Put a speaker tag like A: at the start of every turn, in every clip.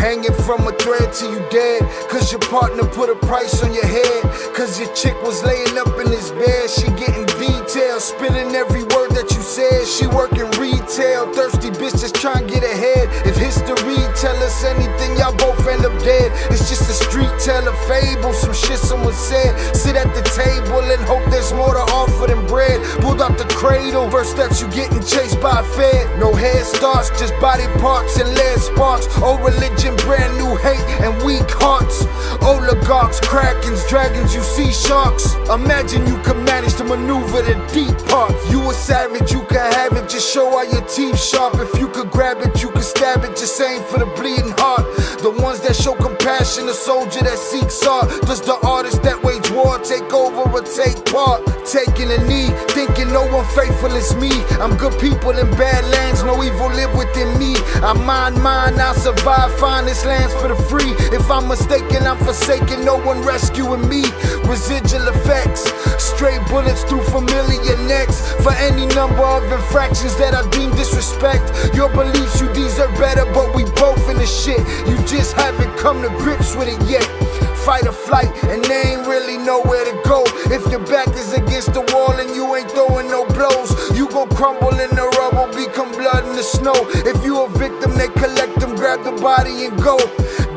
A: hanging from a thread till you dead. Cause your partner put a price on your head. Cause your chick was laying up in his bed. She getting details, spilling every word that you said. She working retail, thirsty bitch just trying to get ahead. If history tell us anything, y'all both end up dead. It's just a street tale, a fable, some shit someone said. Sit at the table and hope there's more to offer than bread. Pulled out the cradle, first steps you getting chased by a fed. No head starts, just body parts and lead sparks. Old religion, brand new hate and weak hearts. Oligarchs, krakens, dragons, you see sharks. Imagine you could manage to maneuver the deep part. You a savage, you can have it, just show all your teeth sharp. If you could grab it, you could stab it, just aim for the bleeding heart. The ones that show compassion, the soldier that seeks art. Does the artist that wage war take over or take part? Taking a knee, thinking no one faithful is me. I'm good people in bad lands, no evil live within me. I mind mine, I'll survive, find this lands for the free. If I'm mistaken, I'm forsaken, no one rescuing me. Residual effects, stray bullets through familiar necks. For any number of infractions that I deem disrespect. Your beliefs, you deserve better, but we both in the shit. You just haven't come to grips with it yet. Fight or flight, and they ain't really nowhere to go. If your back is against the wall and you ain't throwing no blows, you gon' crumble in the rubble, become blood in the snow. If you a victim, they collect them, grab the body and go.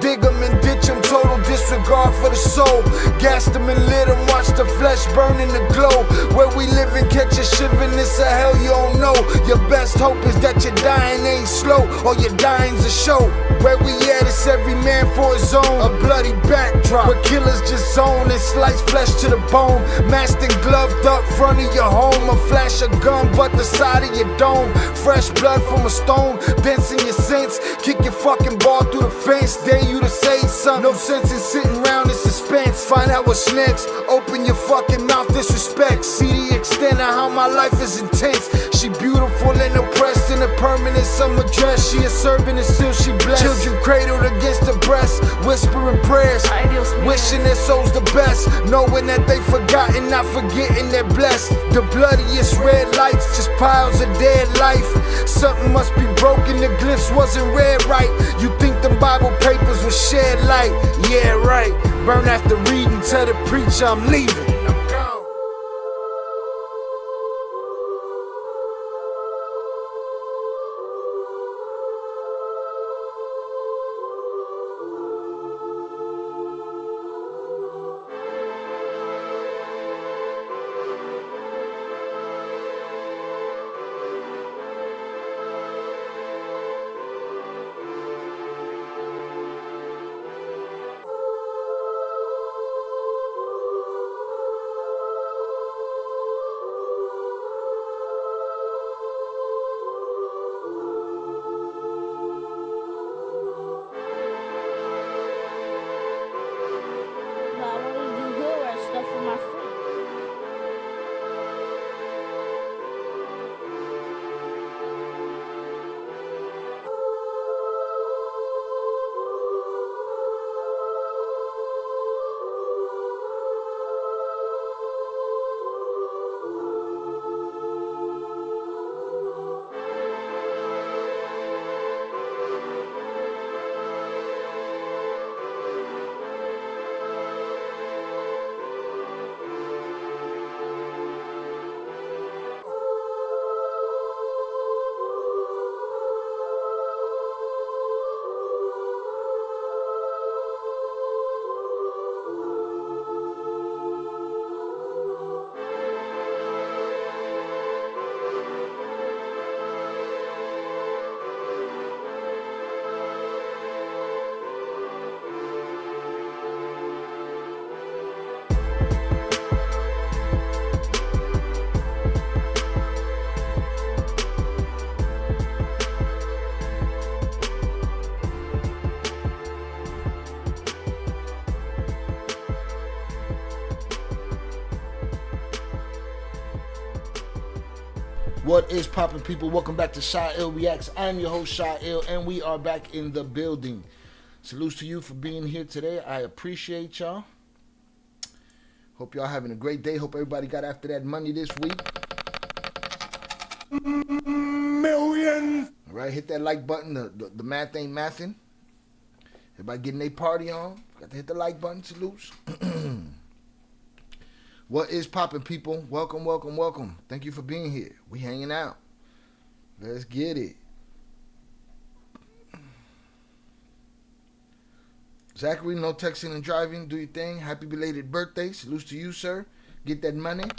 A: Dig them and ditch them, total disregard for the soul. Gas them and lit them, watch the flesh burn in the glow. Where we live and catch a shiver, this a hell you don't know. Your best hope is that your dying ain't slow, or your dying's a show. Where we at, it's every man for his own. A bloody backdrop, where killers just zone and slice flesh to the bone. Masked and gloved up front of your home. A flash of gun, but the side of your dome. Fresh blood from a stone, dents in your sense. Kick your fucking ball through the fence, dare you to say something. No sense in sitting around in suspense. Find out what's next, open your fucking mouth, disrespect. See the extent of how my life is intense. She beautiful and oppressed in a permanent summer dress. She a servant and still she blessed. Children cradled against her breast, whispering prayers, wishing their souls the best, knowing that they forgotten, not forgetting they're blessed. The bloodiest red lights, just piles of dead life. Something must be broken, the glimpse wasn't read right. You think them Bible papers will shed light? Yeah, right. Burn after reading, tell the preacher I'm leaving.
B: What is poppin', people? Welcome back to Shy Ill Reacts. I'm your host, Shy Ill, and we are back in the building. Salutes to you for being here today. I appreciate y'all. Hope y'all having a great day. Hope everybody got after that money this week.
A: Millions.
B: All right, hit that like button. The math ain't mathing. Everybody getting their party on. Got to hit the like button. Salutes. What is popping, people? Welcome, welcome, welcome. Thank you for being here. We hanging out. Let's get it. Zachary, no texting and driving. Do your thing. Happy belated birthday. Salutes to you, sir. Get that money.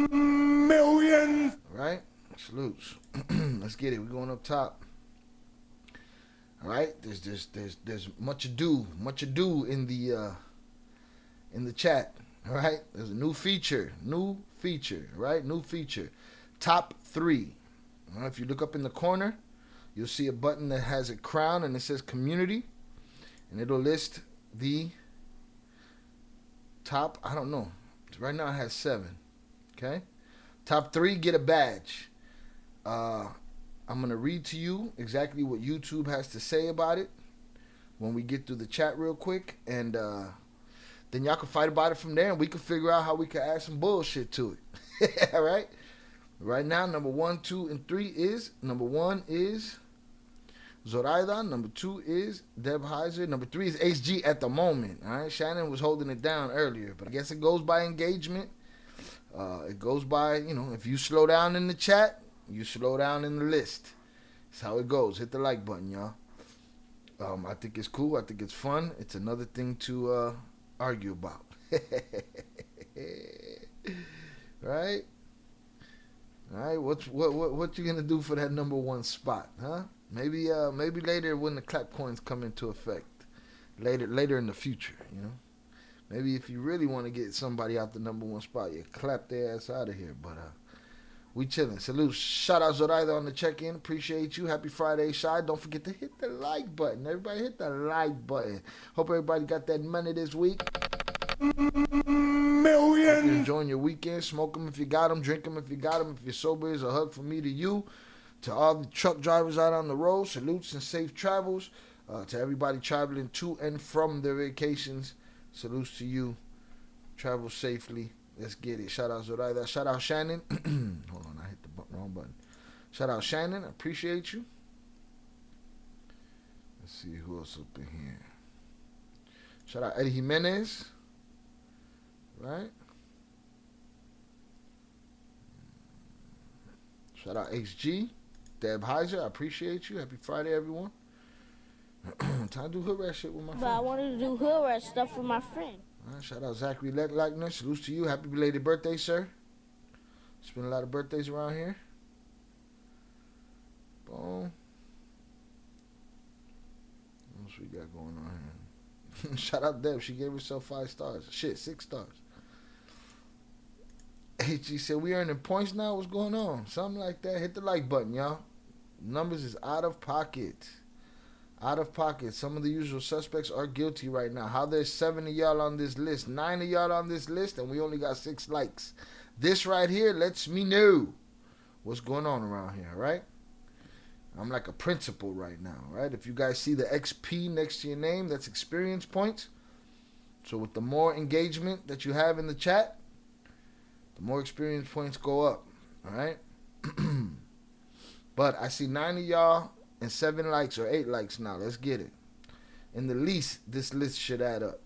C: Millions.
B: All right. Salutes. Let's get it. We're going up top. All right. There's much ado in the chat. All right. There's a new feature. All right. New feature. Top 3. All right. If you look up in the corner, you'll see a button that has a crown and it says community. And it'll list the top, I don't know. Right now it has 7. Okay? Top 3, get a badge. I'm going to read to you exactly what YouTube has to say about it when we get through the chat real quick. And then y'all can fight about it from there and we can figure out how we can add some bullshit to it. All right? Right now, number 1, 2, and 3 is, number 1 is Zoraida, number 2 is Deb Heiser, number 3 is HG at the moment. All right, Shannon was holding it down earlier, but I guess it goes by engagement. It goes by, if you slow down in the chat, you slow down in the list. That's how it goes. Hit the like button, y'all. I think it's cool. I think it's fun. It's another thing to argue about. Right? All right. What you gonna do for that number 1 spot, huh? Maybe later when the clap coins come into effect, later in the future, Maybe if you really want to get somebody out the number 1 spot, you clap their ass out of here. But we chilling. Salute. Shout out Zoraida on the check-in. Appreciate you. Happy Friday, Shy. Don't forget to hit the like button. Everybody hit the like button. Hope everybody got that money this week.
C: Millions.
B: Hope you're enjoying your weekend. Smoke them if you got them. Drink them if you got them. If you're sober, it's a hug from me to you. To all the truck drivers out on the road, salutes and safe travels. To everybody traveling to and from their vacations, salutes to you. Travel safely. Let's get it. Shout out Zoraida. Shout out Shannon. Hold on, I hit the wrong button. Shout out Shannon. I appreciate you. Let's see who else up in here. Shout out Eddie Jimenez. Right? Shout out HG. Deb Heiser, I appreciate you. Happy Friday, everyone. Time to do hood rat shit with my friend.
D: But I wanted to do hood rat stuff with my friend.
B: All right, shout out Zachary Leckner. Salutes to you. Happy belated birthday, sir. It's been a lot of birthdays around here. Boom. What else we got going on here? Shout out Deb. She gave herself 5 stars. Shit, 6 stars. HG said, we earning points now? What's going on? Something like that. Hit the like button, y'all. Numbers is out of pocket. Out of pocket. Some of the usual suspects are guilty right now. How there's 7 of y'all on this list, 9 of y'all on this list, and we only got 6 likes. This right here lets me know what's going on around here, right? I'm like a principal right now, right? If you guys see the XP next to your name, that's experience points. So with the more engagement that you have in the chat, the more experience points go up, all right? But I see 9 of y'all and 7 likes or 8 likes now. Let's get it. In the least, this list should add up.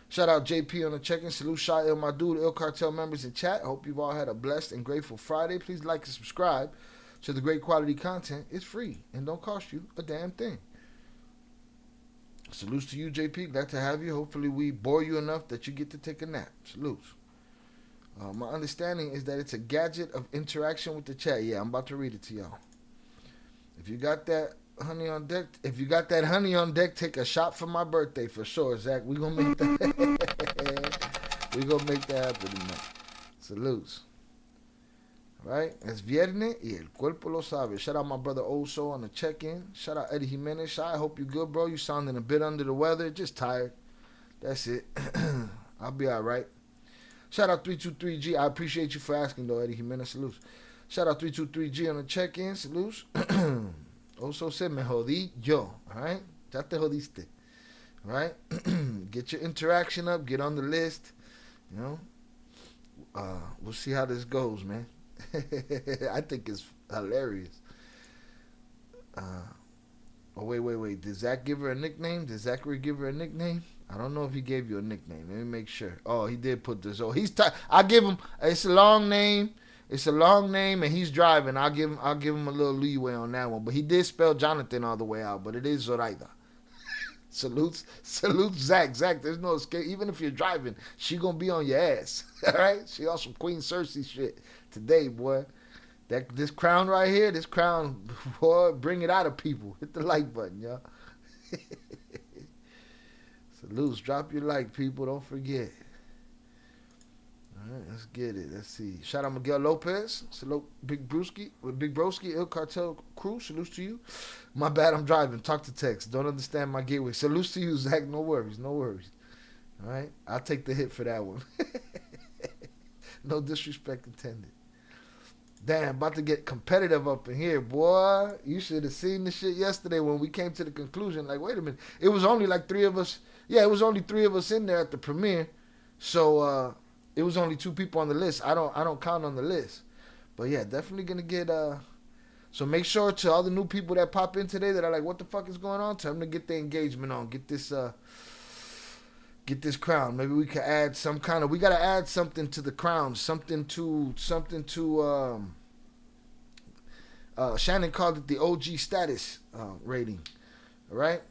B: Shout out JP on the check-in. Salute Shy Il, my dude, Il Cartel members in chat. Hope you've all had a blessed and grateful Friday. Please like and subscribe to the great quality content. It's free and don't cost you a damn thing. Salutes to you, JP. Glad to have you. Hopefully we bore you enough that you get to take a nap. Salutes. My understanding is that it's a gadget of interaction with the chat. Yeah, I'm about to read it to y'all. If you got that honey on deck, take a shot for my birthday for sure, Zach. We gonna make that. We gonna make that happen tonight. Salutes. All right, es viernes y el cuerpo lo sabe. Shout out my brother Oso on the check-in. Shout out Eddie Jimenez. I hope you good, bro. You sounding a bit under the weather, just tired. That's it. I'll be all right. Shout out 323G. I appreciate you for asking, though, Eddie Jimenez. Salutes. Shout out 323G on the check-in. Salutes. Also said, me jodí yo. All right? Ya te jodiste. All right? Get your interaction up. Get on the list. You know? We'll see how this goes, man. I think it's hilarious. Oh, wait. Did Zach give her a nickname? Did Zachary give her a nickname? I don't know if he gave you a nickname. Let me make sure. Oh, he did put this. Oh, I give him. It's a long name. It's a long name, and he's driving. I'll give him a little leeway on that one. But he did spell Jonathan all the way out. But it is Zoraida. Salutes, Zach. Zach, there's no escape. Even if you're driving, she gonna be on your ass. All right. She on some Queen Cersei shit today, boy. This crown right here, boy, bring it out of people. Hit the like button, y'all. Salutes, drop your like, people. Don't forget. All right, let's get it. Let's see. Shout out Miguel Lopez. Salute Big Broski, Il Cartel crew. Salutes to you. My bad, I'm driving. Talk to text. Don't understand my gateway. Salutes to you, Zach. No worries. All right, I'll take the hit for that one. No disrespect intended. Damn, about to get competitive up in here, boy. You should have seen the shit yesterday when we came to the conclusion. Like, wait a minute. It was only like 3 of us. Yeah, it was only 3 of us in there at the premiere. So it was only 2 people on the list. I don't count on the list. But yeah, definitely gonna get so make sure to all the new people that pop in today that are like, what the fuck is going on? Tell them to get their engagement on. Get this crown. Maybe we could add some kind of. We gotta add something to the crown. Something to. Shannon called it the OG status rating. All right.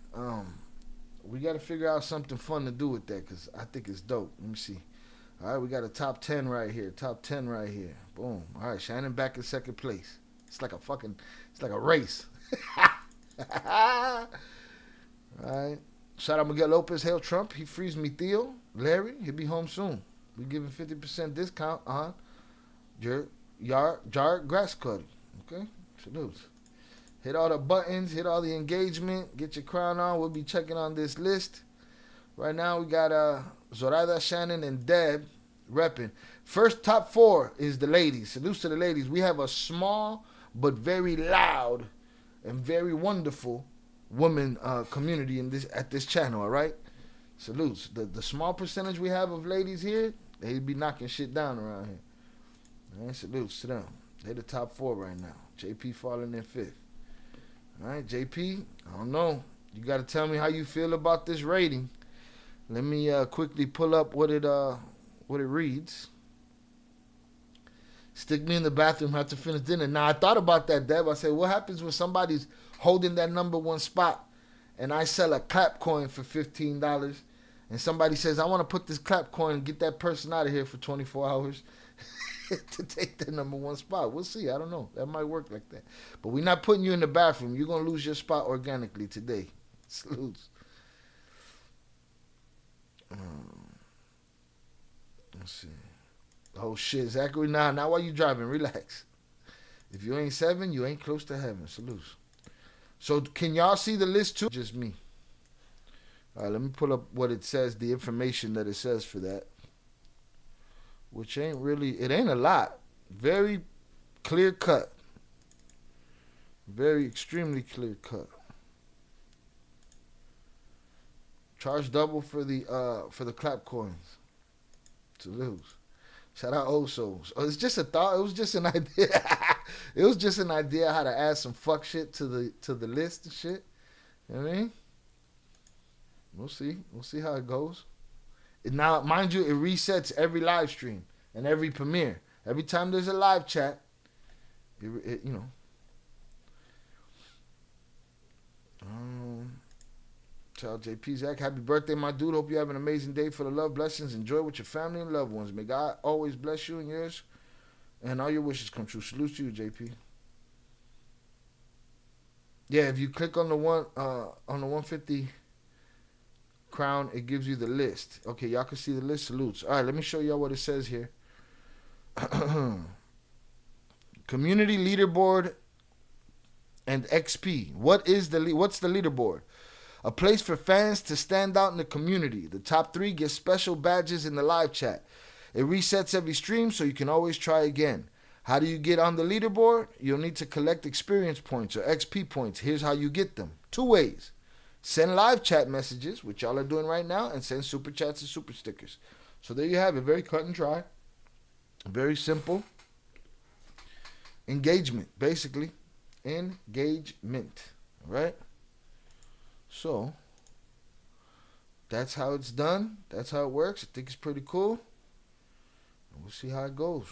B: We gotta figure out something fun to do with that because I think it's dope. Let me see. All right, we got a top 10 right here. Boom. All right, Shannon back in second place. It's like a race. All right. Shout out Miguel Lopez, Hail Trump. He frees me, Theo. Larry, he'll be home soon. We giving 50% discount on jar grass cutting. Okay? Salutes. Hit all the buttons, hit all the engagement, get your crown on. We'll be checking on this list. Right now we got Zoraida, Shannon, and Deb repping. First top 4 is the ladies. Salutes to the ladies. We have a small but very loud and very wonderful woman community at this channel, all right? Salutes. The small percentage we have of ladies here, they be knocking shit down around here. All right, salutes to them. They're the top 4 right now. JP falling in 5th. All right, JP, I don't know. You got to tell me how you feel about this rating. Let me quickly pull up what it reads. Stick me in the bathroom, have to finish dinner. Now, I thought about that, Deb. I said, what happens when somebody's holding that number 1 spot and I sell a clap coin for $15 and somebody says, I want to put this clap coin and get that person out of here for 24 hours to take the number 1 spot. We'll see. I don't know. That might work like that. But we're not putting you in the bathroom. You're going to lose your spot organically today. Salutes. Let's see. Oh, shit. Zachary, now while you driving, relax. If you ain't 7, you ain't close to heaven. Salutes. So can y'all see the list too? Just me. All right, let me pull up what it says, the information that it says for that. Which ain't a lot. Very clear cut. Very extremely clear cut. Charge double for the clap coins. Salute. Shout out Oso. Oh, it's just a thought. It was just an idea. It was just an idea how to add some fuck shit to the list and shit. You know what I mean? We'll see. We'll see how it goes. Now, mind you, it resets every live stream and every premiere. Every time there's a live chat, you know. Child JP Zach, happy birthday, my dude. Hope you have an amazing day full of love, blessings. Enjoy with your family and loved ones. May God always bless you and yours, and all your wishes come true. Salute to you, JP. Yeah, if you click on the 150 crown, it gives you the list. Okay, y'all can see the list. Salutes. All right, let me show y'all what it says here. Community leaderboard and XP. What's the leaderboard? A place for fans to stand out in the community. The top 3 get special badges in the live chat. It resets every stream, so you can always try again. How do you get on the leaderboard? You'll need to collect experience points or XP points. Here's how you get them. 2 ways. Send live chat messages, which y'all are doing right now, and send super chats and super stickers. So there you have it. Very cut and dry. Very simple. Engagement, basically. Engagement. All right? So that's how it's done. That's how it works. I think it's pretty cool. We'll see how it goes.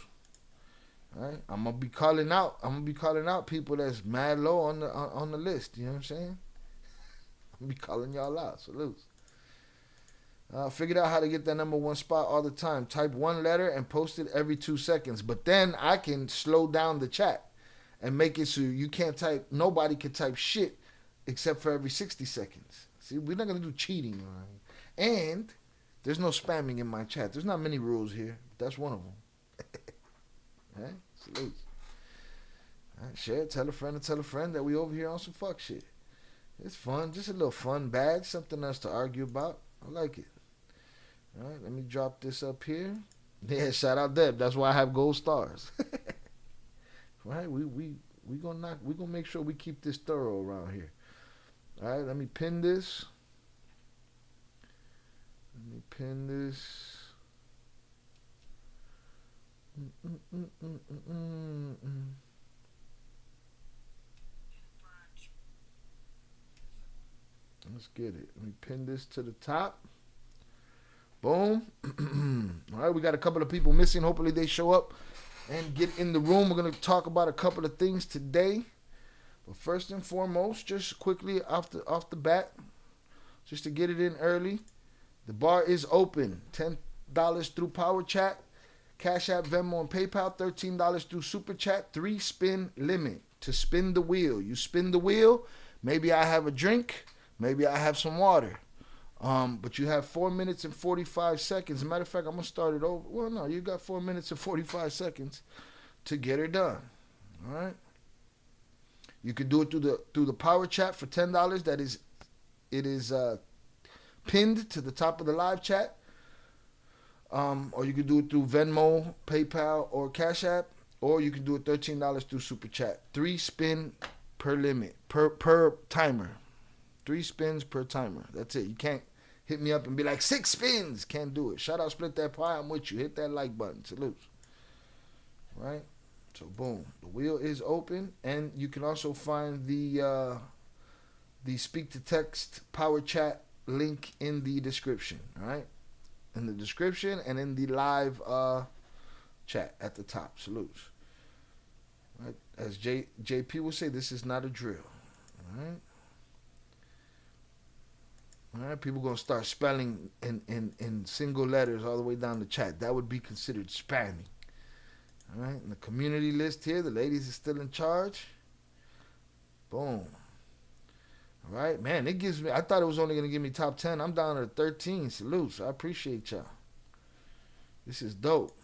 B: All right, I'm gonna be calling out. I'm gonna be calling out people that's mad low on the list. You know what I'm saying? I'm gonna be calling y'all out. Salutes. Figured out how to get that #1 spot all the time. Type one letter and post it every 2 seconds. But then I can slow down the chat and make it so you can't type. Nobody can type shit except for every 60 seconds. See, we're not gonna do cheating, right? And there's no spamming in my chat. There's not many rules here. That's one of them. Right? Salutes. All right, share it. Tell a friend that we over here on some fuck shit. It's fun. Just a little fun badge. Something else to argue about. I like it. All right, let me drop this up here. Yeah, shout out Deb. That's why I have gold stars. Right? We gonna make sure we keep this thorough around here. All right, let me pin this. Let's get it. Let me pin this to the top. Boom. All right, we got a couple of people missing. Hopefully they show up and get in the room. We're going to talk about a couple of things today. But first and foremost, just quickly off the bat, just to get it in early, the bar is open. $10 through Power Chat, Cash App, Venmo, and PayPal. $13 through Super Chat. 3 spin limit to spin the wheel. You spin the wheel. Maybe I have a drink. Maybe I have some water. But you have 4 minutes and 45 seconds. As a matter of fact, I'm going to start it over. Well, no, you got 4 minutes and 45 seconds to get her done. All right? You can do it through the Power Chat for $10. It is pinned to the top of the live chat. Or you can do it through Venmo, PayPal, or Cash App. Or you can do it $13 through Super Chat. 3 spin per limit, per timer. 3 spins per timer. That's it. You can't hit me up and be like, 6 spins. Can't do it. Shout out, Split That Pie. I'm with you. Hit that like button. Salute. Right? So, boom. The wheel is open. And you can also find the Speak to Text Power Chat link in the description. All right? In the description and in the live chat at the top. Salutes. Right? As JP will say, this is not a drill. All right? All right, people gonna start spelling in single letters all the way down the chat. That would be considered spamming. All right, and the community list here, the ladies are still in charge. Boom. All right, man, it gives me. I thought it was only gonna give me top 10. I'm down to 13. Salutes. I appreciate y'all. This is dope.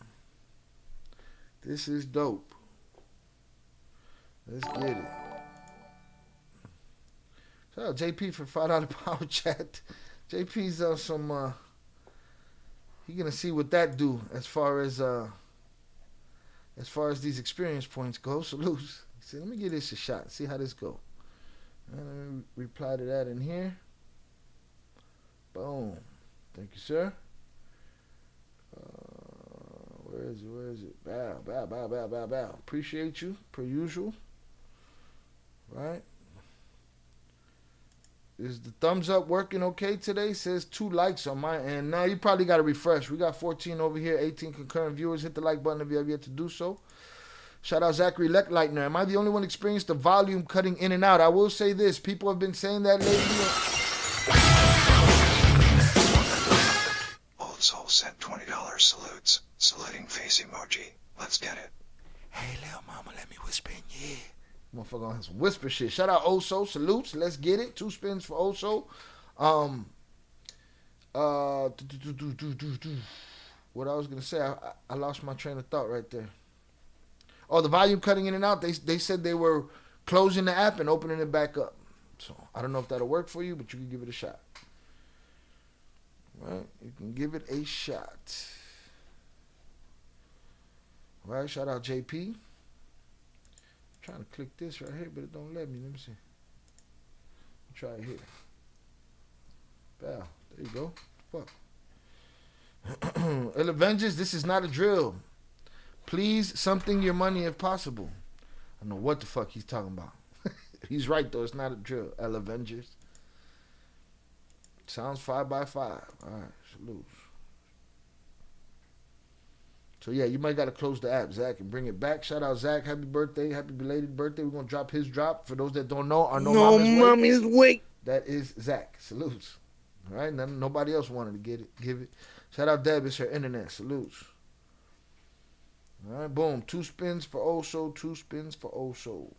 B: This is dope. Let's get it. Shout out JP for $5 Power Chat. JP's on some. He gonna see what that do as far as these experience points go. Salutes. He said, "Let me give this a shot. See how this go." And let me reply to that in here. Boom. Thank you, sir. Where is it? Bow. Appreciate you per usual. Right. Is the thumbs up working okay today? Says 2 likes on my end. Now you probably got to refresh. We got 14 over here, 18 concurrent viewers. Hit the like button if you have yet to do so. Shout out Zachary Leckleitner. Am I the only one experienced the volume cutting in and out? I will say this. People have been saying that lately.
C: Old Soul sent $20 salutes. Saluting face emoji. Let's get it.
B: Hey, little mama, let me whisper in your ear. Motherfucker on some whisper shit. Shout out Oso. Salutes. Let's get it. 2 spins for Oso. What I was going to say, I lost my train of thought right there. Oh, the volume cutting in and out. They said they were closing the app and opening it back up. So I don't know if that'll work for you, but you can give it a shot. Right? You can give it a shot. Right? Shout out JP. Trying to click this right here, but it don't let me. Let me see. Try it here. Bow. There you go. Fuck. El Avengers, this is not a drill. Please, something your money if possible. I don't know what the fuck he's talking about. He's right though. It's not a drill. El Avengers. Sounds 5x5. All right, salute. So yeah, you might gotta close the app, Zach, and bring it back. Shout out Zach, happy birthday, happy belated birthday. We're gonna drop his drop. For those that don't know, our No Mama's Wake. That is Zach. Salutes. All right, nobody else wanted to give it. Shout out Deb, it's her internet. Salutes. All right, boom. 2 spins for Oso, 2 spins for Oso.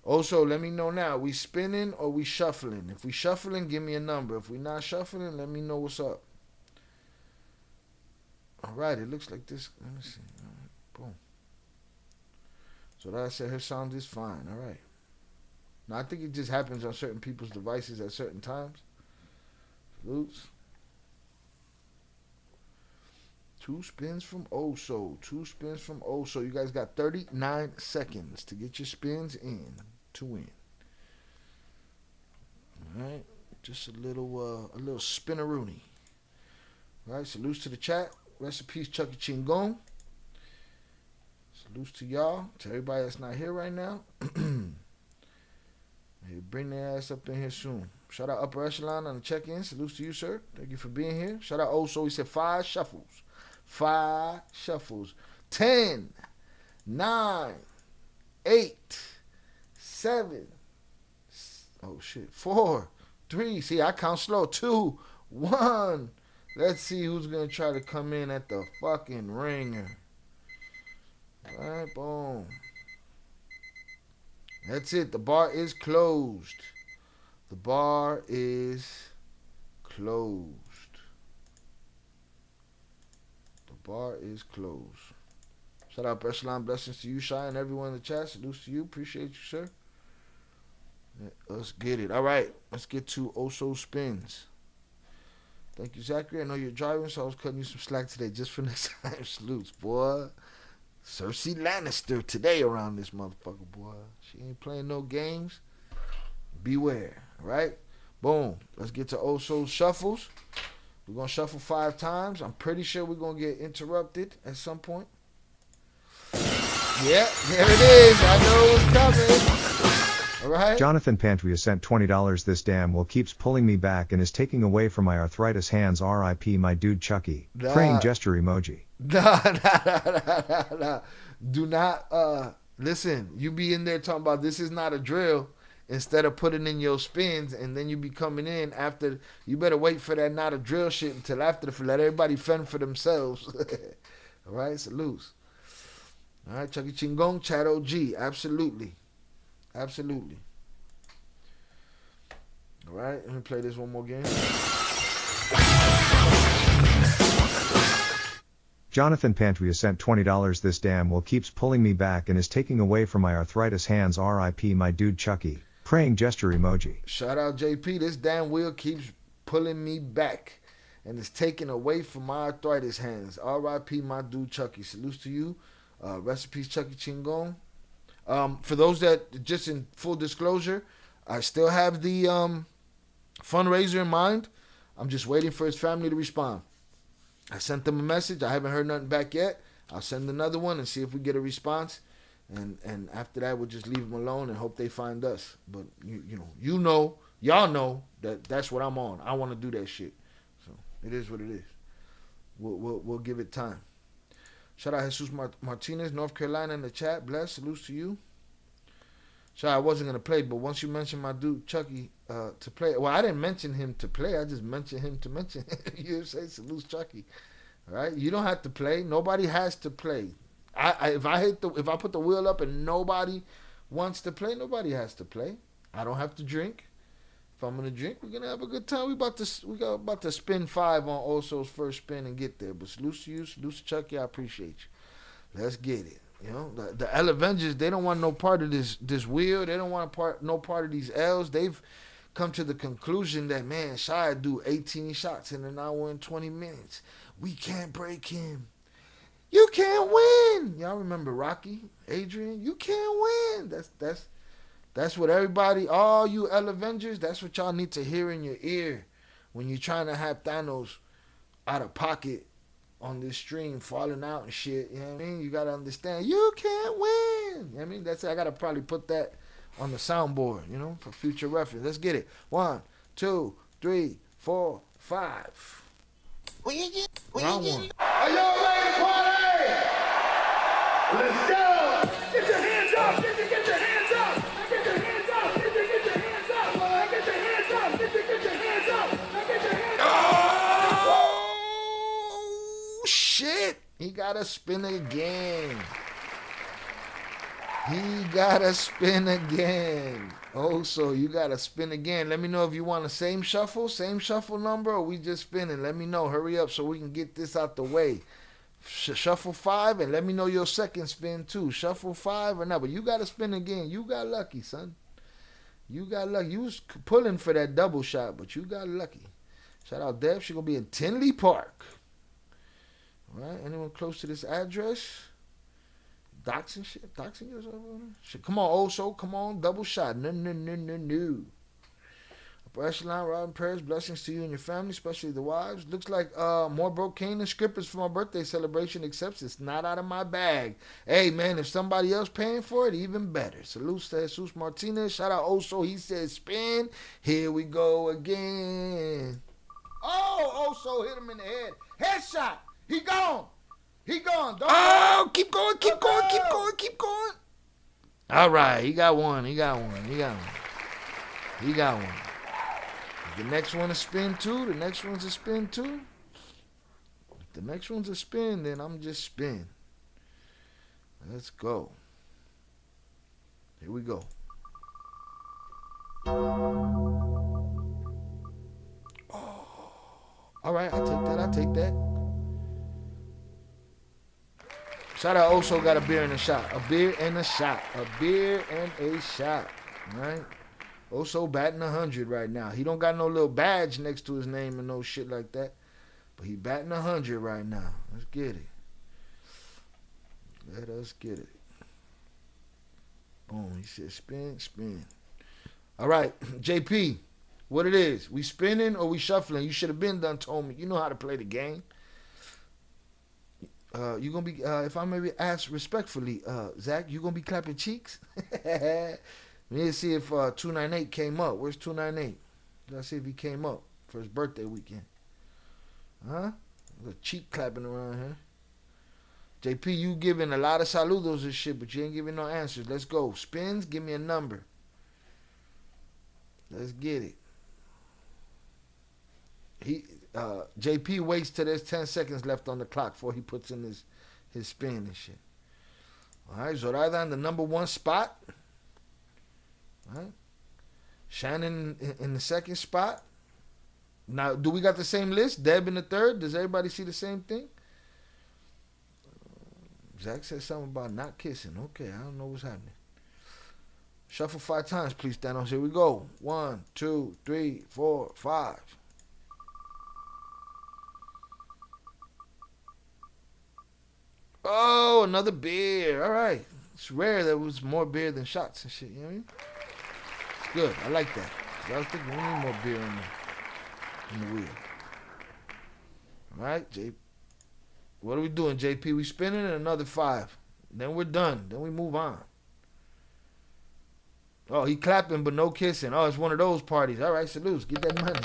B: Oso, let me know now. We spinning or we shuffling? If we shuffling, give me a number. If we not shuffling, let me know what's up. All right, it looks like this. Let me see. All right, boom. So that I said her sound is fine. All right. Now, I think it just happens on certain people's devices at certain times. Salutes. 2 spins from Oso. 2 spins from Oso. You guys got 39 seconds to get your spins in to win. All right. Just a little spinneroonie. All right. Salutes to the chat. Rest in peace, Chucky Chingon. Salutes to y'all. To everybody that's not here right now. Hey, bring their ass up in here soon. Shout out Upper Echelon on the check-in. Salutes to you, sir. Thank you for being here. Shout out Oso. He said 5 shuffles. 5 shuffles. 10, 9, 8, 7. Oh, shit. 4, 3. See, I count slow. 2, 1. Let's see who's going to try to come in at the fucking ringer. All right, boom. That's it. The bar is closed. The bar is closed. The bar is closed. Shout out Echelon. Blessings to you, Shy, and everyone in the chat. Salutes to you. Appreciate you, sir. Let's get it. All right. Let's get to Oso Spins. Thank you, Zachary. I know you're driving, so I was cutting you some slack today just for next time. Salutes, boy. Cersei Lannister today around this motherfucker, boy. She ain't playing no games. Beware, right? Boom. Let's get to Oso's shuffles. We're going to shuffle 5 times. I'm pretty sure we're going to get interrupted at some point. Yeah, there it is. I know it was coming. All right.
E: Jonathan Pantria sent $20. This damn will keeps pulling me back and is taking away from my arthritis hands. RIP my dude Chucky. Praying gesture emoji.
B: Nah. Do not, listen, you be in there talking about this is not a drill instead of putting in your spins, and then you be coming in after. You better wait for that not a drill shit until after let everybody fend for themselves. All right, salutes. All right, Chucky Chingon, Chat OG, absolutely. Absolutely. All right, let me play this one more game.
E: Jonathan Pantria sent $20. This damn will keeps pulling me back and is taking away from my arthritis hands. RIP my dude Chucky. Praying gesture emoji.
B: Shout out JP. This damn wheel keeps pulling me back and is taking away from my arthritis hands. RIP my dude Chucky. Salutes to you. Recipes Chucky Chingon. For those that, just in full disclosure, I still have the fundraiser in mind. I'm just waiting for his family to respond. I sent them a message. I haven't heard nothing back yet. I'll send another one and see if we get a response. And after that, we'll just leave them alone and hope they find us. But, y'all know that that's what I'm on. I want to do that shit. So it is what it is. We'll give it time. Shout out Jesus Martinez, North Carolina in the chat. Bless. Salutes to you. So I wasn't going to play, but once you mentioned my dude Chucky to play, well, I didn't mention him to play. I just mentioned him to mention him. You say salute Chucky. All right? You don't have to play. Nobody has to play. If I put the wheel up and nobody wants to play, nobody has to play. I don't have to drink. If I'm going to drink, we're going to have a good time. We about to spin 5 on Oso's first spin and get there. But salute to you, salute to Chucky. I appreciate you. Let's get it. You know, the L Avengers, they don't want no part of this wheel. They don't want no part of these L's. They've come to the conclusion that, man, Shia do 18 shots in an hour and 20 minutes. We can't break him. You can't win. Y'all remember Rocky, Adrian? You can't win. That's what everybody, all you L Avengers, that's what y'all need to hear in your ear when you're trying to have Thanos out of pocket on this stream, falling out and shit. You know what I mean? You got to understand, you can't win. You know what I mean? I got to probably put that on the soundboard, for future reference. Let's get it. 1, 2, 3, 4, 5. Round one.
A: Are y'all ready to party? Let's go! Get your hands up! Get your hands up! Get your hands up! Get your hands up! Get your hands up! Get your hands up! Get your hands up!
B: Oh, shit. He got to spin again. He got to spin again. Oh, so you got to spin again. Let me know if you want the same shuffle number, or we just spinning. Let me know. Hurry up so we can get this out the way. Shuffle 5, and let me know your second spin, too. Shuffle 5 or not, but you got to spin again. You got lucky, son. You got lucky. You was pulling for that double shot, but you got lucky. Shout out Deb. She going to be in Tinley Park. All right, anyone close to this address? Doxing shit? Doxing yourself over there? Shit, come on, old soul, come on, double shot. No. Upper echelon, robbing prayers, blessings to you and your family, especially the wives. Looks like more brocane and scrippers for my birthday celebration, except it's not out of my bag. Hey, man, if somebody else paying for it, even better. Salute to Jesus Martinez. Shout out Oso. He said spin. Here we go again. Oh, Oso hit him in the head. Headshot. He gone. Don't keep going. All right, he got one. The next one is spin too. The next one's a spin too. If the next one's a spin, then I'm just spin. Let's go. Here we go. Oh. All right, I take that. Shout out also got a beer and a shot. A beer and a shot. All right? Oso batting 100 right now. He don't got no little badge next to his name and no shit like that. But he batting 100 right now. Let's get it. Let us get it. Boom. He said spin. All right, JP, what it is? We spinning or we shuffling? You should have been done told me. You know how to play the game. You gonna be if I may ask respectfully, Zach, you gonna be clapping cheeks? We need to see if 298 came up. Where's 298? Let's see if he came up for his birthday weekend. Huh? There's a cheek clapping around here. JP, you giving a lot of saludos and shit, but you ain't giving no answers. Let's go. Spins, give me a number. Let's get it. JP waits till there's 10 seconds left on the clock before he puts in his spin and shit. All right, Zoraida in the number 1 spot. All right. Shannon in the 2nd spot. Now, do we got the same list? Deb in the 3rd? Does everybody see the same thing? Zach said something about not kissing. Okay, I don't know what's happening. Shuffle 5 times, please, Thanos. Here we go. 1, 2, 3, 4, 5. Oh, another beer. All right. It's rare there was more beer than shots and shit. You know what I mean? It's good. I like that. I was thinking we need more beer in the wheel. All right, what are we doing, JP? We spinning and another 5. Then we're done. Then we move on. Oh, he clapping but no kissing. Oh, it's one of those parties. All right, salutes. Get that money.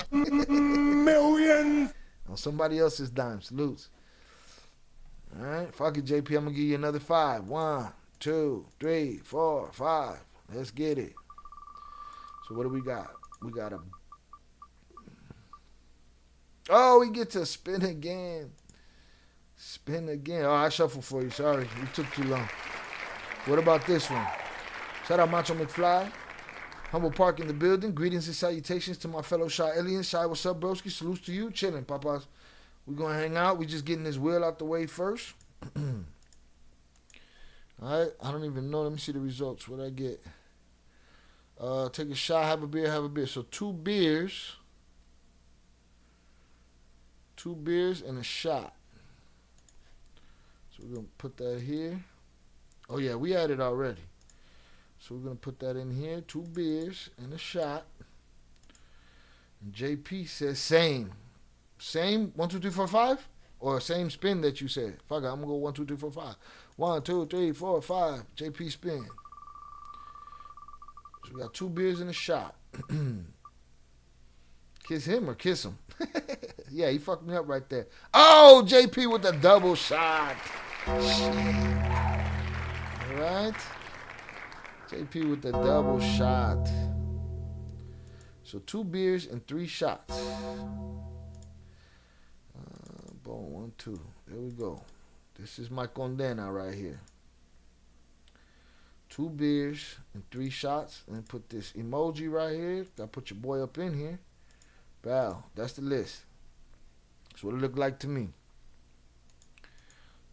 A: Millions!
B: On somebody else's dime. Salutes. All right, fuck it, JP. I'm gonna give you another 5. 1, 2, 3, 4, 5. Let's get it. So what do we got? We got a. Oh, we get to spin again. Spin again. Oh, I shuffled for you. Sorry, we took too long. What about this one? Shout out Macho McFly. Humble Park in the building. Greetings and salutations to my fellow Shy aliens. Shy, what's up, broski? Salutes to you. Chilling, papas. We're going to hang out. We just getting this wheel out the way first. All right. I don't even know. Let me see the results. What I get? Take a shot. Have a beer. So 2 beers. 2 beers and a shot. So we're going to put that here. Oh, yeah. We had it already. So we're going to put that in here. 2 beers and a shot. And JP says same. Same 1, 2, 3, 4, 5? Or same spin that you said? Fuck it, I'm going to go 1, 2, 3, 4, 5. 1, 2, 3, 4, 5. JP spin. So we got 2 beers and a shot. Kiss him or kiss him? Yeah, he fucked me up right there. Oh, JP with the double shot. Shit. All right. JP with the double shot. So 2 beers and 3 shots. Boom, 1, 2. There we go. This is my condena right here. 2 beers and 3 shots. And put this emoji right here. Gotta put your boy up in here. Bow. That's the list. That's what it looked like to me.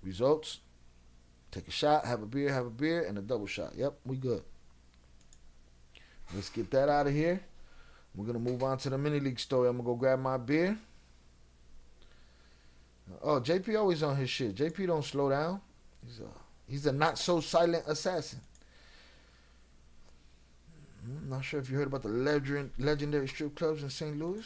B: Results. Take a shot, have a beer, and a double shot. Yep, we good. Let's get that out of here. We're going to move on to the mini league story. I'm going to go grab my beer. Oh, JP always on his shit. JP don't slow down. He's a not so silent assassin. I'm not sure if you heard about the legendary strip clubs in St. Louis.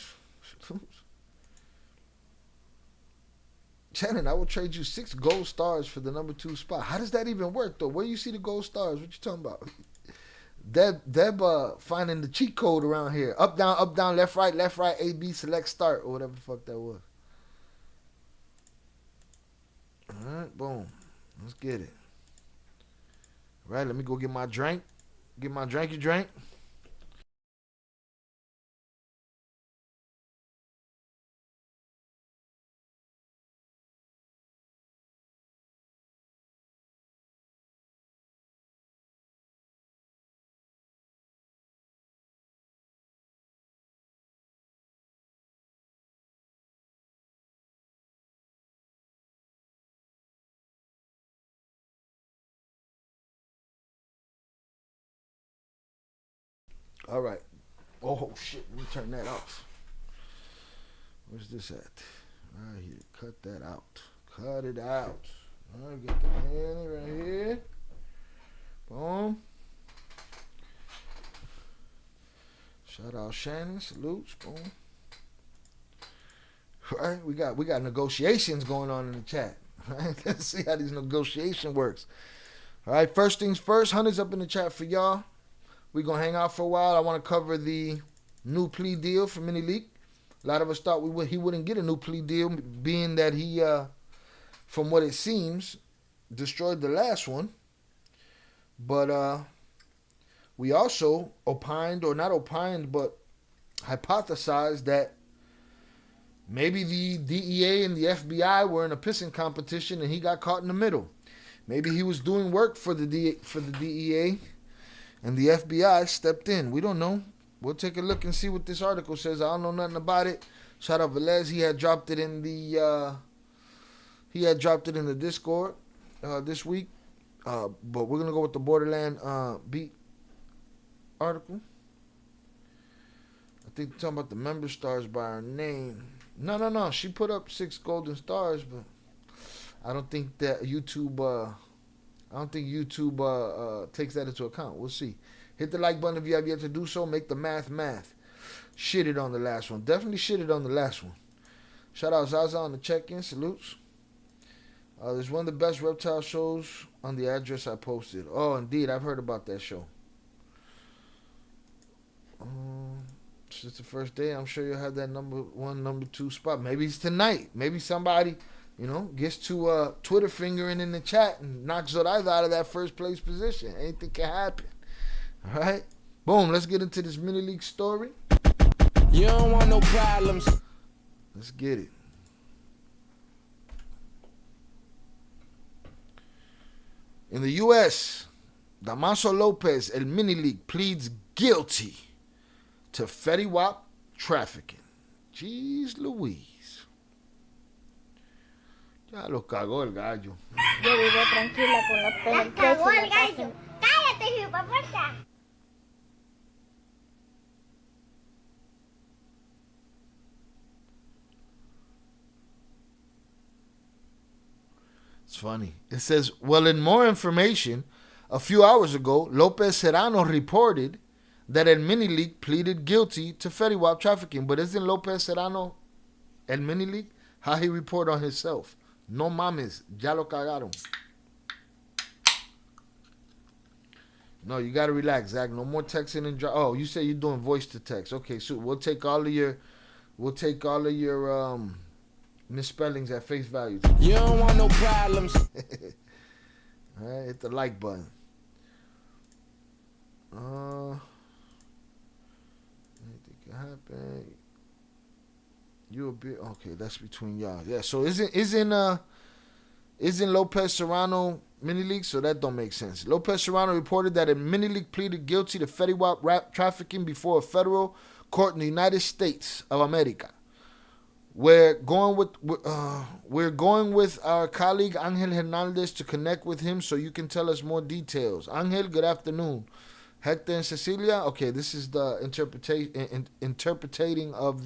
B: Shannon, I will trade you 6 gold stars for the number 2 spot. How does that even work, though? Where you see the gold stars? What you talking about? Deb finding the cheat code around here. Up, down, left, right, A, B, select, start, or whatever the fuck that was. All right, boom. Let's get it. All right, let me go get my drink. Get my drinky drink. All right. Oh, shit. Let me turn that off. Where's this at? Right here. Cut that out. Cut it out. All right, get the handy right here. Boom. Shout out Shannon. Salutes. Boom. All right, we got negotiations going on in the chat. All right, let's see how these negotiation works. All right, first things first. 100's up in the chat for y'all. We're going to hang out for a while. I want to cover the new plea deal for Mini Leak. A lot of us thought he wouldn't get a new plea deal, being that he, from what it seems, destroyed the last one. But we also opined, or not opined, but hypothesized that maybe the DEA and the FBI were in a pissing competition and he got caught in the middle. Maybe he was doing work for the DEA. And the FBI stepped in. We don't know. We'll take a look and see what this article says. I don't know nothing about it. Shout out Velez. He had dropped it in the Discord this week. But we're gonna go with the Borderland Beat article. I think they're talking about the member stars by her name. No. She put up 6 golden stars, but I don't think that YouTube. I don't think YouTube takes that into account. We'll see. Hit the like button if you have yet to do so. Make the math. Shitted on the last one. Definitely shitted on the last one. Shout out Zaza on the check-in. Salutes. There's one of the best reptile shows on the address I posted. Oh, indeed. I've heard about that show. It's the first day. I'm sure you'll have that number 1, number 2 spot. Maybe it's tonight. Maybe somebody... gets to Twitter fingering in the chat and knocks Zoraida out of that first place position. Anything can happen. All right? Boom. Let's get into this mini league story.
F: You don't want no problems.
B: Let's get it. In the U.S., Damaso Lopez, El Mini League, pleads guilty to Fetty Wap trafficking. Jeez Louise. Ya lo cagó el gallo.
D: Yo vivo tranquila con los pelos. Cagó el gallo. Cállate, hipopuerta.
B: It's funny. It says, well, in more information, a few hours ago, Lopez Serrano reported that El Mini League pleaded guilty to Fetty Wap trafficking. But isn't Lopez Serrano El Mini League? How he report on himself? No mames, ya lo cagaron. No, you gotta relax, Zach. No more texting and oh, you say you're doing voice to text. Okay, so we'll take all of your We'll take all of your misspellings at face value.
F: You don't want no problems.
B: All right, hit the like button. Anything can happen. You a bit okay? That's between y'all. Yeah. So isn't Lopez Serrano mini league? So that don't make sense. Lopez Serrano reported that a mini league pleaded guilty to Fetty Wap rap trafficking before a federal court in the United States of America. We're going with our colleague Angel Hernandez to connect with him so you can tell us more details. Angel, good afternoon. Hector and Cecilia. Okay, this is the interpretation of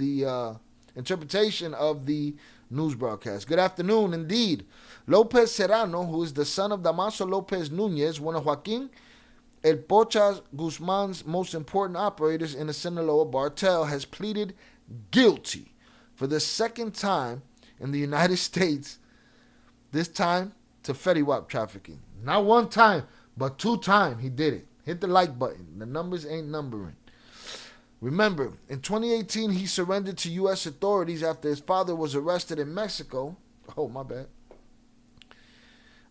B: the news broadcast. Good afternoon, indeed. Lopez Serrano, who is the son of Damaso Lopez Nunez, one of Joaquin El Pocha Guzman's most important operators in the Sinaloa cartel, has pleaded guilty for the second time in the United States, this time to Fetty Wap trafficking. Not one time, but 2 times he did it. Hit the like button. The numbers ain't numbering. Remember, in 2018, he surrendered to U.S. authorities after his father was arrested in Mexico. Oh, my bad.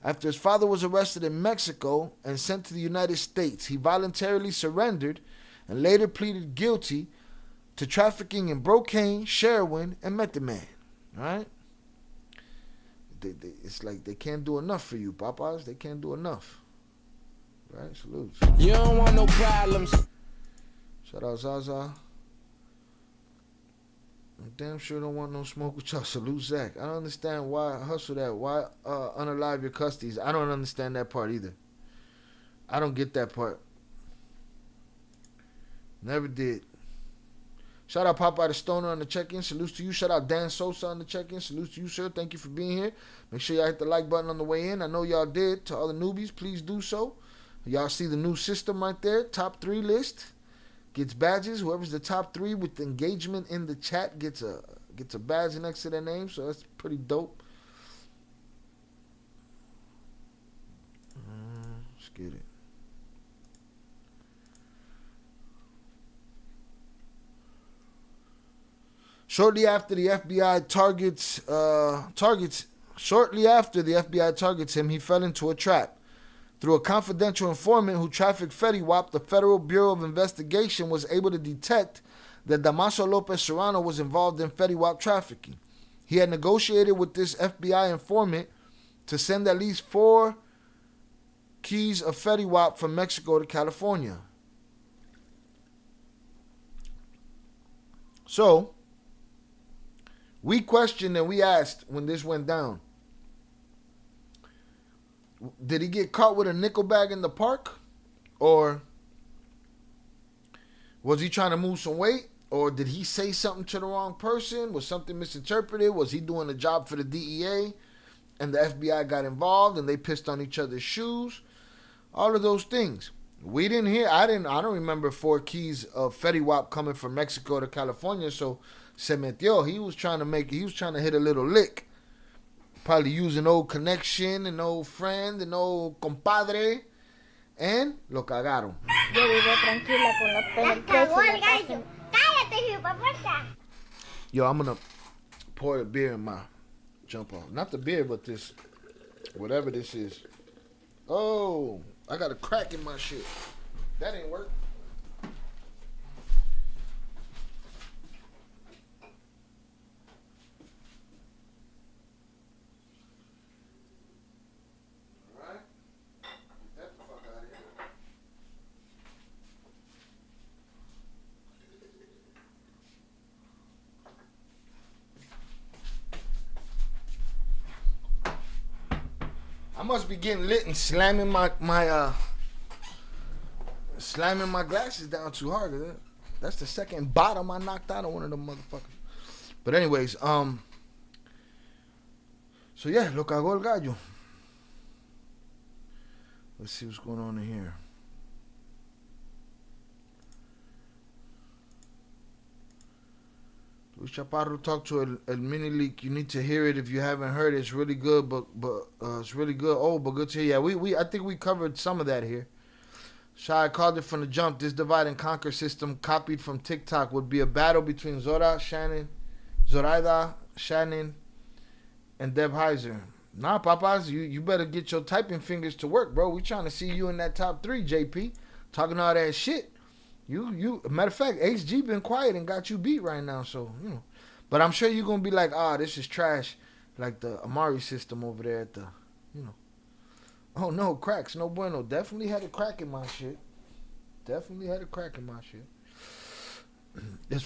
B: After his father was arrested in Mexico and sent to the United States, he voluntarily surrendered and later pleaded guilty to trafficking in brocane, heroin, and method man. All right? It's like they can't do enough for you, Papas. They can't do enough. Right? Salutes.
F: You don't want no problems.
B: Shout out Zaza. I'm damn sure don't want no smoke with y'all. Salute Zach. I don't understand why hustle that. Why unalive your custodies. I don't understand that part either. I don't get that part. Never did. Shout out Popeye the Stoner on the check-in. Salutes to you. Shout out Dan Sosa on the check-in. Salutes to you, sir. Thank you for being here. Make sure y'all hit the like button on the way in. I know y'all did. To all the newbies, please do so. Y'all see the new system right there. Top 3 list. Gets badges. Whoever's the top 3 with engagement in the chat gets a badge next to their name. So that's pretty dope. Let's get it. Shortly after the FBI targets him, he fell into a trap. Through a confidential informant who trafficked Fetty Wap, the Federal Bureau of Investigation was able to detect that Damaso Lopez Serrano was involved in Fetty Wap trafficking. He had negotiated with this FBI informant to send at least 4 keys of Fetty Wap from Mexico to California. So, we questioned and we asked when this went down, did he get caught with a nickel bag in the park? Or was he trying to move some weight? Or did he say something to the wrong person? Was something misinterpreted? Was he doing a job for the DEA and the FBI got involved and they pissed on each other's shoes? All of those things. We didn't hear, I don't remember 4 keys of Fetty Wap coming from Mexico to California, so se metió. He was trying to hit a little lick. Probably use an old connection, an old friend, an old compadre. And lo cagaron.
D: Yo vivo tranquila con los pelos presos. Cállate, hijuepuerta.
B: Yo, I'm going to pour a beer in my jump off. Not the beer, but this, whatever this is. Oh, I got a crack in my shit. That ain't work. I must be getting lit and slamming my glasses down too hard. That's the second bottom I knocked out on one of them motherfuckers. But anyways, so yeah, lo cagó el gallo. Let's see what's going on in here. Luis Chaparro talked to El Mini Leak. You need to hear it if you haven't heard it. It's really good, but it's really good. Oh, but good to hear. Yeah, I think we covered some of that here. Shai called it from the jump. This divide and conquer system copied from TikTok would be a battle between Zora, Shannon, Zoraida, Shannon, and Deb Heiser. Nah, Papas, you better get your typing fingers to work, bro. We trying to see you in that top 3, JP. Talking all that shit. Matter of fact, HG been quiet and got you beat right now, so, But I'm sure you're going to be like, this is trash. Like the Amari system over there at the, Oh, no, cracks. No bueno. Definitely had a crack in my shit.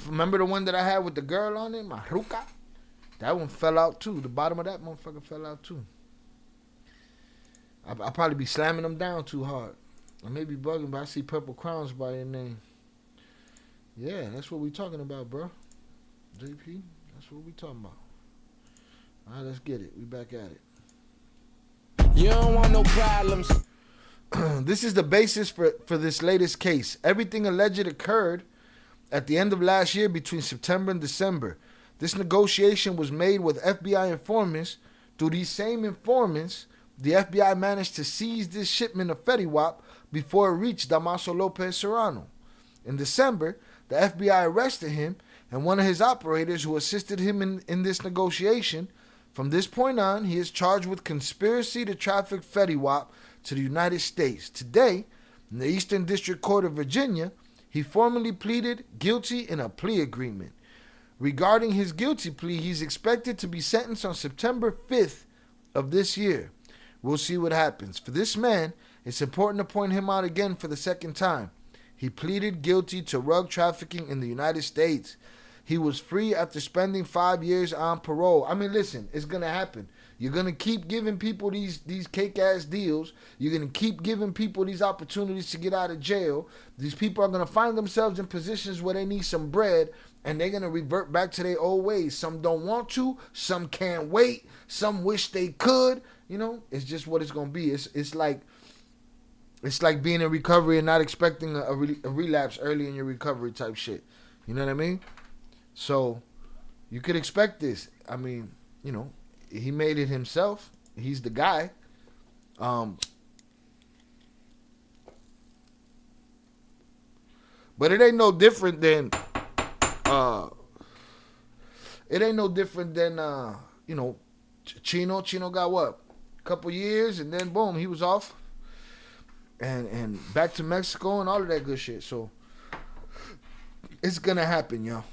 B: Remember the one that I had with the girl on it? My ruka? That one fell out too. The bottom of that motherfucker fell out too. I'll probably be slamming them down too hard. I may be bugging, but I see Purple Crowns by your name. Yeah, that's what we talking about, bro. JP, that's what we talking about. All right, let's get it. We back at it.
F: You don't want no problems.
B: This is the basis for this latest case. Everything alleged occurred at the end of last year between September and December. This negotiation was made with FBI informants. Through these same informants, the FBI managed to seize this shipment of Fetty Wap before it reached Damaso Lopez Serrano. In December, the FBI arrested him and one of his operators who assisted him in this negotiation. From this point on, he is charged with conspiracy to traffic Fetty Wap to the United States. Today, in the Eastern District Court of Virginia, he formally pleaded guilty in a plea agreement. Regarding his guilty plea, he's expected to be sentenced on September 5th of this year. We'll see what happens. For this man, it's important to point him out again for the second time. He pleaded guilty to drug trafficking in the United States. He was free after spending 5 years on parole. I mean, listen, it's going to happen. You're going to keep giving people these cake-ass deals. You're going to keep giving people these opportunities to get out of jail. These people are going to find themselves in positions where they need some bread, and they're going to revert back to their old ways. Some don't want to. Some can't wait. Some wish they could. It's just what it's going to be. It's like being in recovery and not expecting a relapse early in your recovery type shit. You know what I mean? So you could expect this. I mean, he made it himself. He's the guy. But it ain't no different than Chino. Chino got what? A couple years and then boom, he was off. And back to Mexico and all of that good shit. So it's gonna happen, yo.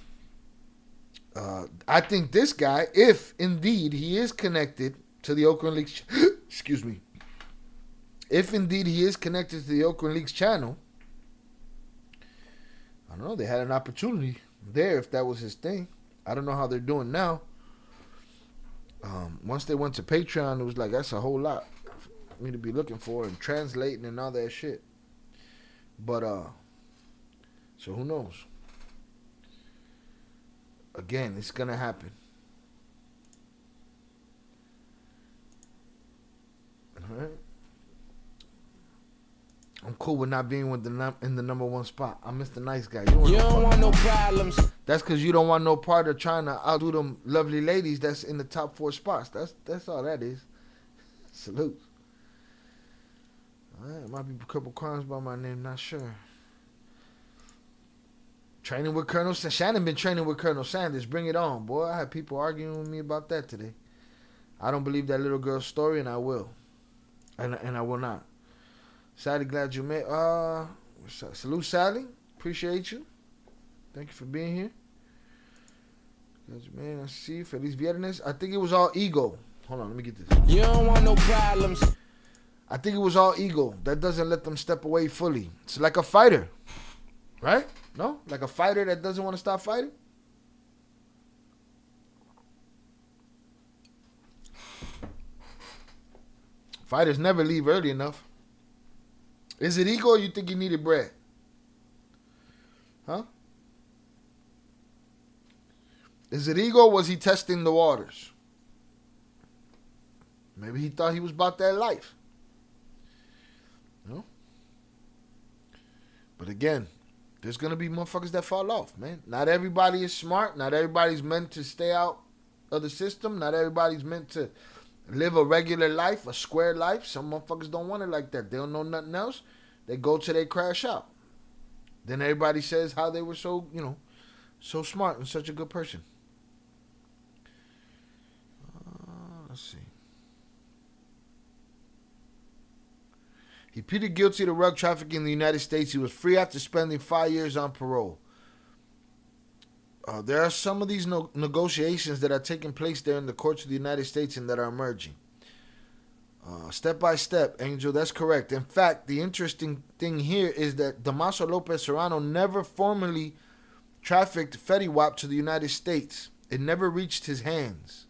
B: I think this guy, if indeed he is connected to the Oakland Leaks, excuse me, if indeed he is connected to the Oakland Leaks channel, I don't know, they had an opportunity there if that was his thing. I don't know how they're doing now. Once they went to Patreon, it was like, that's a whole lot for me to be looking for and translating and all that shit. But, so who knows? Again, it's gonna happen. All right. I'm cool with not being with in the number one spot. I'm Mr. Nice Guy.
F: You don't want no problems.
B: That's because you don't want no part of trying to outdo them lovely ladies that's in the top 4 spots. That's all that is. Salute. All right, might be a couple crimes by my name, not sure. Training with Colonel Sanders. Shannon been training with Colonel Sanders. Bring it on, boy. I had people arguing with me about that today. I don't believe that little girl's story, and I will. And I will not. Sally, glad you made. Salute, Sally. Appreciate you. Thank you for being here. Glad you made. I see you. Feliz Viernes. I think it was all ego. Hold on, let me get this.
F: You don't want no problems.
B: I think it was all ego. That doesn't let them step away fully. It's like a fighter. Right? No? Like a fighter that doesn't want to stop fighting? Fighters never leave early enough. Is it ego or you think he needed bread? Huh? Is it ego or was he testing the waters? Maybe he thought he was about that life. No? But again, there's going to be motherfuckers that fall off, man. Not everybody is smart. Not everybody's meant to stay out of the system. Not everybody's meant to live a regular life, a square life. Some motherfuckers don't want it like that. They don't know nothing else. They go till they crash out. Then everybody says how they were so, so smart and such a good person. Let's see. He pleaded guilty to drug trafficking in the United States. He was free after spending 5 years on parole. There are some of these negotiations that are taking place there in the courts of the United States and that are emerging. Step by step, Angel, that's correct. In fact, the interesting thing here is that Damaso Lopez Serrano never formally trafficked Fetty Wap to the United States. It never reached his hands.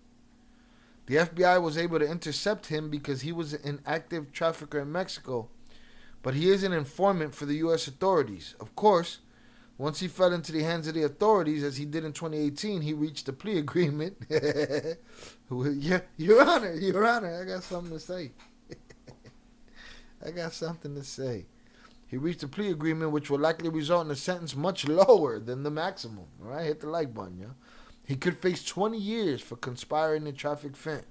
B: The FBI was able to intercept him because he was an active trafficker in Mexico, but he is an informant for the U.S. authorities. Of course, once he fell into the hands of the authorities, as he did in 2018, he reached a plea agreement. Your Honor, I got something to say. He reached a plea agreement which will likely result in a sentence much lower than the maximum. All right, hit the like button, yo. He could face 20 years for conspiring to traffic fentanyl.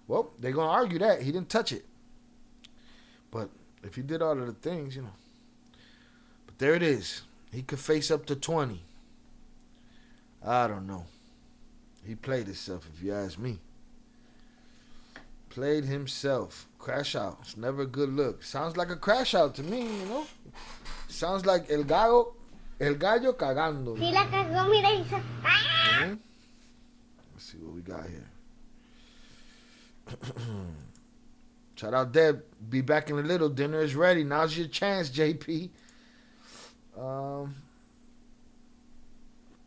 B: Well, they're going to argue that. He didn't touch it. But if he did all of the things, you know. But there it is. He could face up to 20. I don't know. He played himself, if you ask me. Played himself. Crash out. It's never a good look. Sounds like a crash out to me, you know. Sounds like el gallo cagando.
D: Si la cagó, mira, hizo.
B: Mm-hmm. Let's see what we got here. Shout out Deb. Be back in a little. Dinner is ready. Now's your chance, JP.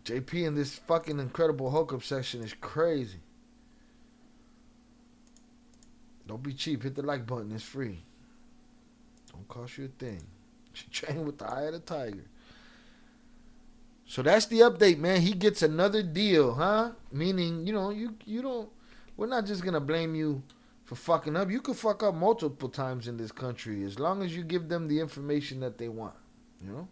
B: JP in this fucking incredible hookup session is crazy. Don't be cheap. Hit the like button. It's free. Don't cost you a thing. Train with the eye of the tiger. So that's the update, man. He gets another deal, huh? Meaning, you know, you don't. We're not just gonna blame you for fucking up. You could fuck up multiple times in this country as long as you give them the information that they want. You know.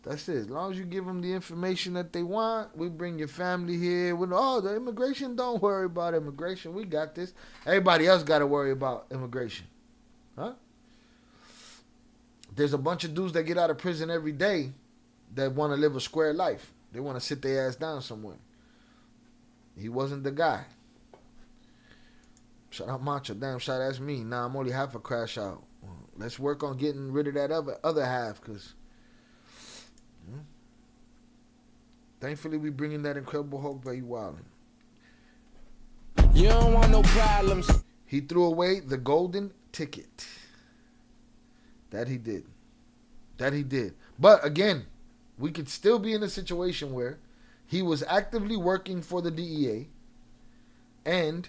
B: That's it. As long as you give them the information that they want, we bring your family here. The immigration, don't worry about immigration. We got this. Everybody else got to worry about immigration. Huh? There's a bunch of dudes that get out of prison every day that want to live a square life. They want to sit their ass down somewhere. He wasn't the guy. Shout out Macho. Damn, shout that's me. Nah, I'm only half a crash out. Let's work on getting rid of that other half, because thankfully, we bringing that Incredible Hulk by wildin'.
F: You don't want no problems.
B: He threw away the golden ticket. That he did. But again, we could still be in a situation where he was actively working for the DEA and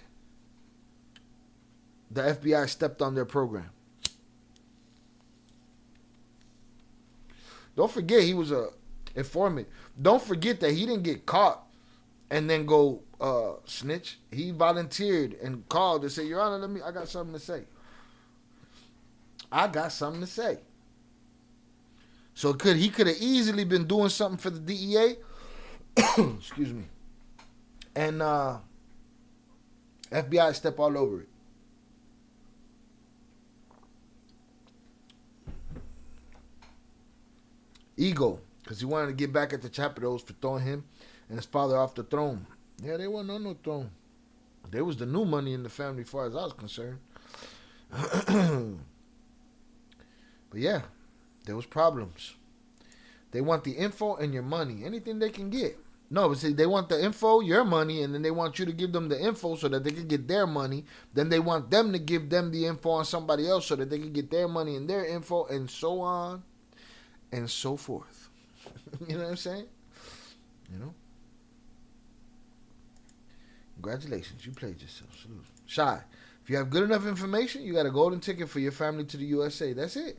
B: the FBI stepped on their program. Don't forget he was a informant. Don't forget that he didn't get caught and then go snitch. He volunteered and called and said, Your Honor, I got something to say. So he could have easily been doing something for the DEA. Excuse me. And FBI step all over it. Ego, because he wanted to get back at the Chapitos for throwing him and his father off the throne. Yeah, they weren't on no throne. There was the new money in the family as far as I was concerned. But yeah, there was problems. They want the info and your money. Anything they can get. No, but see, they want the info, your money, and then they want you to give them the info so that they can get their money. Then they want them to give them the info on somebody else so that they can get their money and their info, and so on and so forth. You know what I'm saying? You know? Congratulations, you played yourself. Salute. Shy. If you have good enough information, you got a golden ticket for your family to the USA. That's it.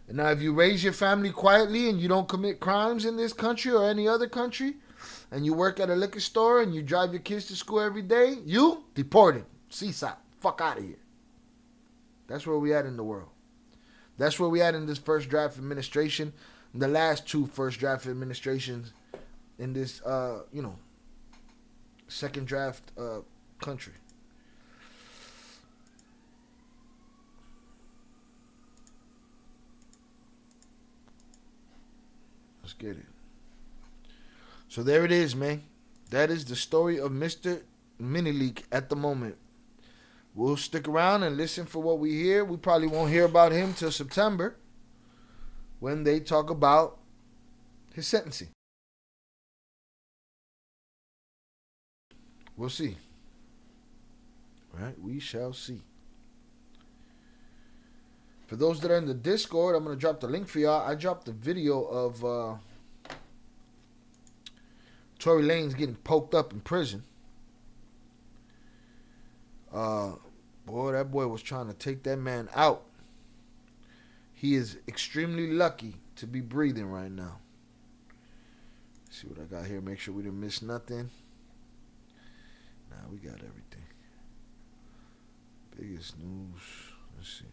B: And now if you raise your family quietly and you don't commit crimes in this country or any other country, and you work at a liquor store and you drive your kids to school every day, you deported. Seaside. Fuck out of here. That's where we at in the world. That's where we at in this first draft administration. The last two first draft administrations in this, second draft country. Let's get it. So there it is, man. That is the story of Mr. mini leak at the moment. We'll stick around and listen for what we hear. We probably won't hear about him till September when they talk about his sentencing. We'll see. Right? We shall see. For those that are in the Discord, I'm going to drop the link for y'all. I dropped the video of Tory Lanez getting poked up in prison. Boy, that boy was trying to take that man out. He is extremely lucky to be breathing right now. Let's see what I got here. Make sure we didn't miss nothing. Nah, we got everything. Biggest news. Let's see.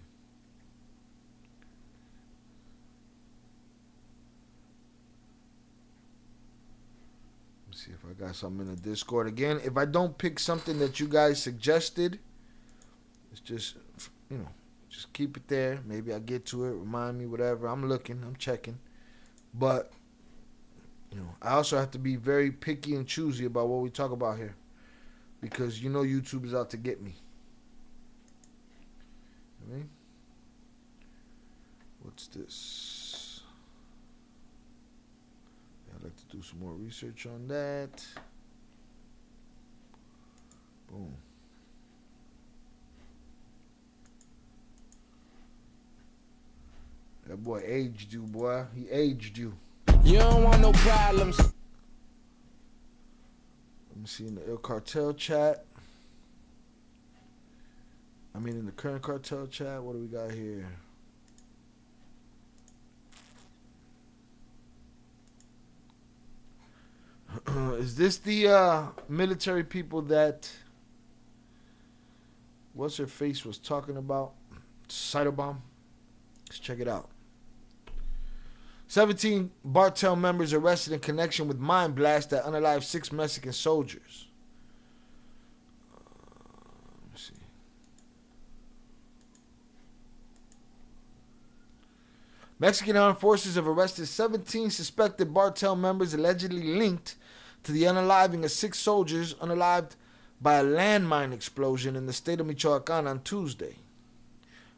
B: Let's see if I got something in the Discord. Again, if I don't pick something that you guys suggested, it's just, just keep it there. Maybe I'll get to it, remind me, whatever. I'm looking, I'm checking. But, I also have to be very picky and choosy about what we talk about here. Because YouTube is out to get me. What's this? I'd like to do some more research on that. Boom. That boy aged you, boy. He aged you.
F: You don't want no problems.
B: Let me see in the Cartel chat. In the current Cartel chat, what do we got here? Is this the military people that what's her face was talking about? Cyberbomb? Let's check it out. 17 Cartel members arrested in connection with mine blast that unalived 6 Mexican soldiers. Let's see. Mexican armed forces have arrested 17 suspected Cartel members allegedly linked to the unaliving of 6 soldiers unalived by a landmine explosion in the state of Michoacan on Tuesday.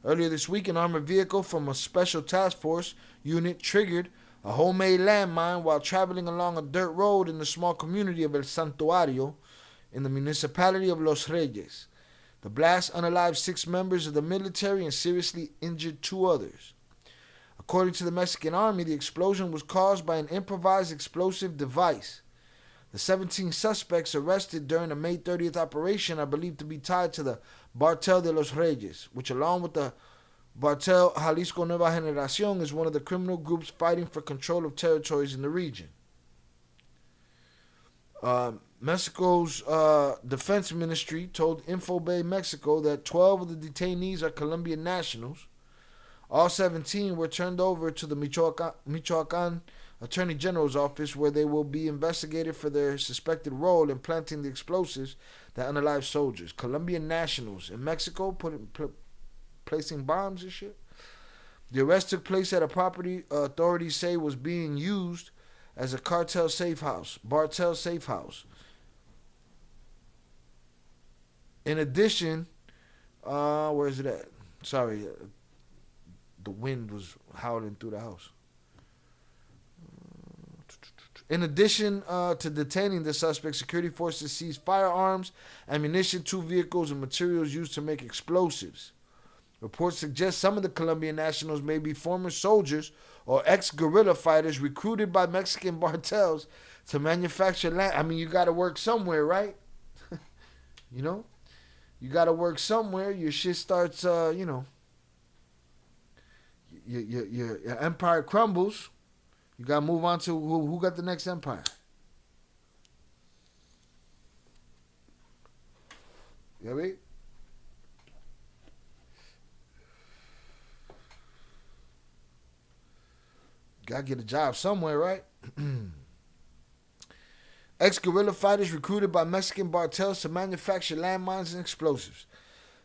B: Earlier this week, an armored vehicle from a special task force unit triggered a homemade landmine while traveling along a dirt road in the small community of El Santuario in the municipality of Los Reyes. The blast unalived 6 members of the military and seriously injured 2 others. According to the Mexican army, the explosion was caused by an improvised explosive device. The 17 suspects arrested during the May 30th operation are believed to be tied to the Cartel de los Reyes, which along with the Cartel Jalisco Nueva Generación is one of the criminal groups fighting for control of territories in the region. Mexico's defense ministry told Infobay Mexico that 12 of the detainees are Colombian nationals. All 17 were turned over to the Michoacan Attorney General's office, where they will be investigated for their suspected role in planting the explosives that unalived soldiers. Colombian nationals in Mexico placing bombs and shit. The arrest took place at a property authorities say was being used as a cartel safe house, Cartel safe house. In addition, where is it at? Sorry, the wind was howling through the house. In addition to detaining the suspect, security forces seized firearms, ammunition, 2 vehicles, and materials used to make explosives. Reports suggest some of the Colombian nationals may be former soldiers or ex-guerrilla fighters recruited by Mexican cartels to manufacture land. You got to work somewhere, right? You got to work somewhere. Your shit starts, your empire crumbles. You got to move on to who got the next empire. You know what I mean? Got to get a job somewhere, right? Ex-guerrilla fighters recruited by Mexican cartels to manufacture landmines and explosives.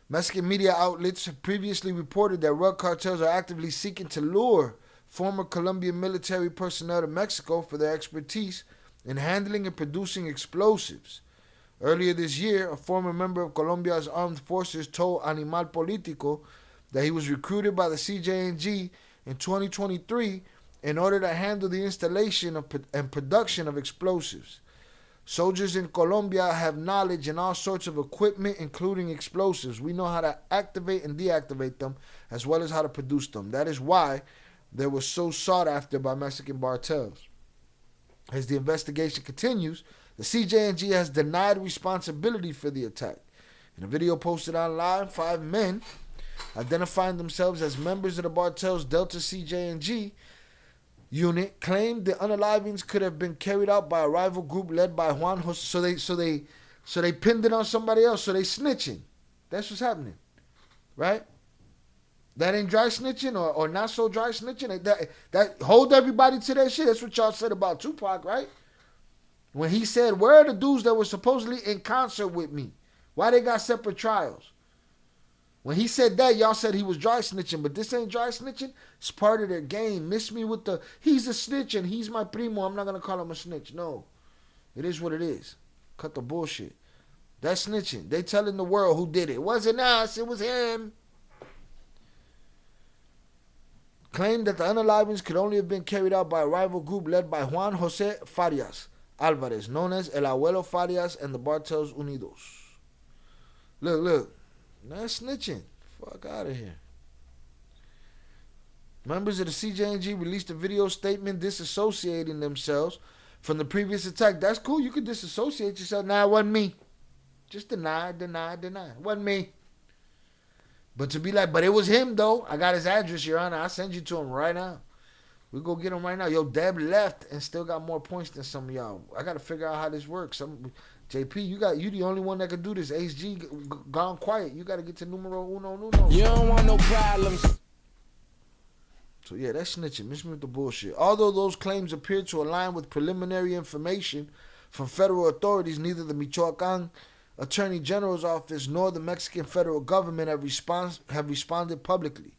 B: Mexican media outlets have previously reported that drug cartels are actively seeking to lure former Colombian military personnel to Mexico for their expertise in handling and producing explosives. Earlier this year, a former member of Colombia's armed forces told Animal Político that he was recruited by the CJNG in 2023 in order to handle the installation and production of explosives. Soldiers in Colombia have knowledge in all sorts of equipment, including explosives. We know how to activate and deactivate them, as well as how to produce them. That is why they were so sought after by Mexican cartels. As the investigation continues, the CJNG has denied responsibility for the attack. In a video posted online, 5 men identifying themselves as members of the cartel's Delta CJNG unit claimed the unalivings could have been carried out by a rival group led by Juan Jose. So they pinned it on somebody else. So they snitching. That's what's happening, right? That ain't dry snitching or not so dry snitching. That hold everybody to that shit. That's what y'all said about Tupac, right? When he said, "Where are the dudes that were supposedly in concert with me? Why they got separate trials?" When he said that, y'all said he was dry snitching, but this ain't dry snitching. It's part of their game. Miss me with the, he's a snitch and he's my primo. I'm not going to call him a snitch. No. It is what it is. Cut the bullshit. That's snitching. They telling the world who did it. It wasn't us. It was him. Claimed that the unalivings could only have been carried out by a rival group led by Juan Jose Farias Alvarez, known as El Abuelo Farias and the Cartels Unidos. Look. That's snitching. Fuck out of here. Members of the CJNG released a video statement disassociating themselves from the previous attack. That's cool. You can disassociate yourself. Nah, it wasn't me. Just deny. It wasn't me. But to be like, but it was him, though. I got his address, Your Honor. I'll send you to him right now. We go get him right now. Yo, Deb left and still got more points than some of y'all. I got to figure out how this works. JP, you the only one that can do this. HG gone quiet. You got to get to numero uno.
F: You don't want no problems.
B: So yeah, that's snitching. Miss me with the bullshit. Although those claims appear to align with preliminary information from federal authorities, neither the Michoacan Attorney General's office nor the Mexican federal government have responded publicly.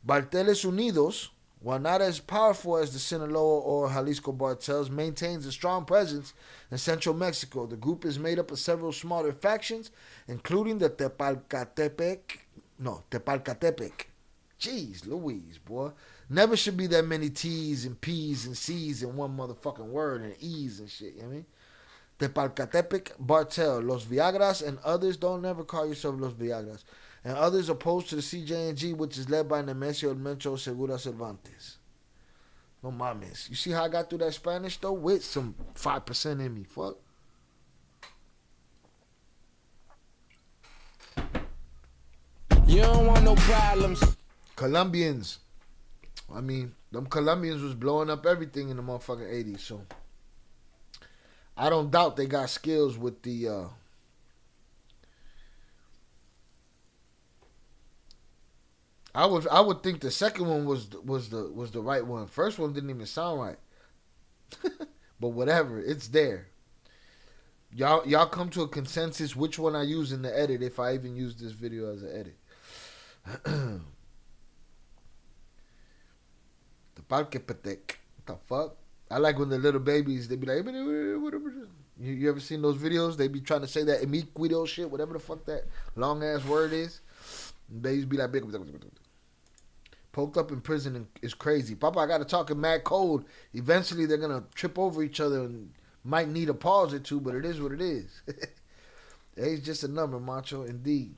B: Carteles Unidos, while not as powerful as the Sinaloa or Jalisco cartels, maintains a strong presence in central Mexico. The group is made up of several smaller factions, including the Tepalcatepec. Jeez Louise, boy. Never should be that many T's and P's and C's in one motherfucking word and E's and shit, you know what I mean? Tepalcatepec Cartel, Los Viagras, and others. Don't never call yourself Los Viagras. And others opposed to the CJNG, which is led by Nemesio Mencho Segura Cervantes. No mames. You see how I got through that Spanish, though? With some 5% in me. Fuck.
F: You don't want no problems.
B: Colombians. I mean, them Colombians was blowing up everything in the motherfucking 80s, so I don't doubt they got skills with the I would think the second one was the right one. First one didn't even sound right. But whatever, it's there. Y'all come to a consensus which one I use in the edit, if I even use this video as an edit. The Palquepetec. What the fuck? I like when the little babies, they be like, you ever seen those videos? They be trying to say that emiquido shit, whatever the fuck that long ass word is. Babies be like, poked up in prison is crazy. Papa, I gotta talk in mad code. Eventually they're gonna trip over each other and might need a pause or two, but it is what it is. Age just a number, macho, indeed.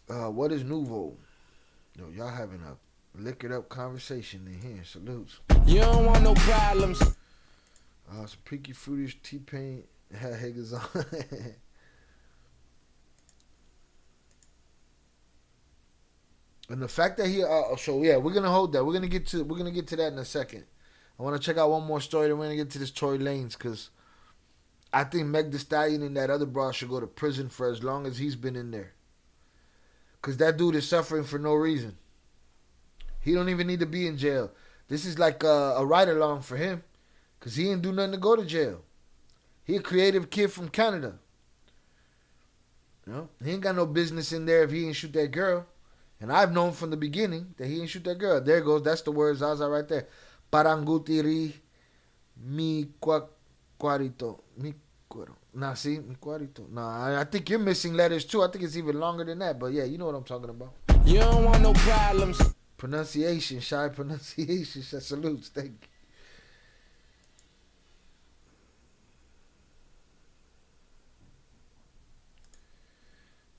B: What is nouveau? Yo, y'all having a liquored up conversation in here. Salutes.
F: You don't want no problems.
B: Some Pinky Fruitish T-Pain had Higgins on. And the fact that he so yeah, we're gonna hold that. We're gonna get to that in a second. I want to check out one more story. Then we're gonna get to this Tory Lanez, because I think Meg Thee Stallion and that other bro should go to prison for as long as he's been in there. Because that dude is suffering for no reason. He don't even need to be in jail. This is like a ride-along for him. Because he ain't do nothing to go to jail. He a creative kid from Canada. You know? He ain't got no business in there if he ain't shoot that girl. And I've known from the beginning that he ain't shoot that girl. There it goes. That's the word Zaza right there. Parangutiri mi cuarito. Mi cuero. Nah, see? Mi cuarito. Nah, I think you're missing letters too. I think it's even longer than that. But yeah, you know what I'm talking about.
F: You don't want no problems.
B: Pronunciation, shy pronunciation. Salutes. Thank you.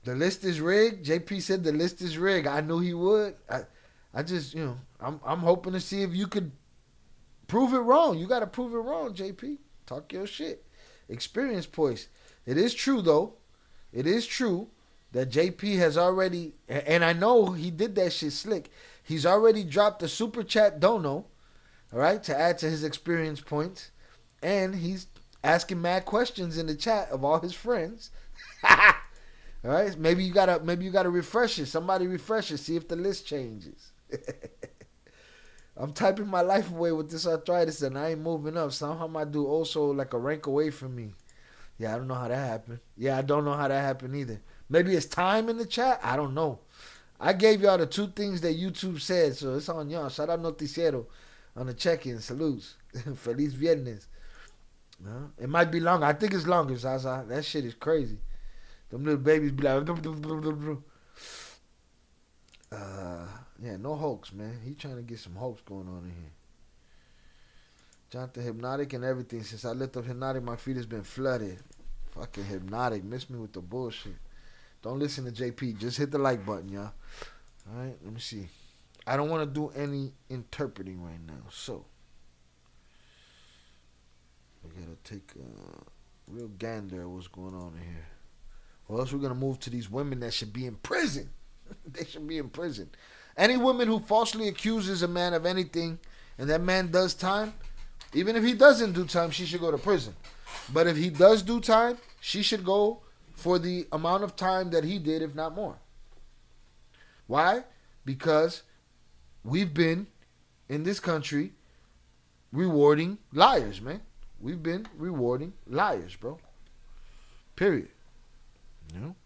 B: The list is rigged. JP said the list is rigged. I knew he would. I just, I'm hoping to see if you could prove it wrong. You got to prove it wrong, JP. Talk your shit. Experience points. It is true, though. It is true that JP has already, and I know he did that shit slick. He's already dropped a super chat dono, all right, to add to his experience points. And he's asking mad questions in the chat of all his friends. All right, maybe you gotta refresh it. Somebody refresh it. See if the list changes. I'm typing my life away with this arthritis, and I ain't moving up. Somehow my dude also like a rank away from me. Yeah, I don't know how that happened. Yeah, I don't know how that happened either. Maybe it's time in the chat. I don't know. I gave y'all the two things that YouTube said, so it's on y'all. Shout out Noticiero on the check-in. Salutes. Feliz Viernes. It might be longer. I think it's longer, Zaza. That shit is crazy. Them little babies be like, yeah, no hoax, man. He trying to get some hoax going on in here. Jonathan Hypnotic and everything. Since I lift up Hypnotic, my feet has been flooded. Fucking Hypnotic. Miss me with the bullshit. Don't listen to JP. Just hit the like button, y'all. Alright, let me see. I don't want to do any interpreting right now. So, we got to take a real gander at what's going on in here. Or else we're going to move to these women that should be in prison. They should be in prison. Any woman who falsely accuses a man of anything and that man does time, even if he doesn't do time, she should go to prison. But if he does do time, she should go for the amount of time that he did, if not more. Why? Because we've been, in this country, rewarding liars, man. We've been rewarding liars, bro. Period. You know?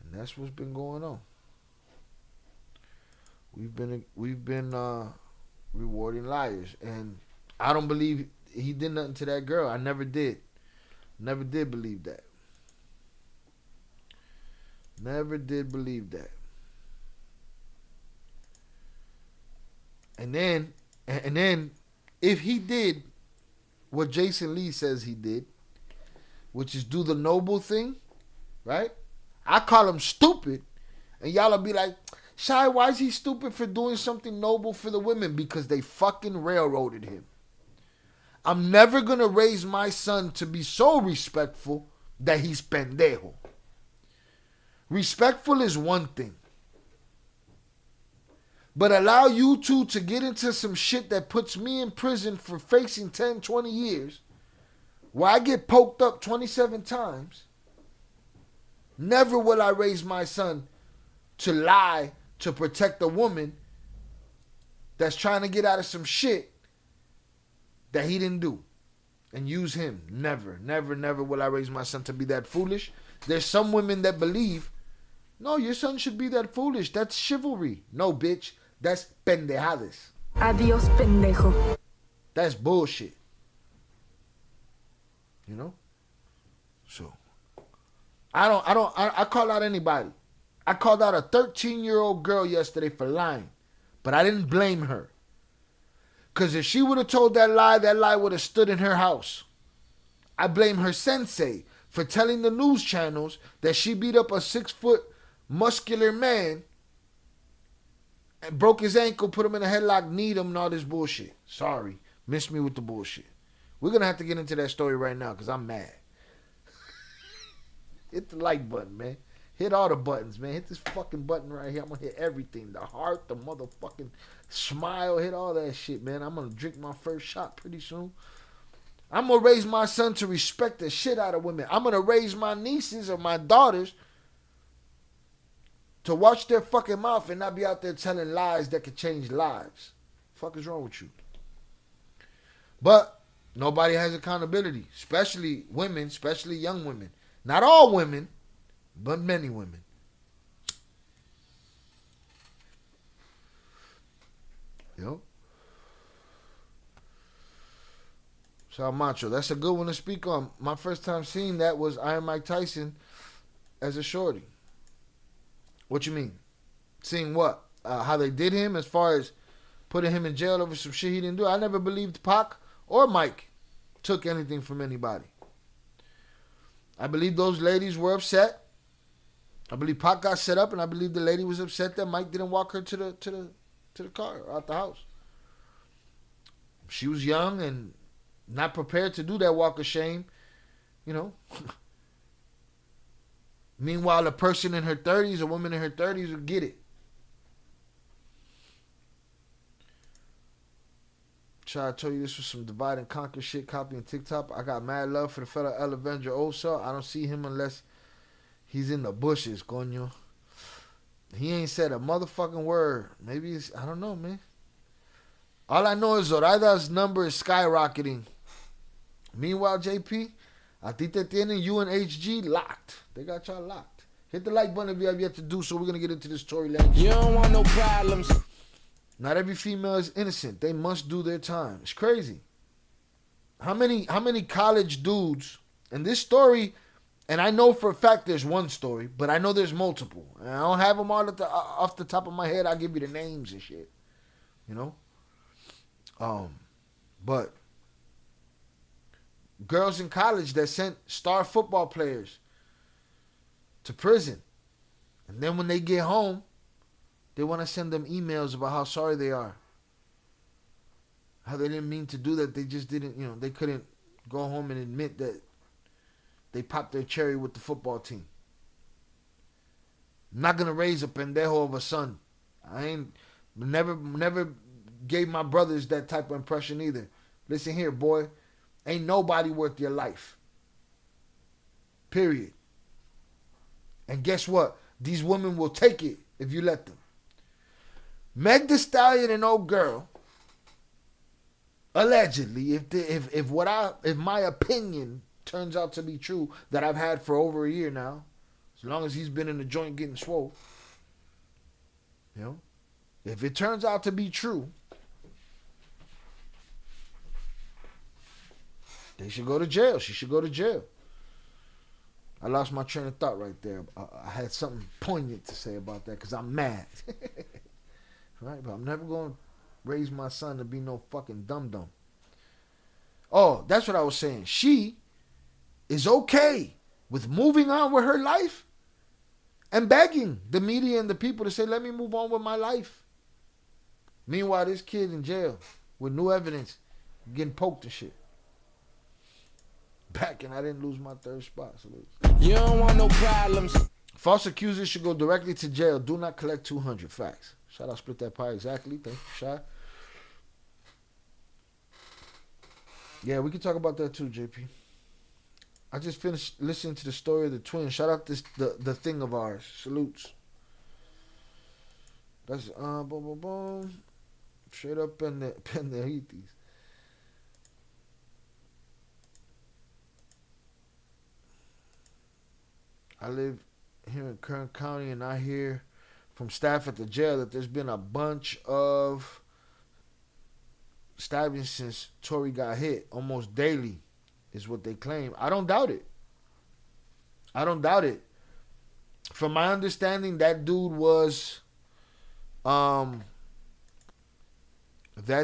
B: And that's what's been going on. We've been rewarding liars, and I don't believe he did nothing to that girl. I never did. Never did believe that. Never did believe that. And then if he did what Jason Lee says he did, which is do the noble thing, right? I call him stupid, and y'all will be like, Shy, why is he stupid for doing something noble for the women? Because they fucking railroaded him. I'm never going to raise my son to be so respectful that he's pendejo. Respectful is one thing. But allow you two to get into some shit that puts me in prison for facing 10, 20 years, where I get poked up 27 times. Never will I raise my son to lie to protect a woman that's trying to get out of some shit that he didn't do and use him. Never, never, never will I raise my son to be that foolish. There's some women that believe, no, your son should be that foolish. That's chivalry. No, bitch. That's pendejadas.
G: Adiós, pendejo.
B: That's bullshit. You know? So, I call out anybody. I called out a 13-year-old girl yesterday for lying, but I didn't blame her. Because if she would have told that lie would have stood in her house. I blame her sensei for telling the news channels that she beat up a 6-foot muscular man and broke his ankle, put him in a headlock, kneed him, and all this bullshit. Sorry. Missed me with the bullshit. We're going to have to get into that story right now because I'm mad. Hit the like button, man. Hit all the buttons, man. Hit this fucking button right here. I'm going to hit everything. The heart, the motherfucking smile. Hit all that shit, man. I'm going to drink my first shot pretty soon. I'm going to raise my son to respect the shit out of women. I'm going to raise my nieces or my daughters to watch their fucking mouth and not be out there telling lies that could change lives. Fuck is wrong with you? But nobody has accountability, especially women, especially young women. Not all women, but many women. Yo. Sal Macho. That's a good one to speak on. My first time seeing that was Iron Mike Tyson as a shorty. What you mean? Seeing what? How they did him as far as putting him in jail over some shit he didn't do. I never believed Pac or Mike took anything from anybody. I believe those ladies were upset. I believe Pac got set up, and I believe the lady was upset that Mike didn't walk her to the car or out the house. She was young and not prepared to do that walk of shame, you know. Meanwhile, a person in her 30s, a woman in her 30s would get it. Try to tell you this was some divide and conquer shit, copying TikTok. I got mad love for the fella El Avenger Oso. I don't see him unless he's in the bushes, coño. He ain't said a motherfucking word. Maybe it's, I don't know, man. All I know is Zoraida's number is skyrocketing. Meanwhile, JP, a ti te tienen you and HG locked. They got y'all locked. Hit the like button if you have yet to do so. We're going to get into this Tory Lanez.
F: You don't want no problems.
B: Not every female is innocent. They must do their time. It's crazy. How many college dudes, and this story, and I know for a fact there's one story, but I know there's multiple. And I don't have them all off the top of my head. I'll give you the names and shit. You know? But girls in college that sent star football players to prison. And then when they get home, they want to send them emails about how sorry they are. How they didn't mean to do that. They just didn't, you know, they couldn't go home and admit that they popped their cherry with the football team. I'm not going to raise a pendejo of a son. I ain't, never gave my brothers that type of impression either. Listen here, boy. Ain't nobody worth your life. Period. And guess what? These women will take it if you let them. Meg Thee Stallion and old girl, allegedly, if my opinion turns out to be true, that I've had for over a year now, as long as he's been in the joint getting swole, you know, if it turns out to be true, they should go to jail. She should go to jail. I lost my train of thought right there. I had something poignant to say about that because I'm mad. Right? But I'm never going to raise my son to be no fucking dum-dum. Oh, that's what I was saying. She is okay with moving on with her life and begging the media and the people to say, let me move on with my life. Meanwhile, this kid in jail with new evidence getting poked and shit. Back and I didn't lose my third spot. So
F: You don't want no problems.
B: false accusers should go directly to jail. Do not collect 200 facts. Shout out Split That Pie. Exactly. Thank you, Shy. Yeah, we can talk about that too, JP. I just finished listening to the story of the twins. Shout out the thing of ours. Salutes. That's boom boom boom. Straight up pendejitis. I live here in Kern County, and I hear from staff at the jail that there's been a bunch of stabbings since Tory got hit, almost daily, is what they claim. I don't doubt it. I don't doubt it. From my understanding, that dude was, the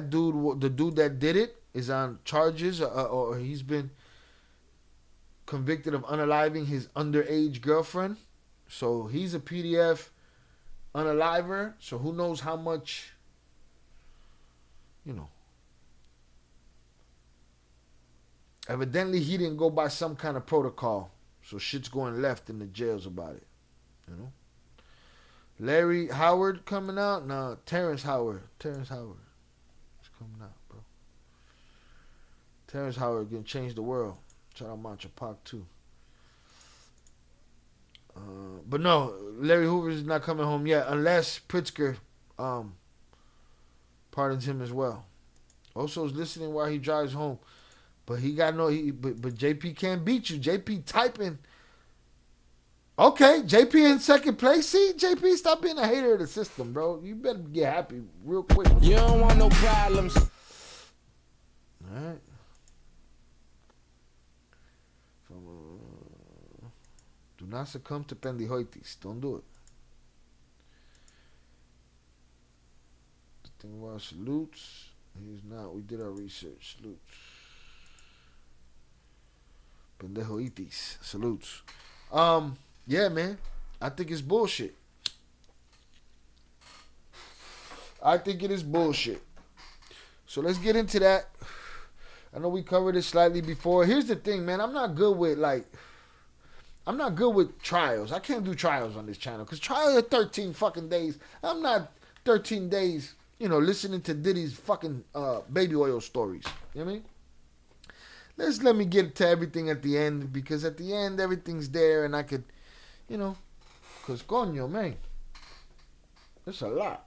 B: dude that did it is on charges, or he's been convicted of unaliving his underage girlfriend. So he's a PDF unaliver. So who knows how much, you know. Evidently, he didn't go by some kind of protocol. So shit's going left in the jails about it. You know. Larry Howard coming out? No, Terrence Howard. Terrence Howard is coming out, bro. Terrence Howard gonna change the world. Shout out Mancha Park too. But no, Larry Hoover is not coming home yet, unless Pritzker pardons him as well. Also is listening while he drives home. But he got but JP can't beat you. JP typing. Okay, JP in second place. See, JP, stop being a hater of the system, bro. You better get happy real quick.
F: You don't want no problems.
B: All right. not succumb to pendejoitis. Don't do it. The thing about salutes. He's not. We did our research. Salutes. Pendejoitis. Salutes. Yeah, man. I think it's bullshit. I think it is bullshit. So let's get into that. I know we covered it slightly before. Here's the thing, man. I'm not good with trials. I can't do trials on this channel because trials are 13 fucking days. I'm not 13 days, listening to Diddy's fucking baby oil stories. You know what I mean? Let me get to everything at the end, because at the end everything's there and I could, because coño, man. It's a lot.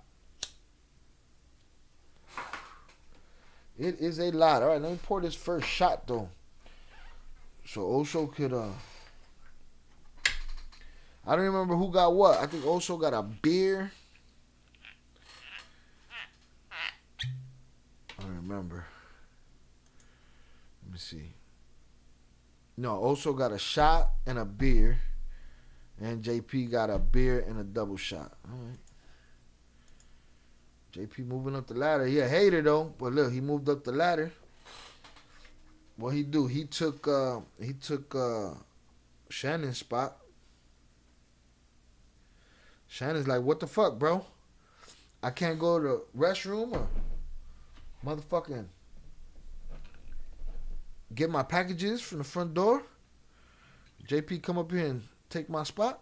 B: It is a lot. All right, let me pour this first shot, though. So Oso could, I don't remember who got what. I think Oso got a beer. I don't remember. Let me see. No, Oso got a shot and a beer. And JP got a beer and a double shot. All right. JP moving up the ladder. He a hater though, but look, he moved up the ladder. What he do? He took Shannon's spot. Shannon's like, what the fuck, bro? I can't go to the restroom or motherfucking get my packages from the front door. JP come up here and take my spot.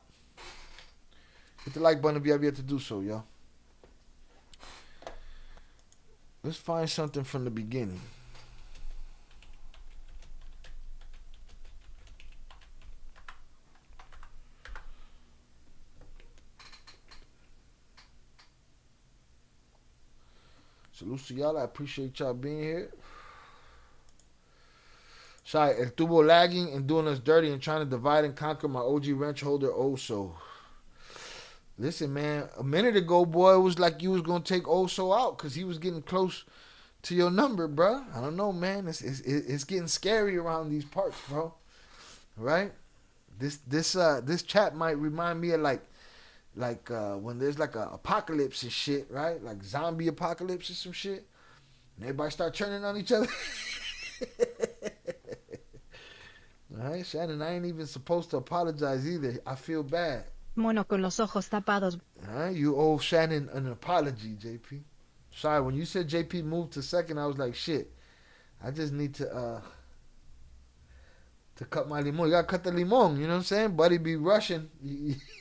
B: Hit the like button if you have yet to do so, y'all. Let's find something from the beginning. Salute to y'all. I appreciate y'all being here. Sorry, el tubo lagging and doing us dirty and trying to divide and conquer my OG wrench holder also. Listen, man, a minute ago, boy, it was like you was going to take Oso out because he was getting close to your number, bro. I don't know, man. It's getting scary around these parts, bro. Right? This chat might remind me of like when there's like a apocalypse and shit, right? Like zombie apocalypse or some shit. And everybody start turning on each other. All right, Shannon, I ain't even supposed to apologize either. I feel bad.
G: Mono con los ojos tapados.
B: All right, you owe Shannon an apology, JP. Sorry, when you said JP moved to second, I was like, shit. I just need to cut my limon. You gotta cut the limon, you know what I'm saying? Buddy be rushing.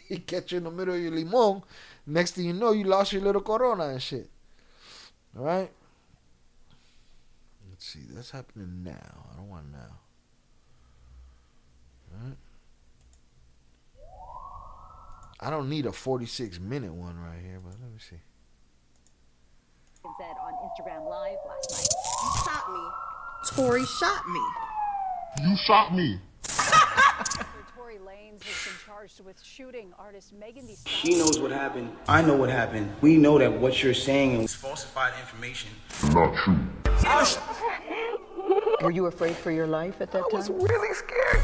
B: He catch you in the middle of your limon. Next thing you know, you lost your little corona and shit. All right? Let's see. That's happening now. I don't want now. All right? I don't need a 46-minute one right here, but let me see.
H: Said on Instagram Live last night.
I: You shot me. Tory shot me.
J: You shot me.
H: Tory Lanez has been charged with shooting artist Megan Thee Stallion.
K: She knows what happened. I know what happened. We know that what you're saying is falsified information.
J: Not true.
I: Were you afraid for your life at that time?
J: I was really scared.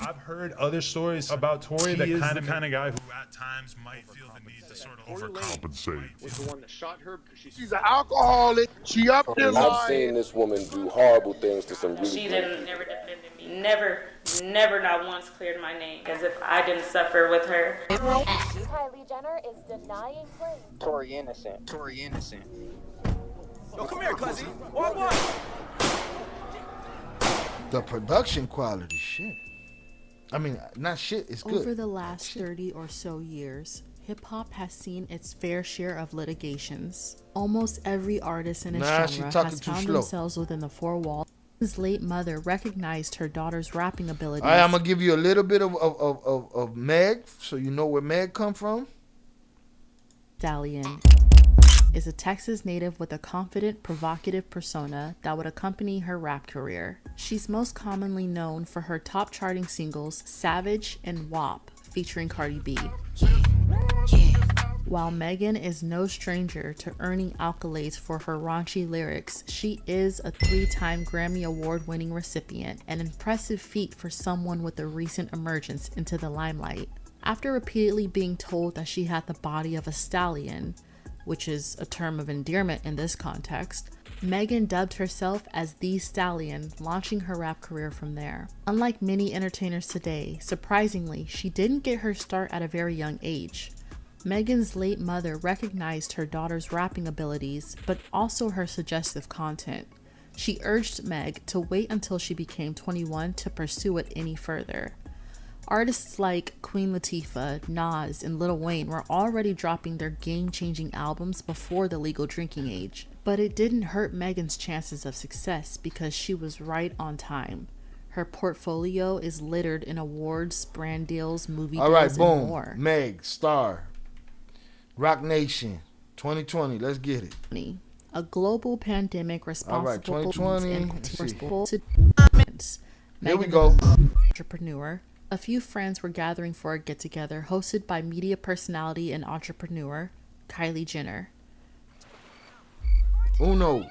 L: I've heard other stories about Tory that kind of guy who at times might feel the need to sort of overcompensate.
J: Was the one that shot her because she's an alcoholic. She up there lying.
M: I've seen this woman do horrible things to some really.
N: She never defended me. Never not once cleared my name as if I didn't suffer with her.
D: Kylie Jenner is denying claims.
K: Tory innocent. Tory innocent.
F: Yo, come here, cousin. What?
B: The production quality, shit. I mean, not shit, it's good.
O: Over the last 30 or so years, hip-hop has seen its fair share of litigations. Almost every artist in its genre has found themselves within the four walls. His late mother recognized her daughter's rapping abilities.
B: All right, I'm going to give you a little bit of Meg, so you know where Meg come from.
O: Stallion is a Texas native with a confident, provocative persona that would accompany her rap career. She's most commonly known for her top charting singles Savage and WAP, featuring Cardi B. While Megan is no stranger to earning accolades for her raunchy lyrics, she is a 3-time Grammy Award-winning recipient, an impressive feat for someone with a recent emergence into the limelight. After repeatedly being told that she had the body of a stallion, which is a term of endearment in this context, Megan dubbed herself as The Stallion, launching her rap career from there. Unlike many entertainers today, surprisingly, she didn't get her start at a very young age. Megan's late mother recognized her daughter's rapping abilities, but also her suggestive content. She urged Meg to wait until she became 21 to pursue it any further. Artists like Queen Latifah, Nas, and Lil Wayne were already dropping their game-changing albums before the legal drinking age. But it didn't hurt Megan's chances of success because she was right on time. Her portfolio is littered in awards, brand deals, movie deals, and more.
B: Meg, star, Rock Nation, 2020. Let's get it.
O: A global pandemic responsible for
B: Here we go.
O: Entrepreneur. A few friends were gathering for a get-together hosted by media personality and entrepreneur Kylie Jenner.
B: Uno.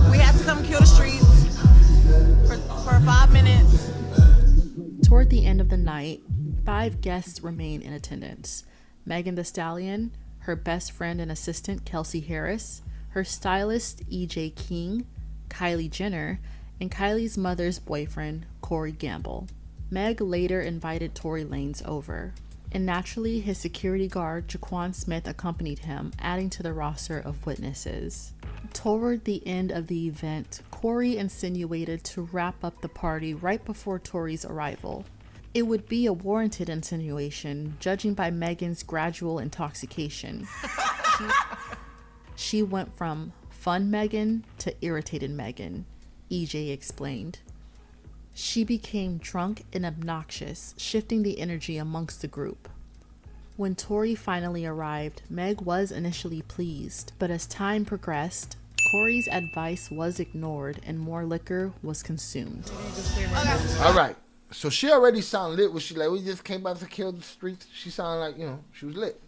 I: We had to come kill the streets for 5 minutes.
O: Toward the end of the night, 5 guests remained in attendance. Megan Thee Stallion, her best friend and assistant Kelsey Harris, her stylist EJ King, Kylie Jenner, and Kylie's mother's boyfriend Corey Gamble. Meg later invited Tory Lanez over, and naturally his security guard Jaquan Smith accompanied him, adding to the roster of witnesses. Toward the end of the event, Corey insinuated to wrap up the party right before Tory's arrival. It would be a warranted insinuation, judging by Megan's gradual intoxication. She went from fun Megan to irritated Megan, EJ explained. She became drunk and obnoxious, shifting the energy amongst the group. When Tory finally arrived, Meg was initially pleased, but as time progressed, Corey's advice was ignored and more liquor was consumed.
B: All right. So she already sounded lit when she like, we just came out to kill the streets. She sounded like, she was lit.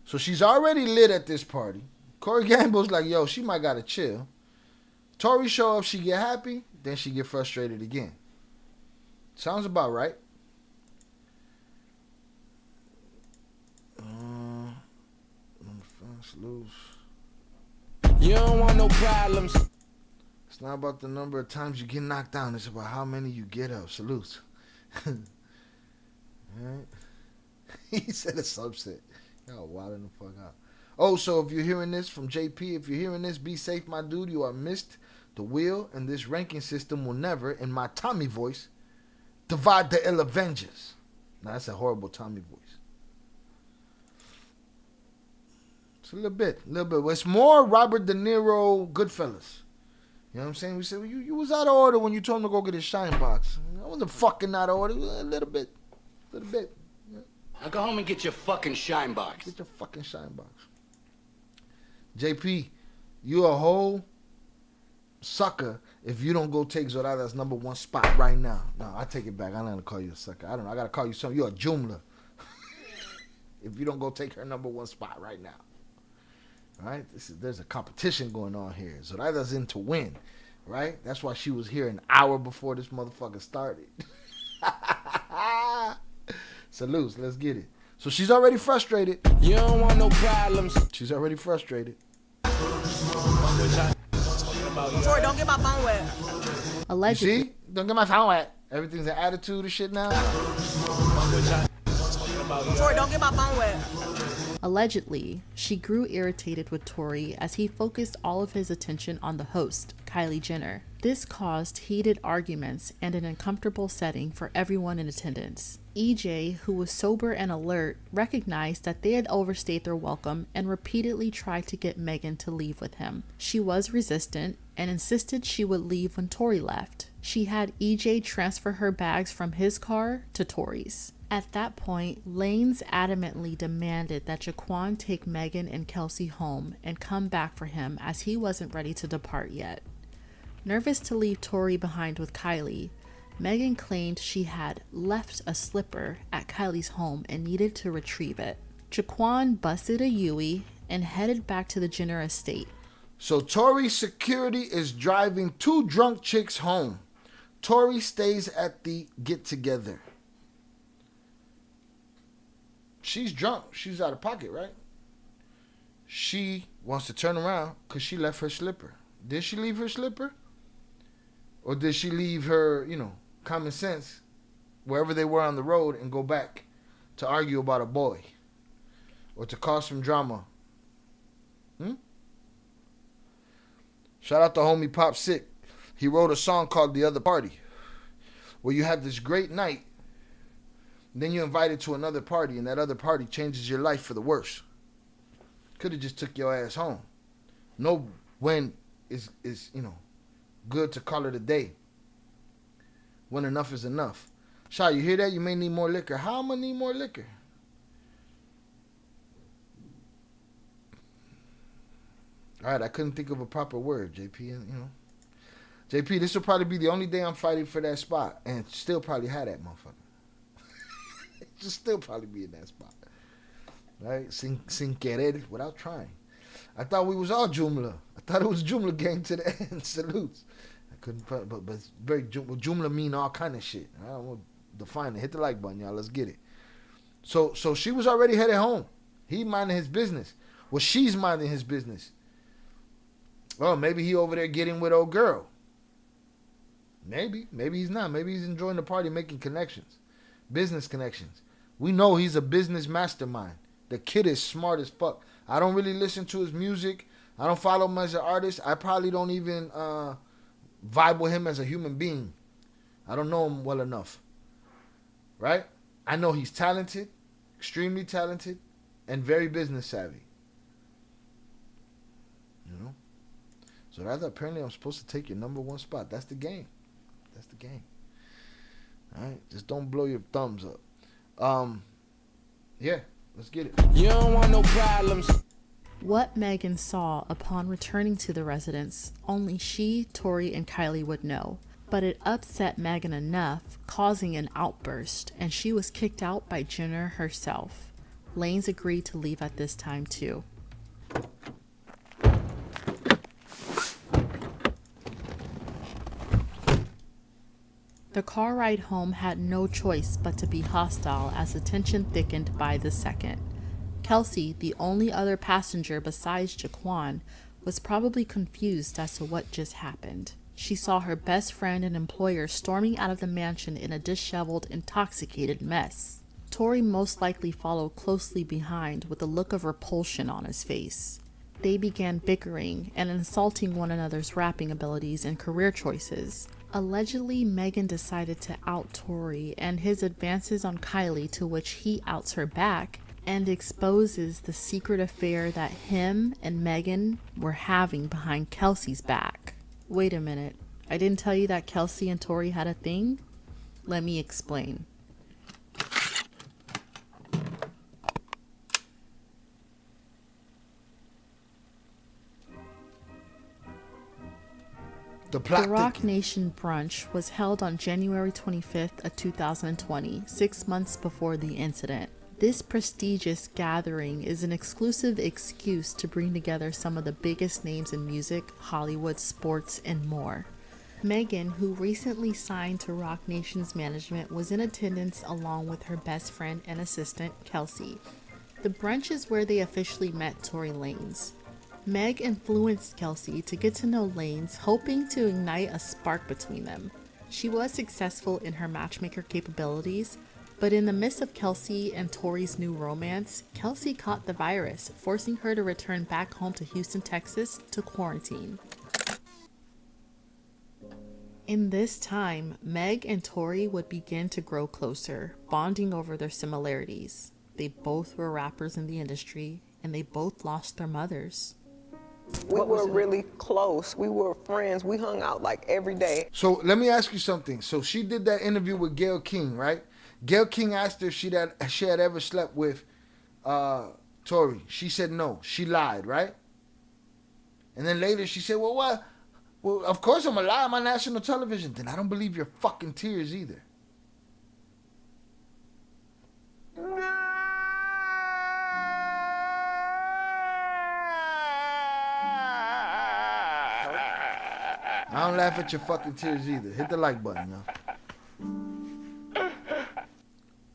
B: So she's already lit at this party. Corey Gamble's like, yo, she might gotta chill. Tory show up, she get happy, then she get frustrated again. Sounds about right. Loose.
F: You don't want no problems.
B: It's not about the number of times you get knocked down. It's about how many you get up. Salute. Alright. He said a subset. Y'all wilding the fuck out. Oh, so if you're hearing this from JP, if you're hearing this, be safe, my dude. You are missed the wheel, and this ranking system will never, in my Tommy voice, divide the ill Avengers. Now, that's a horrible Tommy voice. It's a little bit. It's more Robert De Niro, Goodfellas. You know what I'm saying? We said, well, you was out of order when you told him to go get his shine box. I wasn't fucking out of order. A little bit. Yeah.
P: Now go home and get your fucking shine box.
B: Get your fucking shine box. JP, you a whole sucker if you don't go take Zorada's #1 spot right now. No, I take it back. I'm not gonna call you a sucker. I don't know. I gotta call you something. You're a Joomla. If you don't go take her #1 spot right now. Right? There's a competition going on here. Zorada's in to win. Right? That's why she was here an hour before this motherfucker started. Salute, let's get it. So she's already frustrated.
F: You don't want no problems.
B: She's already frustrated.
I: Tory, don't get my phone wet.
O: Allegedly.
B: You see? Don't get my phone wet. Everything's an attitude and shit now.
I: Tory, don't get my phone wet.
O: Allegedly, she grew irritated with Tory as he focused all of his attention on the host, Kylie Jenner. This caused heated arguments and an uncomfortable setting for everyone in attendance. EJ, who was sober and alert, recognized that they had overstayed their welcome and repeatedly tried to get Megan to leave with him. She was resistant and insisted she would leave when Tory left. She had EJ transfer her bags from his car to Tory's. At that point, Lanez adamantly demanded that Jaquan take Megan and Kelsey home and come back for him as he wasn't ready to depart yet. Nervous to leave Tory behind with Kylie, Megan claimed she had left a slipper at Kylie's home and needed to retrieve it. Jaquan busted a Yui and headed back to the Jenner estate.
B: So Tory's security is driving two drunk chicks home. Tory stays at the get-together. She's drunk. She's out of pocket, right? She wants to turn around because she left her slipper. Did she leave her slipper? Or did she leave her, common sense wherever they were on the road and go back to argue about a boy? Or to cause some drama? Shout out to homie Pop Sick. He wrote a song called The Other Party, where you have this great night, then you're invited to another party, and that other party changes your life for the worse. Could have just took your ass home. Know when is good to call it a day. When enough is enough. Shy, you hear that? You may need more liquor. How am I need more liquor? All right, I couldn't think of a proper word, JP. JP, this will probably be the only day I'm fighting for that spot, and still probably have that motherfucker. Just still probably be in that spot, right? Sin querer, without trying. I thought we was all Jumla. I thought it was Jumla gang to the end. Salutes. I couldn't, but it's very Jumla mean all kind of shit. I don't want to define it. Hit the like button, y'all. Let's get it. So she was already headed home. He minding his business. Well, she's minding his business. Oh, maybe he over there getting with old girl. Maybe he's not. Maybe he's enjoying the party, making connections, business connections. We know he's a business mastermind. The kid is smart as fuck. I don't really listen to his music. I don't follow him as an artist. I probably don't even vibe with him as a human being. I don't know him well enough. Right? I know he's talented, extremely talented, and very business savvy. So rather, apparently I'm supposed to take your number one spot. That's the game. That's the game. All right? Just don't blow your thumbs up. Yeah, let's get it.
F: You don't want no problems.
O: What Megan saw upon returning to the residence, only she, Tory, and Kylie would know. But it upset Megan enough, causing an outburst, and she was kicked out by Jenner herself. Lanez agreed to leave at this time too. The car ride home had no choice but to be hostile as the tension thickened by the second. Kelsey, the only other passenger besides Jaquan, was probably confused as to what just happened. She saw her best friend and employer storming out of the mansion in a disheveled, intoxicated mess. Tory most likely followed closely behind with a look of repulsion on his face. They began bickering and insulting one another's rapping abilities and career choices. Allegedly, Megan decided to out Tory and his advances on Kylie, to which he outs her back and exposes the secret affair that him and Megan were having behind Kelsey's back. Wait a minute, I didn't tell you that Kelsey and Tory had a thing? Let me explain. The Rock Nation brunch was held on January 25th of 2020, 6 months before the incident. This prestigious gathering is an exclusive excuse to bring together some of the biggest names in music, Hollywood, sports, and more. Megan, who recently signed to Rock Nation's management, was in attendance along with her best friend and assistant, Kelsey. The brunch is where they officially met Tory Lanez. Meg influenced Kelsey to get to know Lanez, hoping to ignite a spark between them. She was successful in her matchmaker capabilities, but in the midst of Kelsey and Tory's new romance, Kelsey caught the virus, forcing her to return back home to Houston, Texas to quarantine. In this time, Meg and Tory would begin to grow closer, bonding over their similarities. They both were rappers in the industry, and they both lost their mothers.
Q: We were really close. We were friends. We hung out like every day.
B: So let me ask you something. So she did that interview with Gayle King, right? Gayle King asked her if she had ever slept with Tory. She said no. She lied, right? And then later she said, well, what? Well, of course I'm a lie. I'm on national television. Then I don't believe your fucking tears either. I don't laugh at your fucking tears either. Hit the like button, y'all.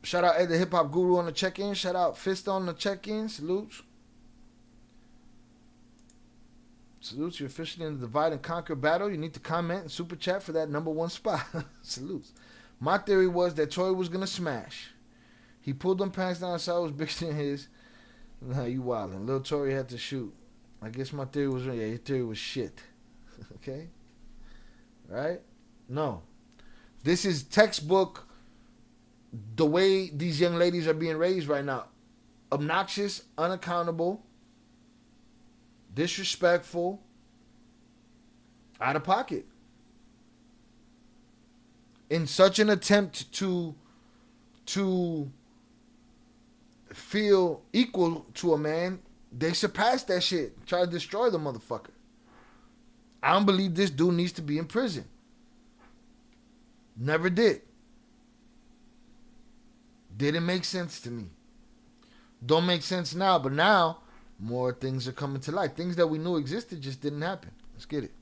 B: Shout out Ed the Hip Hop Guru on the check-in. Shout out Fist on the check-in. Salutes. Salutes. You're officially in the divide and conquer battle. You need to comment and super chat for that #1 spot. Salutes. My theory was that Tory was going to smash. He pulled them pants down, saw it was bigger than his. Nah, you wildin'. Lil Tory had to shoot. I guess my theory was, yeah, your theory was shit. Okay? Right? No. This is textbook the way these young ladies are being raised right now. Obnoxious, unaccountable, disrespectful, out of pocket. In such an attempt to feel equal to a man, they surpassed that shit. Try to destroy the motherfucker. I don't believe this dude needs to be in prison. Never did. Didn't make sense to me. Don't make sense now, but now more things are coming to light. Things that we knew existed just didn't happen. Let's get it.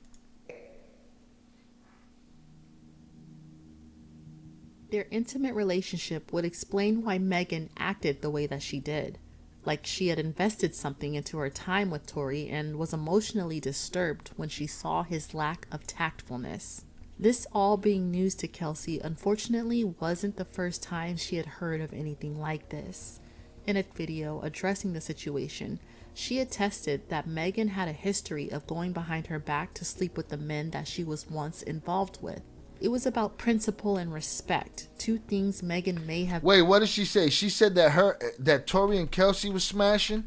O: Their intimate relationship would explain why Megan acted the way that she did. Like she had invested something into her time with Tory and was emotionally disturbed when she saw his lack of tactfulness. This all being news to Kelsey, unfortunately wasn't the first time she had heard of anything like this. In a video addressing the situation, she attested that Megan had a history of going behind her back to sleep with the men that she was once involved with. It was about principle and respect, two things Megan may have...
B: Wait, what did she say? She said that Tory and Kelsey was smashing?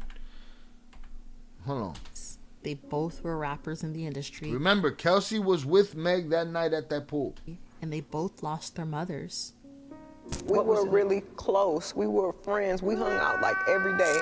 B: Hold on.
O: They both were rappers in the industry.
B: Remember, Kelsey was with Meg that night at that pool.
O: And they both lost their mothers.
Q: We were really close. We were friends. We hung out like every day.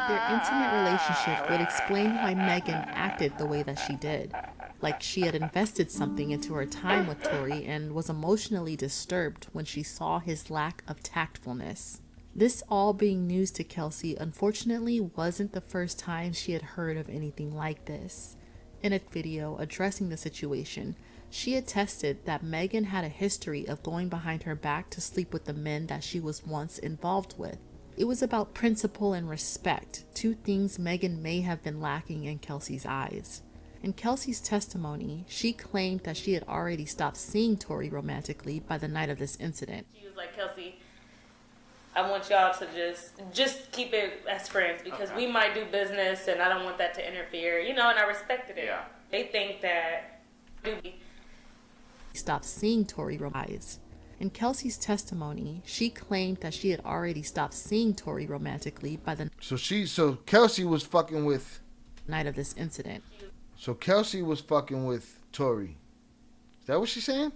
O: Their intimate relationship would explain why Megan acted the way that she did. Like she had invested something into her time with Tory and was emotionally disturbed when she saw his lack of tactfulness. This all being news to Kelsey, unfortunately wasn't the first time she had heard of anything like this. In a video addressing the situation, she attested that Megan had a history of going behind her back to sleep with the men that she was once involved with. It was about principle and respect, two things Megan may have been lacking in Kelsey's eyes. In Kelsey's testimony, she claimed that she had already stopped seeing Tory romantically by the night of this incident.
N: She was like, Kelsey, I want y'all to just keep it as friends because we might do business and I don't want that to interfere, and I respected it. Yeah. They think that...
O: Stopped seeing Tory romantically. In Kelsey's testimony, she claimed that she had already stopped seeing Tory romantically by the
B: So Kelsey was fucking with...
O: night of this incident.
B: So Kelsey was fucking with Tory. Is that what she's saying?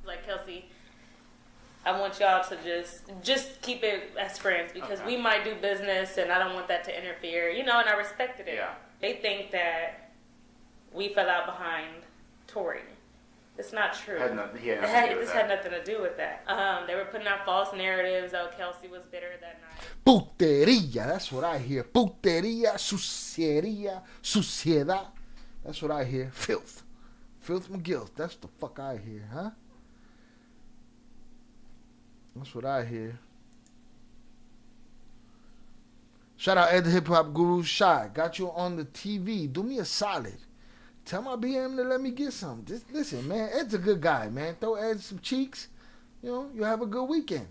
N: Like, Kelsey, I want y'all to just keep it as friends because we might do business and I don't want that to interfere, and I respected it. Yeah. They think that we fell out behind Tory. It's not true. This had nothing to do with that. They were putting out false narratives. Oh, Kelsey was bitter that night.
B: Puteria, that's what I hear. Puteria, suciedad. That's what I hear. Filth. Filth McGill. That's the fuck I hear, huh? That's what I hear. Shout out Ed the Hip Hop Guru. Shy. Got you on the TV. Do me a solid. Tell my BM to let me get some. Just listen, man. Ed's a good guy, man. Throw Ed some cheeks. You have a good weekend.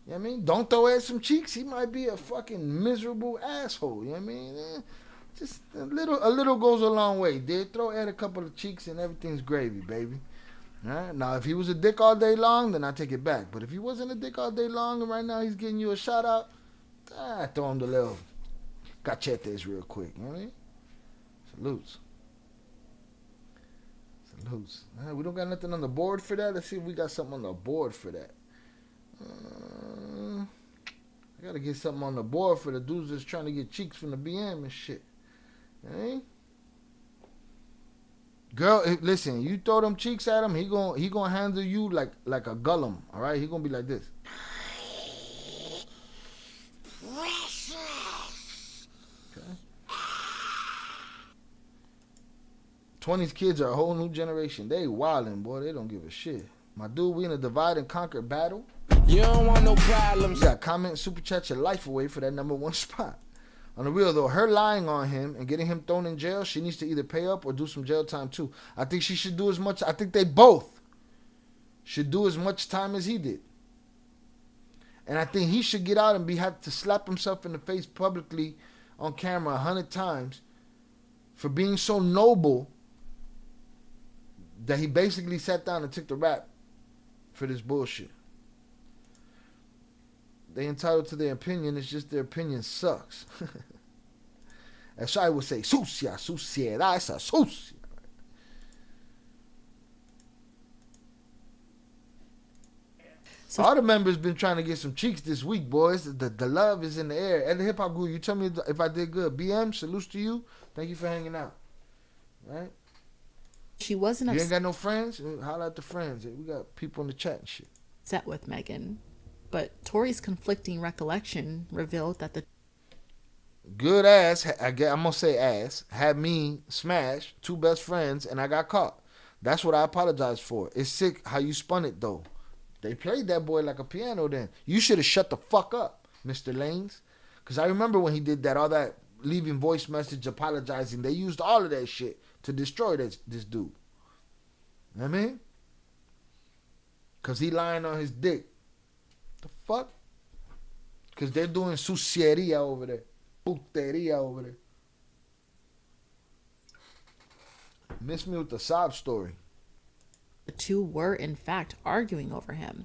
B: You know what I mean? Don't throw Ed some cheeks. He might be a fucking miserable asshole. You know what I mean? Just a little goes a long way, dude. Throw Ed a couple of cheeks and everything's gravy, baby. All right? Now, if he was a dick all day long, then I take it back. But if he wasn't a dick all day long and right now he's getting you a shout out, throw him the little cachetes real quick. You know what I mean? Salutes. We don't got nothing on the board for that. Let's see if we got something on the board for that. I gotta get something on the board for the dudes that's trying to get cheeks from the BM and shit. Hey? Girl, listen, you throw them cheeks at him, he gonna handle you like a Gollum, all right? He gonna be like this. Okay. 20s kids are a whole new generation. They wildin', boy. They don't give a shit. My dude, we in a divide and conquer battle.
F: You don't want no problems.
B: You got comment, super chat your life away for that #1 spot. On the real though, her lying on him and getting him thrown in jail, she needs to either pay up or do some jail time too. I think she should do as much. I think they both should do as much time as he did. And I think he should get out and have to slap himself in the face publicly on camera 100 times for being so noble that he basically sat down and took the rap for this bullshit. They entitled to their opinion. It's just their opinion sucks. As I would say, sucia, suciedad, esa sucia. So, all the members been trying to get some cheeks this week, boys. The love is in the air. At the Hip Hop Guru, you tell me if I did good. BM, salutes to you. Thank you for hanging out. Right?
O: She wasn't
B: You ain't got no friends? Holla at the friends. We got people in the chat and shit.
O: Upset with Megan. But Tory's conflicting recollection revealed that the
B: good ass, I'm going to say ass, had me smash 2 best friends and I got caught. That's what I apologize for. It's sick how you spun it though. They played that boy like a piano then. You should have shut the fuck up, Mr. Lanez. Because I remember when he did that, all that leaving voice message apologizing. They used all of that shit to destroy this dude. You know what I mean? Because he lying on his dick. The fuck? Because they're doing sucieria over there. Puteria over there. Miss me with the sob story.
O: The two were, in fact, arguing over him.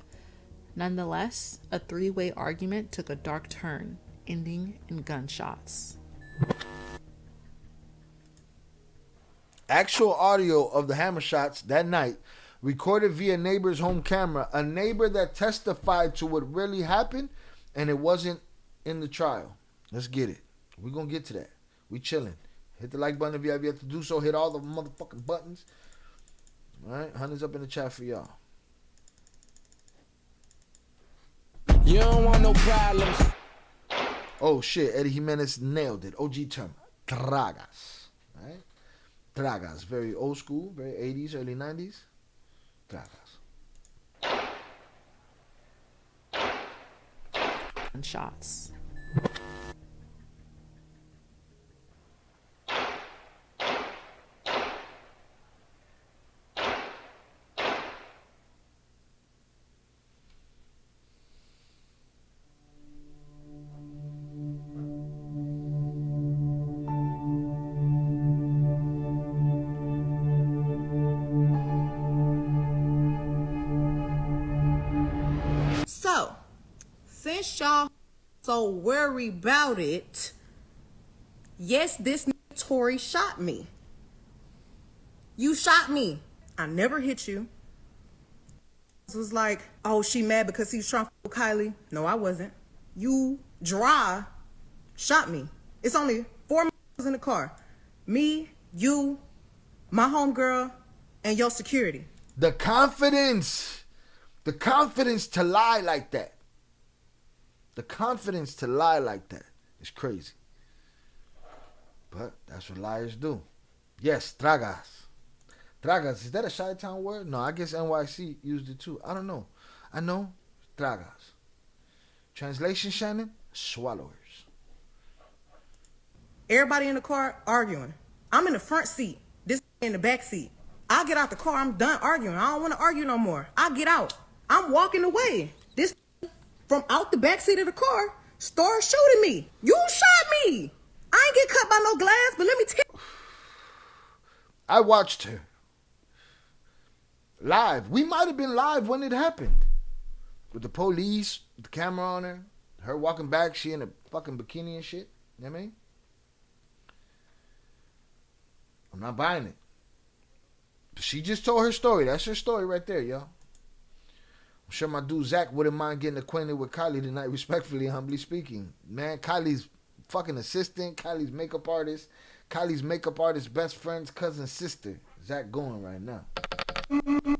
O: Nonetheless, a 3-way argument took a dark turn, ending in gunshots.
B: Actual audio of the hammer shots that night, recorded via neighbor's home camera, a neighbor that testified to what really happened, and it wasn't in the trial. Let's get it. We're going to get to that. We chilling. Hit the like button if you have yet to do so. Hit all the motherfucking buttons. All right, 100's up in the chat for y'all.
F: You don't want no problems.
B: Oh shit, Eddie Jimenez nailed it. OG term. Tragas. All right? Tragas. Very old school, very 80s, early 90s.
O: Shots.
I: Since y'all so worried about it, yes, this Tory shot me. You shot me. I never hit you. It was like, oh, she mad because he was trying to f Kylie. No, I wasn't. You dry shot me. It's only 4 in the car. Me, you, my homegirl, and your security.
B: The confidence to lie like that. The confidence to lie like that is crazy. But that's what liars do. Yes, tragas. Tragas, is that a Chi-Town word? No, I guess NYC used it too. I don't know. I know, tragas. Translation, Shannon? Swallowers.
I: Everybody in the car arguing. I'm in the front seat. This in the back seat. I get out the car. I'm done arguing. I don't want to argue no more. I get out. I'm walking away. This from out the back seat of the car started shooting me. You shot me. I ain't get cut by no glass, but let me tell you.
B: I watched her. Live. We might have been live when it happened. With the police, with the camera on her, Her walking back, she in a fucking bikini and shit. You know what I mean? I'm not buying it. She just told her story. That's her story right there, y'all. I'm sure my dude Zach wouldn't mind getting acquainted with Kylie tonight, respectfully, humbly speaking. Man, Kylie's fucking assistant, Kylie's makeup artist, best friend's cousin sister. Zach going right now.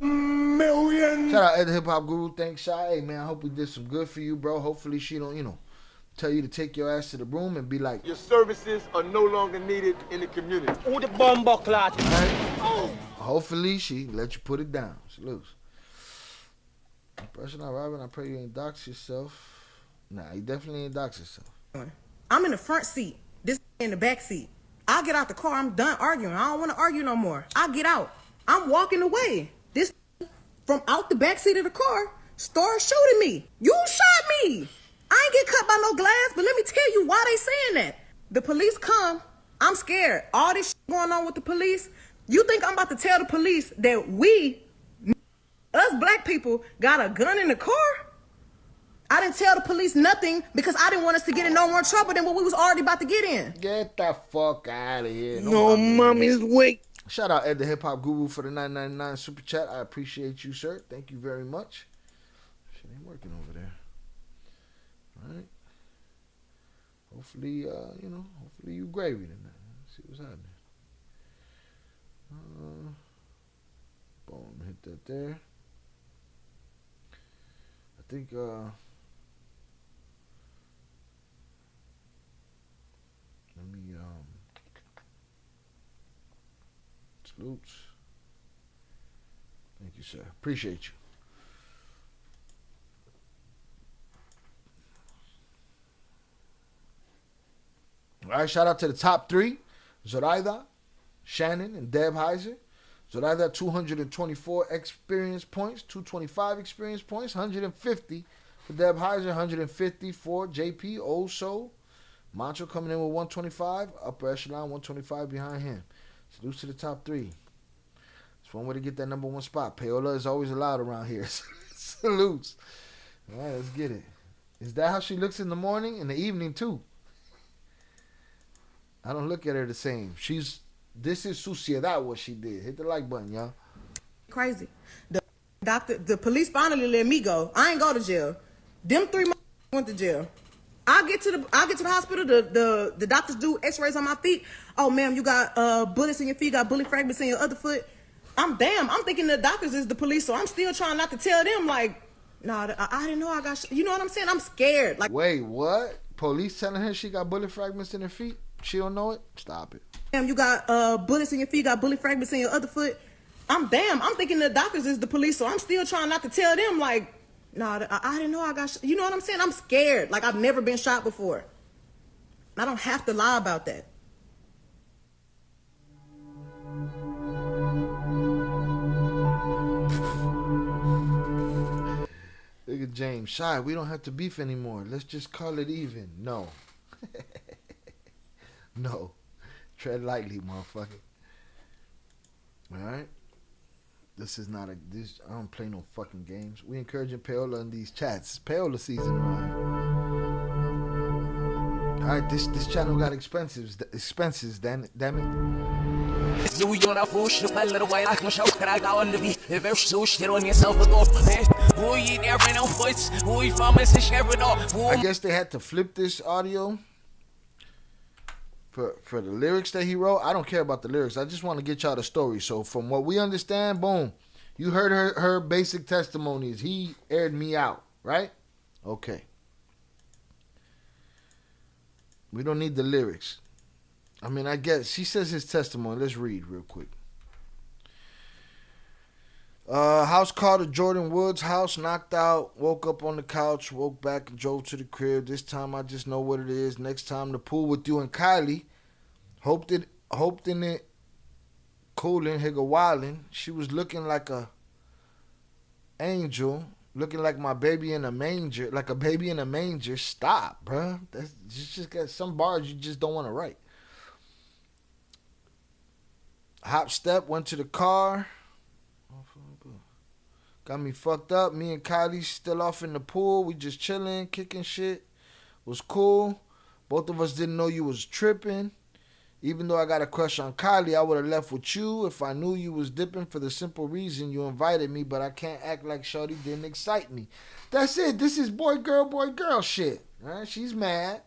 B: Million. Shout out Ed the Hip Hop Guru. Thanks, Shy. Hey, man, I hope we did some good for you, bro. Hopefully she don't, tell you to take your ass to the room and be like,
J: your services are no longer needed in the community.
F: Who the bomb clot?
B: Hopefully she let you put it down. Salutes. Person not Robin, I pray you ain't dox yourself. Nah, you definitely ain't dox yourself.
I: I'm in the front seat. This in the back seat. I get out the car. I'm done arguing. I don't want to argue no more. I get out. I'm walking away. This from out the back seat of the car starts shooting me. You shot me. I ain't get cut by no glass, but let me tell you why they saying that. The police come. I'm scared. All this shit going on with the police. You think I'm about to tell the police that us black people, got a gun in the car? I didn't tell the police nothing because I didn't want us to get in no more trouble than what we was already about to get in.
B: Get the fuck out of here.
F: No mommy's wait.
B: Shout out Ed the Hip Hop Guru for the $9.99 super chat. I appreciate you, sir. Thank you very much. Shit ain't working over there. All right. Hopefully, hopefully you gravy tonight. Let's see what's happening. Boom, hit that there. I think, let me, salutes. Thank you, sir. Appreciate you. All right, shout out to the top three. Zoraida, Shannon, and Deb Heiser. Zoraida, 224 experience points, 225 experience points, 150 for Deb Heiser, 150 for JP, Old Soul. Mancho coming in with 125, upper echelon, 125 behind him. Salutes to the top three. It's one way to get that number one spot. Paola is always allowed around here. Salutes. All right, let's get it. Is that how she looks in the morning? In the evening, too. I don't look at her the same. This is suciedad what she did. Hit the like button, y'all.
I: Crazy. The police finally let me go. I ain't go to jail. Them three went to jail. I get to the hospital. The doctors do X-rays on my feet. Oh, ma'am, you got bullets in your feet. Got bullet fragments in your other foot. I'm thinking the doctors is the police, so I'm still trying not to tell them like, nah, I didn't know I got. You know what I'm saying? I'm scared. Like,
B: wait, what? Police telling her she got bullet fragments in her feet? She don't know it? Stop it.
I: Ma'am, you got bullets in your feet. Got bullet fragments in your other foot. I'm thinking the doctors is the police, so I'm still trying not to tell them like, nah, I didn't know I got. You know what I'm saying? I'm scared. Like, I've never been shot before. I don't have to lie about that.
B: Look at James. Shy, we don't have to beef anymore. Let's just call it even. No. No. Tread lightly, motherfucker. Alright? I don't play no fucking games. We encouraging Paola in these chats. It's Paola season around here. Alright, this channel got expenses, damn it. I guess they had to flip this audio for the lyrics that he wrote. I don't care about the lyrics. I just want to get y'all the story. So from what we understand, boom, you heard her basic testimonies. He aired me out, right? Okay. We don't need the lyrics. I mean, I guess she says his testimony. Let's read real quick. House call to Jordan Woods' house, knocked out, woke up on the couch, woke back and drove to the crib. This time I just know what it is. Next time the pool with you and Kylie. Hoped in it cooling, higga wildin'. She was looking like a angel, looking like my baby in a manger, like a baby in a manger. Stop, bruh. That's just got some bars you just don't want to write. Hop step, went to the car. Got me fucked up. Me and Kylie still off in the pool. We just chilling, kicking shit. was cool. Both of us didn't know you was tripping. Even though I got a crush on Kylie, I would have left with you if I knew you was dipping for the simple reason you invited me, but I can't act like shorty didn't excite me. That's it. This is boy, girl shit. Right? She's mad.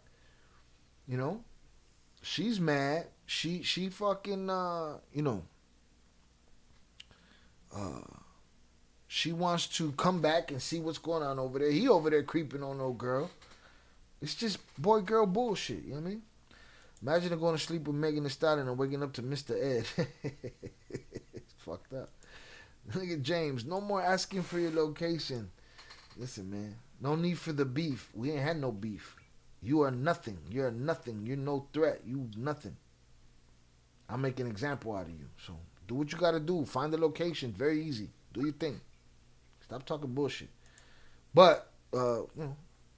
B: You know? She's mad. She fucking, she wants to come back and see what's going on over there. He over there creeping on no girl. It's just boy, girl bullshit. You know what I mean? Imagine going to sleep with Megan Thee Stallion and waking up to Mr. Ed. It's fucked up. Look at James. No more asking for your location. Listen, man. No need for the beef. We ain't had no beef. You are nothing. You're nothing. You're no threat. You nothing. I'll make an example out of you. So do what you got to do. Find the location. Very easy. Do your thing. Stop talking bullshit. But,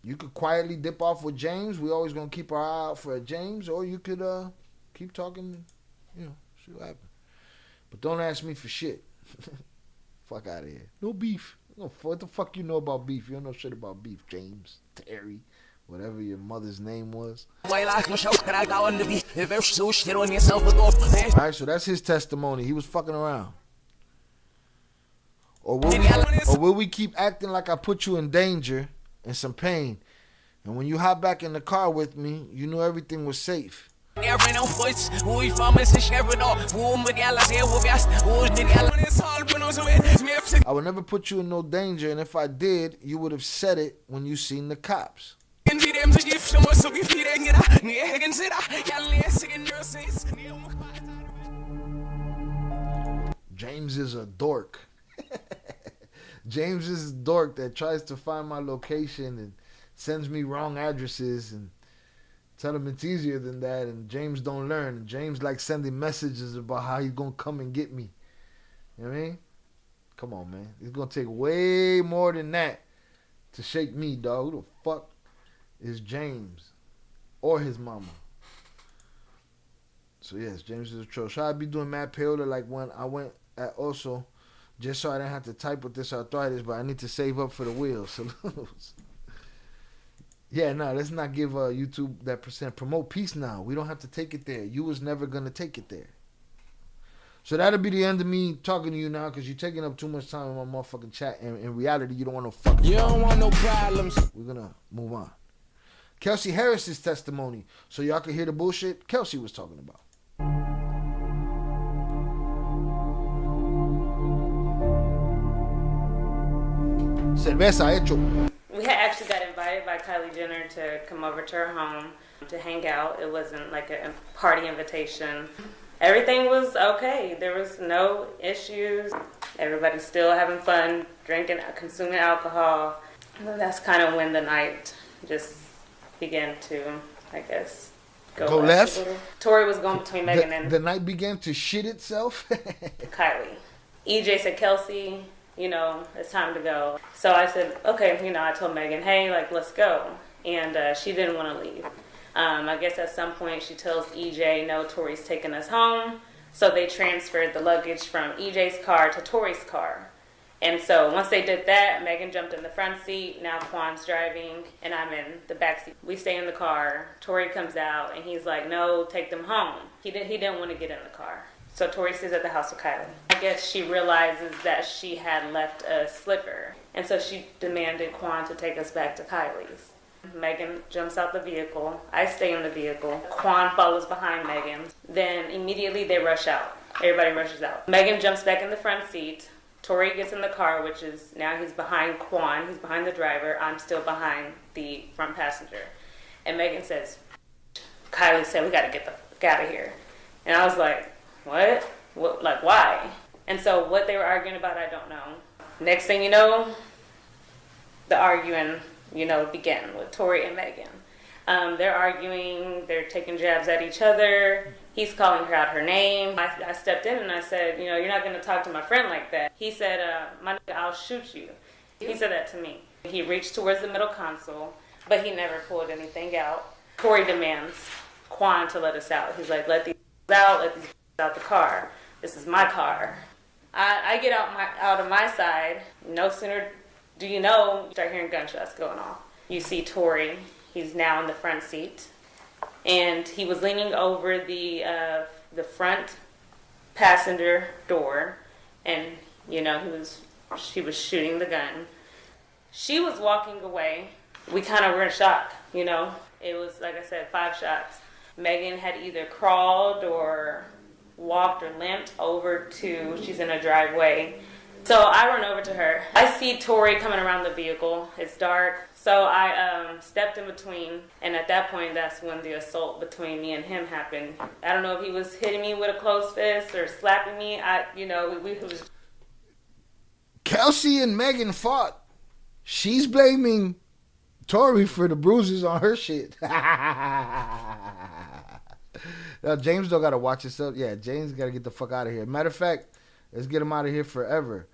B: you could quietly dip off with James. We always gonna keep our eye out for a James, or you could keep talking, see what happens. But don't ask me for shit. Fuck out of here. No beef. What the fuck you know about beef? You don't know shit about beef, James, Terry, whatever your mother's name was. Alright, so that's his testimony. He was fucking around. Or will we keep acting like I put you in danger and some pain, and when you hop back in the car with me, you knew everything was safe? I would never put you in no danger, and if I did, you would have said it when you seen the cops. James is a dork. James is a dork that tries to find my location and sends me wrong addresses and tell him it's easier than that, and James don't learn. James like sending messages about how he's gonna come and get me. You know what I mean? Come on, man. It's gonna take way more than that to shake me, dog. Who the fuck is James? Or his mama? So yes, James is a troll. Should I be doing mad payola like when I went at also, just so I didn't have to type with this arthritis, but I need to save up for the wheels. Salutes. Yeah, no, let's not give YouTube that percent. Promote peace now. We don't have to take it there. You was never going to take it there. So that'll be the end of me talking to you now, because you're taking up too much time in my motherfucking chat. And in reality, you don't want no fucking
F: You
B: problems.
F: don't want no problems.
B: We're going to move on. Kelsey Harris's testimony. So y'all can hear the bullshit Kelsey was talking about. Cerveza hecho.
N: We had actually got invited by Kylie Jenner to come over to her home to hang out. It wasn't like a party invitation. Everything was okay. There was no issues. Everybody's still having fun, drinking, consuming alcohol. And that's kind of when the night just began to, I guess, go left. Tory was going between Megan and...
B: The night began to shit itself?
N: Kylie. EJ said, Kelsey, it's time to go. So I said, okay, I told Megan, hey, let's go. And she didn't want to leave. I guess at some point she tells EJ, no, Tory's taking us home. So they transferred the luggage from EJ's car to Tory's car. And so once they did that, Megan jumped in the front seat. Now Quan's driving, and I'm in the back seat. We stay in the car. Tory comes out, and he's like, no, take them home. He didn't want to get in the car. So Tory stays at the house with Kylie. I guess she realizes that she had left a slipper. And so she demanded Quan to take us back to Kylie's. Megan jumps out the vehicle. I stay in the vehicle. Quan follows behind Megan. Then immediately they rush out. Everybody rushes out. Megan jumps back in the front seat. Tory gets in the car, which is now he's behind Quan. He's behind the driver. I'm still behind the front passenger. And Megan says, Kylie said, we got to get the fuck out of here. And I was like, what? Why? And so what they were arguing about, I don't know. Next thing you know, the arguing, began with Tory and Megan. They're arguing, they're taking jabs at each other. He's calling her out her name. I stepped in and I said, you're not going to talk to my friend like that. He said, my nigga, I'll shoot you. He said that to me. He reached towards the middle console, but he never pulled anything out. Tory demands Quan to let us out. He's like, let these out, let these out the car. This is my car. I get out of my side. No sooner do you start hearing gunshots going off. You see Tory. He's now in the front seat. And he was leaning over the front passenger door, and you know she was shooting the gun. She was walking away. We kind of were in shock, you know. It was, like I said, 5 shots. Megan had either crawled or walked or limped over to, she's in a driveway. So I run over to her. I see Tory coming around the vehicle. It's dark. So I stepped in between, and at that point, that's when the assault between me and him happened. I don't know if he was hitting me with a closed fist or slapping me. We was...
B: Kelsey and Megan fought. She's blaming Tory for the bruises on her shit. Now, James don't gotta watch himself. Yeah, James gotta get the fuck out of here. Matter of fact, let's get him out of here forever.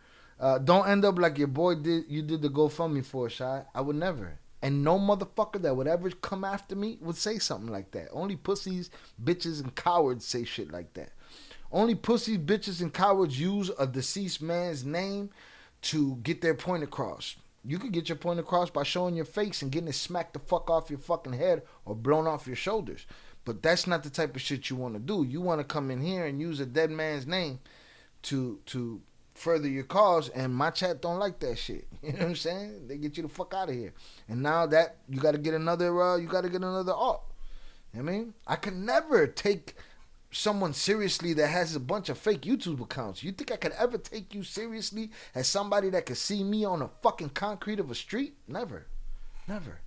B: Don't end up like your boy did. You did the GoFundMe for, Shy. I would never. And no motherfucker that would ever come after me would say something like that. Only pussies, bitches, and cowards say shit like that. Only pussies, bitches, and cowards use a deceased man's name to get their point across. You could get your point across by showing your face and getting it smacked the fuck off your fucking head or blown off your shoulders. But that's not the type of shit you want to do. You want to come in here and use a dead man's name to further your cause, and my chat don't like that shit. You know what I'm saying? They get you the fuck out of here. And now that you got to get another alt. You know what I mean? I can never take someone seriously that has a bunch of fake YouTube accounts. You think I could ever take you seriously as somebody that could see me on a fucking concrete of a street? Never. Never.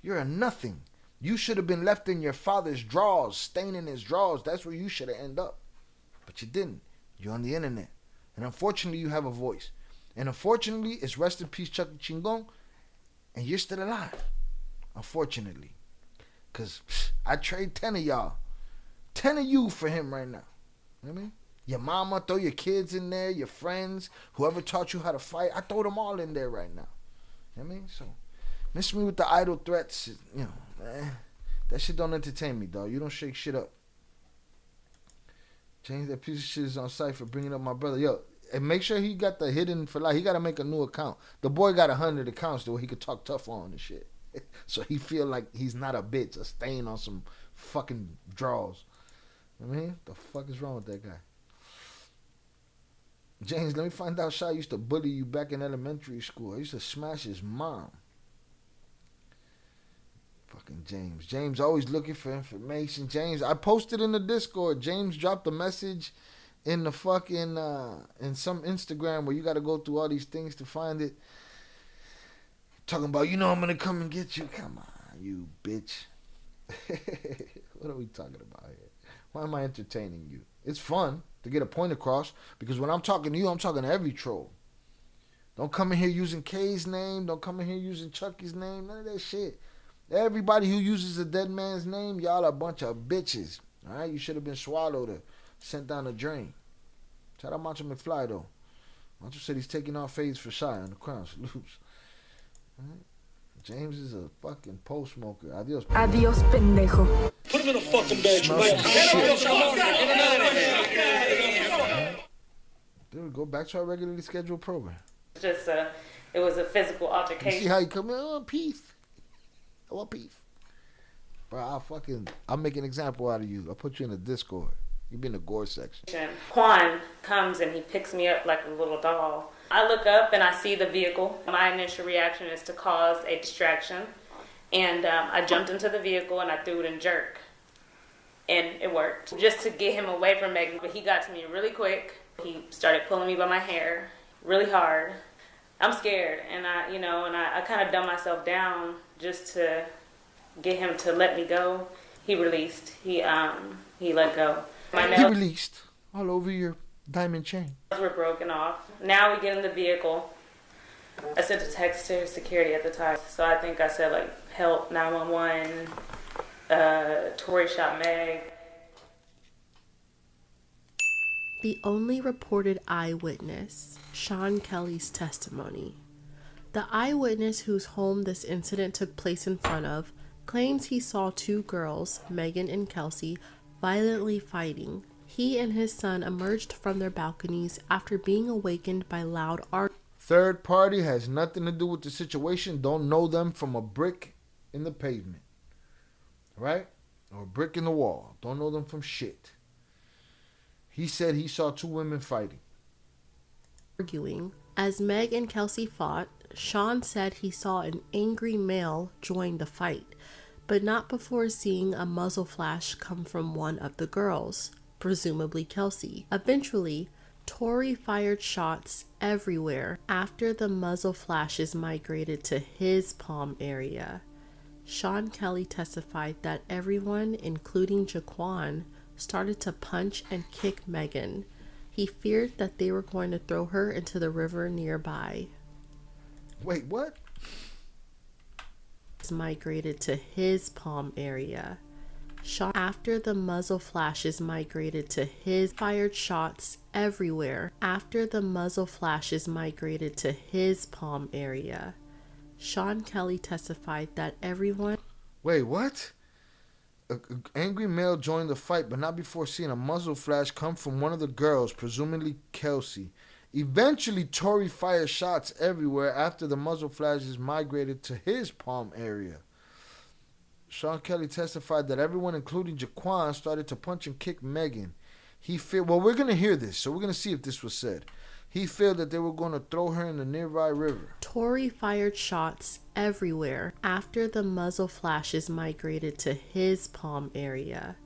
B: You're a nothing. You should have been left in your father's drawers, staining his drawers. That's where you should have ended up. But you didn't. You're on the internet. And unfortunately, you have a voice. And unfortunately, it's rest in peace, Chucky Chingon. And you're still alive. Unfortunately. Because I trade 10 of y'all. 10 of you for him right now. You know what I mean? Your mama, throw your kids in there, your friends, whoever taught you how to fight. I throw them all in there right now. You know what I mean? So, miss me with the idle threats. You know, that shit don't entertain me, dog. You don't shake shit up. Change that piece of shit is on site for bringing up my brother. Yo, and make sure he got the hidden for life. He got to make a new account. The boy got 100 accounts though. He could talk tough on and shit. So he feel like he's not a bitch, a stain on some fucking draws. I mean, the fuck is wrong with that guy? James, let me find out Shy used to bully you back in elementary school. I used to smash his mom. Fucking James. James always looking for information. James, I posted in the Discord. James dropped a message in the fucking, in some Instagram where you got to go through all these things to find it. Talking about, you know I'm going to come and get you. Come on, you bitch. What are we talking about here? Why am I entertaining you? It's fun to get a point across because when I'm talking to you, I'm talking to every troll. Don't come in here using K's name. Don't come in here using Chucky's name. None of that shit. Everybody who uses a dead man's name, y'all are a bunch of bitches. All right? You should have been swallowed or sent down the drain. Shout out Macho McFly, though. Macho said he's taking off fades for Shy on the crown. Salutes. Right. James is a fucking pole smoker. Adios.
R: Adios, pendejo.
F: Put him in a fucking bed.
B: There we go. Back to our regularly scheduled program.
N: Just it was a physical altercation.
B: You see how you come in? Oh, peace. I want peace. Bro, I'll make an example out of you. I'll put you in the Discord. You be in the gore section.
N: Juan comes and he picks me up like a little doll. I look up and I see the vehicle. My initial reaction is to cause a distraction. And I jumped into the vehicle and I threw it in jerk. And it worked. Just to get him away from Megan. But he got to me really quick. He started pulling me by my hair really hard. I'm scared. And I kind of dumb myself down just to get him to let me go. He released. He let go.
B: He released all over your diamond chain.
N: Were broken off. Now we get in the vehicle. I sent a text to security at the time. So I think I said like, help, 911, Tory shot Meg.
O: The only reported eyewitness, Sean Kelly's testimony. The eyewitness whose home this incident took place in front of claims he saw 2 girls, Megan and Kelsey, violently fighting. He and his son emerged from their balconies after being awakened by loud arguments.
B: Third party has nothing to do with the situation. Don't know them from a brick in the pavement. Right? Or a brick in the wall. Don't know them from shit. He said he saw two women fighting.
O: Arguing. As Meg and Kelsey fought, Sean said he saw an angry male join the fight, but not before seeing a muzzle flash come from one of the girls, presumably Kelsey. Eventually, Tory fired shots everywhere after the muzzle flashes migrated to his palm area. Sean Kelly testified that everyone, including Jaquan, started to punch and kick Megan. He feared that they were going to throw her into the river nearby.
B: Wait, what?
O: Migrated to his palm area. After the muzzle flashes migrated to his fired shots everywhere after the muzzle flashes migrated to his palm area. Sean Kelly testified that everyone...
B: Wait, what? An angry male joined the fight, but not before seeing a muzzle flash come from one of the girls, presumably Kelsey. Eventually, Tory fired shots everywhere after the muzzle flashes migrated to his palm area. Sean Kelly testified that everyone, including Jaquan, started to punch and kick Megan. He feared... Well, we're going to hear this, so we're going to see if this was said. He feared that they were going to throw her in the nearby river.
O: Tory fired shots everywhere after the muzzle flashes migrated to his palm area.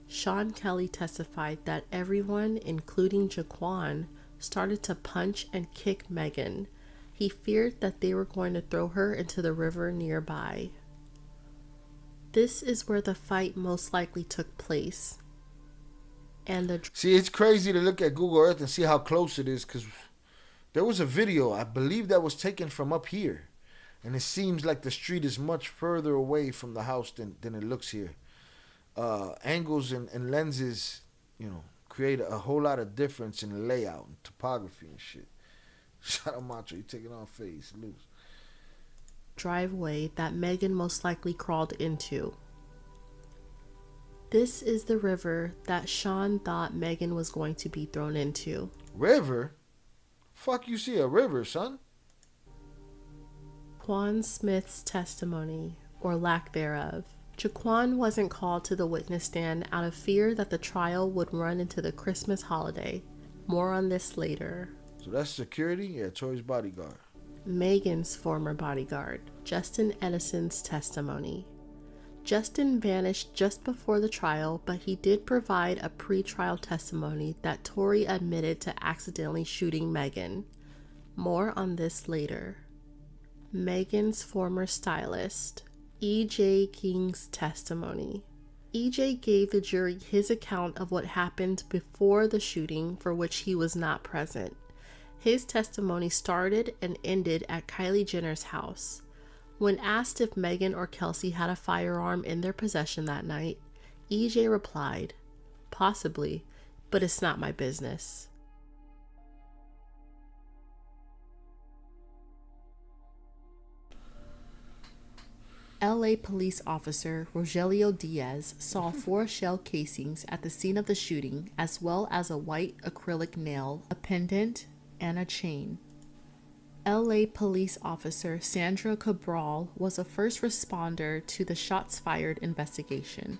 O: Sean Kelly testified that everyone, including Jaquan, started to punch and kick Megan. He feared that they were going to throw her into the river nearby. This is where the fight most likely took place. And
B: see, it's crazy to look at Google Earth and see how close it is, because there was a video, I believe, that was taken from up here. And it seems like the street is much further away from the house than it looks here. Angles and lenses, you know, create a whole lot of difference in layout and topography and shit. Shout out Macho, you taking off face, loose.
O: Driveway that Megan most likely crawled into. This is the river that Sean thought Megan was going to be thrown into.
B: River? Fuck you see a river, son?
O: Jaquan Smith's testimony, or lack thereof. Jaquan wasn't called to the witness stand out of fear that the trial would run into the Christmas holiday. More on this later.
B: So that's security? Yeah, Tory's bodyguard.
O: Megan's former bodyguard, Justin Edison's testimony. Justin vanished just before the trial, but he did provide a pre-trial testimony that Tory admitted to accidentally shooting Megan. More on this later. Megan's former stylist, E.J. King's testimony. E.J. gave the jury his account of what happened before the shooting, for which he was not present. His testimony started and ended at Kylie Jenner's house. When asked if Megan or Kelsey had a firearm in their possession that night, EJ replied, "Possibly, but it's not my business." LA police officer Rogelio Diaz saw 4 shell casings at the scene of the shooting, as well as a white acrylic nail, a pendant, and a chain. LA police officer Sandra Cabral was a first responder to the shots fired investigation.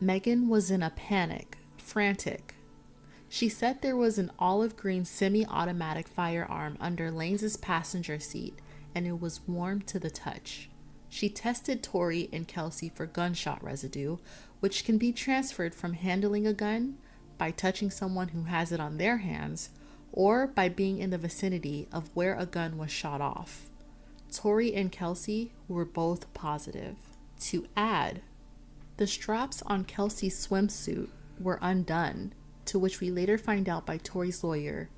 O: Megan was in a panic, frantic. She said there was an olive green semi-automatic firearm under Lanez's passenger seat, and it was warm to the touch. She tested Tory and Kelsey for gunshot residue, which can be transferred from handling a gun, by touching someone who has it on their hands, or by being in the vicinity of where a gun was shot off. Tory and Kelsey were both positive. To add, the straps on Kelsey's swimsuit were undone, to which we later find out by Tory's lawyer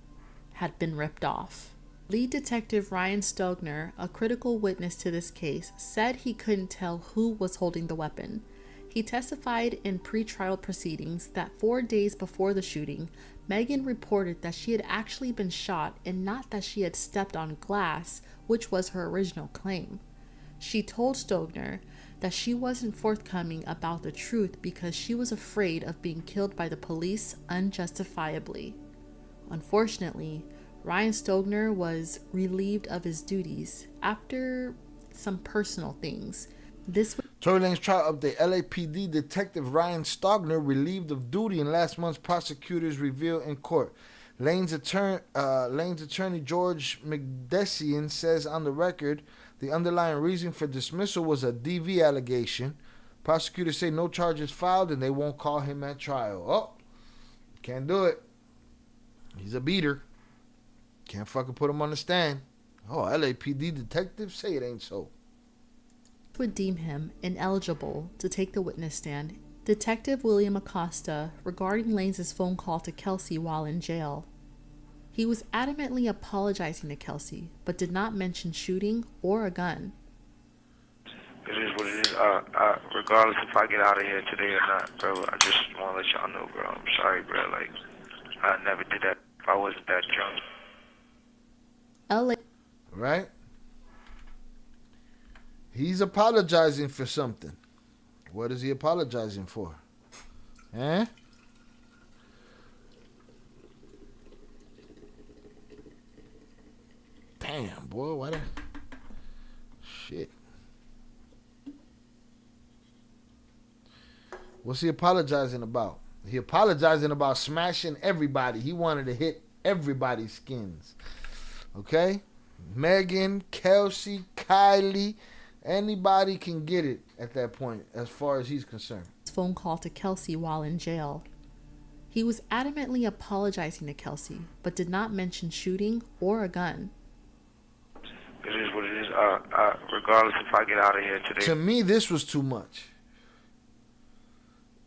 O: had been ripped off. Lead Detective Ryan Stogner, a critical witness to this case, said he couldn't tell who was holding the weapon. He testified in pre-trial proceedings that 4 days before the shooting, Megan reported that she had actually been shot and not that she had stepped on glass, which was her original claim. She told Stogner that she wasn't forthcoming about the truth because she was afraid of being killed by the police unjustifiably. Unfortunately, Ryan Stogner was relieved of his duties after some personal things.
B: Tory Lanez trial update. LAPD Detective Ryan Stogner relieved of duty in last month's prosecutors reveal in court. Lane's attorney George McDessian says on the record the underlying reason for dismissal was a DV allegation. Prosecutors say no charges filed and they won't call him at trial. Oh, can't do it. He's a beater. Can't fucking put him on the stand. Oh, LAPD detective say it ain't so.
O: Would deem him ineligible to take the witness stand. Detective William Acosta regarding Lanez's phone call to Kelsey while in jail. He was adamantly apologizing to Kelsey, but did not mention shooting or a gun.
S: It is what it is. Regardless if I get out of here today or not, bro, I just want to let y'all know, bro. I'm sorry, bro. Like, I never did that if I wasn't that drunk.
O: LA.
B: Right? He's apologizing for something. What is he apologizing for? Eh? Damn, boy, what a shit. What's he apologizing about? He apologizing about smashing everybody. He wanted to hit everybody's skins. Okay? Megan, Kelsey, Kylie, anybody can get it at that point as far as he's concerned.
O: Phone call to Kelsey while in jail. He was adamantly apologizing to Kelsey, but did not mention shooting or a gun.
S: It is what it is. Regardless if I get out of here today.
B: To me, this was too much.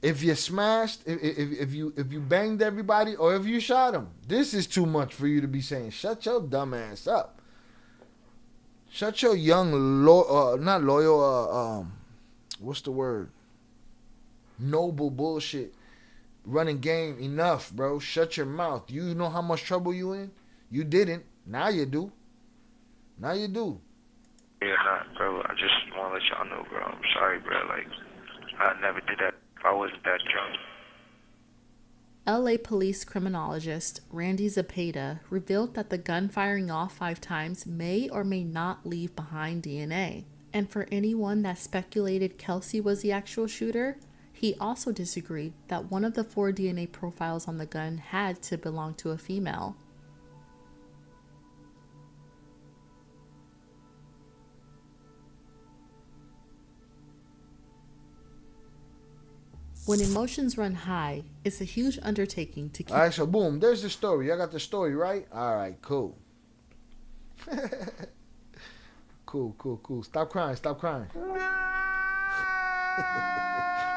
B: If you smashed, if you banged everybody, or if you shot him, this is too much for you to be saying. Shut your dumb ass up. Shut your young, not loyal, what's the word? Noble bullshit. Running game, enough, bro. Shut your mouth. You know how much trouble you in? You didn't. Now you do. Now you do.
S: Yeah, not, bro. I just want to let y'all know, bro. I'm sorry, bro. Like, I never did that if I wasn't that drunk.
O: LA police criminologist Randy Zepeda revealed that the gun firing off 5 times may or may not leave behind DNA. And for anyone that speculated Kelsey was the actual shooter, he also disagreed that one of the 4 DNA profiles on the gun had to belong to a female. When emotions run high, it's a huge undertaking to keep.
B: All right, so boom, there's the story. I got the story, right? All right, cool. Cool. Stop crying.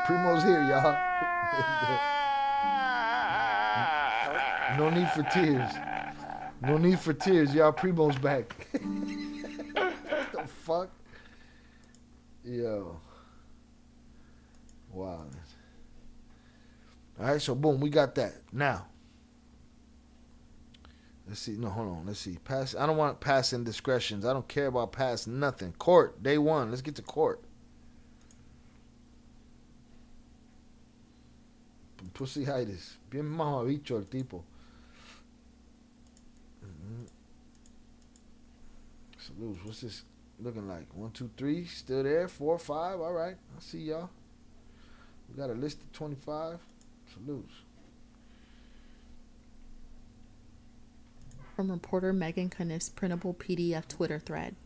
B: Primo's here, y'all. No need for tears. Y'all. Primo's back. What the fuck? Yo. Wow. All right, so boom, we got that. Now, let's see. No, hold on. Let's see. Pass. I don't want past indiscretions. I don't care about past nothing. Court, day 1. Let's get to court. Pussyitis. Bien mamabicho el tipo. Salutes. What's this looking like? 1, 2, 3. Still there. 4, 5. All right. I see y'all. We got a list of 25. Salutes.
O: From reporter Megan Cuniff's printable PDF Twitter thread.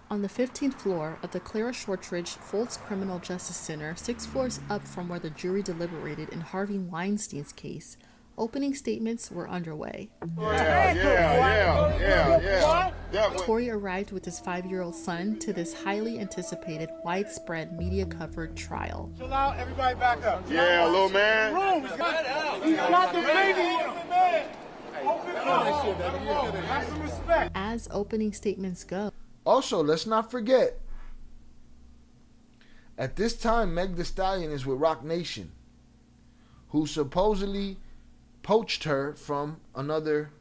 O: On the 15th floor of the Clara Shortridge Foltz Criminal Justice Center, 6 floors up from where the jury deliberated in Harvey Weinstein's case, opening statements were underway.
J: Yeah.
O: Tory arrived with his 5-year-old son to this highly anticipated, widespread media-covered trial.
J: Chill out, everybody back up. Yeah, little man. He's not the baby. Have some respect.
O: As opening statements go.
B: Also, let's not forget, at this time, Meg Thee Stallion is with Roc Nation, who supposedly poached her from another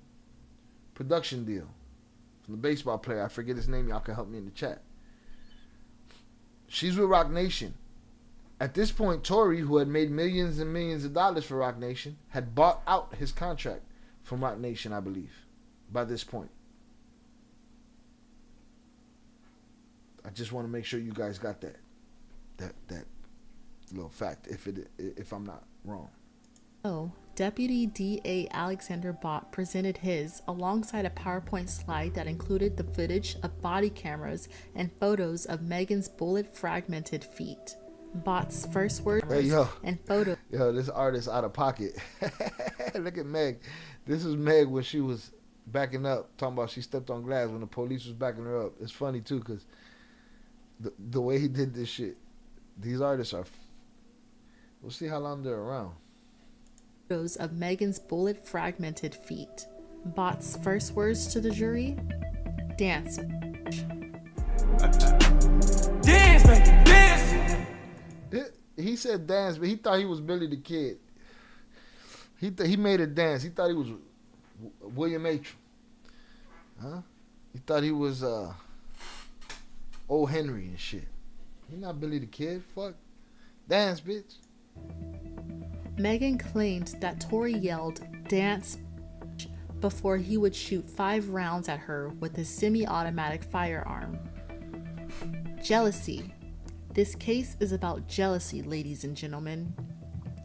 B: production deal. From the baseball player. I forget his name. Y'all can help me in the chat. She's with Roc Nation. At this point, Tory, who had made millions and millions of dollars for Roc Nation, had bought out his contract from Roc Nation, I believe, by this point. I just want to make sure you guys got that. that little fact, if I'm not wrong.
O: Oh, Deputy D.A. Alexander Bott presented his alongside a PowerPoint slide that included the footage of body cameras and photos of Megan's bullet-fragmented feet. Bott's first words and photos.
B: Yo, this artist out of pocket. Look at Meg. This is Meg when she was backing up, talking about she stepped on glass when the police was backing her up. It's funny too, because the way he did this shit, these artists are. We'll see how long they're around.
O: Photos of Megan's bullet-fragmented feet. Bott's first words to the jury: dance.
F: Dance, baby, dance.
B: He said dance, but he thought he was Billy the Kid. He made her dance. He thought he was William H. Huh? He thought he was old Henry and shit. He not Billy the Kid. Fuck. Dance, bitch.
O: Megan claimed that Tory yelled, "Dance," before he would shoot 5 rounds at her with his semi-automatic firearm. Jealousy. This case is about jealousy, ladies and gentlemen.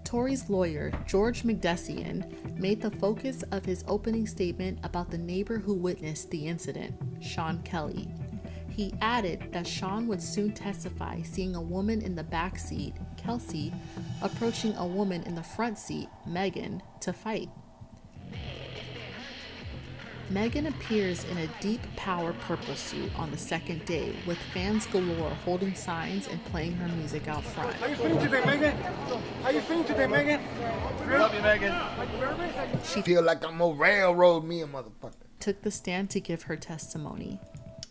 O: Tory's lawyer, George McDessian, made the focus of his opening statement about the neighbor who witnessed the incident, Sean Kelly. He added that Sean would soon testify seeing a woman in the back seat, Kelsey, approaching a woman in the front seat, Megan, to fight. Megan appears in a deep power purple suit on the second day, with fans galore holding signs and playing her music out front.
J: How you feeling today, Megan? How you feeling today, Megan? Love you, Megan.
B: She feel like I'm a railroad me a motherfucker.
O: Took the stand to give her testimony.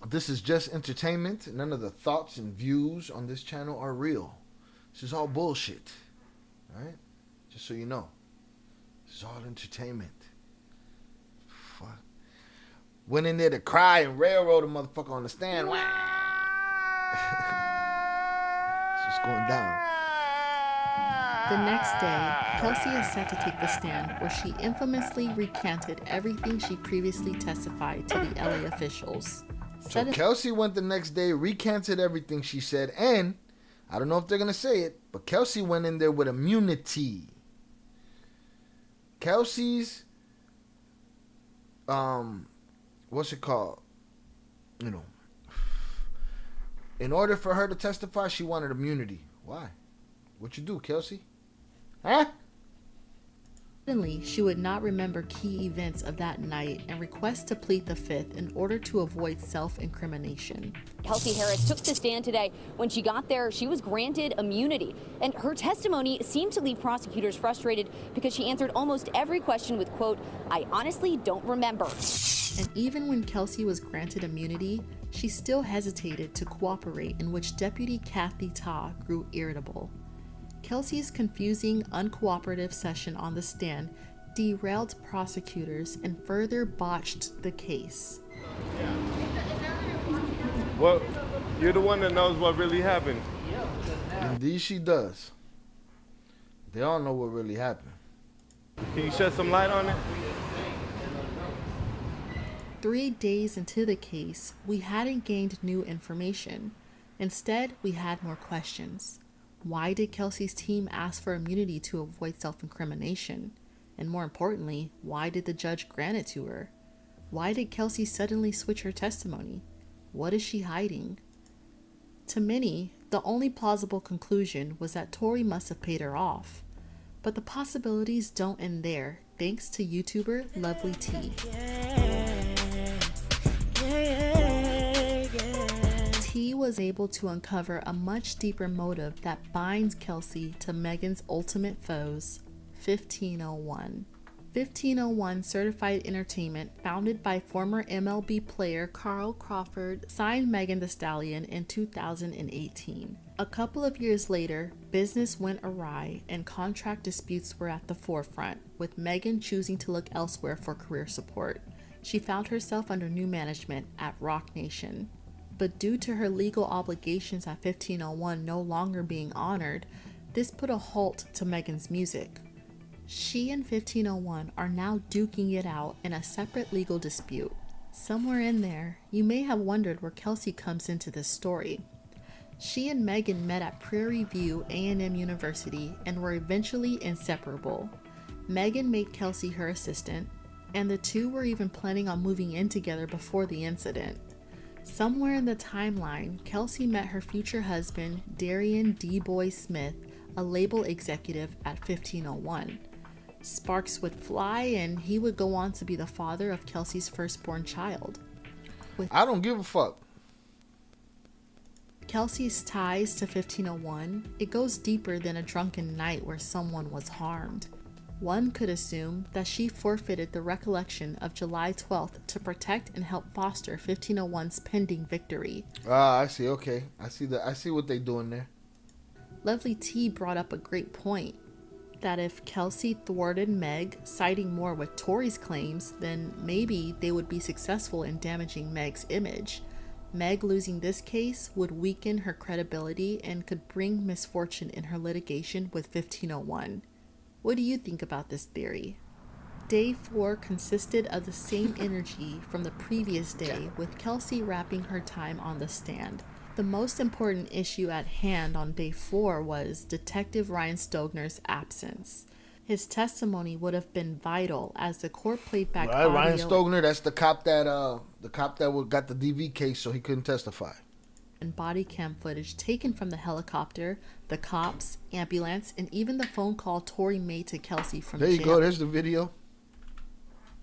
B: This is just entertainment. None of the thoughts and views on this channel are real. This is all bullshit. Alright? Just so you know. This is all entertainment. Fuck. Went in there to cry and railroad a motherfucker on the stand. It's just going down.
O: The next day, Kelsey is set to take the stand, where she infamously recanted everything she previously testified to the LA officials.
B: So Kelsey went the next day, recanted everything she said, and I don't know if they're going to say it, but Kelsey went in there with immunity. Kelsey's, what's it called? You know, in order for her to testify, she wanted immunity. Why? What you do, Kelsey? Huh?
O: Suddenly, she would not remember key events of that night and request to plead the fifth in order to avoid self-incrimination.
T: Kelsey Harris took the stand today. When she got there, she was granted immunity. And her testimony seemed to leave prosecutors frustrated because she answered almost every question with, quote, "I honestly don't remember."
O: And even when Kelsey was granted immunity, she still hesitated to cooperate, in which Deputy Kathy Ta grew irritable. Kelsey's confusing, uncooperative session on the stand derailed prosecutors and further botched the case.
J: Well, you're the one that knows what really happened.
B: Indeed she does. They all know what really happened.
J: Can you shed some light on it?
O: 3 days into the case, we hadn't gained new information. Instead, we had more questions. Why did Kelsey's team ask for immunity to avoid self-incrimination? And more importantly, why did the judge grant it to her? Why did Kelsey suddenly switch her testimony? What is she hiding? To many, the only plausible conclusion was that Tory must have paid her off. But the possibilities don't end there, thanks to YouTuber Lovely T. T was able to uncover a much deeper motive that binds Kelsey to Megan's ultimate foes, 1501. 1501 Certified Entertainment, founded by former MLB player Carl Crawford, signed Megan Thee Stallion in 2018. A couple of years later, business went awry and contract disputes were at the forefront, with Megan choosing to look elsewhere for career support. She found herself under new management at Rock Nation. But due to her legal obligations at 1501 no longer being honored, this put a halt to Megan's music. She and 1501 are now duking it out in a separate legal dispute. Somewhere in there, you may have wondered where Kelsey comes into this story. She and Megan met at Prairie View A&M University and were eventually inseparable. Megan made Kelsey her assistant, and the two were even planning on moving in together before the incident. Somewhere in the timeline, Kelsey met her future husband, Darian D. Boy Smith, a label executive at 1501. Sparks would fly, and he would go on to be the father of Kelsey's firstborn child.
B: I don't give a fuck.
O: Kelsey's ties to 1501, it goes deeper than a drunken night where someone was harmed. One could assume that she forfeited the recollection of July 12th to protect and help foster 1501's pending victory.
B: I see. Okay. I see what they're doing there.
O: Lovely T brought up a great point, that if Kelsey thwarted Meg, siding more with Tory's claims, then maybe they would be successful in damaging Meg's image. Meg losing this case would weaken her credibility and could bring misfortune in her litigation with 1501. What do you think about this theory? Day 4 consisted of the same energy from the previous day, with Kelsey wrapping her time on the stand. The most important issue at hand on day 4 was Detective Ryan Stogner's absence. His testimony would have been vital as the court played back audio.
B: Ryan Stogner, that's the cop that got the DV case, so he couldn't testify.
O: And body cam footage taken from the helicopter, the cops, ambulance, and even the phone call Tory made to Kelsey from jail.
B: There you go, there's the video.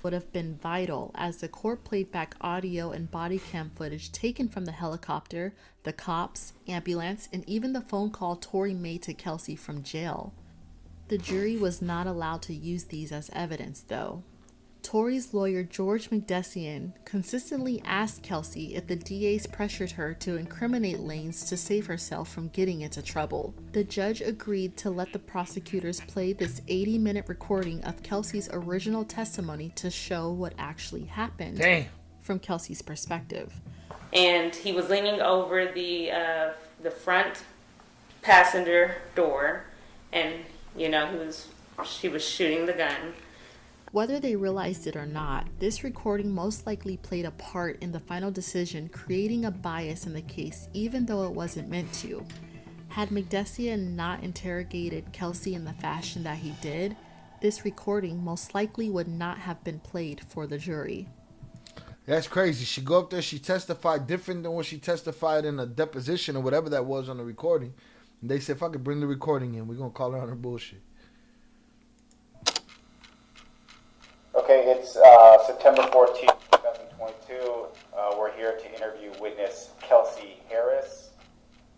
O: Would have been vital as the court played back audio and body cam footage taken from the helicopter, the cops, ambulance, and even the phone call Tory made to Kelsey from jail. The jury was not allowed to use these as evidence, though. Tory's lawyer George McDessian consistently asked Kelsey if the DAs pressured her to incriminate Lanez to save herself from getting into trouble. The judge agreed to let the prosecutors play this 80-minute recording of Kelsey's original testimony to show what actually happened. From Kelsey's perspective.
N: And he was leaning over the front passenger door, and she was shooting the gun.
O: Whether they realized it or not, this recording most likely played a part in the final decision, creating a bias in the case even though it wasn't meant to. Had McDessian not interrogated Kelsey in the fashion that he did, this recording most likely would not have been played for the jury.
B: That's crazy. She go up there, she testified different than what she testified in a deposition or whatever that was on the recording. And they said, if I could bring the recording in, we're going to call her on her bullshit.
U: Okay, it's September 14th, 2022. We're here to interview witness Kelsey Harris.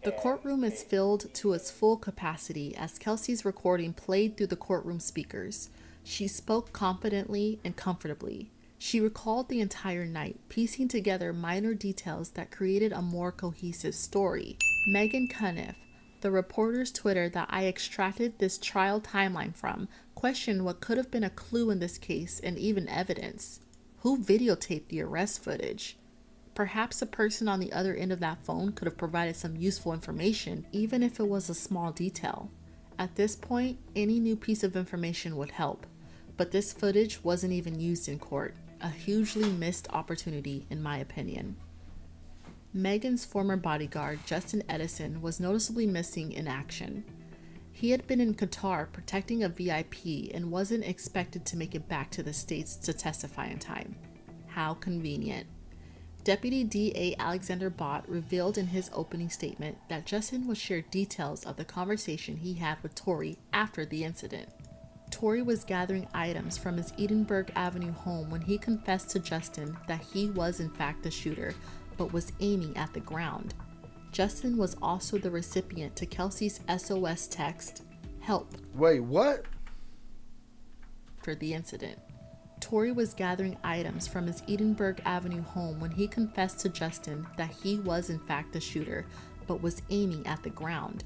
O: The courtroom is filled to its full capacity as Kelsey's recording played through the courtroom speakers. She spoke confidently and comfortably. She recalled the entire night, piecing together minor details that created a more cohesive story. Megan Cuniff, the reporter's Twitter that I extracted this trial timeline from, questioned what could have been a clue in this case and even evidence. Who videotaped the arrest footage? Perhaps the person on the other end of that phone could have provided some useful information, even if it was a small detail. At this point, any new piece of information would help. But this footage wasn't even used in court. A hugely missed opportunity, in my opinion. Megan's former bodyguard, Justin Edison, was noticeably missing in action. He had been in Qatar protecting a VIP and wasn't expected to make it back to the States to testify in time. How convenient. Deputy DA Alexander Bott revealed in his opening statement that Justin would share details of the conversation he had with Tory after the incident. Tory was gathering items from his Edinburgh Avenue home when he confessed to Justin that he was in fact the shooter, but was aiming at the ground. Justin was also the recipient to Kelsey's SOS text, "Help."
B: Wait, what?
O: For the incident. Tory was gathering items from his Edinburgh Avenue home when he confessed to Justin that he was in fact the shooter, but was aiming at the ground.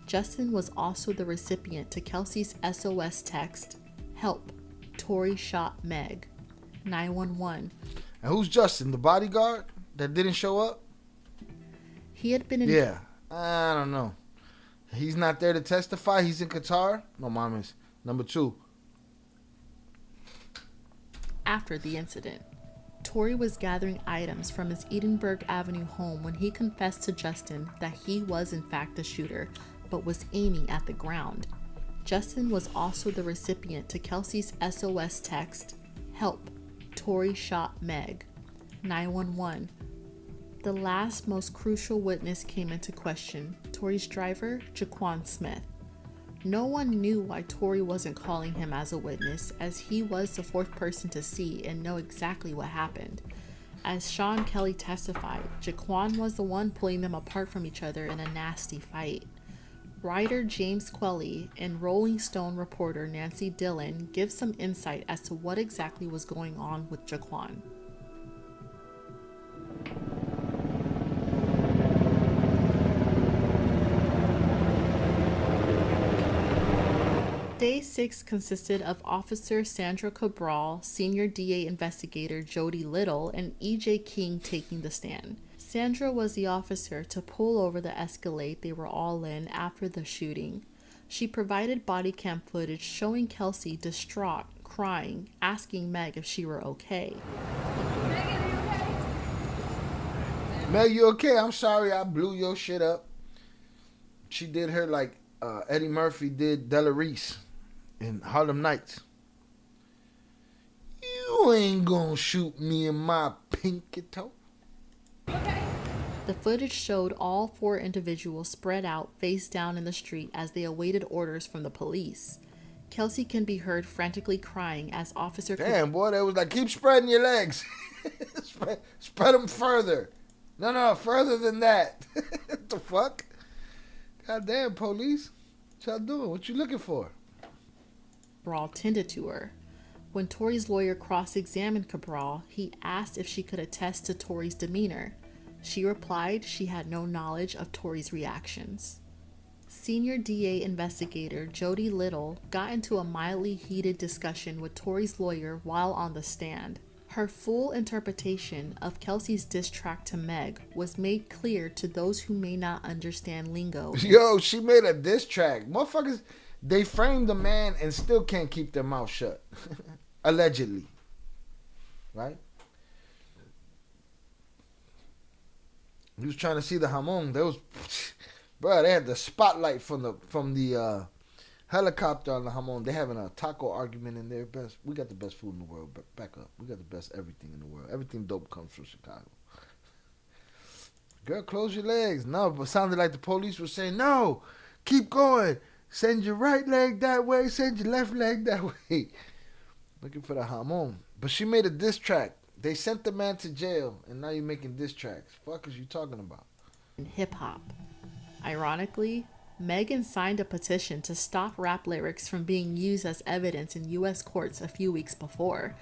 O: Justin was also the recipient to Kelsey's SOS text, "Help. Tory shot Meg." 911.
B: And who's Justin? The bodyguard that didn't show up?
O: He had been in...
B: Yeah, I don't know. He's not there to testify. He's in Qatar. No, mamas. Number 2.
O: After the incident. Tory was gathering items from his Edinburgh Avenue home when he confessed to Justin that he was in fact the shooter, but was aiming at the ground. Justin was also the recipient to Kelsey's SOS text, "Help, Tory shot Meg." 911. The last most crucial witness came into question, Tory's driver, Jaquan Smith. No one knew why Tory wasn't calling him as a witness, as he was the fourth person to see and know exactly what happened. As Sean Kelly testified, Jaquan was the one pulling them apart from each other in a nasty fight. Writer James Quelly and Rolling Stone reporter Nancy Dillon give some insight as to what exactly was going on with Jaquan. Day 6 consisted of Officer Sandra Cabral, Senior DA Investigator Jody Little, and E.J. King taking the stand. Sandra was the officer to pull over the Escalade they were all in after the shooting. She provided body cam footage showing Kelsey distraught, crying, asking Meg if she were okay.
B: Meg, you okay? I'm sorry I blew your shit up. She did her like Eddie Murphy did Della Reese in Harlem Nights. You ain't gonna shoot me in my pinky toe.
O: The footage showed all 4 individuals spread out face down in the street as they awaited orders from the police. Kelsey can be heard frantically crying as Officer...
B: Damn, boy, they was like, keep spreading your legs. spread them further. No, further than that. What the fuck? Goddamn, police. What y'all doing? What you looking for?
O: Cabral tended to her. When Tory's lawyer cross-examined Cabral, he asked if she could attest to Tory's demeanor. She replied she had no knowledge of Tory's reactions. Senior DA investigator Jody Little got into a mildly heated discussion with Tory's lawyer while on the stand. Her full interpretation of Kelsey's diss track to Meg was made clear to those who may not understand lingo.
B: Yo, she made a diss track. Motherfuckers, they framed the man and still can't keep their mouth shut. Allegedly. Right? He was trying to see the jamon. There was, bro, they had the spotlight from the helicopter on the jamon. They having a taco argument in there. We got the best food in the world. Back up. We got the best everything in the world. Everything dope comes from Chicago. Girl, close your legs. No, but it sounded like the police were saying, no, keep going. Send your right leg that way. Send your left leg that way. Looking for the jamon. But she made a diss track. They sent the man to jail, and now you're making diss tracks. Fuck is you talking about?
O: Hip-hop. Ironically, Megan signed a petition to stop rap lyrics from being used as evidence in U.S. courts a few weeks before.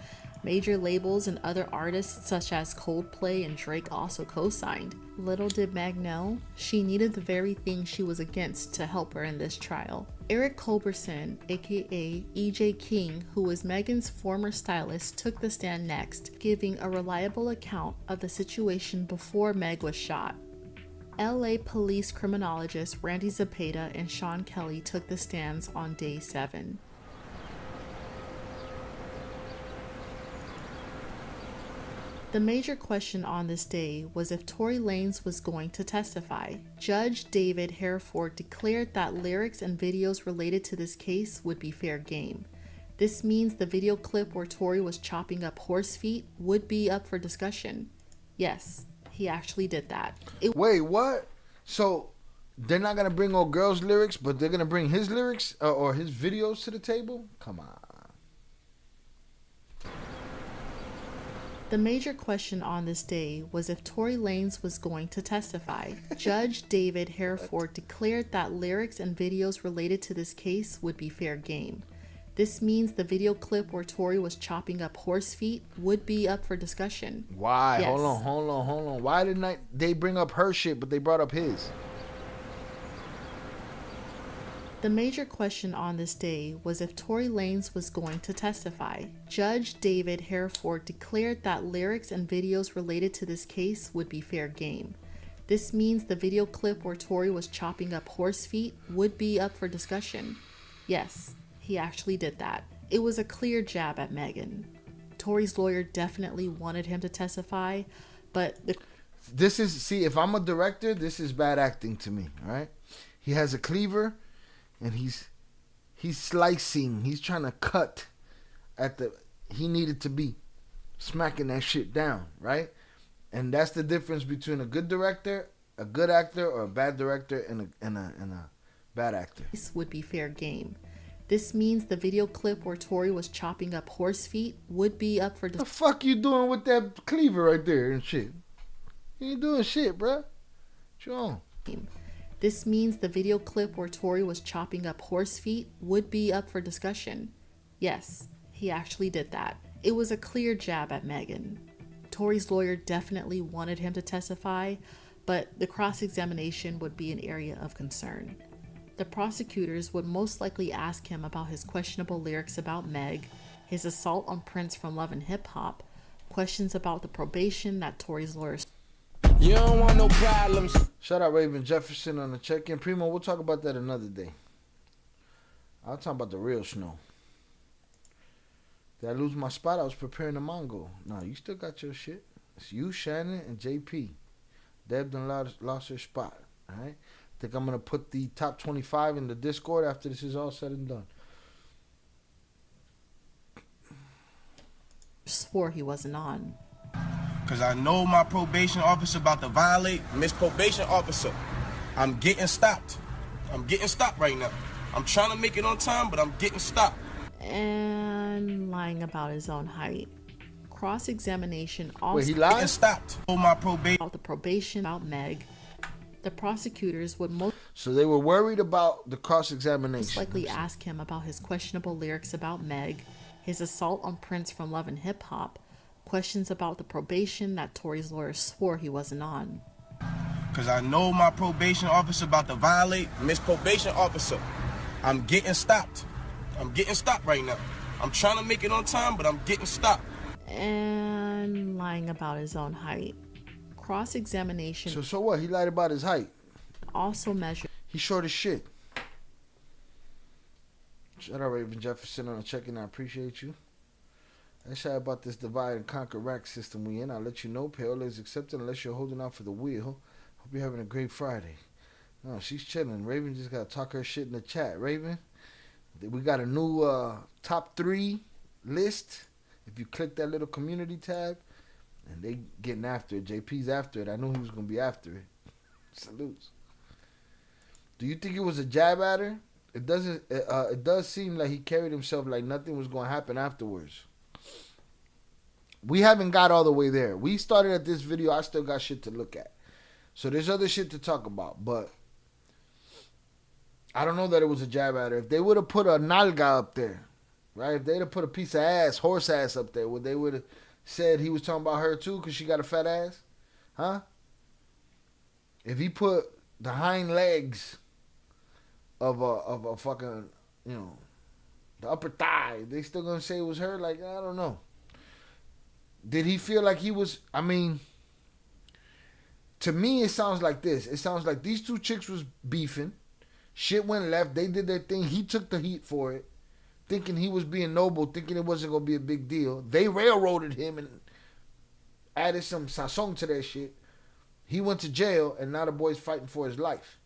O: Major labels and other artists such as Coldplay and Drake also co-signed. Little did Meg know, she needed the very thing she was against to help her in this trial. Eric Culberson, aka E.J. King, who was Megan's former stylist, took the stand next, giving a reliable account of the situation before Meg was shot. LA police criminologists Randy Zapata and Sean Kelly took the stands on day 7. The major question on this day was if Tory Lanez was going to testify. Judge David Hereford declared that lyrics and videos related to this case would be fair game. This means the video clip where Tory was chopping up horse feet would be up for discussion. Yes, he actually did that.
B: Wait, what? So they're not going to bring old girl's lyrics, but they're going to bring his lyrics or his videos to the table? Come on.
O: The major question on this day was if Tory Lanez was going to testify. Judge David Hereford declared that lyrics and videos related to this case would be fair game. This means the video clip where Tory was chopping up horse feet would be up for discussion.
B: Why?
O: Yes.
B: Hold on. Why didn't they bring up her shit, but they brought up his?
O: The major question on this day was if Tory Lanez was going to testify. Judge David Hereford declared that lyrics and videos related to this case would be fair game. This means the video clip where Tory was chopping up horse feet would be up for discussion. Yes, he actually did that. It was a clear jab at Megan. Tory's lawyer definitely wanted him to testify, but
B: if I'm a director, this is bad acting to me, all right? He has a cleaver, and he's slicing. He's trying to cut he needed to be smacking that shit down, right? And that's the difference between a good director, a good actor, or a bad director and a bad actor.
O: This would be fair game. This means the video clip where Tory was chopping up horse feet would be up for
B: the fuck you doing with that cleaver right there and shit? You ain't doing shit, bruh. What you on?
O: This means the video clip where Tory was chopping up horse feet would be up for discussion. Yes, he actually did that. It was a clear jab at Megan. Tory's lawyer definitely wanted him to testify, but the cross-examination would be an area of concern. The prosecutors would most likely ask him about his questionable lyrics about Meg, his assault on Prince from Love and Hip Hop, questions about the probation that Tory's lawyers.
F: You don't want no problems.
B: Shout out Raven Jefferson on the check-in. Primo, we'll talk about that another day. I'll talk about the real snow. Did I lose my spot? I was preparing the Mongo. No, you still got your shit. It's you, Shannon, and JP. Deb done lost her spot. All right? I think I'm going to put the top 25 in the Discord after this is all said and done.
O: Swore he wasn't on.
K: Because I know my probation officer about to violate. Miss Probation Officer, I'm getting stopped. I'm getting stopped right now. I'm trying to make it on time, but I'm getting stopped.
O: And lying about his own height. Cross-examination also.
B: Wait, he lied?
K: Getting stopped. Oh, my probation.
O: About the probation about Meg. The prosecutors would most.
B: So they were worried about the cross-examination.
O: Most likely ask him about his questionable lyrics about Meg, his assault on Prince from Love and Hip Hop, questions about the probation that Tory's lawyer swore he wasn't on.
K: Because I know my probation officer about to violate. Miss Probation Officer, I'm getting stopped. I'm getting stopped right now. I'm trying to make it on time, but I'm getting stopped.
O: And lying about his own height. Cross-examination.
B: So what? He lied about his height.
O: Also measured.
B: He's short as shit. Shout out Raven Jefferson on the check-in. I appreciate you. I shy about this divide and conquer rack system we in. I'll let you know. Payola is accepted unless you're holding out for the wheel. Hope you're having a great Friday. No, she's chilling. Raven just got to talk her shit in the chat. Raven, we got a new top 3 list. If you click that little community tab, and they getting after it. JP's after it. I knew he was going to be after it. Salutes. Do you think it was a jab at her? It doesn't. It does seem like he carried himself like nothing was going to happen afterwards. We haven't got all the way there. We started at this video. I still got shit to look at. So there's other shit to talk about. But I don't know that it was a jab at her. If they would have put a nalga up there, right? If they'd have put a piece of ass, horse ass up there, would they would have said he was talking about her too because she got a fat ass? Huh? If he put the hind legs of a fucking, you know, the upper thigh, they still gonna say it was her? Like, I don't know. Did he feel like he was, I mean, to me it sounds like this. It sounds like these two chicks was beefing. Shit went left. They did their thing. He took the heat for it, thinking he was being noble, thinking it wasn't going to be a big deal. They railroaded him and added some sazon to that shit. He went to jail, and now the boy's fighting for his life.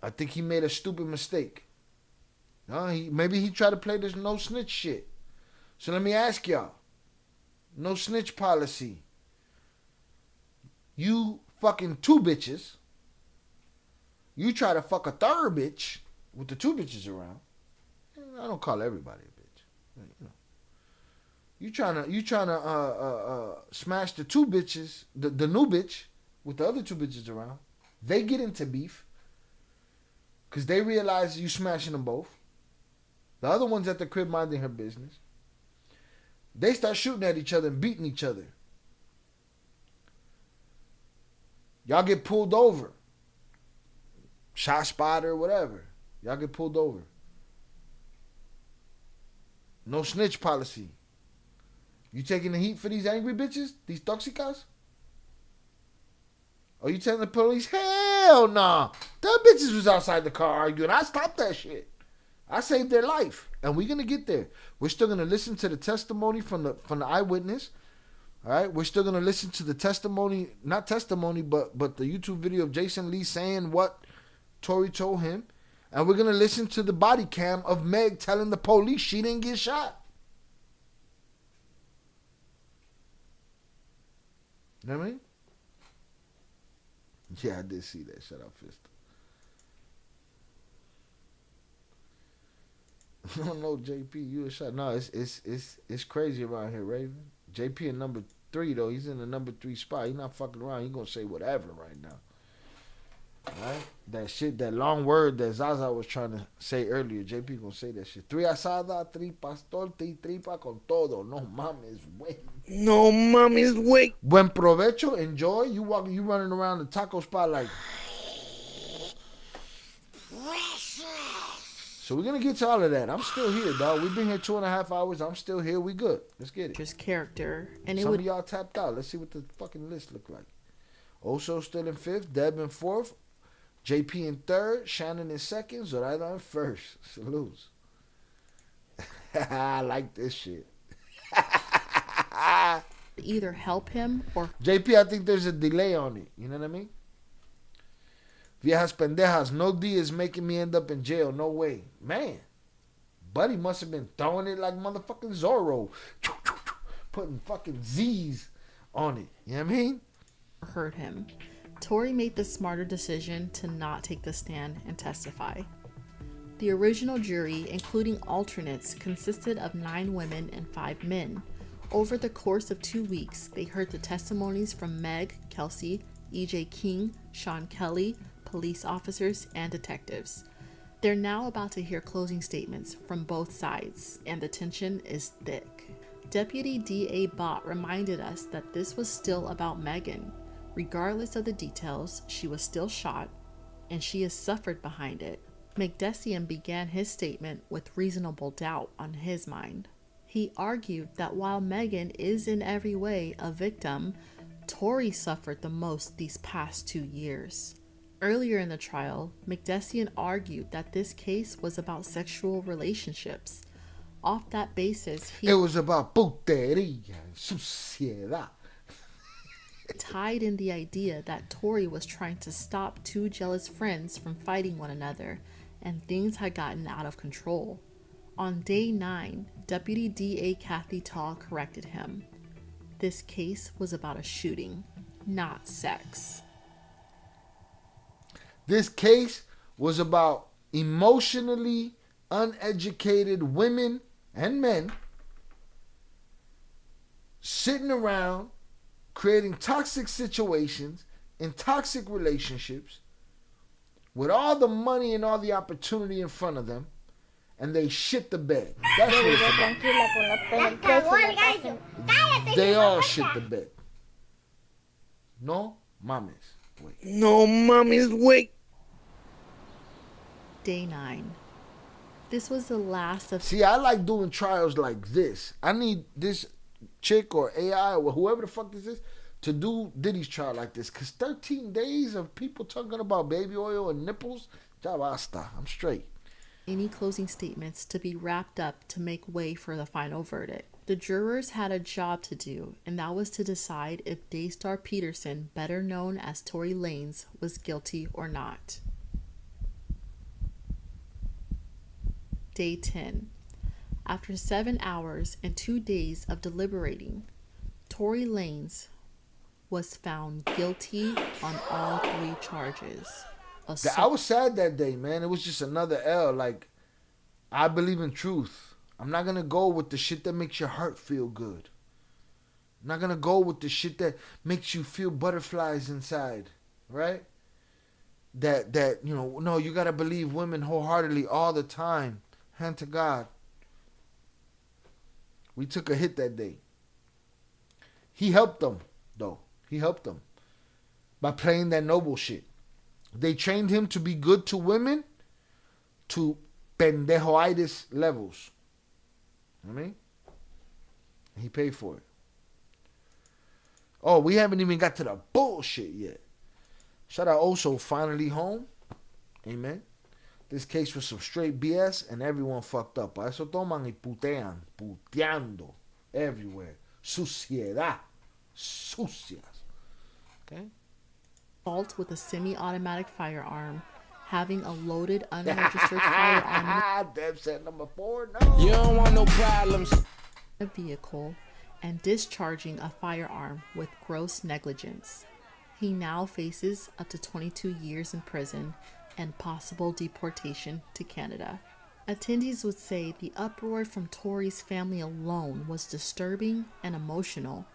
B: I think he made a stupid mistake. Maybe he tried to play this no snitch shit. So let me ask y'all. No snitch policy. You fucking 2 bitches. You try to fuck a 3rd bitch with the 2 bitches around. I don't call everybody a bitch. You trying to smash the 2 bitches, the new bitch with the other 2 bitches around. They get into beef because they realize you smashing them both. The other one's at the crib minding her business. They start shooting at each other and beating each other. Y'all get pulled over. Shot spotter, whatever. Y'all get pulled over. No snitch policy. You taking the heat for these angry bitches? These toxicas? Are you telling the police? Hell nah. Them bitches was outside the car arguing. I stopped that shit. I saved their life. And we're gonna get there. We're still gonna listen to the testimony from the eyewitness. All right, we're still gonna listen to the testimony, not testimony, but the YouTube video of Jason Lee saying what Tory told him, and we're gonna listen to the body cam of Meg telling the police she didn't get shot. You know what I mean? Yeah, I did see that. Shut up, Fist. No, JP, you a shot. No, it's crazy around here, Raven. JP in number 3 though. He's in the number 3 spot. He's not fucking around. He gonna say whatever right now. Right? That shit, that long word that Zaza was trying to say earlier. JP gonna say that shit. 3 asada, 3 pastor, 3 tripa con todo. No mames, wait.
A: No mames, wait.
B: Buen provecho. Enjoy. You running around the taco spot like. So we're gonna get to all of that. I'm still here, dog. We've been here 2.5 hours. I'm still here. We good. Let's get it.
O: Just character, and
B: some of y'all tapped out. Let's see what the fucking list look like. Oso still in 5th. Deb in 4th. JP in 3rd. Shannon in 2nd. Zoraida in 1st. Salutes. I like this shit.
O: Either help him or
B: JP. I think there's a delay on it. You know what I mean? Viejas pendejas, no D is making me end up in jail. No way. Man, Buddy must have been throwing it like motherfucking Zorro. Putting fucking Z's on it. You know what I mean?
O: hurt him. Tory made the smarter decision to not take the stand and testify. The original jury, including alternates, consisted of 9 women and 5 men. Over the course of 2 weeks, they heard the testimonies from Meg, Kelsey, E.J. King, Sean Kelly, police officers, and detectives. They're now about to hear closing statements from both sides, and the tension is thick. Deputy D.A. Bott reminded us that this was still about Megan. Regardless of the details, she was still shot, and she has suffered behind it. McDessian began his statement with reasonable doubt on his mind. He argued that while Megan is in every way a victim, Tory suffered the most these past 2 years. Earlier in the trial, McDessian argued that this case was about sexual relationships. Off that basis,
B: it was about putería, suciedad.
O: Tied in the idea that Tory was trying to stop 2 jealous friends from fighting one another, and things had gotten out of control. On day 9, Deputy D.A. Kathy Tall corrected him. This case was about a shooting, not sex.
B: This case was about emotionally uneducated women and men sitting around creating toxic situations in toxic relationships with all the money and all the opportunity in front of them, and they shit the bed. That's what it's about. They all shit the bed. No mames, wait.
A: No mames, wait.
O: Day 9. This was the last of...
B: See, I like doing trials like this. I need this chick or AI or whoever the fuck this is to do Diddy's trial like this. Because 13 days of people talking about baby oil and nipples, ya basta. I'm straight.
O: Any closing statements to be wrapped up to make way for the final verdict. The jurors had a job to do, and that was to decide if Daystar Peterson, better known as Tory Lanez, was guilty or not. Day 10. After 7 hours and 2 days of deliberating, Tory Lanez was found guilty on all 3 charges.
B: I was sad that day, man. It was just another L. Like, I believe in truth. I'm not going to go with the shit that makes your heart feel good. I'm not going to go with the shit that makes you feel butterflies inside, right? That you know, no, you got to believe women wholeheartedly all the time. Hand to God. We took a hit that day. He helped them, though. He helped them by playing that noble shit. They trained him to be good to women to pendejoitis levels. You know what I mean? And he paid for it. Oh, we haven't even got to the bullshit yet. Shout out Oso, finally home. Amen. This case was some straight BS and everyone fucked up. Para eso toman y putean. Puteando. Everywhere. Suciedad. Sucias. Okay?
O: Assault with a semi-automatic firearm, having a loaded unregistered firearm
B: Deb said number 4, no.
F: You don't want no problems.
O: in a vehicle, and discharging a firearm with gross negligence. He now faces up to 22 years in prison and possible deportation to Canada. Attendees would say the uproar from Tory's family alone was disturbing and emotional.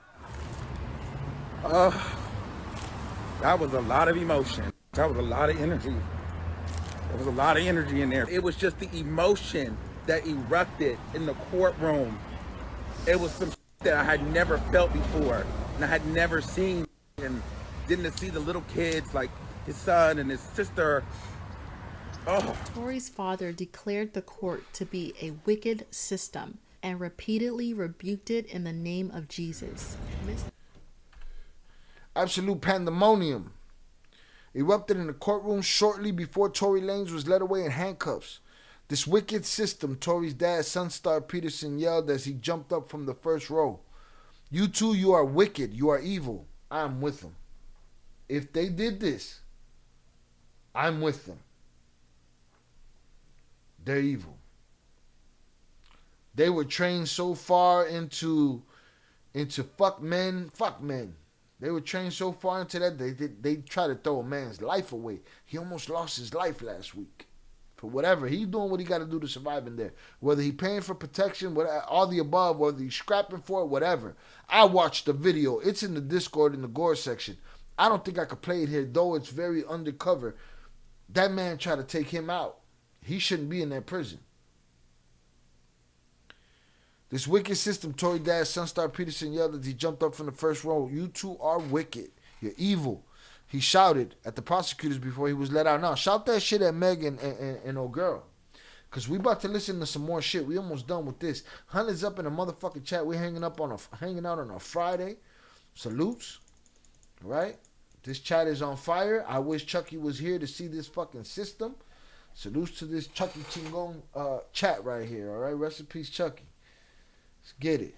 C: That was a lot of emotion. That was a lot of energy. There was a lot of energy in there. It was just the emotion that erupted in the courtroom. It was some that I had never felt before, and I had never seen, and didn't see the little kids, like his son and his sister. Oh.
O: Tory's father declared the court to be a wicked system and repeatedly rebuked it in the name of Jesus.
B: Absolute pandemonium erupted in the courtroom shortly before Tory Lanez was led away in handcuffs. This wicked system, Tory's dad, Sunstar Peterson, yelled as he jumped up from the first row. You two, you are wicked. You are evil. I'm with them. If they did this, I'm with them. They're evil. They were trained so far into fuck men. They were trained so far into that they try to throw a man's life away. He almost lost his life last week. For whatever. He's doing what he got to do to survive in there. Whether he paying for protection, all the above, whether he's scrapping for it, whatever. I watched the video. It's in the Discord in the Gore section. I don't think I could play it here, though it's very undercover. That man tried to take him out. He shouldn't be in that prison. This wicked system, Tory dad, Sunstar Peterson, yelled as he jumped up from the first row. You two are wicked. You're evil. He shouted at the prosecutors before he was let out. Now, shout that shit at Meg and old girl. Because we about to listen to some more shit. We almost done with this. Hunter's up in a motherfucking chat. We hanging out on a Friday. Salutes. Right? This chat is on fire. I wish Chucky was here to see this fucking system. Salutes to this Chucky Chingon chat right here. All right? Rest in peace, Chucky. Let's get it.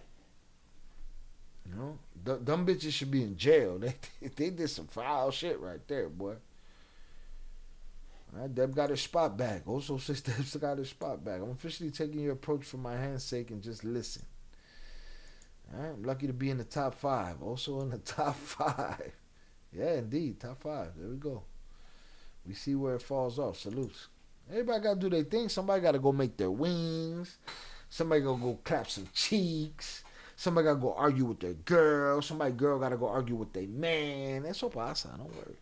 B: You know, dumb bitches should be in jail. They did some foul shit right there, boy. All right, Deb got her spot back. Also, says Deb's got her spot back. I'm officially taking your approach for my hand's sake and just listen. All right, I'm lucky to be in the top 5. Also in the top 5. Yeah, indeed, top 5. There we go. We see where it falls off. Salutes. Everybody got to do their thing. Somebody got to go make their wings. Somebody got to go clap some cheeks. Somebody got to go argue with their girl. Somebody girl got to go argue with their man. Eso pasa, don't worry.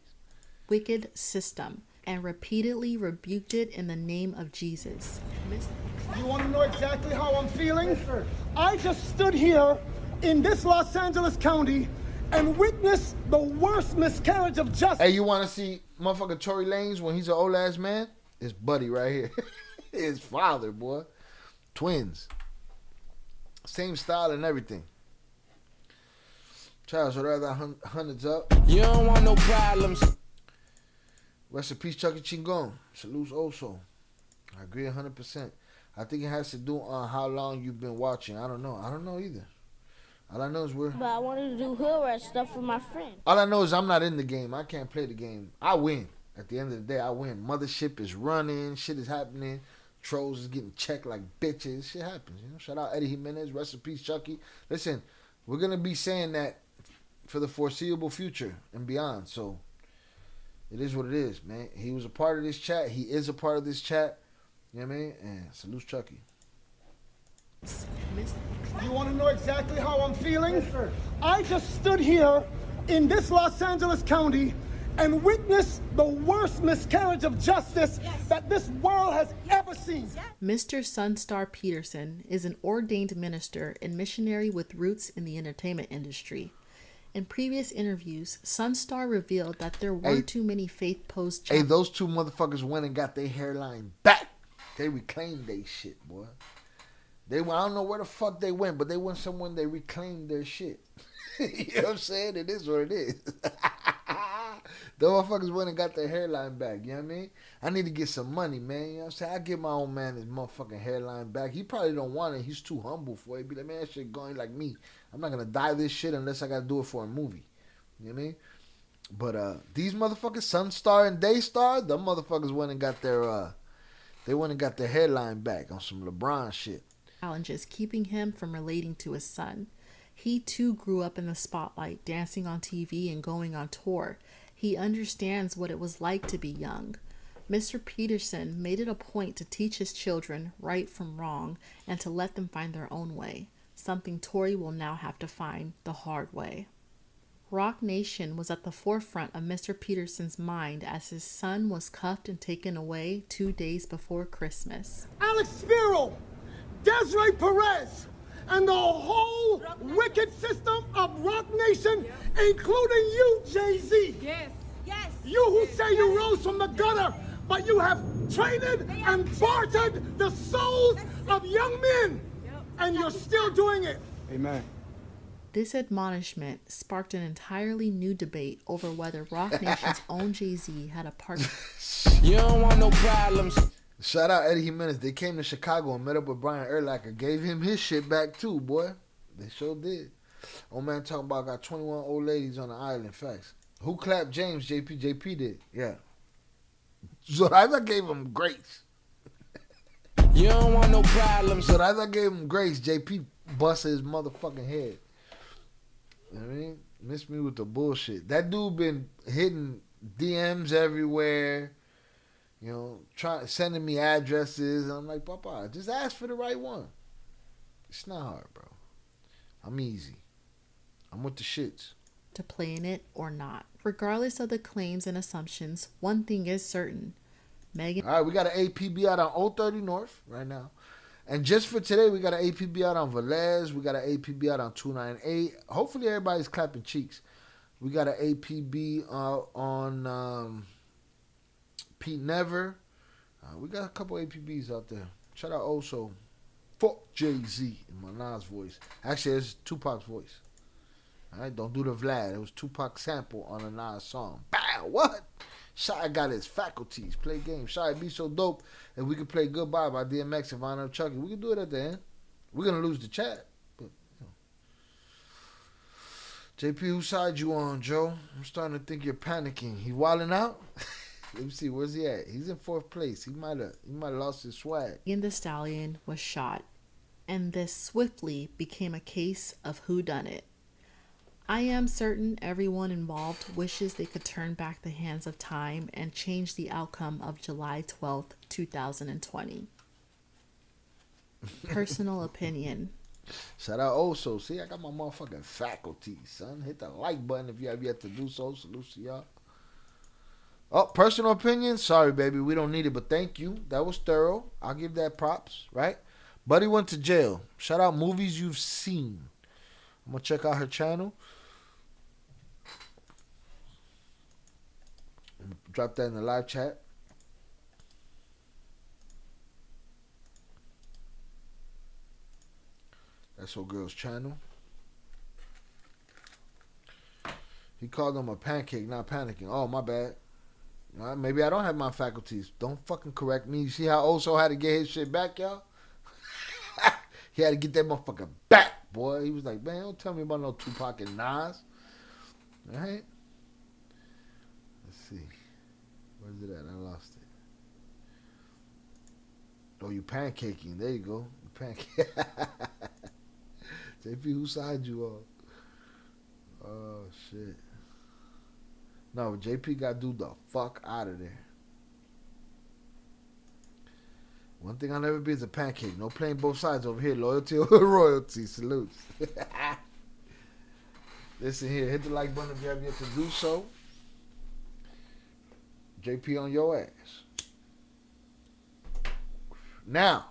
O: Wicked system, and repeatedly rebuked it in the name of Jesus.
V: You want to know exactly how I'm feeling? I just stood here in this Los Angeles County and witnessed the worst miscarriage of justice.
B: Hey, you want to see motherfucker Tory Lanez when he's an old ass man? His buddy right here. His father, boy. Twins. Same style and everything. Charles, so that hundreds up.
F: You don't want no problems.
B: Rest in peace, Chucky Chingon. Salutes also. I agree 100%. I think it has to do on how long you've been watching. I don't know. I don't know either. All I know is
D: But I wanted to do hood rat stuff with my friend.
B: All I know is I'm not in the game. I can't play the game. I win. At the end of the day, I win. Mothership is running. Shit is happening. Trolls is getting checked like bitches. Shit happens, you know. Shout out Eddie Jimenez. Rest in peace, Chucky. Listen, we're gonna be saying that for the foreseeable future and beyond. So it is what it is, man. He was a part of this chat. He is a part of this chat. You know what I mean? And salute Chucky.
V: You want to know exactly how I'm feeling? Yes, sir. I just stood here in this Los Angeles County and witnessed the worst miscarriage of justice that this world has ever seen.
O: Mr. Sunstar Peterson is an ordained minister and missionary with roots in the entertainment industry. In previous interviews, Sunstar revealed that there weren't too many faith-posed
B: Hey, those two motherfuckers went and got their hairline back. They reclaimed their shit, boy. I don't know where the fuck they went, but they went somewhere and they reclaimed their shit. You know what I'm saying? It is what it is. The motherfuckers went and got their hairline back. You know what I mean? I need to get some money, man. You know what I'm saying? I give my old man his motherfucking hairline back. He probably don't want it. He's too humble for it. Be like, man, that shit going like me. I'm not gonna dye this shit unless I gotta do it for a movie. You know what I mean? But these motherfuckers, Sunstar and Daystar, them motherfuckers went and got their hairline back on some LeBron shit.
O: Challenges keeping him from relating to his son. He too grew up in the spotlight, dancing on TV and going on tour. He understands what it was like to be young. Mr. Peterson made it a point to teach his children right from wrong and to let them find their own way, something Tory will now have to find the hard way. Rock Nation was at the forefront of Mr. Peterson's mind as his son was cuffed and taken away 2 days before Christmas.
V: Alex Spiro, Desiree Perez, and the whole wicked system of Rock Nation, including you, Jay-Z.
E: Yes. Yes.
V: You who say you rose from the gutter, but you have traded and bartered the souls of young men, and you're still doing it.
C: Amen.
O: This admonishment sparked an entirely new debate over whether Rock Nation's own Jay-Z had a part.
B: You don't want no problems. Shout out Eddie Jimenez. They came to Chicago and met up with Brian Urlacher. Gave him his shit back too, boy. They sure did. Old man talking about got 21 old ladies on the island. Facts. Who clapped James? JP. JP did. Yeah. So I gave him grace. You don't want no problems. So I gave him grace. JP busted his motherfucking head. You know what I mean? Miss me with the bullshit. That dude been hitting DMs everywhere. You know, sending me addresses. And I'm like, Papa, just ask for the right one. It's not hard, bro. I'm easy. I'm with the shits.
O: To play in it or not. Regardless of the claims and assumptions, one thing is certain. Megan.
B: All right, we got an APB out on Old 30 North right now. And just for today, we got an APB out on Velez. We got an APB out on 298. Hopefully, everybody's clapping cheeks. We got an APB on Pete Never. We got a couple APBs out there. Shout out also. Fuck Jay-Z in my Nas voice. Actually, it's Tupac's voice. All right, don't do the Vlad. It was Tupac sample on a Nas song. Bow, what? Shy got his faculties. Play games. Shy be so dope that we can play Goodbye by DMX and Vinyl Chucky. We can do it at the end. We're going to lose the chat. But, you know. JP, whose side you on, Joe? I'm starting to think you're panicking. He wilding out? Let me see. Where's he at? He's in 4th place. He might have lost his swag.
O: Megan Thee Stallion was shot. And this swiftly became a case of whodunit. I am certain everyone involved wishes they could turn back the hands of time and change the outcome of July 12th, 2020. Personal opinion.
B: Shout out also. See, I got my motherfucking faculties, son. Hit the like button if you have yet to do so. Salute to y'all. Oh, personal opinion? Sorry, baby. We don't need it, but thank you. That was thorough. I'll give that props, right? Buddy went to jail. Shout out movies you've seen. I'm going to check out her channel. Drop that in the live chat. That's old girl's channel. He called them a pancake, not panicking. Oh, my bad. All right, maybe I don't have my faculties. Don't fucking correct me. You see how Oso had to get his shit back, y'all? He had to get that motherfucker back, boy. He was like, man, don't tell me about no Tupac and Nas. All right? Let's see. Where's it at? I lost it. Oh, you pancaking. There you go. You pancake. JP, whose side you on? Oh, shit. No, JP got to do the fuck out of there. One thing I'll never be is a pancake. No playing both sides over here. Loyalty or royalty. Salutes. Listen here. Hit the like button if you have yet to do so. JP on your ass. Now,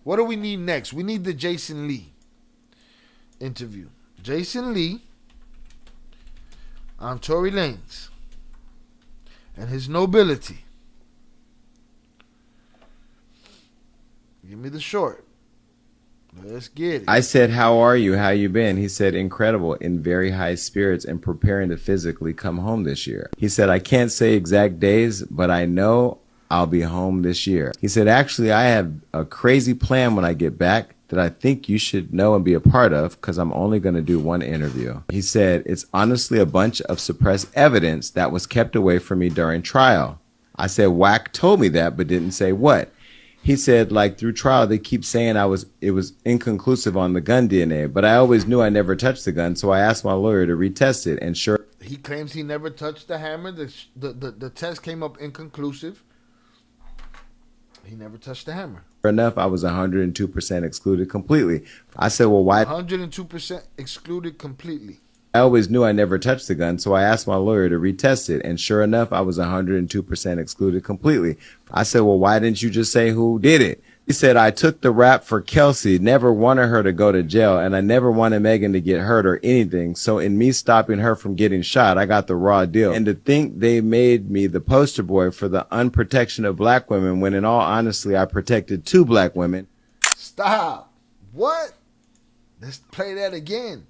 B: what do we need next? We need the Jason Lee interview. Jason Lee on Tory Lanez and his nobility. Give me the short. Let's get it.
E: I said, how are you? How you been? He said, incredible, in very high spirits and preparing to physically come home this year. He said, I can't say exact days, but I know I'll be home this year. He said, actually, I have a crazy plan when I get back that I think you should know and be a part of because I'm only going to do one interview. He said, it's honestly a bunch of suppressed evidence that was kept away from me during trial. I said, Wack told me that, but didn't say what. He said, like, through trial, they keep saying it was inconclusive on the gun DNA, but I always knew I never touched the gun, so I asked my lawyer to retest it, and sure...
B: He claims he never touched the hammer. The test came up inconclusive. He never touched the hammer.
E: Sure enough, I was 102% excluded completely. I said, well, why...
B: 102% excluded completely.
E: I always knew I never touched the gun, so I asked my lawyer to retest it, and sure enough, I was 102% excluded completely. I said, well, why didn't you just say who did it? He said, I took the rap for Kelsey, never wanted her to go to jail, and I never wanted Megan to get hurt or anything, so in me stopping her from getting shot, I got the raw deal. And to think they made me the poster boy for the unprotection of black women, when in all honesty, I protected 2 black women.
B: Stop. What? Let's play that again.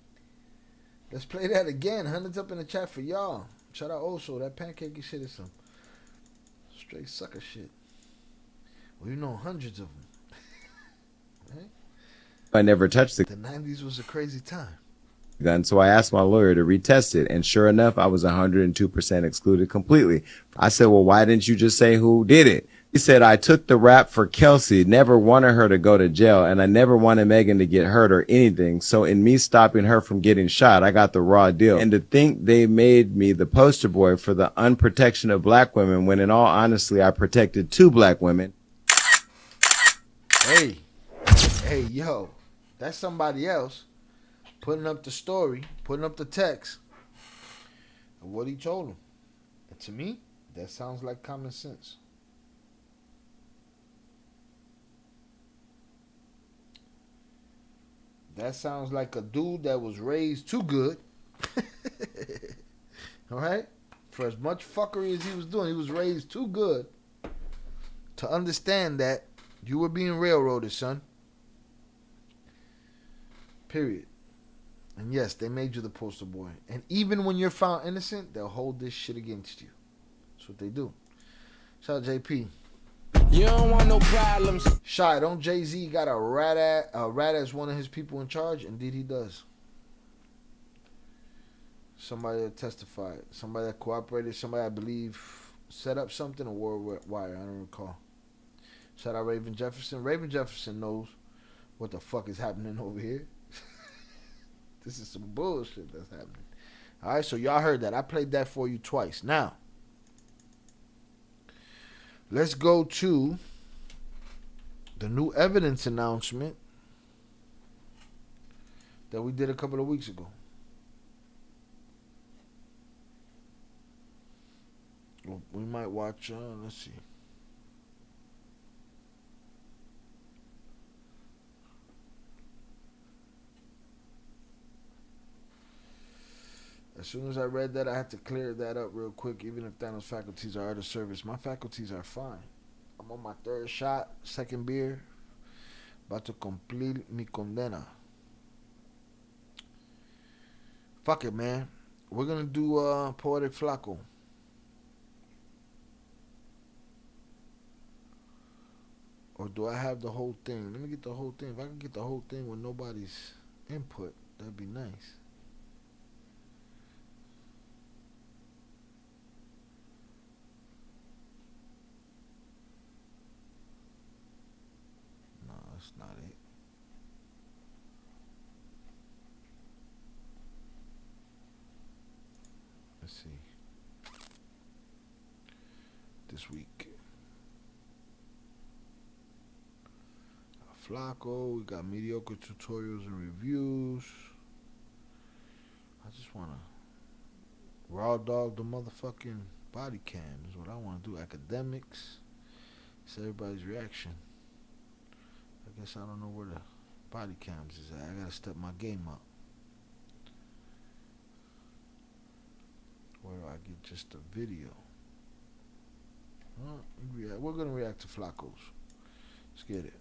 B: Let's play that again. Hundreds up in the chat for y'all. Shout out also. That pancakey shit is some straight sucker shit. Well, you know hundreds of them. Right?
E: I never touched
B: The 90s was a crazy time.
E: gun, so I asked my lawyer to retest it, and sure enough, I was 102% excluded completely. I said, well, why didn't you just say who did it? He said, I took the rap for Kelsey, never wanted her to go to jail, and I never wanted Megan to get hurt or anything, so in me stopping her from getting shot, I got the raw deal. And to think they made me the poster boy for the unprotection of black women, when in all honesty, I protected 2 black women.
B: Hey, yo, that's somebody else putting up the story, putting up the text of what he told him. And to me, that sounds like common sense. That sounds like a dude that was raised too good. All right? For as much fuckery as he was doing, he was raised too good to understand that you were being railroaded, son. Period. And yes, they made you the poster boy. And even when you're found innocent, they'll hold this shit against you. That's what they do. Shout out JP.
F: You don't want no problems.
B: Shy, don't Jay-Z got a rat as one of his people in charge? Indeed he does. Somebody that testified. Somebody that cooperated. Somebody I believe set up something or wore wire. I don't recall. Shout out Raven Jefferson. Raven Jefferson knows what the fuck is happening over here. This is some bullshit that's happening. Alright, so y'all heard that. I played that for you twice. Now, let's go to the new evidence announcement that we did a couple of weeks ago. We might watch, let's see. As soon as I read that, I had to clear that up real quick, even if Thanos' faculties are out of service. My faculties are fine. I'm on my 3rd shot, 2nd beer. About to complete mi condena. Fuck it, man. We're going to do Poetic Flaco. Or do I have the whole thing? Let me get the whole thing. If I can get the whole thing with nobody's input, that'd be nice. No, that's not it. Let's see. This week. Flaco, we got mediocre tutorials and reviews. I just want to raw dog the motherfucking body cam is what I want to do. Academics. It's everybody's reaction. I guess I don't know where the body cams is at. I got to step my game up. Where do I get just a video? We're going to react to Flacos. Let's get it.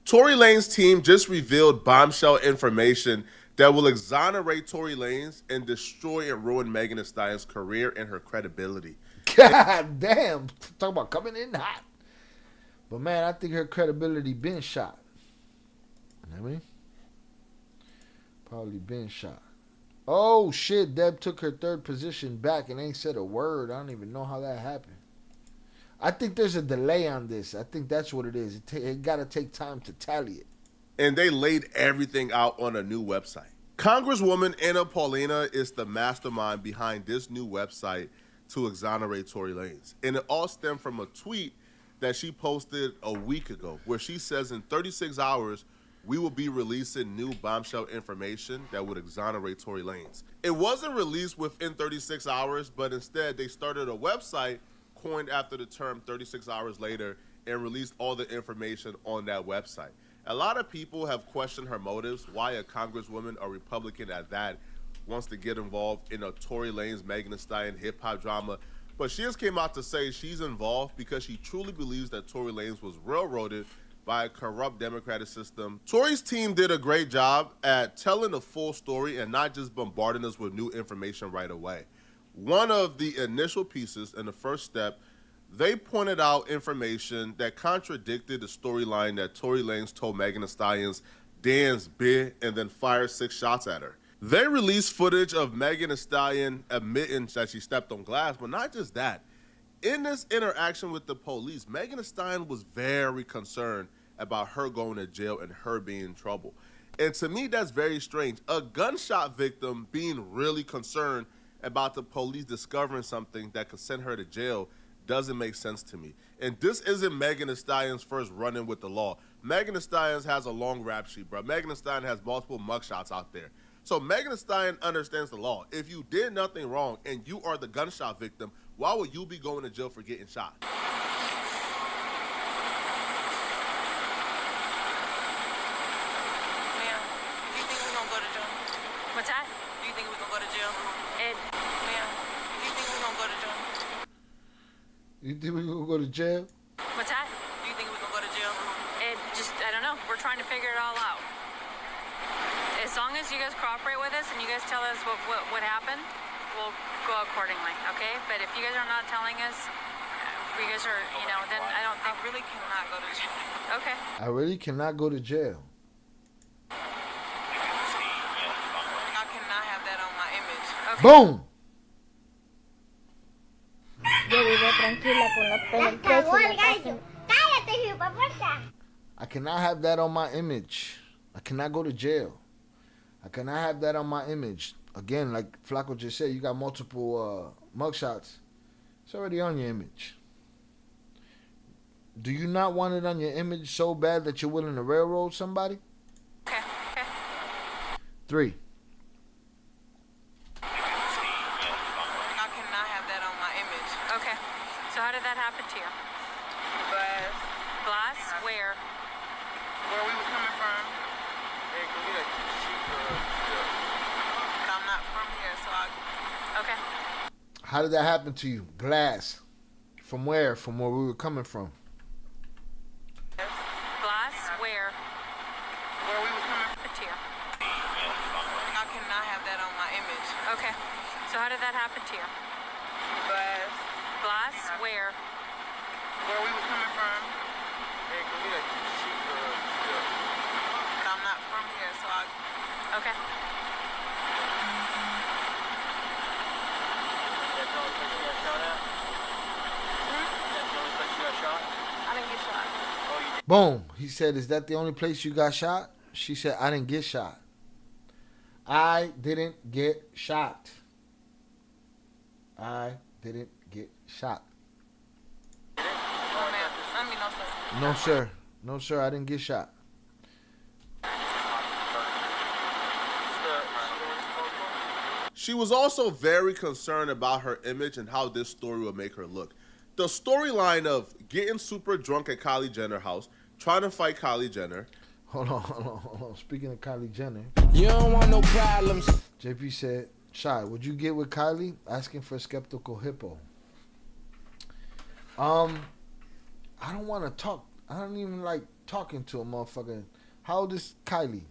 G: Tory Lanez team just revealed bombshell information that will exonerate Tory Lanez and destroy and ruin Megan Thee Stallion's career and her credibility.
B: God damn. Talk about coming in hot. But, man, I think her credibility been shot. You know what I mean? Probably been shot. Oh, shit. Deb took her third position back and ain't said a word. I don't even know how that happened. I think there's a delay on this. I think that's what it is. It got to take time to tally it.
G: And they laid everything out on a new website. Congresswoman Anna Paulina is the mastermind behind this new website to exonerate Tory Lanez. And it all stemmed from a tweet that she posted a week ago where she says in 36 hours, we will be releasing new bombshell information that would exonerate Tory Lanez. It wasn't released within 36 hours, but instead they started a website coined after the term 36 hours later and released all the information on that website. A lot of people have questioned her motives, why a congresswoman, a Republican at that, wants to get involved in a Tory Lanez, Megan Thee Stallion hip-hop drama. But she just came out to say she's involved because she truly believes that Tory Lanez was railroaded by a corrupt democratic system. Tory's team did a great job at telling the full story and not just bombarding us with new information right away. One of the initial pieces in the first step, they pointed out information that contradicted the storyline that Tory Lanez told Megan Thee Stallion's dance bit and then fired 6 shots at her. They released footage of Megan Thee Stallion admitting that she stepped on glass, but not just that. In this interaction with the police, Megan Thee Stallion was very concerned about her going to jail and her being in trouble. And to me, that's very strange. A gunshot victim being really concerned about the police discovering something that could send her to jail doesn't make sense to me. And this isn't Megan Thee Stallion's first run-in with the law. Megan Thee Stallion has a long rap sheet, bro. Megan Thee Stallion has multiple mugshots out there. So Megan Thee Stallion understands the law. If you did nothing wrong and you are the gunshot victim, why would you be going to jail for getting shot?
H: Ma'am, do you think we're gonna go to jail? What's that? Do you think we're gonna go to jail? Ma'am, do you think we're gonna go to jail?
B: You think we're going to go to jail?
H: What's that? Do you think we're gonna go to jail? I don't know. We're trying to figure it all out. As long as you guys cooperate with us and you guys tell us what happened, we'll go accordingly, okay? But if you guys are not telling us, if you guys are, then I don't think... I really cannot go to jail. Okay.
B: I really cannot go to jail.
H: I cannot have that on my image. Okay.
B: Boom!
D: Yo vivo tranquila con los pelos presos. Cállate, hijo, puerta.
B: I cannot have that on my image. I cannot go to jail. I cannot have that on my image. Again, like Flaco just said, you got multiple mugshots. It's already on your image. Do you not want it on your image so bad that you're willing to railroad somebody?
H: Okay.
B: 3.
H: I cannot have that on my image. Okay. So how did that happen to you? Glass. Glass? Where? Where we were coming from. I'm not from here, so okay.
B: How did that happen to you? Glass. From where? From where we were coming from.
H: Glass? Where? Where we were coming from to you. I cannot have that on my image. Okay. So how did that happen to you? Glass. Glass? Where? Where we were coming from. I'm not from here, so okay. I didn't get shot.
B: Boom. He said, is that the only place you got shot? She said, I didn't get shot. I didn't get shot. I didn't get shot.
H: No, ma'am. I mean, no, sir.
B: No, sir. No, sir. I didn't get shot.
G: She was also very concerned about her image and how this story would make her look. The storyline of getting super drunk at Kylie Jenner's house, trying to fight Kylie Jenner.
B: Hold on. Speaking of Kylie Jenner.
F: You don't want no problems.
B: JP said, Shy, would you get with Kylie? Asking for Skeptical Hippo. I don't want to talk. I don't even like talking to a motherfucker. How old is Kylie?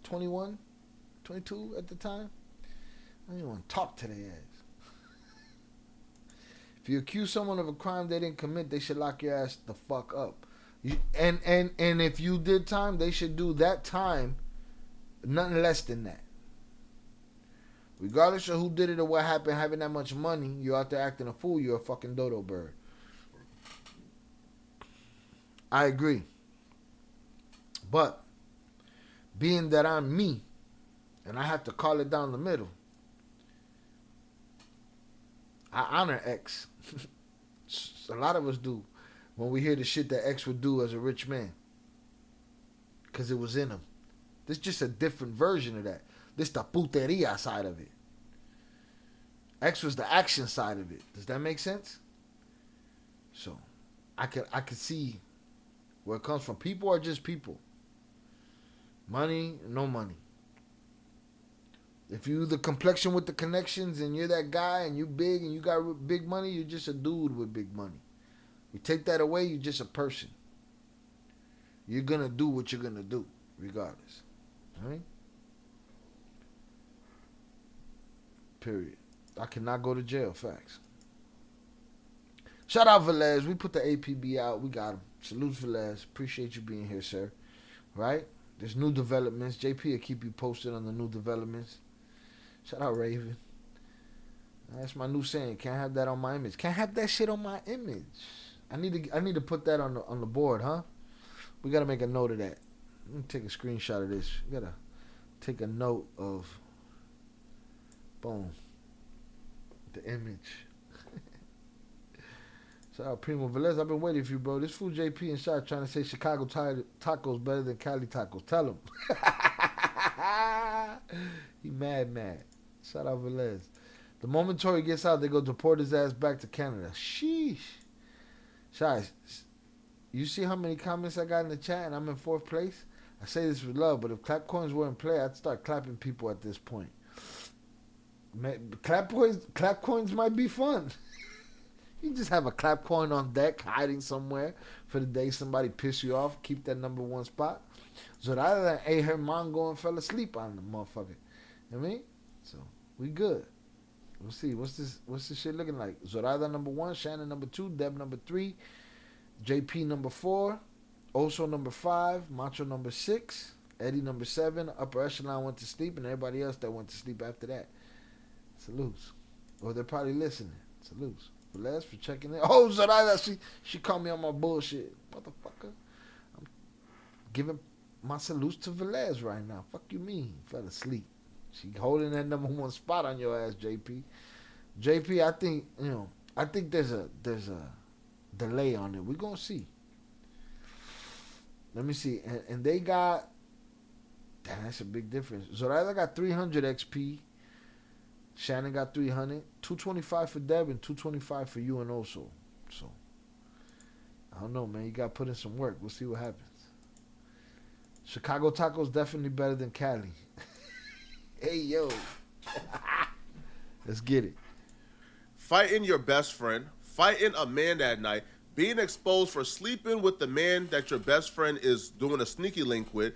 B: 21? 22 at the time? I don't even want to talk to their ass. If you accuse someone of a crime they didn't commit, they should lock your ass the fuck up. And if you did time, they should do that time, nothing less than that. Regardless of who did it or what happened, having that much money, you're out there acting a fool, you're a fucking dodo bird. I agree. But, being that I'm me, and I have to call it down the middle, I honor X. A lot of us do when we hear the shit that X would do as a rich man. Because it was in him. This is just a different version of that. This the puteria side of it. X was the action side of it. Does that make sense? So, I could see where it comes from. People are just people. Money, no money. If you the complexion with the connections and you're that guy and you big and you got big money, you're just a dude with big money. We take that away, you're just a person. You're going to do what you're going to do, regardless. All right? Period. I cannot go to jail, facts. Shout out Velez. We put the APB out. We got him. Salute Velez. Appreciate you being here, sir. Right? There's new developments. JP will keep you posted on the new developments. Shout out Raven. That's my new saying. Can't have that on my image. Can't have that shit on my image. I need to put that on the board, huh? We gotta make a note of that. Let me take a screenshot of this. We gotta take a note of boom. The image. Shout out Primo Velez. I've been waiting for you, bro. This fool JP and Shot trying to say Chicago tacos better than Cali tacos. Tell him. He mad. Shout out Velez. The moment Tory gets out, they go deport his ass back to Canada. Sheesh. Shy, you see how many comments I got in the chat and I'm in 4th place? I say this with love, but if clap coins were in play, I'd start clapping people at this point. Man, clap coins might be fun. You just have a clap coin on deck, hiding somewhere for the day somebody piss you off, keep that number 1 spot. So rather than A. Hermango and fell asleep on the motherfucker. You know what I mean? So, we good. We'll see. What's this shit looking like? Zorada number 1, Shannon number 2, Deb number 3, JP number 4, Oso number 5, Macho number 6, Eddie number 7, Upper Echelon went to sleep, and everybody else that went to sleep after that. Salutes. Or they're probably listening. Salutes. Velez for checking in. Oh, Zorada, she called me on my bullshit. Motherfucker. I'm giving my salutes to Velez right now. Fuck you mean? Fell asleep. She holding that number 1 spot on your ass, JP. JP, I think there's a delay on it. We're gonna see. Let me see. And they got, damn, that's a big difference. Zoraida got 300 XP. Shannon got 300. 225 for Deb and 225 for you and Oso. So I don't know, man. You gotta put in some work. We'll see what happens. Chicago tacos definitely better than Cali. Hey, yo. Let's get it.
G: Fighting your best friend, fighting a man that night, being exposed for sleeping with the man that your best friend is doing a sneaky link with,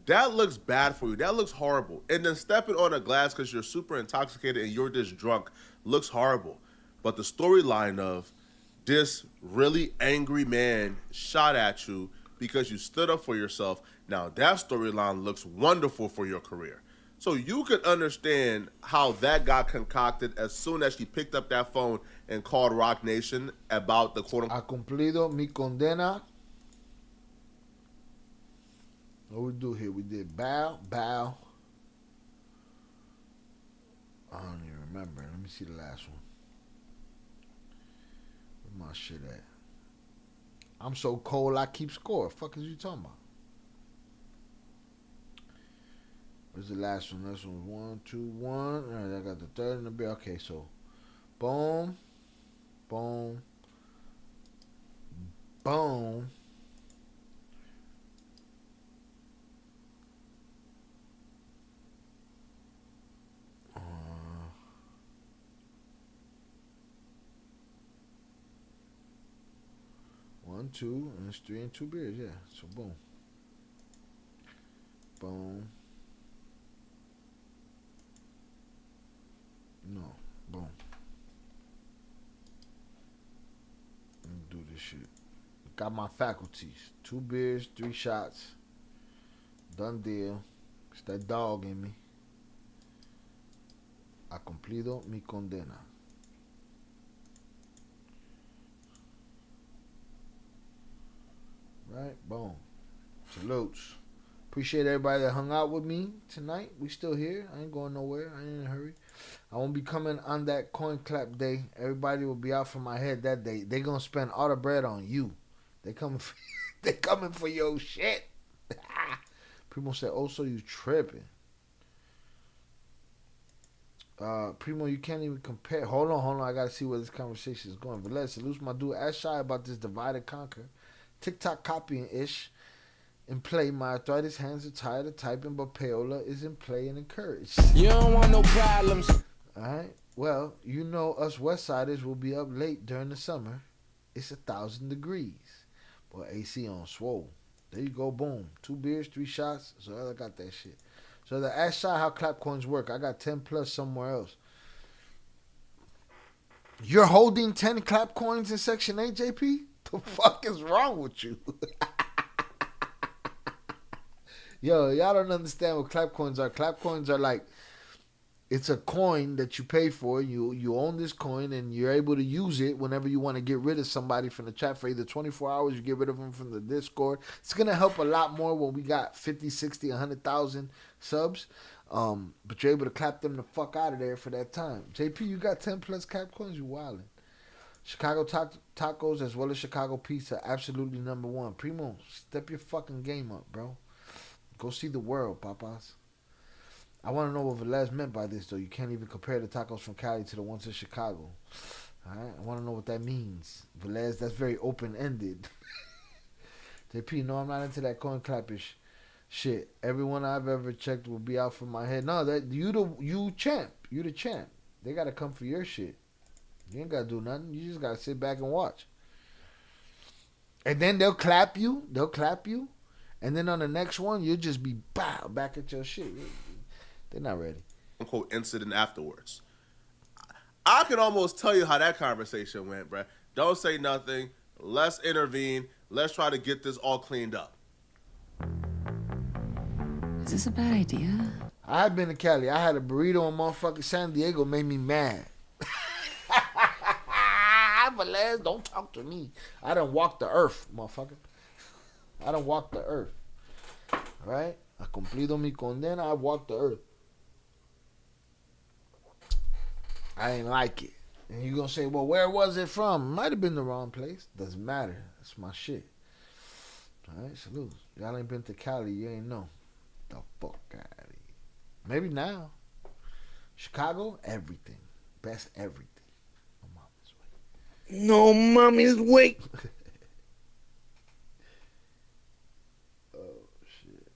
G: that looks bad for you. That looks horrible. And then stepping on a glass because you're super intoxicated and you're just drunk looks horrible. But the storyline of this really angry man shot at you because you stood up for yourself, now that storyline looks wonderful for your career. So you could understand how that got concocted as soon as she picked up that phone and called Rock Nation about the quote-unquote.
B: Ha cumplido mi condena. What we do here? We did bow. I don't even remember. Let me see the last one. Where my shit at? I'm so cold I keep score. Fuck is you talking about? Where's the last one? This one was 1, 2, 1. All right, I got the third in the bill. Okay, so boom. 1, 2, 2, and it's 3 and 2 beers. Yeah. So boom. Boom. No. Boom. Let me do this shit. Got my faculties. 2 beers, 3 shots. Done deal. It's that dog in me. Ha cumplido mi condena. Right? Boom. Salutes. Appreciate everybody that hung out with me tonight. We still here. I ain't going nowhere. I ain't in a hurry. I won't be coming on that coin clap day. Everybody will be out for my head that day. They gonna spend all the bread on you. They coming for your shit. Primo said, "Oh, so you tripping?" Primo, you can't even compare. Hold on. I gotta see where this conversation is going. But let's salute my dude. Ask Shy about this divide and conquer. TikTok copying ish. In play, my arthritis hands are tired of typing, but payola is in play and encouraged.
F: You don't want no problems.
B: Alright. Well, you know us Westsiders will be up late during the summer. It's 1,000 degrees. But AC on swole. There you go, boom. 2 beers, 3 shots. So I got that shit. So the ask Shy how clap coins work. I got 10 plus somewhere else. You're holding 10 clap coins in Section 8, JP? The fuck is wrong with you? Yo, y'all don't understand what clap coins are. Clap coins are like, it's a coin that you pay for. You own this coin and you're able to use it whenever you want to get rid of somebody from the chat for either 24 hours. You get rid of them from the Discord. It's going to help a lot more when we got 50, 60, 100,000 subs. But you're able to clap them the fuck out of there for that time. JP, you got 10 plus clap coins? You wildin'. Chicago tacos as well as Chicago pizza, absolutely number 1. Primo, step your fucking game up, bro. Go see the world, papas. I want to know what Velez meant by this, though. You can't even compare the tacos from Cali to the ones in Chicago. All right? I want to know what that means. Velez, that's very open-ended. JP, no, I'm not into that coin clappish shit. Everyone I've ever checked will be out for my head. No, that you champ. You the champ. They got to come for your shit. You ain't got to do nothing. You just got to sit back and watch. And then they'll clap you. And then on the next one, you'll just be back at your shit. They're not ready.
G: Quote incident afterwards. I can almost tell you how that conversation went, bruh. Don't say nothing. Let's intervene. Let's try to get this all cleaned up.
L: Is this a bad idea?
B: I've been to Cali. I had a burrito in motherfucking San Diego. Made me mad. But Les, don't talk to me. I done walked the earth, motherfucker. I done walked the earth. Right? I cumplido mi condena. I walked the earth. I ain't like it. And you gonna say, well, where was it from? Might have been the wrong place. Doesn't matter. That's my shit. Alright, salute. Y'all ain't been to Cali. You ain't know. The fuck out of here. Maybe now. Chicago, everything. Best everything.
J: No mommy's wait.
B: Oh, shit.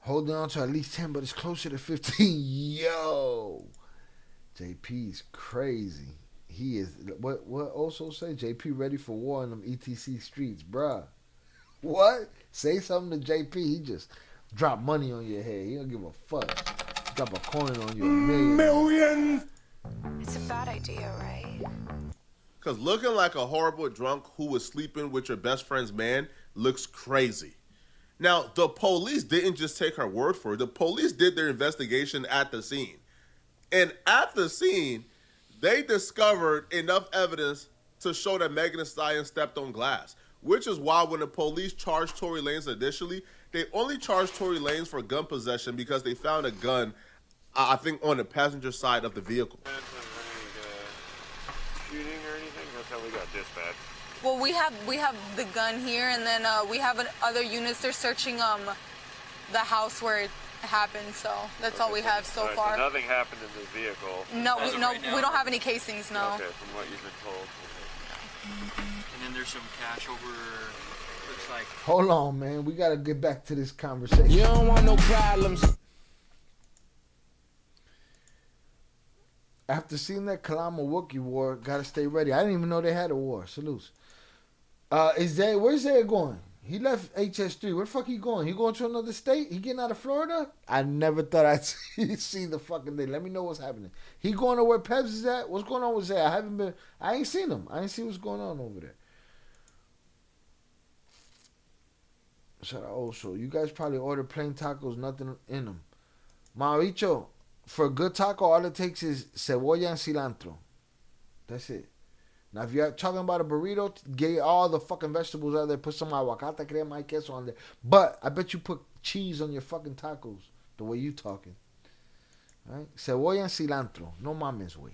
B: Holding on to at least 10, but it's closer to 15. Yo. JP's crazy. He is. What also say? JP ready for war in them ETC streets, bruh. What? Say something to JP. He just drop money on your head. He don't give a fuck. Drop a coin on you, $1 million.
L: It's a bad idea, right?
G: Because looking like a horrible drunk who was sleeping with your best friend's man looks crazy. Now, the police didn't just take her word for it. The police did their investigation at the scene. And at the scene, they discovered enough evidence to show that Megan Thee Stallion stepped on glass, which is why when the police charged Tory Lanez initially, they only charged Tory Lanez for gun possession because they found a gun, I think, on the passenger side of the vehicle.
M: Shooting or anything? That's how we got dispatch.
W: Well, we have the gun here, and then we have other units. They're searching the house where it happened. So that's all we have so far.
M: So nothing happened in the vehicle.
W: No, we don't have any casings. No.
M: Okay, from what you've been told.
X: And then there's some cash over. Looks like.
B: Hold on, man. We gotta get back to this conversation.
F: You don't want no problems.
B: After seeing that Kalama Wookiee war, gotta stay ready. I didn't even know they had a war. Salutes. Where's Zay going? He left HS3. Where the fuck he going? He going to another state? He getting out of Florida? I never thought I'd see the fucking thing. Let me know what's happening. He going to where Pebs is at? What's going on with Zay? I ain't seen him. I ain't see what's going on over there. Shout out also. You guys probably order plain tacos, nothing in them. Mauricio, for a good taco, all it takes is cebolla and cilantro. That's it. Now, if you're talking about a burrito, get all the fucking vegetables out there. Put some aguacate, crema, y queso on there. But I bet you put cheese on your fucking tacos the way you talking. Right? Cebolla and cilantro. No mames, way.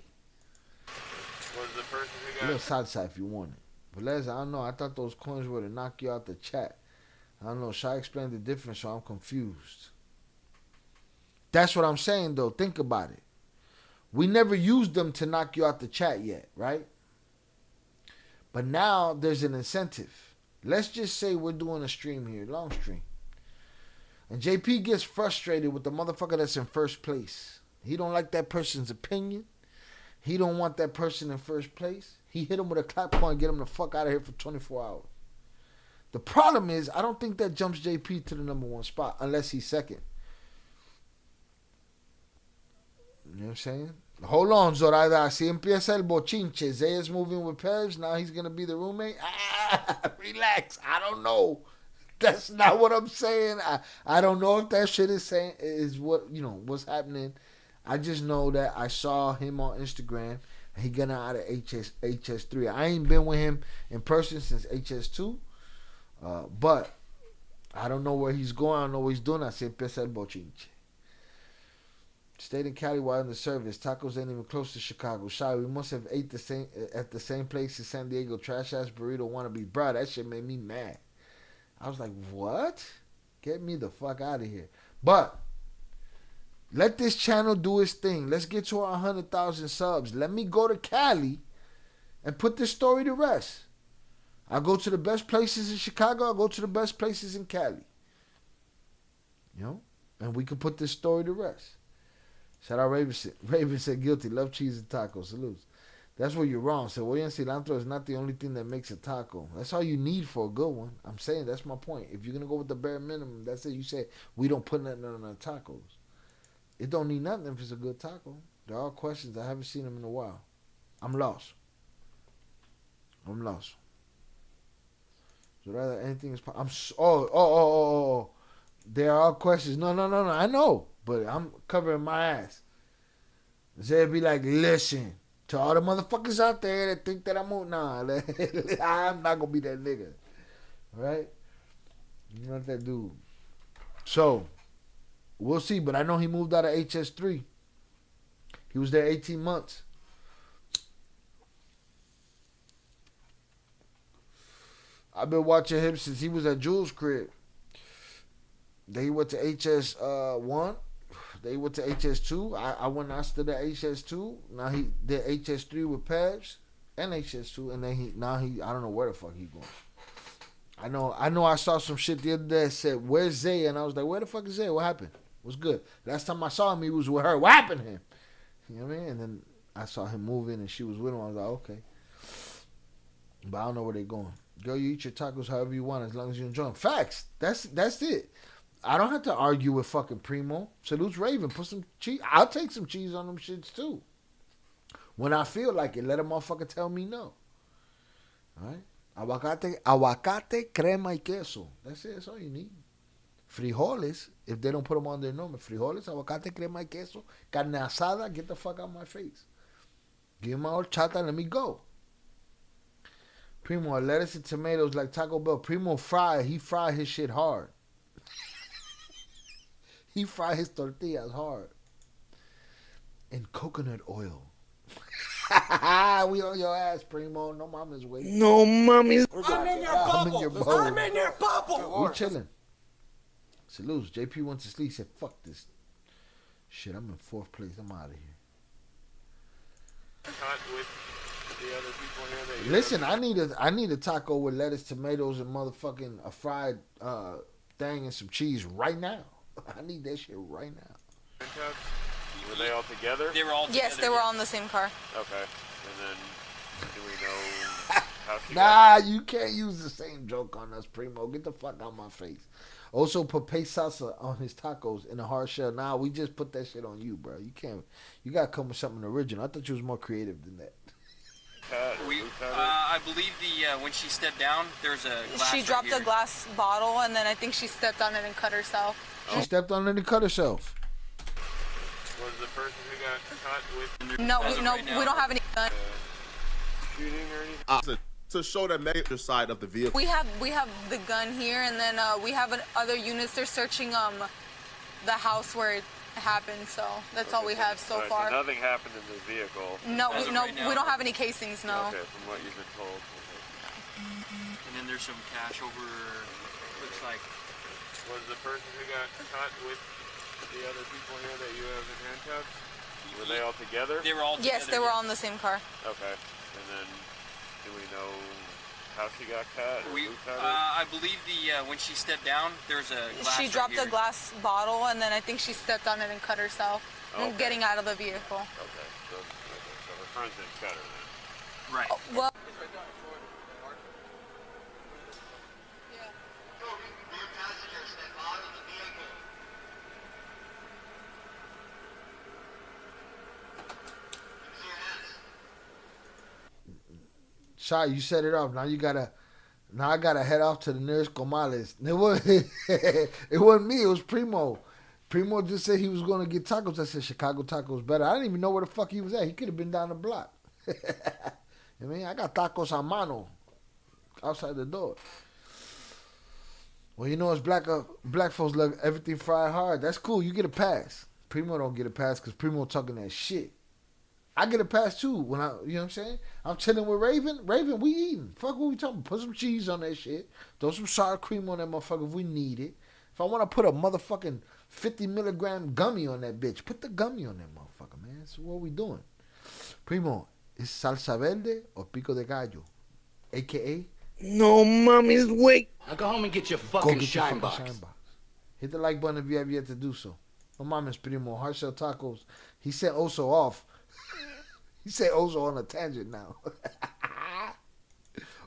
M: Was the person who
B: A
M: got...
B: little salsa if you want it. But Les, I don't know. I thought those coins were to knock you out the chat. I don't know. Shai explained the difference, so I'm confused. That's what I'm saying, though. Think about it. We never used them to knock you out the chat yet, right? But now there's an incentive. Let's just say we're doing a stream here, long stream. And JP gets frustrated with the motherfucker that's in first place. He don't like that person's opinion. He don't want that person in first place. He hit him with a clap point and get him the fuck out of here for 24 hours. The problem is, I don't think that jumps JP to the number one spot unless he's second. You know what I'm saying? Hold on, Zoraida. Si empieza el bochinche. Zay is moving with Pebs. Now he's going to be the roommate. Relax. I don't know. That's not what I'm saying. I don't know if that shit is what, what's happening. I just know that I saw him on Instagram. He got out of HS3. I ain't been with him in person since HS2. But I don't know where he's going. I don't know what he's doing. I si empieza el bochinche. Stayed in Cali while in the service. Tacos ain't even close to Chicago. Shy, we must have ate at the same place in San Diego. Trash ass burrito wannabe. Bro, that shit made me mad. I was like, what? Get me the fuck out of here. But let this channel do its thing. Let's get to our 100,000 subs. Let me go to Cali and put this story to rest. I go to the best places in Chicago. I go to the best places in Cali. And we can put this story to rest. Shout out Raven. Raven said guilty. Love cheese and tacos. Salutes. That's where you're wrong. Cebolla and cilantro is not the only thing that makes a taco. That's all you need for a good one. I'm saying that's my point. If you're going to go with the bare minimum, that's it. You say we don't put nothing on our tacos. It don't need nothing if it's a good taco. There are questions. I haven't seen them in a while. I'm lost. So rather anything is... There are questions. No. I know. But I'm covering my ass. Zay be like, listen, to all the motherfuckers out there that think that I'm I'm not gonna be that nigga. Right? I'm not that dude. So, we'll see. But I know he moved out of HS3. He was there 18 months. I've been watching him since he was at Jules' crib. Then he went to HS1. They went to HS2. I stood at HS2. Now he did HS3 with Pebs and HS2, and then I don't know where the fuck he going. I know I saw some shit the other day that said, where's Zay? And I was like, where the fuck is Zay? What happened? What's good? Last time I saw him, he was with her. What happened to him? You know what I mean? And then I saw him moving and she was with him. I was like, okay. But I don't know where they going. Girl, you eat your tacos however you want as long as you enjoy them. Facts. That's it. I don't have to argue with fucking Primo. Salutes Raven. Put some cheese. I'll take some cheese on them shits too. When I feel like it, let a motherfucker tell me no. All right? Aguacate, crema y queso. That's it. That's all you need. Frijoles, if they don't put them on their nombre. Frijoles, aguacate, crema y queso. Carne asada, get the fuck out of my face. Give me my horchata and let me go. Primo, lettuce and tomatoes like Taco Bell. Primo he fried his shit hard. He fried his tortillas hard. In coconut oil. We on your ass, Primo. No mama's waiting.
K: No mommy's.
B: I'm in your bubble.
K: I'm in your bubble.
B: We chilling. Salutes. JP went to sleep. He said, fuck this. Shit, I'm in fourth place. I'm out of here.
M: With the other people here that
B: Listen, I need a taco with lettuce, tomatoes, and motherfucking a fried thing and some cheese right now. I need that shit right now.
M: Were they all together?
X: They were all together.
W: Yes, they were all in the same car.
M: Okay. And then, do we know how she
B: Nah, you can't use the same joke on us, Primo. Get the fuck out my face. Also put paste salsa on his tacos in a hard shell. Nah, we just put that shit on you, bro. You can't. You gotta come with something original. I thought you was more creative than that.
X: I believe when she stepped down, there's a glass.
W: She dropped a glass bottle, and then I think she stepped on it and cut herself.
B: She stepped on it and cut herself.
M: Was the person who got caught with?
W: No, we don't have any gun.
M: Shooting or anything?
G: To show the major side of the vehicle.
W: We have the gun here, and then we have other units. They're searching the house where it happened. So that's all we have so far.
M: So nothing happened in the vehicle.
W: No, we don't have any casings. No.
M: Okay, from what you've been told.
X: And then there's some cash over. Looks like.
M: Was the person who got caught with the other people here that you have in handcuffs? Were they all together?
X: They were all together.
W: Yes, they were all in the same car.
M: Okay. And then, do we know how she got cut?
X: I believe when she stepped down, there's a glass.
W: She dropped a glass bottle, and then I think she stepped on it and cut herself, getting out of the vehicle.
M: Okay. So her friends didn't cut her then.
X: Right.
W: Well.
B: Shot, you set it off. Now I gotta head off to the nearest comales. It wasn't me, it was Primo. Primo just said he was gonna get tacos. I said Chicago tacos better. I didn't even know where the fuck he was at. He could have been down the block. I mean, I got tacos a mano outside the door. Well, you know, it's black folks love everything fried hard. That's cool. You get a pass. Primo don't get a pass because Primo talking that shit. I get a pass too when you know what I'm saying? I'm chilling with Raven. Raven, we eating. Fuck what we talking about. Put some cheese on that shit. Throw some sour cream on that motherfucker if we need it. If I want to put a motherfucking 50 milligram gummy on that bitch, put the gummy on that motherfucker, man. That's what we doing. Primo, is salsa verde or pico de gallo? AKA?
I: No, mommy's wait. Now go home and get your fucking shine box.
B: Hit the like button if you have yet to do so. No mames, Primo. Hard shell tacos. He sent Oso off. He said Oso on a tangent now.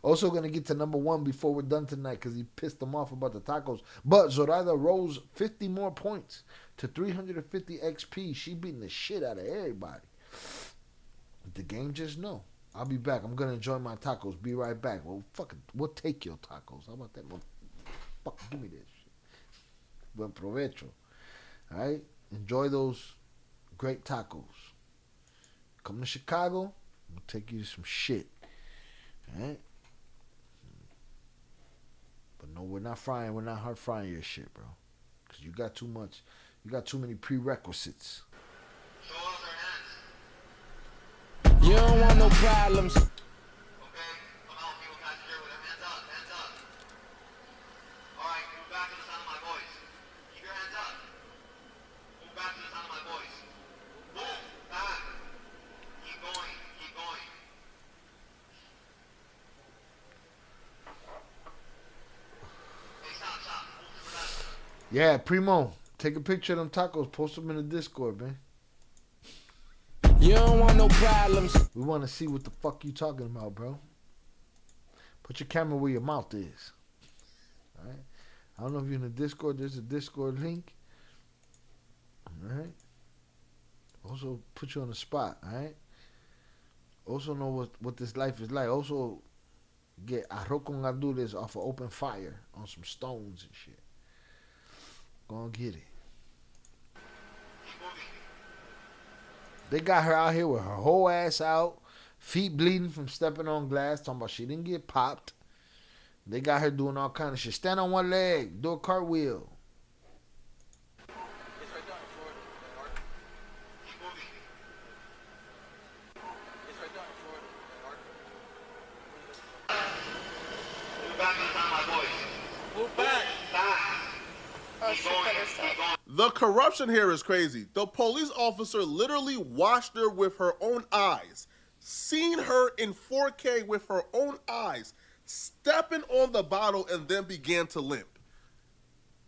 B: Also going to get to number one before we're done tonight because he pissed them off about the tacos. But Zoraida rose 50 more points to 350 XP. She beating the shit out of everybody. The game just know. I'll be back. I'm going to enjoy my tacos. Be right back. Well, fucking, we'll take your tacos. How about that? Fuck, give me this shit. Buen provecho. All right? Enjoy those great tacos. Come to Chicago, we'll take you to some shit. Alright? But no, we're not frying, we're not hard frying your shit, bro. Because you got too much, you got too many prerequisites.
F: You don't want no problems.
B: Yeah, Primo, take a picture of them tacos, post them in the Discord, man.
F: You don't want no problems.
B: We want to see what the fuck you talking about, bro. Put your camera where your mouth is. All right? I don't know if you're in the Discord. There's a Discord link. All right? Also, put you on the spot, all right? Also know what this life is like. Also, get arroz con gandules off of open fire on some stones and shit. Go and get it. They got her out here with her whole ass out, feet bleeding from stepping on glass, talking about she didn't get popped. They got her doing all kind of shit. Stand on one leg, do a cartwheel.
G: The corruption here is crazy. The police officer literally watched her with her own eyes, seen her in 4K with her own eyes, stepping on the bottle and then began to limp.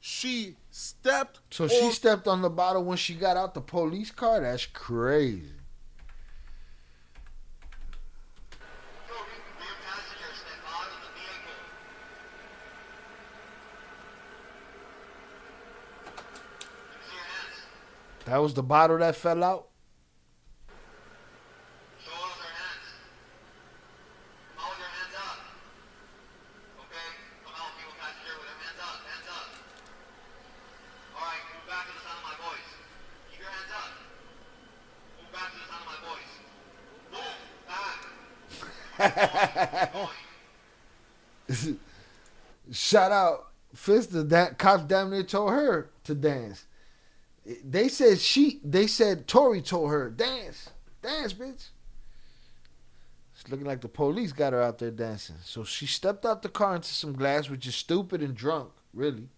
G: She stepped.
B: So she stepped on the bottle when she got out the police car? That's crazy. That was the bottle that fell out? Shout out Fista, that cops damn near told her to dance. They said Tory told her, dance, bitch. It's looking like the police got her out there dancing. So she stepped out the car into some glass, which is stupid and drunk, really.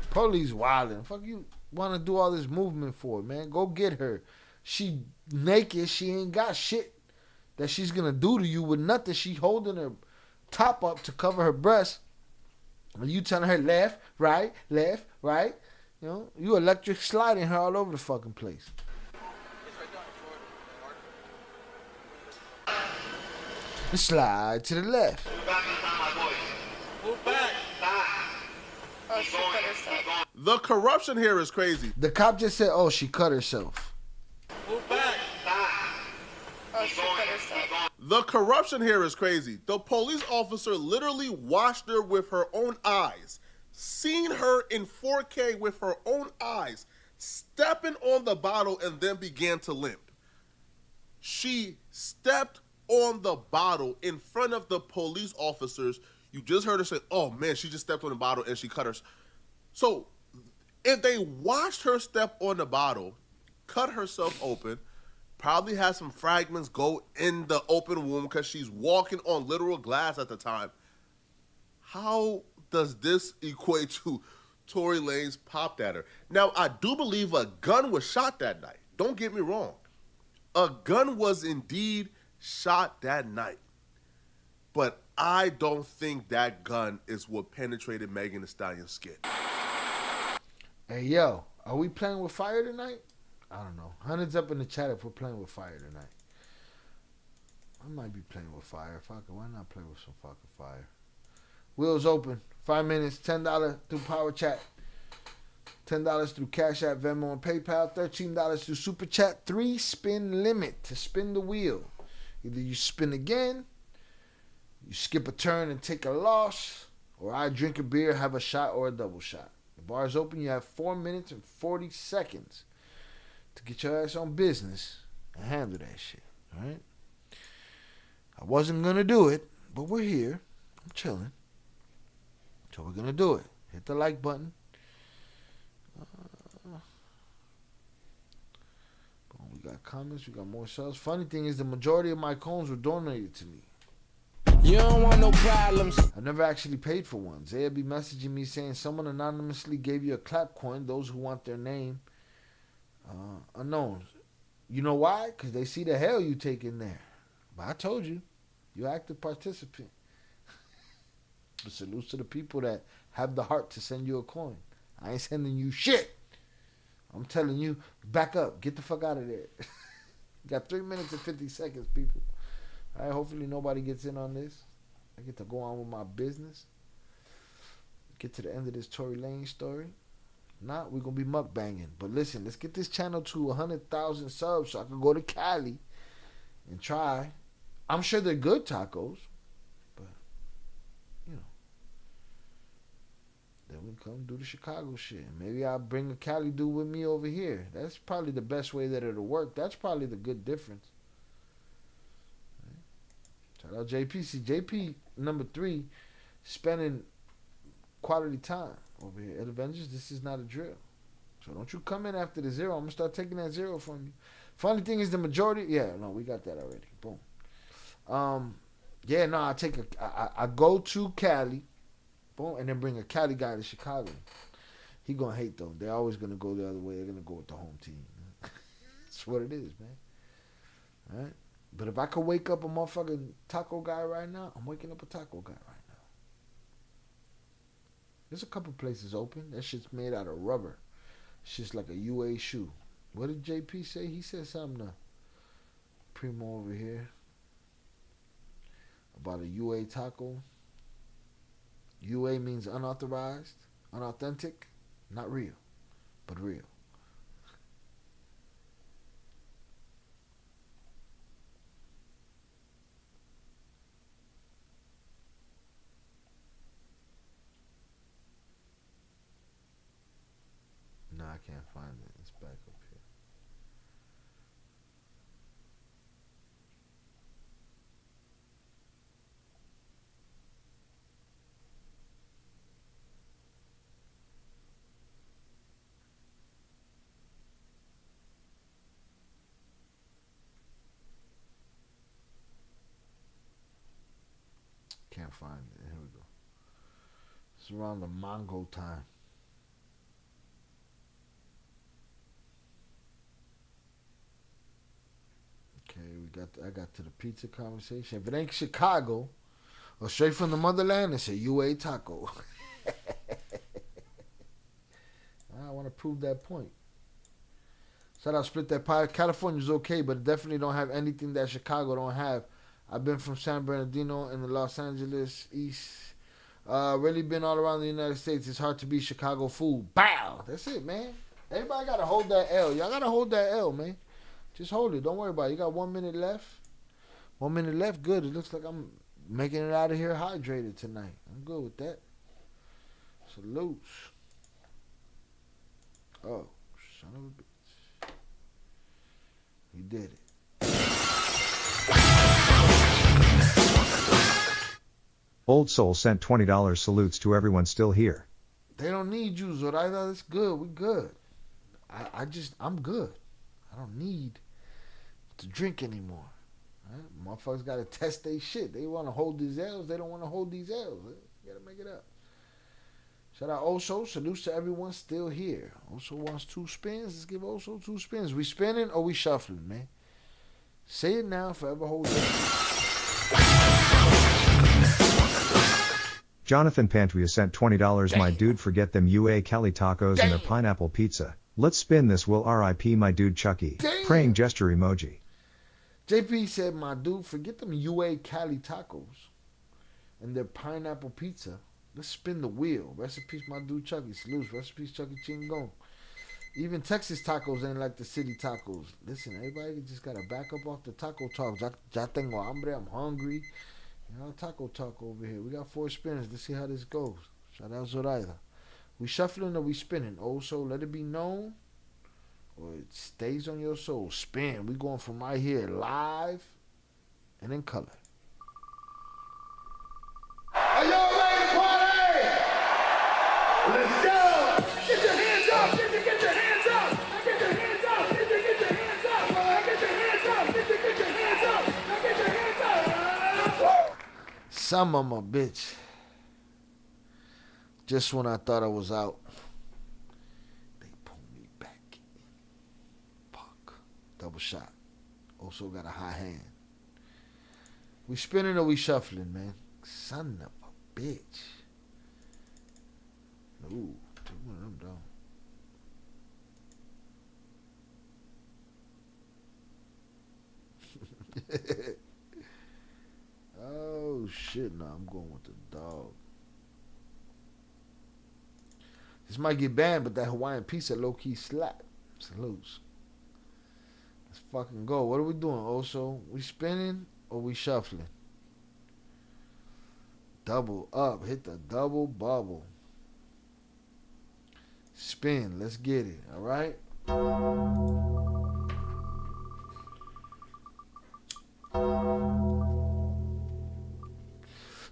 B: Police wildin'. Fuck you want to do all this movement for, man? Go get her. She naked. She ain't got shit that she's gonna do to you with nothing. She holding her top up to cover her breast. And you telling her left, right. You know, you electric sliding her all over the fucking place. And slide to the left.
G: Move back. The corruption here is crazy.
B: The cop just said, "Oh, she cut herself."
G: Move back. The corruption here is crazy. The police officer literally watched her with her own eyes, seen her in 4K with her own eyes, stepping on the bottle and then began to limp. She stepped on the bottle in front of the police officers. You just heard her say, "Oh man, she just stepped on the bottle and she cut her." So if they watched her step on the bottle, cut herself open, probably had some fragments go in the open wound because she's walking on literal glass at the time. How does this equate to Tory Lanez popped at her? Now, I do believe a gun was shot that night. Don't get me wrong. A gun was indeed shot that night. But I don't think that gun is what penetrated Megan Thee Stallion's skin.
B: Hey, yo, are we playing with fire tonight? I don't know. Hundreds up in the chat if we're playing with fire tonight. I might be playing with fire. Fuck it. Why not play with some fucking fire? Wheels open. 5 minutes. $10 through Power Chat. $10 through Cash App, Venmo, and PayPal. $13 through Super Chat. 3 spin limit to spin the wheel. Either you spin again, you skip a turn and take a loss, or I drink a beer, have a shot, or a double shot. The bar is open. You have 4 minutes and 40 seconds to get your ass on business and handle that shit. All right? I wasn't going to do it, but we're here. I'm chilling. So we're going to do it. Hit the like button. We got comments. We got more subs. Funny thing is the majority of my coins were donated to me.
F: You don't want no problems.
B: I never actually paid for one. Zay'll be messaging me saying someone anonymously gave you a clap coin. Those who want their name unknown. You know why? Because they see the hell you take in there. But I told you, you're active participant. But salutes to the people that have the heart to send you a coin. I ain't sending you shit. I'm telling you, back up. Get the fuck out of there. You got 3 minutes and 50 seconds, people. All right, hopefully nobody gets in on this. I get to go on with my business. Get to the end of this Tory Lanez story. Not, we're going to be mukbanging. But listen, let's get this channel to 100,000 subs so I can go to Cali and try. I'm sure they're good tacos. But, you know. Then we come do the Chicago shit. Maybe I'll bring a Cali dude with me over here. That's probably the best way that it'll work. That's probably the good difference. Right. Shout out JP. See, JP, number 3, spending quality time over here. At Avengers, this is not a drill. So don't you come in after the 0. I'm going to start taking that 0 from you. Funny thing is the majority. Yeah, no, we got that already. Boom. Yeah, no, I go to Cali. Boom, and then bring a Cali guy to Chicago. He gonna hate though. They're always gonna go the other way. They're gonna go with the home team. That's what it is, man. All right. But if I could wake up a motherfucking taco guy right now, I'm waking up a taco guy right now. There's a couple places open. That shit's made out of rubber. It's just like a UA shoe. What did JP say? He said something to Primo over here about a UA taco. UA means unauthorized, unauthentic, not real, but real. No, I can't find it. It's back up here. Can't find it. Here we go. It's around the Mongo time. Okay, I got to the pizza conversation. If it ain't Chicago or straight from the motherland, it's a UA taco. I want to prove that point. Shout out Split That Pie. California's okay, but it definitely don't have anything that Chicago don't have. I've been from San Bernardino in the Los Angeles East. Really been all around the United States. It's hard to beat Chicago food. Bow! That's it, man. Everybody got to hold that L. Y'all got to hold that L, man. Just hold it. Don't worry about it. You got 1 minute left. 1 minute left. Good. It looks like I'm making it out of here hydrated tonight. I'm good with that. Salutes. Oh, son of a bitch. We did it.
P: Old Soul sent $20 salutes to everyone still here.
B: They don't need you, Zoraida. That's good. We good. I'm good. I don't need to drink anymore. Right? Motherfuckers got to test their shit. They want to hold these L's. They don't want to hold these L's. You got to make it up. Shout out Oso. Salutes to everyone still here. Oso wants 2 spins. Let's give Oso 2 spins. We spinning or we shuffling, man? Say it now, forever hold it.
P: Jonathan Pantuia sent $20. Damn. My dude, forget them UA Cali tacos. Damn. And their pineapple pizza. Let's spin this. Will RIP my dude Chucky. Damn. Praying gesture emoji.
B: JP said, my dude, forget them UA Cali tacos and their pineapple pizza. Let's spin the wheel. Rest in peace, my dude Chucky. Salutes. Rest in peace, Chucky Chingon. Even Texas tacos ain't like the city tacos. Listen, everybody just got to back up off the taco talk. Ya tengo hambre. I'm hungry. You know, taco talk over here. We got 4 spins. Let's see how this goes. Shout out Zoraida. We shuffling or we spinning? Also, let it be known or it stays on your soul. Spin. We going from right here live and in color.
J: Are y'all ready to party? Let's go! Get your hands up! Get your hands up! Get your hands up! Get your hands up! Get your hands up! Get your hands up! Get your hands up!
B: Some of my bitch. Just when I thought I was out, they pulled me back in. Fuck. Double shot. Also got a high hand. We spinning or we shuffling, man? Son of a bitch. Ooh, take one of them down. Oh shit, nah, I'm going with the dog. This might get banned, but that Hawaiian pizza low-key slap. Salutes. Let's fucking go. What are we doing, Oso? We spinning or we shuffling? Double up. Hit the double bubble. Spin. Let's get it. All right?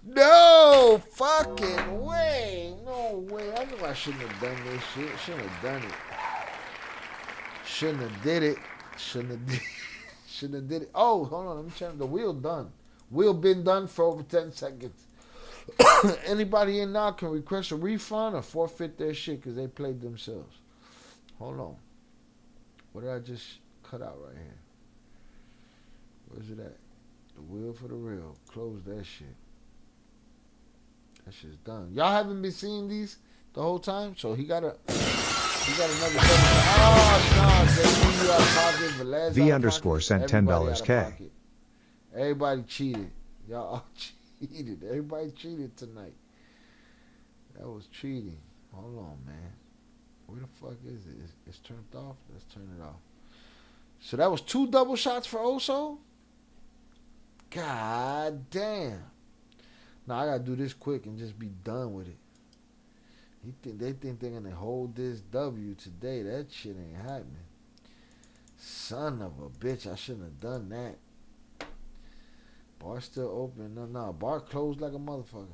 B: No fucking way. No way. I knew I shouldn't have done this shit. Shouldn't have done it. Shouldn't have did it. Shouldn't have did it. Shouldn't have did it. Oh, hold on. Let me check. The wheel done. Wheel been done for over 10 seconds. Anybody in now can request a refund or forfeit their shit because they played themselves. Hold on. What did I just cut out right here? Where's it at? The wheel for the real. Close that shit. That shit's done. Y'all haven't been seeing these the whole time? So he got another double. Oh, no. JP, you out of pocket. Velez
P: V
B: out of
P: underscore
B: pocket.
P: sent
B: Everybody
P: $10
B: out of
P: K.
B: pocket. Everybody cheated. Y'all all cheated. Everybody cheated tonight. That was cheating. Hold on, man. Where the fuck is it? It's turned off? Let's turn it off. So that was 2 double shots for Oso? God damn. Now I gotta do this quick and just be done with it. They think they're gonna hold this W today. That shit ain't happening. Son of a bitch, I shouldn't have done that. Bar still open. No, bar closed like a motherfucker.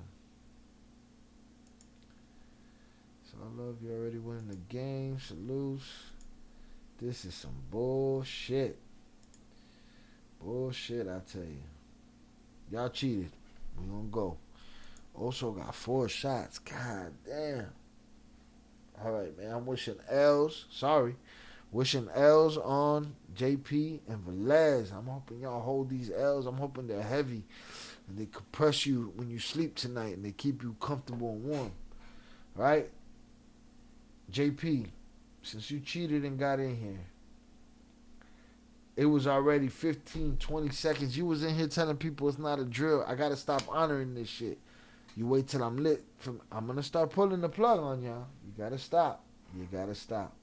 B: So I love you already winning the game. Salutes. This is some bullshit. Bullshit, I tell you. Y'all cheated. We gonna go. Also got 4 shots. God damn. Alright, man. I'm wishing L's. Sorry. Wishing L's on JP and Velez. I'm hoping y'all hold these L's. I'm hoping they're heavy. And they compress you when you sleep tonight. And they keep you comfortable and warm. Right? JP, since you cheated and got in here, it was already 15, 20 seconds. You was in here telling people it's not a drill. I got to stop honoring this shit. You wait till I'm lit. I'm going to start pulling the plug on y'all. You got to stop. You got to stop.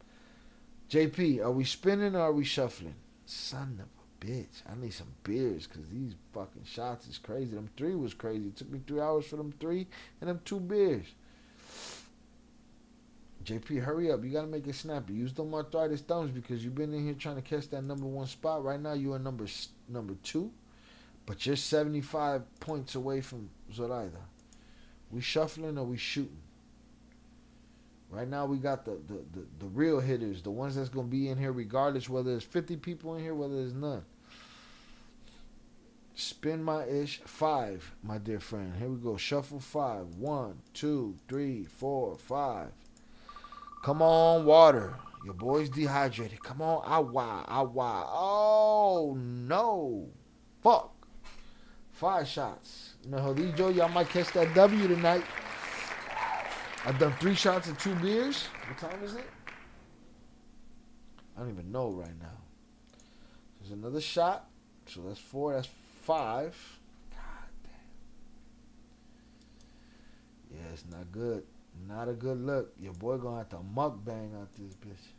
B: JP, are we spinning or are we shuffling? Son of a bitch. I need some beers because these fucking shots is crazy. Them 3 was crazy. It took me 3 hours for them 3 and them 2 beers. JP, hurry up. You got to make it snappy. Use them arthritis thumbs because you've been in here trying to catch that number 1 spot. Right now, you're number 2, but you're 75 points away from Zoraida. We shuffling or we shooting? Right now, we got the real hitters, the ones that's going to be in here regardless, whether there's 50 people in here, whether there's none. Spin my ish 5, my dear friend. Here we go. Shuffle 5. 1, 2, 3, 4, 5. Come on, water. Your boy's dehydrated. Come on, agua. Oh, no. Fuck. 5 shots. Mejodillo, y'all might catch that W tonight. I've done 3 shots and 2 beers. What time is it? I don't even know right now. There's another shot. So that's 4. That's 5. God damn. Yeah, it's not good. Not a good look. Your boy gonna have to mukbang out this bitch.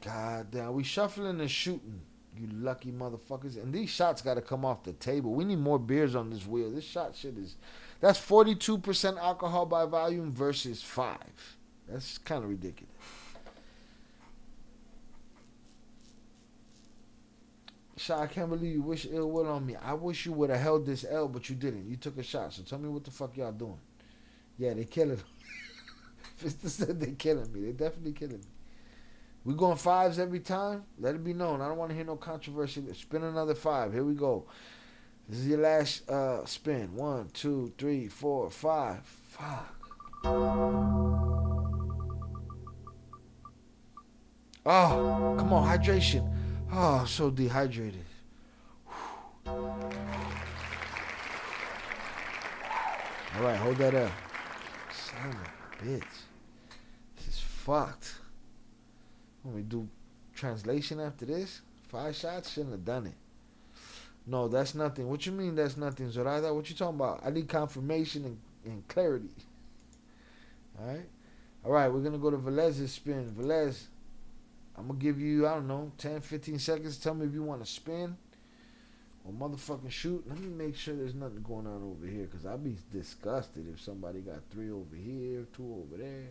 B: God damn. We shuffling and shooting. You lucky motherfuckers. And these shots got to come off the table. We need more beers on this wheel. This shot shit is... That's 42% alcohol by volume versus 5. That's kind of ridiculous. Shot, I can't believe you wish ill will on me. I wish you would have held this L, but you didn't. You took a shot. So tell me what the fuck y'all doing. Yeah, they killing me. Fister said they killing me. They definitely killing me. We going 5s every time? Let it be known. I don't want to hear no controversy. Spin another 5. Here we go. This is your last spin. 1, 2, 3, 4, 5. Fuck. Oh, come on, hydration. Oh, so dehydrated. All right, hold that up. Son of a bitch. This is fucked. When we do translation after this, 5 shots, shouldn't have done it. No, that's nothing. What you mean that's nothing, Zoraida? What you talking about? I need confirmation and clarity. All right, we're going to go to Velez's spin. Velez, I'm going to give you, I don't know, 10, 15 seconds. Tell me if you want to spin or motherfucking shoot. Let me make sure there's nothing going on over here because I'd be disgusted if somebody got 3 over here, 2 over there.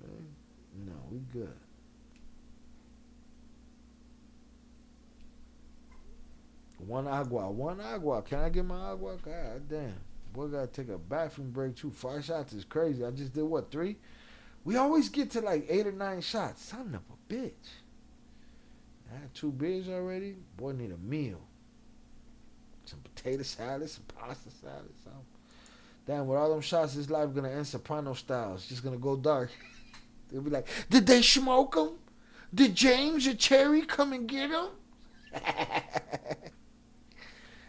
B: Right? No, we good. One agua. Can I get my agua? God damn. Boy, gotta take a bathroom break too. 5 shots is crazy. I just did what, 3? We always get to like 8 or 9 shots. Son of a bitch. I had 2 beers already. Boy, need a meal. Some potato salad, some pasta salad, something. Damn, with all them shots, this life gonna end Soprano style. It's just gonna go dark. They'll be like, did they smoke them? Did James or Cherry come and get him?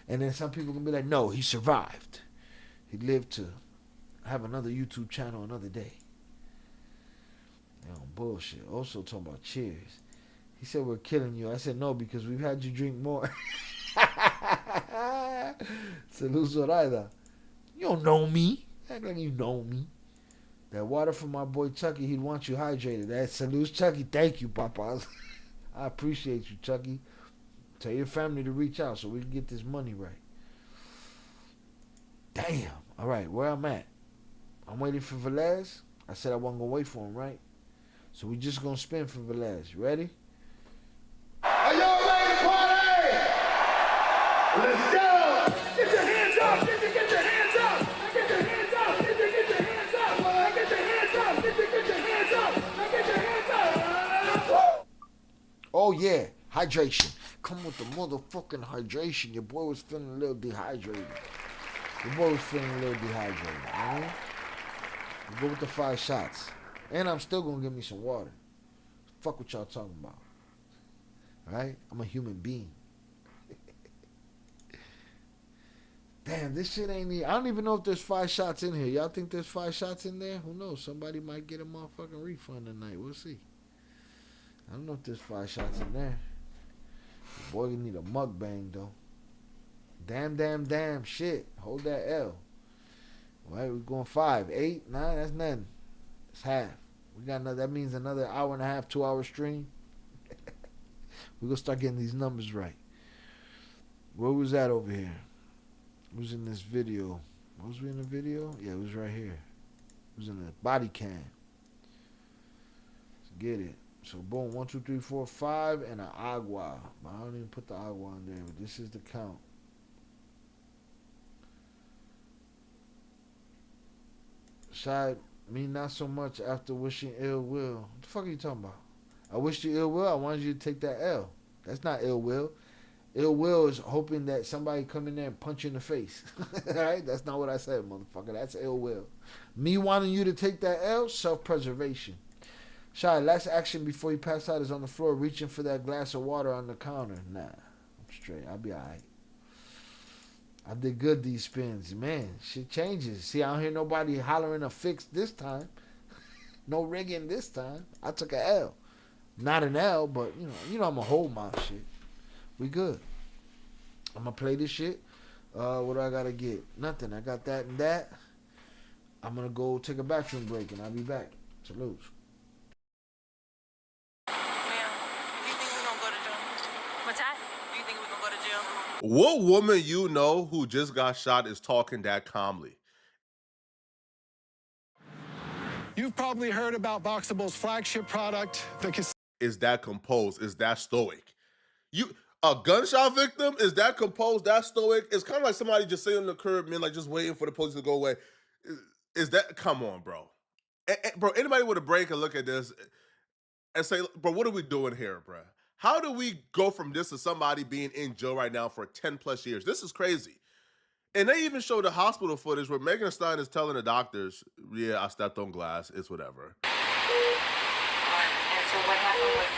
B: And then some people gonna be like, no, he survived. He lived to have another YouTube channel another day. Bullshit. Also talking about cheers. He said we're killing you. I said no, because we've had you drink more. Salud Zoraida. You don't know me. Act like you know me. That water from my boy Chucky, he'd want you hydrated. That salute Chucky. Thank you, Papas. I appreciate you, Chucky. Tell your family to reach out so we can get this money right. Damn. All right, where I'm at. I'm waiting for Velez. I said I wasn't going to wait for him, right? So we just going to spin for Velez. You ready?
J: Are y'all ready to party? Let's go! Get your hands up! Get your hands up! Get your hands up! Get your hands up! Get your hands up! Get your hands up! Get your hands up!
B: Oh, yeah. Hydration. Come with the motherfucking hydration. Your boy was feeling a little dehydrated. You go with the 5 shots. And I'm still going to give me some water. Fuck what y'all talking about. Alright? I'm a human being. Damn, this shit ain't I don't even know if there's 5 shots in here. Y'all think there's 5 shots in there? Who knows? Somebody might get a motherfucking refund tonight. We'll see. I don't know if there's 5 shots in there. The boy need a mukbang though. Damn shit. Hold that L. All right, we're going 5, 8, 9. That's nothing. It's half. We got another. That means another hour and a half, 2 hour stream. We're gonna start getting these numbers right. Where was that over here? It was in this video. Was we in the video? Yeah, it was right here. It was in the body cam. Let's get it. So boom, 1, 2, 3, 4, 5, and an agua. But I don't even put the agua in there, but this is the count. Side, me not so much after wishing ill will. What the fuck are you talking about? I wished you ill will. I wanted you to take that L. That's not ill will. Ill will is hoping that somebody come in there and punch you in the face. Alright? That's not what I said, motherfucker. That's ill will. Me wanting you to take that L, self-preservation. Shy, last action before you pass out is on the floor reaching for that glass of water on the counter. Nah, I'm straight. I'll be alright. I did good these spins. Man, shit changes. See, I don't hear nobody hollering a fix this time. No rigging this time. I took an L. Not an L, but you know I'm going to hold my shit. We good. I'm going to play this shit. What do I got to get? Nothing. I got that and that. I'm going to go take a bathroom break and I'll be back. Salute.
H: What's that? Do you think we can go to jail?
G: What woman you know who just got shot is talking that calmly?
V: You've probably heard about Boxable's flagship product,
G: Is that composed? Is that stoic? A gunshot victim? Is that composed? That stoic? It's kind of like somebody just sitting on the curb, man, like just waiting for the police to go away. Is that? Come on, bro. Bro, anybody with a brain can look at this and say, bro, what are we doing here, bro? How do we go from this to somebody being in jail right now for 10 plus years? This is crazy. And they even show the hospital footage where Megan Thee Stallion is telling the doctors, yeah, I stepped on glass. It's whatever.
H: And so what happened with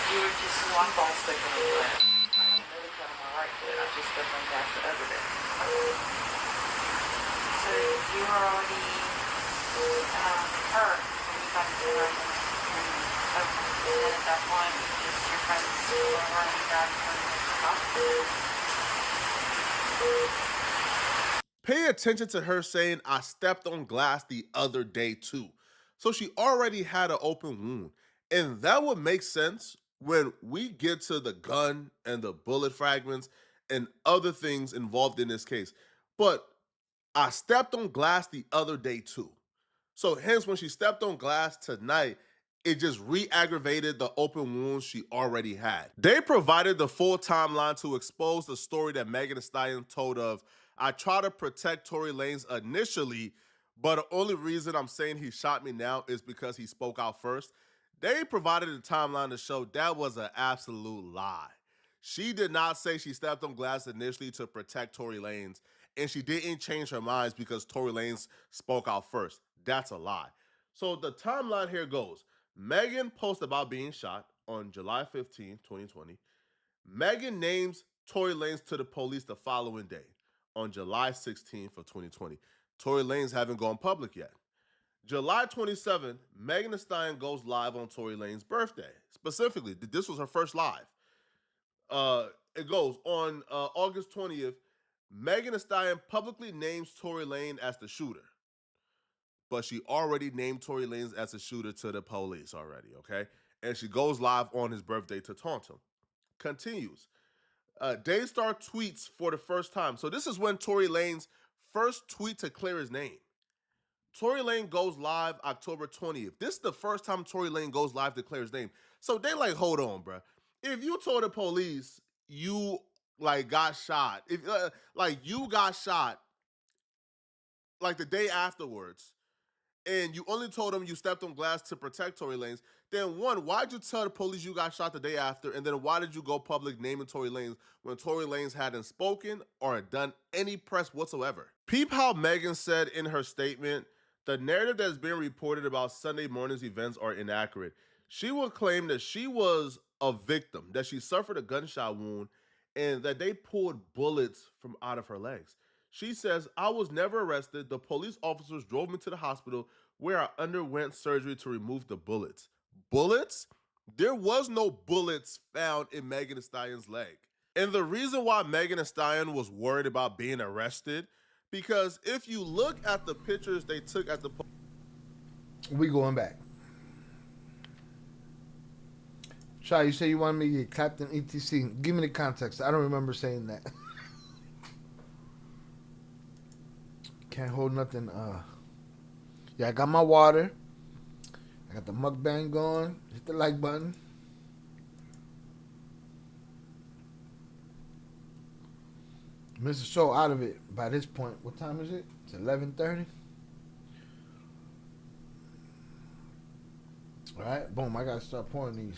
H: you were just one ball stick in the foot. I had another cut on my right foot. I just stepped on gas the other day. So you were already hurt when you got to the right. And then at that point, just your friends were running back from the hospital.
G: Pay attention to her saying, I stepped on glass the other day too. So she already had an open wound. And that would make sense when we get to the gun and the bullet fragments and other things involved in this case. But I stepped on glass the other day too. So hence when she stepped on glass tonight, it just re-aggravated the open wounds she already had. They provided the full timeline to expose the story that Megan Thee Stallion told of, I try to protect Tory Lanez initially, but the only reason I'm saying he shot me now is because he spoke out first. They provided a timeline to show that was an absolute lie. She did not say she stepped on glass initially to protect Tory Lanez, and she didn't change her minds because Tory Lanez spoke out first. That's a lie. So the timeline here goes. Megan posts about being shot on July 15, 2020. Megan names Tory Lanez to the police the following day on July 16th of 2020. Tory Lanez haven't gone public yet. July 27th, Megan Thee Stallion goes live on Tory Lanez's birthday. Specifically, this was her first live. It goes on August 20th. Megan Thee Stallion publicly names Tory Lanez as the shooter, but she already named Tory Lanez as a shooter to the police already, okay? And she goes live on his birthday to taunt him. Continues. Daystar tweets for the first time. So this is when Tory Lanez first tweet to clear his name. Tory Lanez goes live October 20th. This is the first time Tory Lanez goes live to clear his name. So they like, hold on, bro. If you told the police you like got shot, if like you got shot like the day afterwards, and you only told them you stepped on glass to protect Tory Lanez, then one, why'd you tell the police you got shot the day after? And then why did you go public naming Tory Lanez when Tory Lanez hadn't spoken or done any press whatsoever? Peep how Megan said in her statement, the narrative that's been reported about Sunday morning's events are inaccurate. She will claim that she was a victim, that she suffered a gunshot wound, and that they pulled bullets from out of her legs. She says, I was never arrested. The police officers drove me to the hospital where I underwent surgery to remove the bullets. Bullets? There was no bullets found in Megan Thee Stallion's leg. And the reason why Megan Thee Stallion was worried about being arrested, because if you look at the pictures they took at the...
B: We going back. Shy, you say you wanted me to get clapped in ETC. Give me the context. I don't remember saying that. Can't hold nothing. Yeah, I got my water. I got the mukbang going. Hit the like button. Mr. So out of it by this point. What time is it? It's 11:30. All right, boom. I gotta start pouring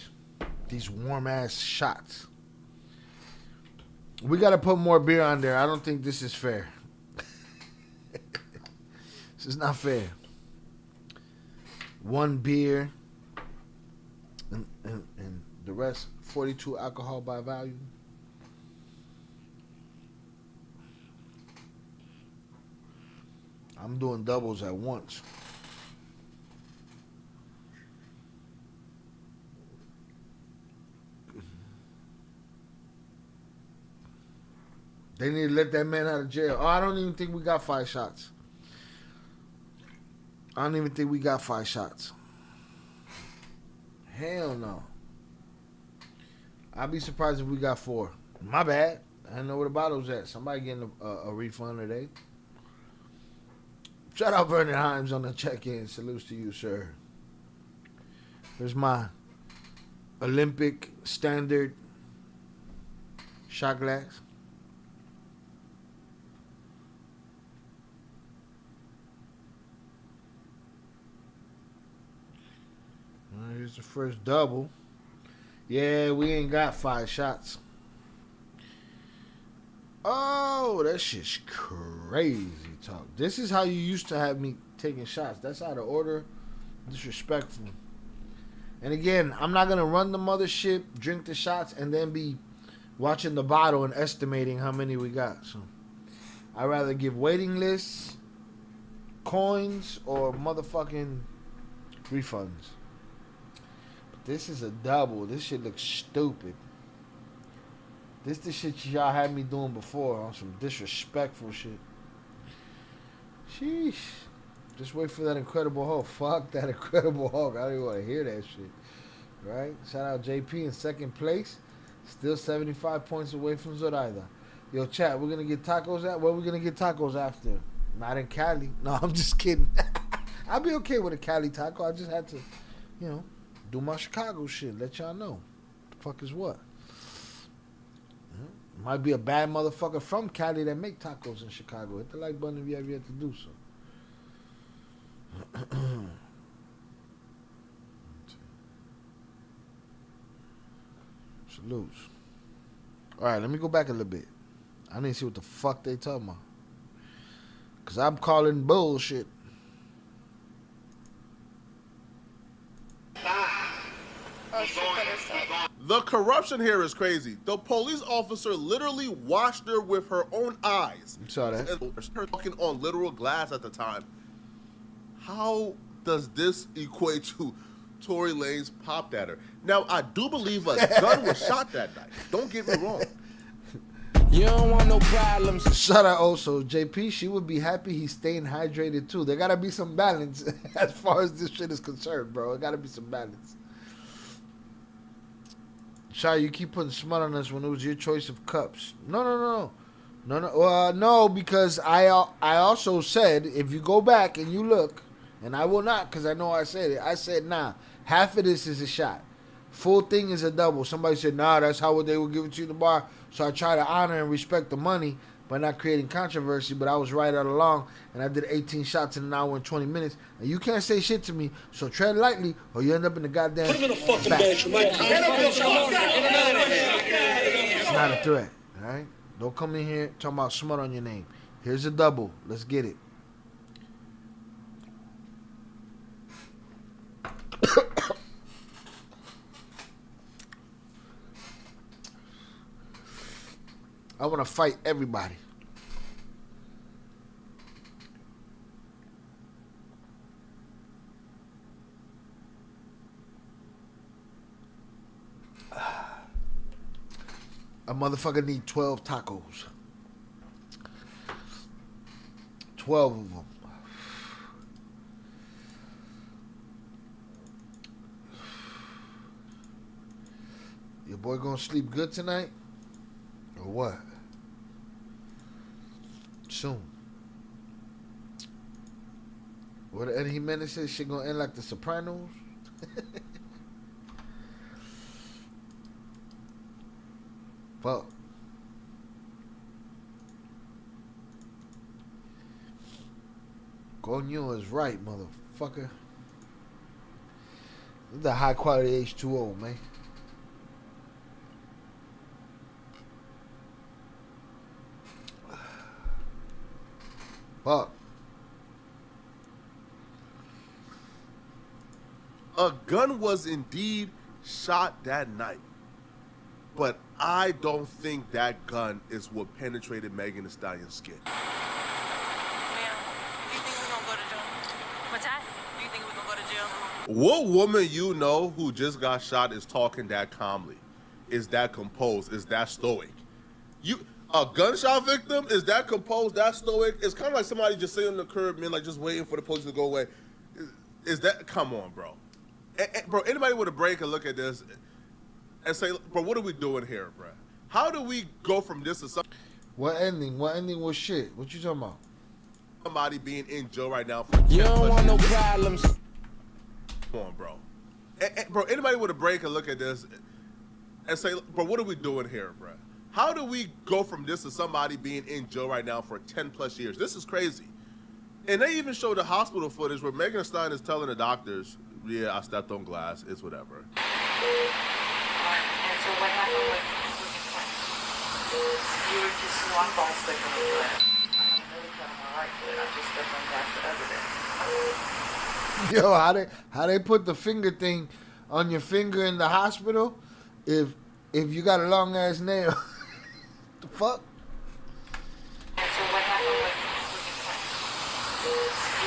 B: these warm ass shots. We gotta put more beer on there. I don't think this is fair. This is not fair. One beer and the rest 42 alcohol by volume. I'm doing doubles at once. They need to let that man out of jail. Oh, I don't even think we got 5 shots. I don't even think we got 5 shots. Hell no. I'd be surprised if we got 4. My bad. I didn't know where the bottle's at. Somebody getting a refund today. Shout out Vernon Himes on the check-in. Salutes to you, sir. Here's my Olympic standard shot glass. Here's the first double. Yeah, we ain't got 5 shots. Oh, that shit's crazy talk. This is how you used to have me taking shots. That's out of order. Disrespectful. And again, I'm not going to run the mothership, drink the shots, and then be watching the bottle and estimating how many we got. So I'd rather give waiting lists, coins, or motherfucking refunds. But this is a double. This shit looks stupid. This the shit y'all had me doing before on some disrespectful shit. Sheesh. Just wait for that Incredible Hulk. Fuck that Incredible Hulk. I don't even want to hear that shit. Right? Shout out JP in second place. Still 75 points away from Zoraida. Yo, chat, we're going to get tacos at? Where are we going to get tacos after? Not in Cali. No, I'm just kidding. I'll be okay with a Cali taco. I just had to, do my Chicago shit. Let y'all know. The fuck is what? Might be a bad motherfucker from Cali that make tacos in Chicago. Hit the like button if you have yet to do so. Salutes. Alright, let me go back a little bit. I need to see what the fuck they talking about. Because I'm calling bullshit.
J: 5.
W: Oh, she put herself.
G: The corruption here is crazy. The police officer literally watched her with her own eyes.
B: You saw that?
G: Her talking on literal glass at the time. How does this equate to Tory Lanez popped at her? Now, I do believe a gun was shot that night. Don't get me wrong.
F: You don't want no problems.
B: Shout out also JP. She would be happy he's staying hydrated too. There gotta be some balance as far as this shit is concerned, bro. There gotta be some balance. Shy, you keep putting smut on us when it was your choice of cups. No. No, because I also said if you go back and you look, and I will not because I know I said it. I said nah. Half of this is a shot. Full thing is a double. Somebody said, nah, that's how they would give it to you in the bar. So I try to honor and respect the money by not creating controversy, but I was right all along, and I did 18 shots in an hour and 20 minutes. And you can't say shit to me, so tread lightly, or you end up in the goddamn Put him in a fucking bench, It's not a threat, all right? Don't come in here talking about smut on your name. Here's a double. Let's get it. I want to fight everybody. A motherfucker need 12 tacos. 12 of them. Your boy gonna sleep good tonight? Or what? Soon. What Eddie Jimenez said, shit gonna end like the Sopranos? Fuck. Coño is right, motherfucker. This is the high quality H2O, man. Fuck.
G: A gun was indeed shot that night. But I don't think that gun is what penetrated Megan Thee Stallion's skin.
H: Yeah. Do you think we're gonna go to jail? What's that? Do you think we're gonna go to jail?
G: What woman you know who just got shot is talking that calmly? Is that composed? Is that stoic? A gunshot victim, is that composed, that stoic? It's kind of like somebody just sitting on the curb, man, like just waiting for the police to go away. Is that, come on, bro. Bro, anybody with a brain can look at this and say, bro, what are we doing here, bro? How do we go from this to something?
B: What ending? What ending was shit? What you talking about?
G: Somebody being in jail right now for 10
F: You don't want no
G: years.
F: problems.
G: Come on, bro. Bro, anybody with a brain can look at this and say, bro, what are we doing here, bro? How do we go from this to somebody being in jail right now for 10 plus years? This is crazy. And they even show the hospital footage where Megan Thee Stallion is telling the doctors, yeah, I stepped on glass, it's whatever.
H: And so what happened with you were just one ball sticking with it. I haven't really cut on my right foot. I just stepped on gas the other day.
B: Yo, how they put the finger thing on your finger in the hospital if you got a long ass nail? The fuck?
H: And so what happened with you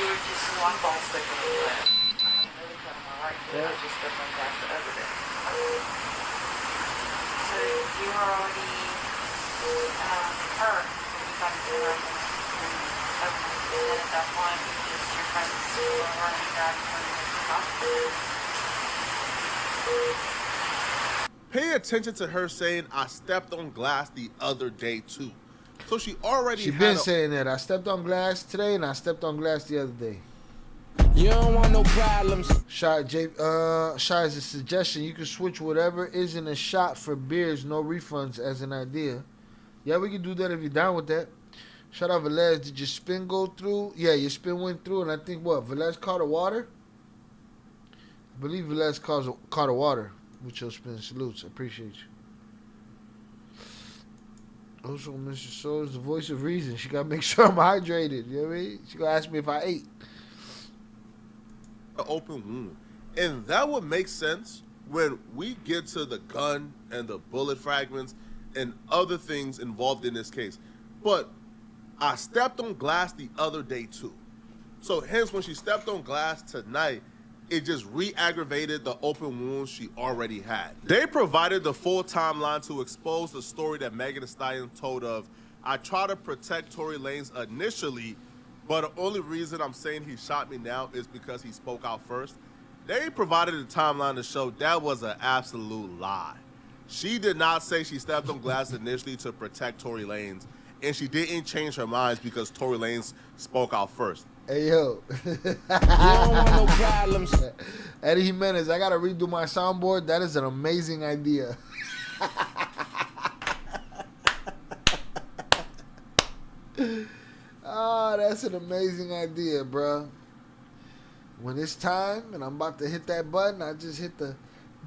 H: were just one ball sticking with it. I haven't really cut on my right foot. I just stepped on gas the other day. So you were already hurt when you got into the and then at that point, your friends were running back from the hospital.
G: Pay attention to her saying, I stepped on glass the other day too. So she already
B: been saying that. I stepped on glass today and I stepped on glass the other day.
F: You don't want no problems.
B: Shy is a suggestion. You can switch whatever isn't a shot for beers, no refunds as an idea. Yeah, we can do that if you're down with that. Shout out Velez. Did your spin go through? Yeah, your spin went through, and I think Velez caught a water? I believe Velez caught a water with your spin. Salutes. I appreciate you. Also, Mr. Soul is the voice of reason. She got to make sure I'm hydrated. You know what I mean? She going to ask me if I ate.
G: An open wound. And that would make sense when we get to the gun and the bullet fragments and other things involved in this case. But I stepped on glass the other day too. So hence when she stepped on glass tonight, it just re-aggravated the open wounds she already had. They provided the full timeline to expose the story that Megan Thee Stallion told of, I try to protect Tory Lanez initially, but the only reason I'm saying he shot me now is because he spoke out first. They provided a timeline to show that was an absolute lie. She did not say she stepped on glass initially to protect Tory Lanez, and she didn't change her minds because Tory Lanez spoke out first.
B: Hey, yo.
F: You don't want no problems.
B: Eddie Jimenez, I got to redo my soundboard. That is an amazing idea. Ah, that's an amazing idea, bro. When it's time and I'm about to hit that button, I just hit the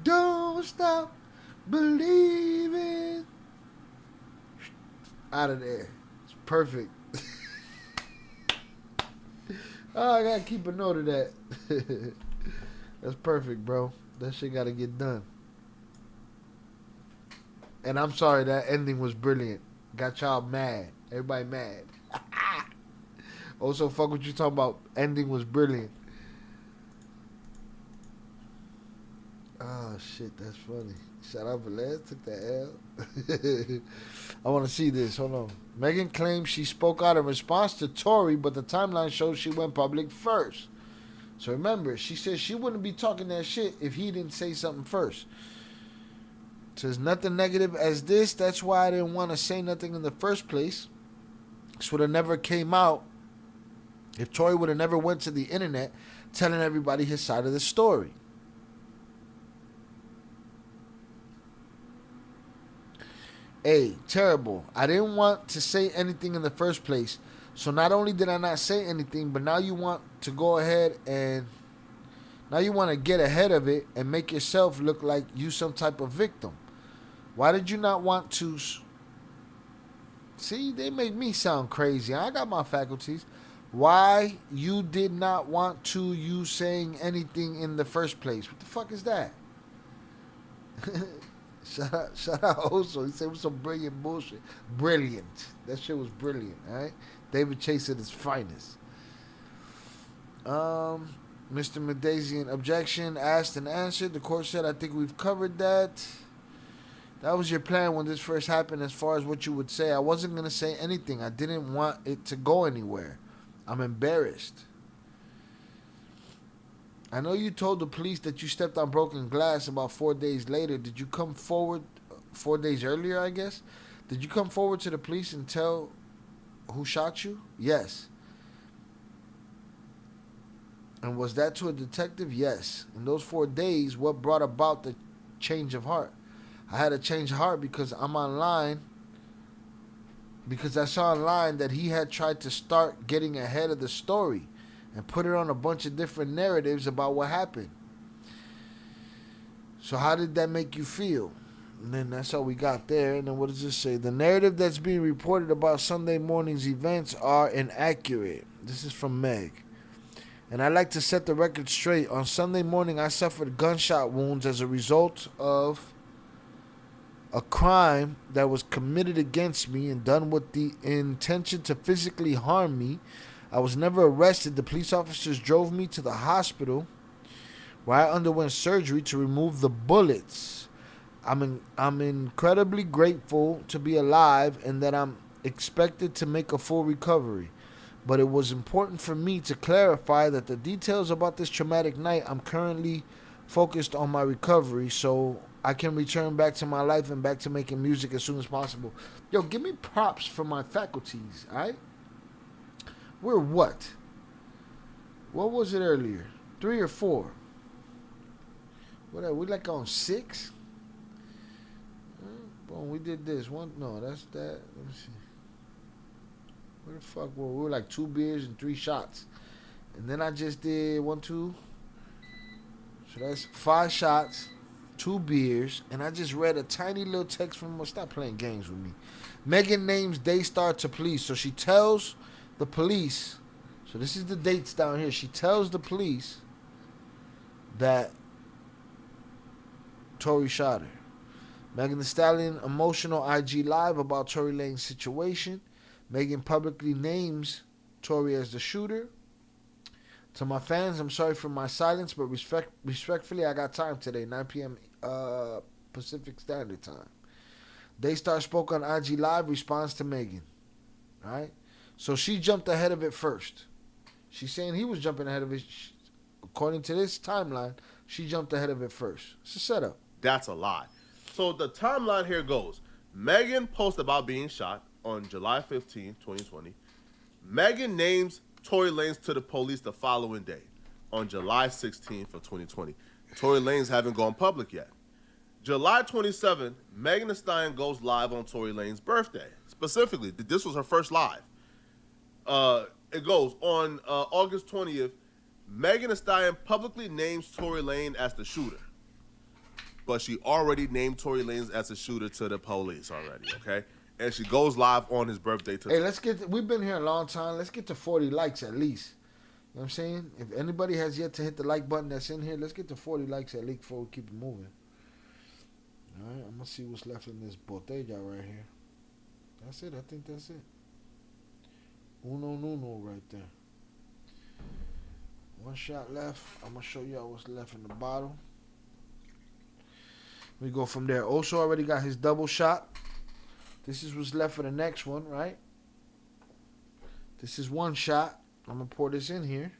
B: don't stop believing. Out of there. It's perfect. Oh, I gotta keep a note of that. That's perfect, bro. That shit gotta get done. And I'm sorry, that ending was brilliant. Got y'all mad. Everybody mad. Also, fuck what you talking about. Ending was brilliant. Oh, shit, that's funny. Shout out Lanez, took that L. I want to see this. Hold on. Megan claims she spoke out in response to Tory, but the timeline shows she went public first. So remember, she said she wouldn't be talking that shit if he didn't say something first. Says nothing negative as this. That's why I didn't want to say nothing in the first place. This would have never came out if Tory would have never went to the internet telling everybody his side of the story. A, terrible. I didn't want to say anything in the first place. So not only did I not say anything, but now you want to go ahead and now you want to get ahead of it and make yourself look like you some type of victim. Why did you not want to? See, they make me sound crazy. I got my faculties. Why you did not want to you saying anything in the first place? What the fuck is that? Shout out also. He said it was some brilliant bullshit. Brilliant. That shit was brilliant, alright? David Chase at his finest. Mr. Mendezian, objection, asked and answered. The court said, I think we've covered that. That was your plan when this first happened as far as what you would say. I wasn't going to say anything. I didn't want it to go anywhere. I'm embarrassed. I know you told the police that you stepped on broken glass about 4 days later. Did you come forward 4 days earlier, I guess? Did you come forward to the police and tell who shot you? Yes. And was that to a detective? Yes. In those 4 days, what brought about the change of heart? I had a change of heart because I'm online. Because I saw online that he had tried to start getting ahead of the story and put it on a bunch of different narratives about what happened. So how did that make you feel? And then that's how we got there. And then what does this say? The narrative that's being reported about Sunday morning's events are inaccurate. This is from Meg. And I'd like to set the record straight. On Sunday morning, I suffered gunshot wounds as a result of a crime that was committed against me and done with the intention to physically harm me. I was never arrested. The police officers drove me to the hospital where I underwent surgery to remove the bullets. I'm incredibly grateful to be alive and that I'm expected to make a full recovery. But it was important for me to clarify that the details about this traumatic night, I'm currently focused on my recovery so I can return back to my life and back to making music as soon as possible. Yo, give me props for my faculties, all right? We're what? What was it earlier? 3 or 4? What are we like on 6? Boom, we did this. One, no, that's that. Let me see. Where the fuck were we? We were like 2 beers and 3 shots. And then I just did 1, 2. So that's 5 shots, 2 beers, and I just read a tiny little text from, well, stop playing games with me. Megan names Daystar to police. So she tells the police, so this is the dates down here. She tells the police that Tory shot her. Megan Thee Stallion emotional IG live about Tory Lanez situation. Megan publicly names Tory as the shooter. To my fans, I'm sorry for my silence, but respectfully, I got time today, 9 p.m. Pacific Standard Time. Daystar spoke on IG Live, response to Megan. All right? So she jumped ahead of it first. She's saying he was jumping ahead of it. According to this timeline, she jumped ahead of it first. It's a setup.
G: That's a lie. So the timeline here goes. Megan posts about being shot on July 15, 2020. Megan names Tory Lanez to the police the following day, on July 16th of 2020. Tory Lanez haven't gone public yet. July 27th, Megan Thee Stallion goes live on Tory Lanez's birthday. Specifically, this was her first live. It goes on August 20th. Megan Thee Stallion publicly names Tory Lanez as the shooter, but she already named Tory Lanez as the shooter to the police already. Okay. And she goes live on his birthday.
B: Hey, we've been here a long time. Let's get to 40 likes at least. You know what I'm saying? If anybody has yet to hit the like button that's in here, let's get to 40 likes at least before we keep it moving. All right, I'm going to see what's left in this botella right here. That's it. I think that's it. Uno right there. One shot left. I'm going to show y'all what's left in the bottle. We go from there. Oso already got his double shot. This is what's left for the next one, right? This is one shot. I'm going to pour this in here.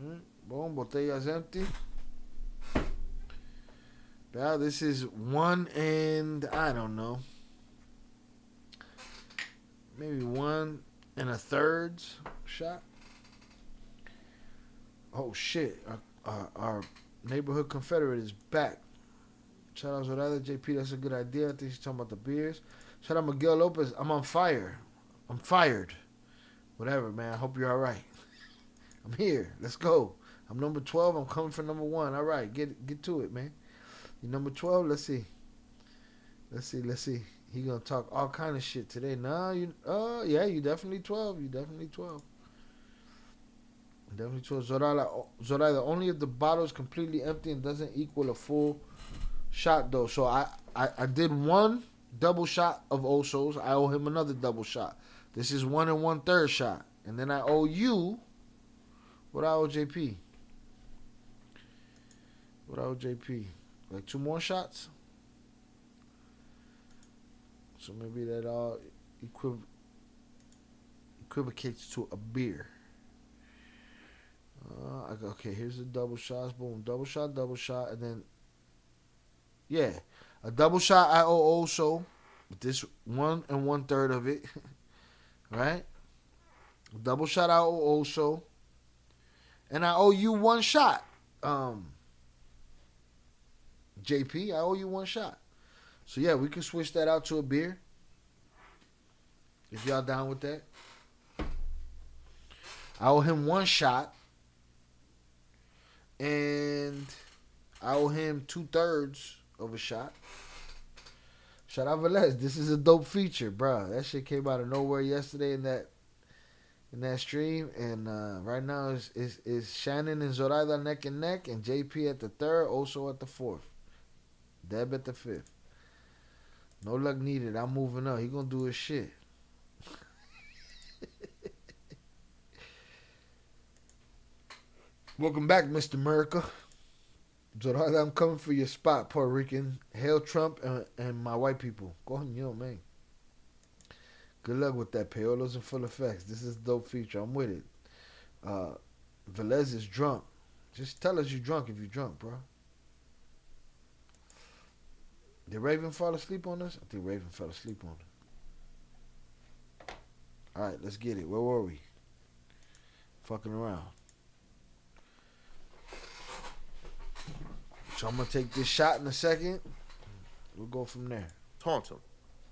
B: All right. Boom. Botella's empty. Now this is 1 and, I don't know, maybe 1 1/3 shot. Oh, shit. Our neighborhood Confederate is back. Shout out Zoraida JP, that's a good idea. I think she's talking about the beers. Shout out Miguel Lopez, I'm on fire. I'm fired. Whatever, man. I hope you're all right. I'm here. Let's go. I'm number 12. I'm coming for number 1. All right, get to it, man. You number 12? Let's see. He gonna talk all kind of shit today. Nah, yeah, you definitely 12. You definitely 12. Definitely 12. Zoraida, only if the bottle is completely empty and doesn't equal a full shot, though. So I did one double shot of Oso's. I owe him another double shot. This is 1 1/3 shot. And then I owe you, what I owe JP? Like 2 more shots? So maybe that all equivocates to a beer. Okay, here's the double shots. Boom, double shot, and then, yeah, a double shot I owe also, with this 1 1/3 of it, right? Double shot I owe also, and I owe you 1 shot, JP. I owe you 1 shot. So yeah, we can switch that out to a beer if y'all down with that. I owe him 1 shot. And I owe him 2/3 of a shot. Shout out Velez. This is a dope feature, bro. That shit came out of nowhere yesterday in that stream. And right now is Shannon and Zoraida neck and neck, and JP at the 3rd, also at the 4th. Deb at the 5th. No luck needed. I'm moving up. He gonna do his shit. Welcome back, Mr. America. Zoraida, I'm coming for your spot, Puerto Rican. Hail Trump and my white people. Go ahead, man. Good luck with that. Payolas in full effects. This is a dope feature. I'm with it. Velez is drunk. Just tell us you're drunk if you're drunk, bro. Did Raven fall asleep on us? I think Raven fell asleep on us. All right, let's get it. Where were we? Fucking around. So I'm going to take this shot in a second. We'll go from there.
G: Taunton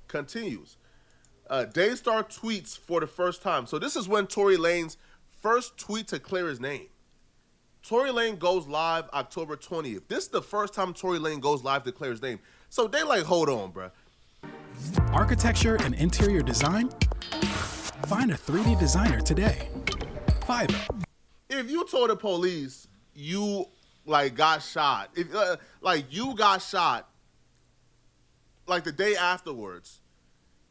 G: continues. Daystar tweets for the first time. So this is when Tory Lanez first tweet to clear his name. Tory Lanez goes live October 20th. This is the first time Tory Lanez goes live to clear his name. So they like, hold on, bruh.
Q: Architecture and interior design? Find a 3D designer today. Fiverr.
G: if you told the police you like got shot, if like you got shot like the day afterwards,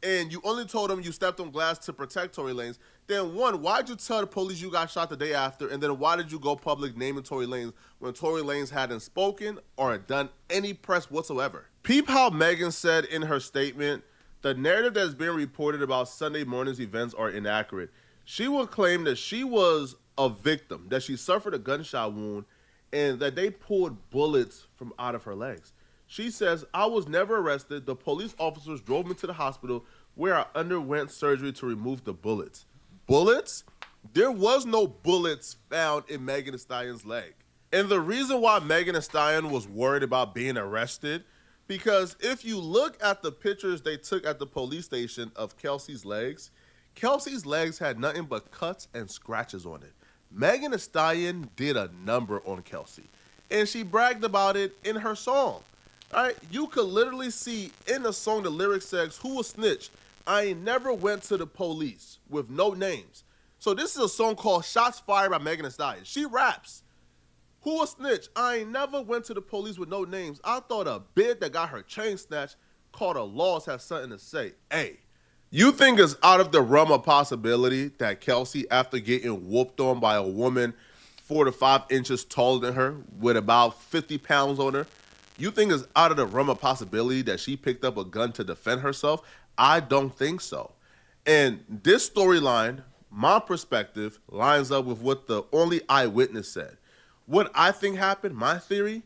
G: and you only told them you stepped on glass to protect Tory Lanez, then one, why'd you tell the police you got shot the day after, and then why did you go public naming Tory Lanez when Tory Lanez hadn't spoken or done any press whatsoever? Peep how Megan said in her statement, the narrative that's been reported about Sunday morning's events are inaccurate. She would claim that she was a victim, that she suffered a gunshot wound, and that they pulled bullets from out of her legs. She says, I was never arrested. The police officers drove me to the hospital where I underwent surgery to remove the bullets. Bullets? There was no bullets found in Megan Thee Stallion's leg. And the reason why Megan Thee Stallion was worried about being arrested, because if you look at the pictures they took at the police station of Kelsey's legs had nothing but cuts and scratches on it. Megan Thee Stallion did a number on Kelsey, and she bragged about it in her song. All right, you could literally see in the song the lyrics says, who was snitch? I ain't never went to the police with no names. So this is a song called Shots Fired by Megan Thee Stallion. She raps, who a snitch? I ain't never went to the police with no names. I thought a bid that got her chain snatched called a loss had something to say. Hey, you think it's out of the realm of possibility that Kelsey, after getting whooped on by a woman 4 to 5 inches taller than her with about 50 pounds on her, you think it's out of the realm of possibility that she picked up a gun to defend herself? I don't think so. And this storyline, my perspective, lines up with what the only eyewitness said. What I think happened, my theory,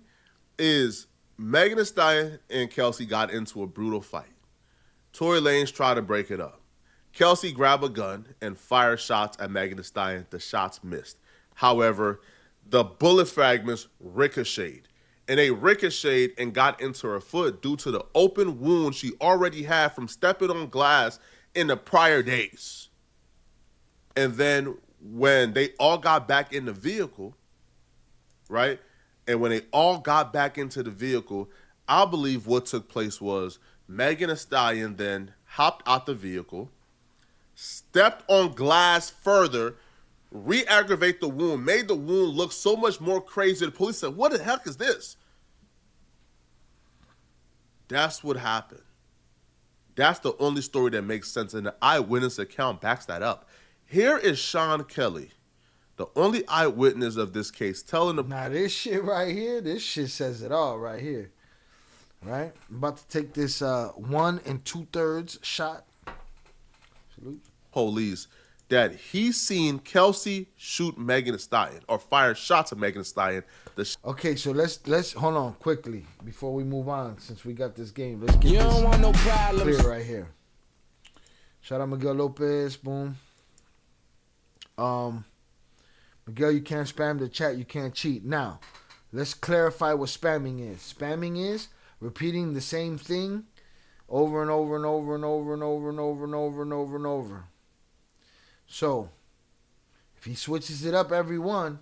G: is Megan Thee Stallion and Kelsey got into a brutal fight. Tory Lanez tried to break it up. Kelsey grabbed a gun and fired shots at Megan Thee Stallion. The shots missed. However, the bullet fragments ricocheted. And they ricocheted and got into her foot due to the open wound she already had from stepping on glass in the prior days. And then when they all got back in the vehicle, right? And when they all got back into the vehicle, I believe what took place was Megan Thee Stallion then hopped out the vehicle, stepped on glass further, re-aggravate the wound, made the wound look so much more crazy. The police said, what the heck is this? That's what happened. That's the only story that makes sense, and the eyewitness account backs that up. Here is Sean Kelly, the only eyewitness of this case, telling the...
B: Now, this shit right here, this shit says it all right here. Right? I'm about to take this 1 2/3 shot. Salute.
G: Police that he seen Kelsey shoot Megan Thee Stallion or fire shots at Megan Thee Stallion.
B: Okay, so let's hold on quickly before we move on, since we got this game. Let's get
F: You
B: this
F: don't want no problems.
B: clear right here. Shout out Miguel Lopez. Boom. Miguel, you can't spam the chat. You can't cheat. Now, let's clarify what spamming is. Spamming is repeating the same thing over and over and over and over and over and over and over and over and over. So, if he switches it up every one,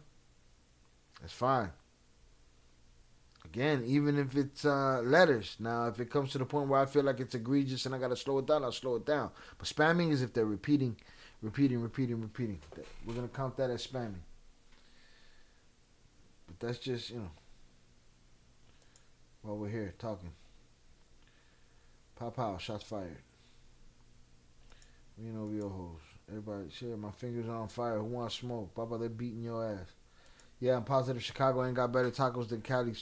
B: that's fine. Again, even if it's letters. Now, if it comes to the point where I feel like it's egregious and I got to slow it down, I'll slow it down. But spamming is if they're repeating. We're going to count that as spamming. But that's just, while we're here talking. Pow pow, shots fired. We ain't over your hoes. Everybody, shit, my fingers are on fire. Who wants smoke? Papa, they're beating your ass. Yeah, I'm positive Chicago ain't got better tacos than Cali.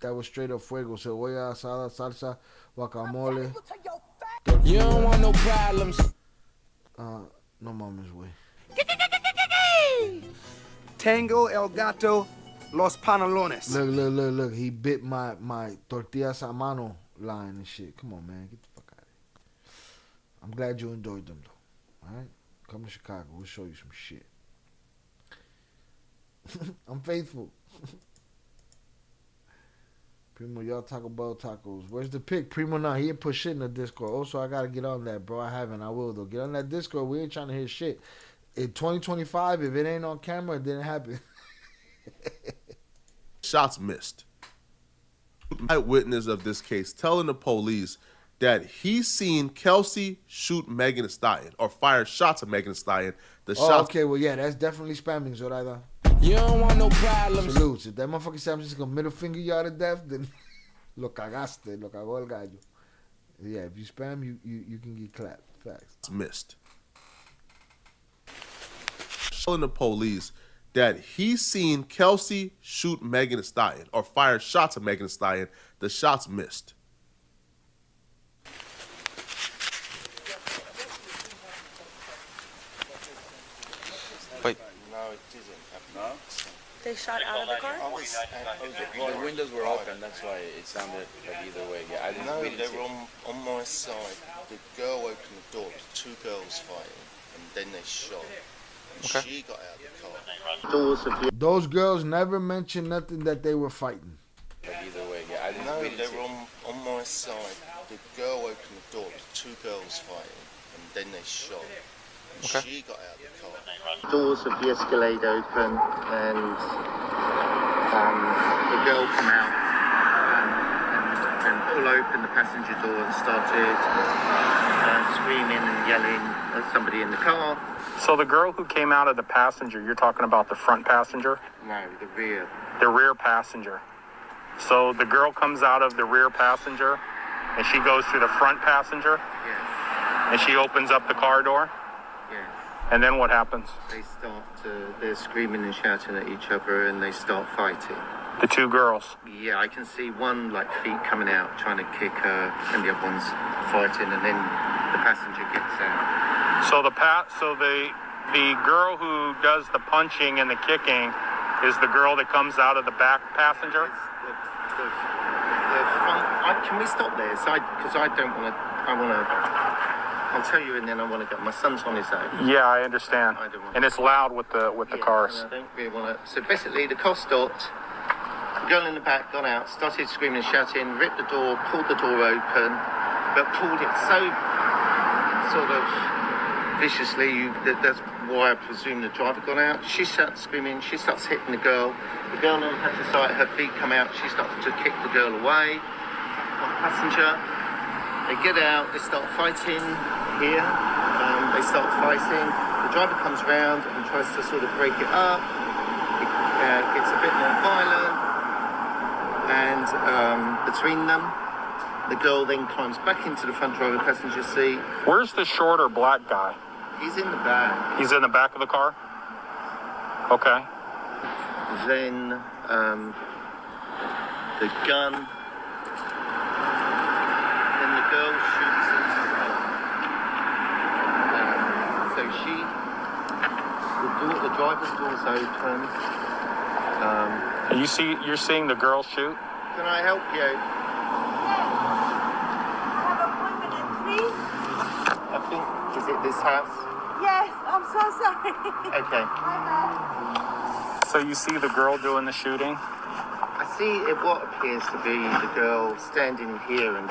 B: That was straight up fuego. So, cebolla, asada, salsa, guacamole.
F: You don't want no problems.
B: No mama's way.
I: Tango el gato, los pantalones.
B: Look. He bit my tortillas a mano line and shit. Come on, man. Get the fuck out of here. I'm glad you enjoyed them, though. All right? Come to Chicago. We'll show you some shit. I'm faithful. Primo, y'all talk about tacos. Where's the pic? Primo, nah, he ain't put shit in the Discord. Also, I gotta get on that, bro. I haven't. I will, though. Get on that Discord. We ain't trying to hear shit. In 2025, if it ain't on camera, it didn't happen.
G: Shots missed. Eyewitness of this case telling the police that he seen Kelsey shoot Megan Thee Stallion or fire shots at Megan Thee Stallion.
B: Okay, well, yeah, that's definitely spamming, Zoraida.
F: You don't want no problems.
B: Salutes. If that motherfucker said I'm just gonna middle finger y'all to death, then lo cagaste, lo cagó el gallo. Yeah, if you spam, you can get clapped. Facts.
G: It's missed. Telling the police that he's seen Kelsey shoot Megan Thee Stallion or fire shots at Megan Thee Stallion. The shots missed.
K: But no, it didn't happen. No?
W: They shot out of the car?
X: The windows were open, that's why it sounded like either way. Yeah, I didn't.
K: No,
X: we didn't
K: they
X: see
K: were
X: it.
K: on my side. The girl opened the door. It was two girls fighting, and then they shot. And she got out of the car.
B: Those girls never mentioned nothing that they were fighting.
X: Like either way, yeah, I didn't.
K: No,
X: we didn't
K: they
X: see
K: were
X: it.
K: on my side. The girl opened the door. It was two girls fighting, and then they shot. And she got out of the car.
N: Doors of the Escalade open, and the girl come out and pull open the passenger door and started screaming and yelling at somebody in the car.
R: So the girl who came out of the passenger, you're talking about the front passenger?
N: No, the rear.
R: The rear passenger. So the girl comes out of the rear passenger and she goes through the front passenger?
N: Yes.
R: And she opens up the car door?
N: Yes.
R: And then what happens?
N: They're screaming and shouting at each other and they start fighting.
R: The two girls?
N: Yeah, I can see one like feet coming out trying to kick her and the other one's fighting, and then the passenger gets out.
R: So the girl who does the punching and the kicking is the girl that comes out of the back passenger?
N: Can we stop there? Because I don't want to. I'll tell you, and then I want to go. My son's on his own.
R: Yeah, I understand. And it's loud with the cars.
N: I don't really want to. So basically, the car stopped. The girl in the back got out, started screaming and shouting, ripped the door, pulled the door open, but pulled it so sort of viciously. That's why I presume the driver got out. She starts screaming. She starts hitting the girl. The girl on the passenger side, her feet come out. She starts to kick the girl away. On the passenger. They get out, they start fighting here, they start fighting. The driver comes round and tries to sort of break it up. It gets a bit more violent, and between them, the girl then climbs back into the front driver passenger seat.
R: Where's the shorter black guy?
N: He's in the back.
R: He's in the back of the car? Okay.
N: Then the gun. Girl shoots into her. So the driver's door's open.
R: You're seeing the girl shoot?
N: Can I help you? I think, is it this house?
W: Yes, I'm so sorry.
N: Okay.
R: So you see the girl doing the shooting?
N: I see what appears to be the girl standing here and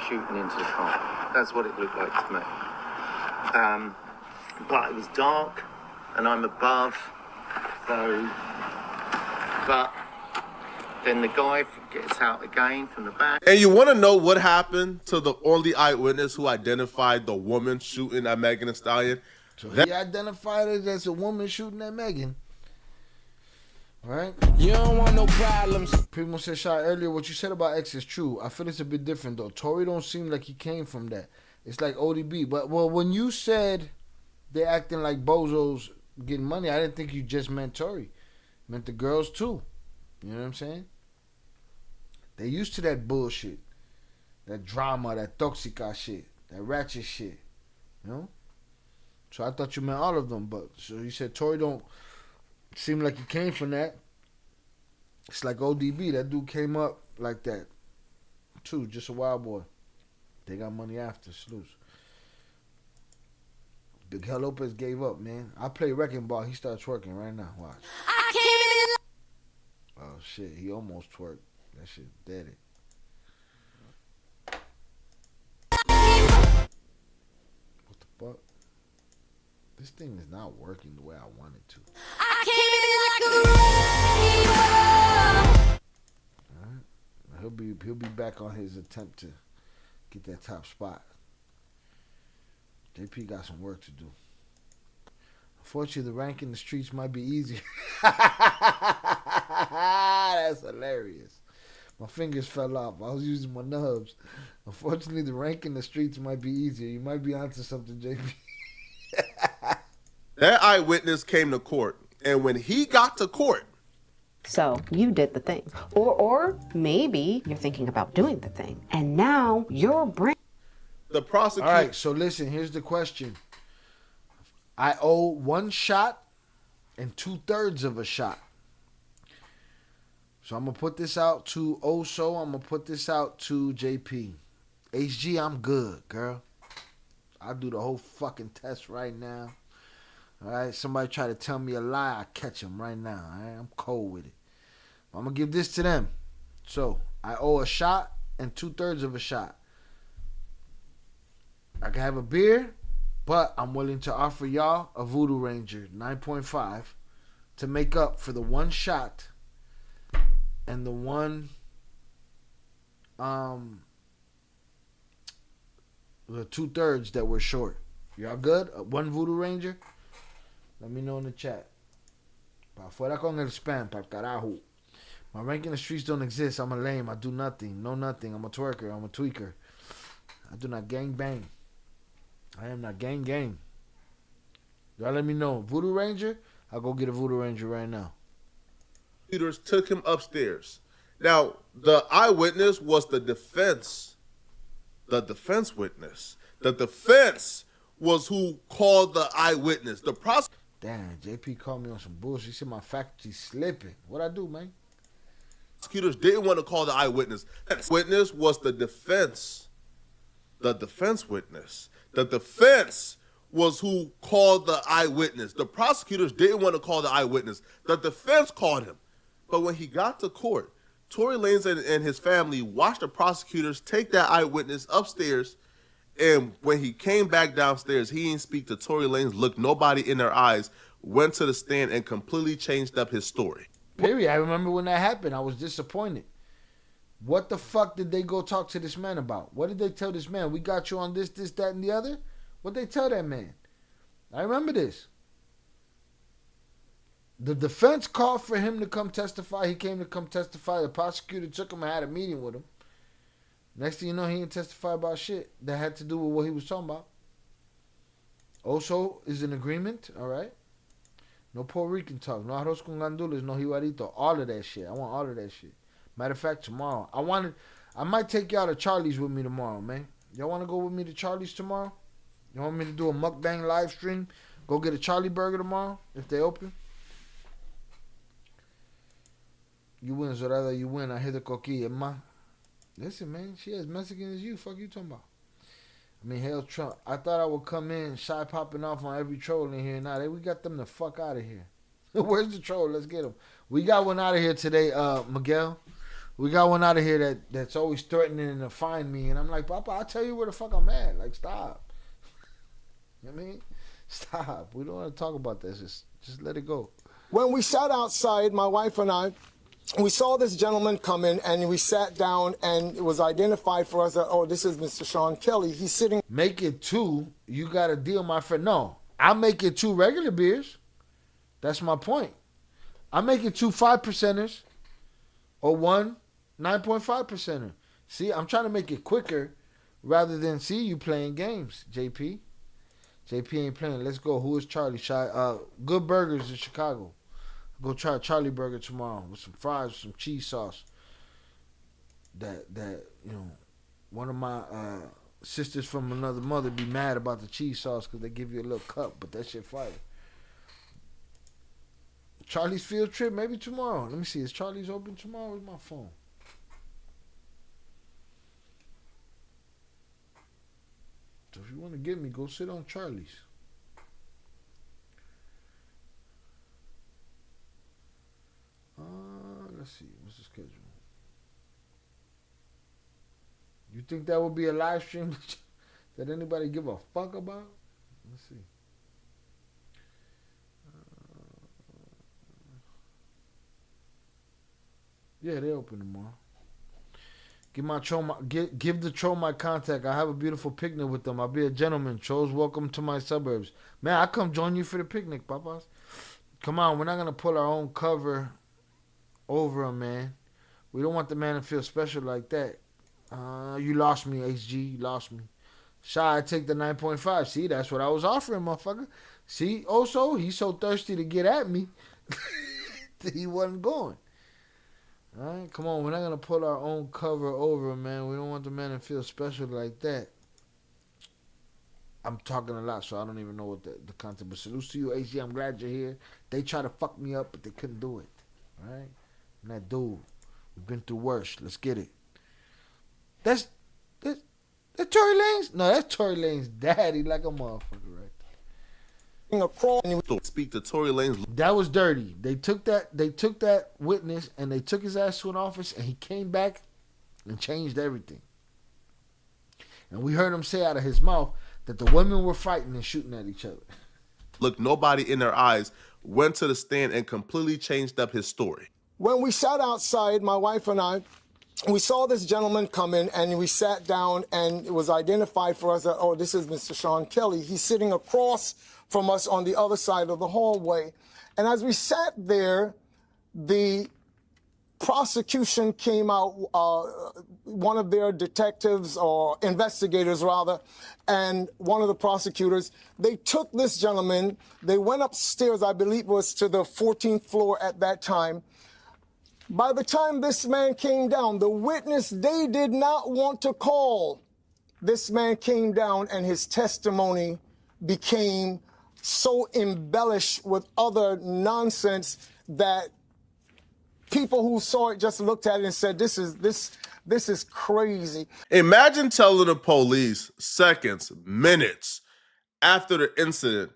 N: shooting into the car. That's what it looked like to me. But it was dark, and I'm above, so. But then the guy gets out again from the back.
G: And you want to know what happened to the only eyewitness who identified the woman shooting at Megan Thee Stallion?
B: So he identified it as a woman shooting at Megan. Right?
F: You don't want no problems.
B: Primo said, Shy, earlier, what you said about X is true. I feel it's a bit different, though. Tory don't seem like he came from that. It's like ODB. But, well, when you said they're acting like bozos getting money, I didn't think you just meant Tory. You meant the girls, too. You know what I'm saying? They used to that bullshit. That drama, that toxica shit. That ratchet shit. You know? So I thought you meant all of them. But, so you said Tory don't seem like he came from that. It's like ODB. That dude came up like that, too. Just a wild boy. They got money after. Salutes. Big Hell Lopez gave up, man. I play wrecking ball. He starts twerking right now. Watch. Oh, shit. He almost twerked. That shit dead. What the fuck? This thing is not working the way I want it to. Alright. He'll be back on his attempt to get that top spot. JP got some work to do. Unfortunately, the rank in the streets might be easier. That's hilarious. My fingers fell off. I was using my nubs. Unfortunately, the rank in the streets might be easier. You might be onto something, JP.
G: That eyewitness came to court, and when he got to court,
A: so you did the thing, or maybe you're thinking about doing the thing, and now you're
G: the prosecutor.
B: All right, so listen. Here's the question. I owe 1 shot and 2/3 of a shot. So I'm gonna put this out to Oso. I'm gonna put this out to JP. HG, I'm good, girl. I'll do the whole fucking test right now. All right, somebody try to tell me a lie, I catch him right now. All right, I'm cold with it. I'm gonna give this to them. So I owe a shot and 2/3 of a shot. I can have a beer, but I'm willing to offer y'all a Voodoo Ranger 9.5 to make up for the 1 shot and the 1 the 2/3 that were short. Y'all good? 1 Voodoo Ranger? Let me know in the chat. Pa' fuera con el spam, pa' carajo. My rank in the streets don't exist. I'm a lame. I do nothing. No nothing. I'm a twerker. I'm a tweaker. I do not gang bang. I am not gang gang. Y'all let me know. Voodoo Ranger? I'll go get a Voodoo Ranger right now.
G: Prosecutors took him upstairs. Now, the eyewitness was the defense. The defense witness. The defense was who called the eyewitness. The prosecutor.
B: Damn, JP called me on some bullshit. He said my faculty's slipping. What'd I do, man?
G: Prosecutors didn't want to call the eyewitness. The witness was the defense. The defense witness. The defense was who called the eyewitness. The prosecutors didn't want to call the eyewitness. The defense called him. But when he got to court, Tory Lanez and his family watched the prosecutors take that eyewitness upstairs. And when he came back downstairs, he didn't speak to Tory Lanez, looked nobody in their eyes, went to the stand, and completely changed up his story.
B: Period. I remember when that happened. I was disappointed. What the fuck did they go talk to this man about? What did they tell this man? We got you on this, that, and the other? What they tell that man? I remember this. The defense called for him to come testify. He came to come testify. The prosecutor took him and had a meeting with him. Next thing you know, he didn't testify about shit that had to do with what he was talking about. Also is in agreement, all right? No Puerto Rican talk. No arroz con gandules, no jibarito. All of that shit. I want all of that shit. Matter of fact, tomorrow. I might take y'all to Charlie's with me tomorrow, man. Y'all want to go with me to Charlie's tomorrow? You want me to do a mukbang live stream? Go get a Charlie burger tomorrow if they open? You win, Zorada, you win. I hit the coquilla, ma. Listen, man, she as Mexican as you. Fuck you talking about? I mean, hell, Trump. I thought I would come in, shy popping off on every troll in here. Nah, we got them the fuck out of here. Where's the troll? Let's get him. We got one out of here today, Miguel. We got one out of here that's always threatening to find me. And I'm like, Papa, I'll tell you where the fuck I'm at. Like, stop. You know what I mean? Stop. We don't want to talk about this. Just let it go.
V: When we sat outside, my wife and I, we saw this gentleman come in, and we sat down, and it was identified for us that, oh, this is Mr. Sean Kelly. He's sitting.
B: Make it 2. You got a deal, my friend. No, I make it 2 regular beers. That's my point. I make it 2 5%ers or 1 9.5%er. See, I'm trying to make it quicker rather than see you playing games, JP. JP ain't playing. Let's go. Who is Charlie? Good Burgers in Chicago. Go try a Charlie burger tomorrow with some fries, with some cheese sauce. That you know, one of my sisters from another mother be mad about the cheese sauce because they give you a little cup, but that shit fire. Charlie's field trip maybe tomorrow. Let me see. Is Charlie's open tomorrow? Where's my phone? So if you want to get me, go sit on Charlie's. Let's see. What's the schedule? You think that would be a live stream that anybody give a fuck about? Let's see. Yeah, they open tomorrow. Give the troll my contact. I have a beautiful picnic with them. I'll be a gentleman. Trolls, welcome to my suburbs. Man, I come join you for the picnic, papas. Come on, we're not gonna pull our own cover over him, man. We don't want the man to feel special like that. You lost me, HG. You lost me. Shy, I take the 9.5. See, that's what I was offering, motherfucker. See, also, he's so thirsty to get at me that he wasn't going. All right, come on. We're not going to pull our own cover over, man. We don't want the man to feel special like that. I'm talking a lot, so I don't even know what the content. But salute to you, HG. I'm glad you're here. They tried to fuck me up, but they couldn't do it. All right? I'm that dude. We've been through worse. Let's get it. That's Tory Lanez? No, that's Tory Lanez's daddy like a motherfucker right there.
G: Speak to Tory Lanez.
B: That was dirty. They took that witness and they took his ass to an office and he came back and changed everything. And we heard him say out of his mouth that the women were fighting and shooting at each other.
G: Look, nobody in their eyes went to the stand and completely changed up his story.
V: When we sat outside, my wife and I, we saw this gentleman come in and we sat down and it was identified for us that, oh, this is Mr. Sean Kelly. He's sitting across from us on the other side of the hallway. And as we sat there, the prosecution came out, one of their detectives or investigators rather, and one of the prosecutors, they took this gentleman, they went upstairs, I believe it was to the 14th floor at that time. By the time this man came down, the witness they did not want to call, this man came down and his testimony became so embellished with other nonsense that people who saw it just looked at it and said, this is crazy.
G: Imagine telling the police seconds, minutes after the incident,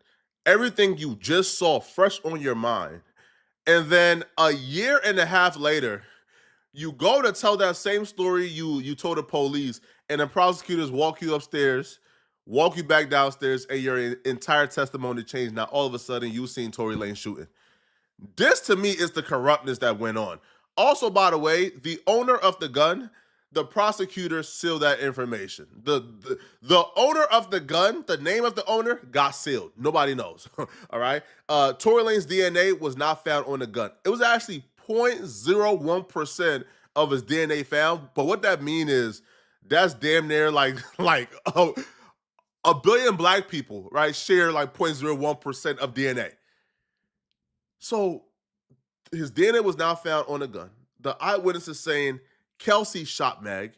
G: everything you just saw fresh on your mind. And then a year and a half later, you go to tell that same story you told the police, and the prosecutors walk you upstairs, walk you back downstairs, and your entire testimony changed. Now, all of a sudden, you've seen Tory Lanez shooting. This, to me, is the corruptness that went on. Also, by the way, the owner of the gun, the prosecutor sealed that information. The owner of the gun, the name of the owner, got sealed. Nobody knows. All right? Tory Lanez's DNA was not found on the gun. It was actually 0.01% of his DNA found. But what that means is that's damn near like a billion black people, right, share like 0.01% of DNA. So his DNA was now found on the gun. The eyewitness is saying Kelsey shot Meg.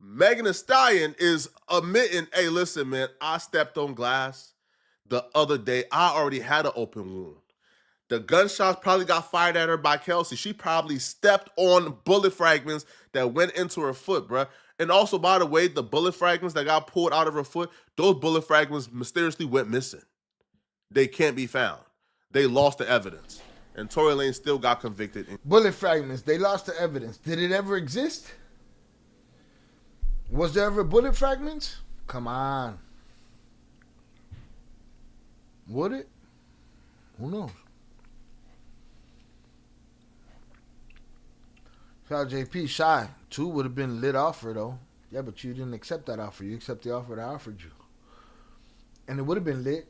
G: Megan Thee Stallion is admitting, hey, listen, man, I stepped on glass the other day. I already had an open wound. The gunshots probably got fired at her by Kelsey. She probably stepped on bullet fragments that went into her foot, bruh. And also, by the way, the bullet fragments that got pulled out of her foot, those bullet fragments mysteriously went missing. They can't be found. They lost the evidence. And Tory Lanez still got convicted.
B: Bullet fragments. They lost the evidence. Did it ever exist? Was there ever bullet fragments? Come on. Would it? Who knows? Shout out JP. Shy. 2 would have been lit offer, though. Yeah, but you didn't accept that offer. You accept the offer that I offered you. And it would have been lit.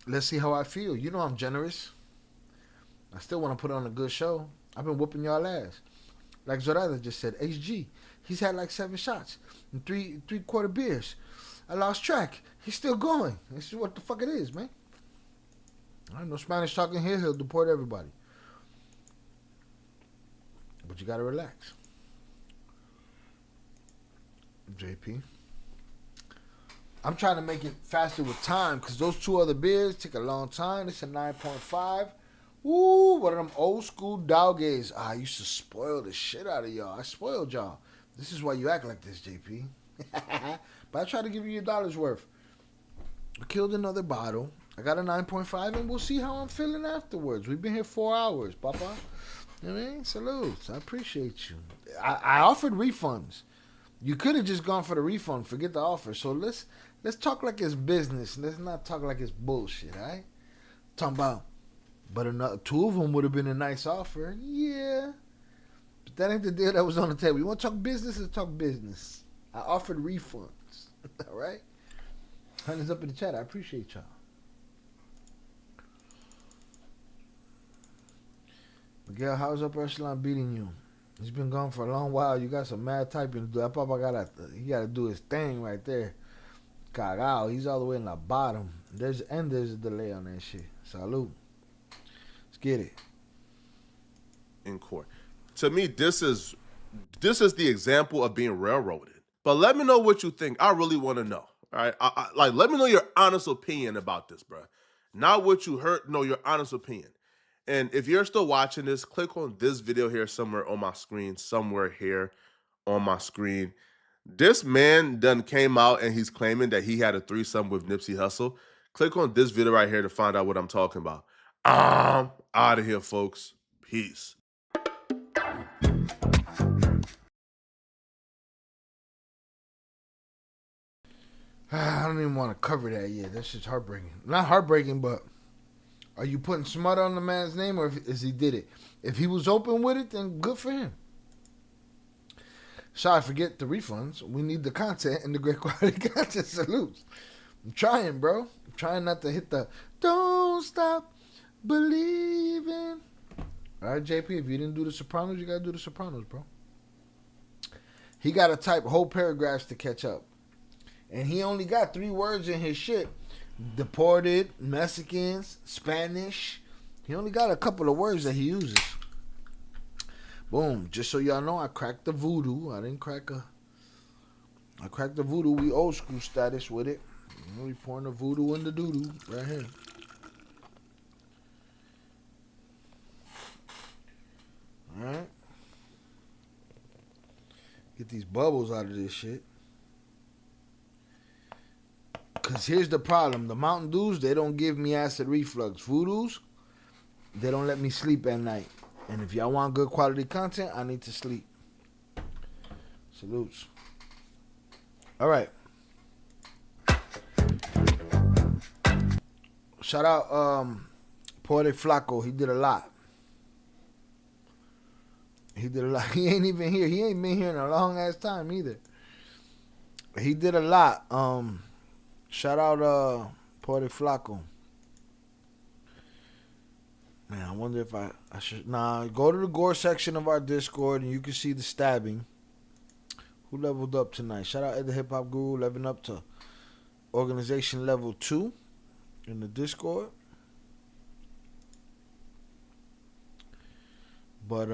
B: Let's see how I feel. You know I'm generous. I still want to put on a good show. I've been whooping y'all ass. Like Zorada just said, HG, he's had like 7 shots and three-quarter beers. I lost track. He's still going. This is what the fuck it is, man. I no Spanish talking here. He'll deport everybody. But you got to relax. JP. I'm trying to make it faster with time because those 2 other beers take a long time. It's a 9.5. Ooh, one of them old school doggies. I used to spoil the shit out of y'all. I spoiled y'all. This is why you act like this, JP. But I try to give you your dollar's worth. I killed another bottle. I got a 9.5, and we'll see how I'm feeling afterwards. We've been here 4 hours, Papa. You know what I mean? Salutes. I appreciate you. I offered refunds. You could have just gone for the refund. Forget the offer. So let's talk like it's business. Let's not talk like it's bullshit, all right? Talking about, but 2 of them would have been a nice offer. Yeah. But that ain't the deal that was on the table. You want to talk business? Let's talk business. I offered refunds. All right? Honey's up in the chat. I appreciate y'all. Miguel, how's Upper Echelon beating you? He's been gone for a long while. You got some mad typing to do. That Papa got to do his thing right there. Cagao. He's all the way in the bottom. There's a delay on that shit. Salute. Let's get it.
G: In court. To me, this is the example of being railroaded. But let me know what you think. I really want to know. All right, let me know your honest opinion about this, bro. Not what you heard. No, your honest opinion. And if you're still watching this, click on this video here somewhere on my screen. Somewhere here on my screen. This man done came out and he's claiming that he had a threesome with Nipsey Hussle. Click on this video right here to find out what I'm talking about. I'm out of here, folks. Peace.
B: I don't even want to cover that yet. That shit's heartbreaking. Not heartbreaking, but are you putting smut on the man's name or is he did it? If he was open with it, then good for him. Sorry, forget the refunds. We need the content and the great quality content. Salutes. I'm trying, bro. I'm trying not to hit the don't stop believing. All right, JP, if you didn't do The Sopranos, you got to do The Sopranos, bro. He got to type whole paragraphs to catch up. And he only got 3 words in his shit. Deported, Mexicans, Spanish. He only got a couple of words that he uses. Boom. Just so y'all know, I cracked the voodoo. I cracked the voodoo. We old school status with it. You know, we pouring the voodoo in the doo-doo right here. Alright. Get these bubbles out of this shit. Because here's the problem. The Mountain Dews, they don't give me acid reflux. Voodoos, they don't let me sleep at night. And if y'all want good quality content, I need to sleep. Salutes. All right. Shout out Poetic Flaco. He did a lot. He ain't even here. He ain't been here in a long ass time either. He did a lot. Shout out Poetic Flaco. Man, I wonder if I should. Nah, go to the gore section of our Discord and you can see the stabbing. Who leveled up tonight? Shout out Ed the Hip Hop Guru, leveling up to organization level 2 in the Discord. But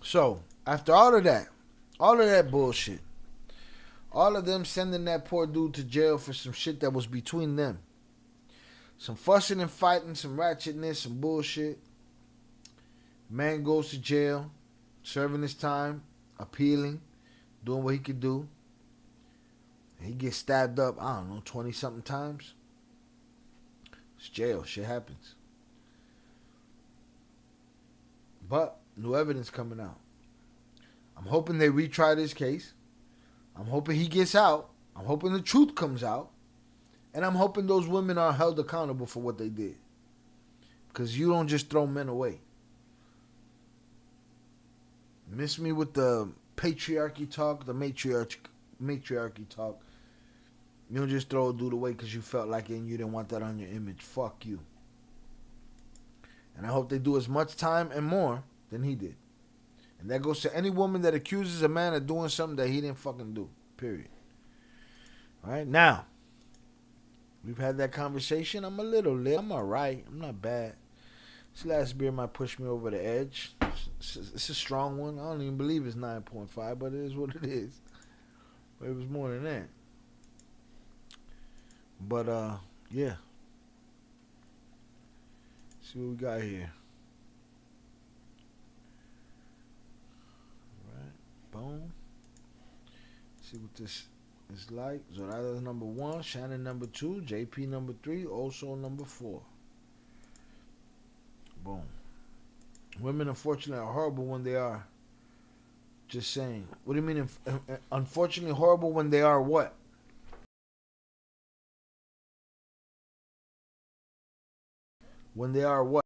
B: so after all of that bullshit, all of them sending that poor dude to jail for some shit that was between them. Some fussing and fighting, some ratchetness, some bullshit. Man goes to jail, serving his time, appealing, doing what he could do. He gets stabbed up, I don't know, 20-something times. It's jail. Shit happens. But new evidence coming out. I'm hoping they retry this case. I'm hoping he gets out. I'm hoping the truth comes out. And I'm hoping those women are held accountable for what they did. Because you don't just throw men away. Miss me with the patriarchy talk, the matriarchy talk. You don't just throw a dude away because you felt like it and you didn't want that on your image. Fuck you. And I hope they do as much time and more than he did. And that goes to any woman that accuses a man of doing something that he didn't fucking do. Period. All right, now, we've had that conversation. I'm a little lit. I'm all right. I'm not bad. This last beer might push me over the edge. It's a strong one. I don't even believe it's 9.5, but it is what it is. But it was more than that. But, yeah. See what we got here. Boom. See what this is like. Zorada's number 1, Shannon number 2, JP number 3, also number 4. Boom. Women, unfortunately, are horrible when they are. Just saying. What do you mean, unfortunately horrible when they are what? when they are what?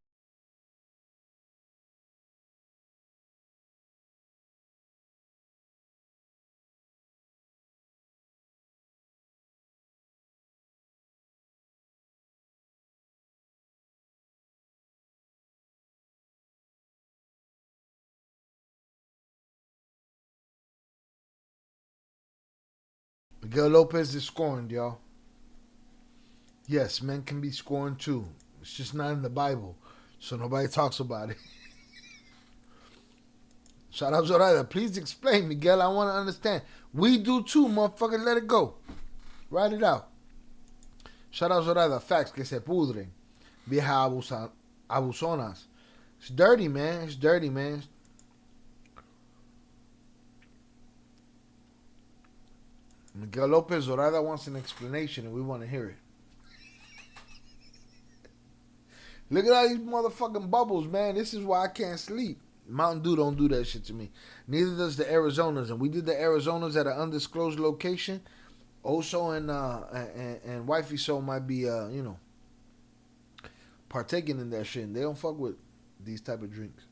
B: Miguel Lopez is scorned, y'all. Yes, men can be scorned too. It's just not in the Bible, so nobody talks about it. Shout out Zoraida. Please explain, Miguel. I want to understand. We do too, motherfucker. Let it go. Write it out. Shout out Zoraida. Facts que se pudren. Vieja abusonas. It's dirty, man. It's dirty, man. Miguel Lopez Zoraida wants an explanation, and we want to hear it. Look at all these motherfucking bubbles, man. This is why I can't sleep. Mountain Dew don't do that shit to me. Neither does the Arizonas. And we did the Arizonas at an undisclosed location. Oso and Wifey Soul might be, partaking in that shit. And they don't fuck with these type of drinks.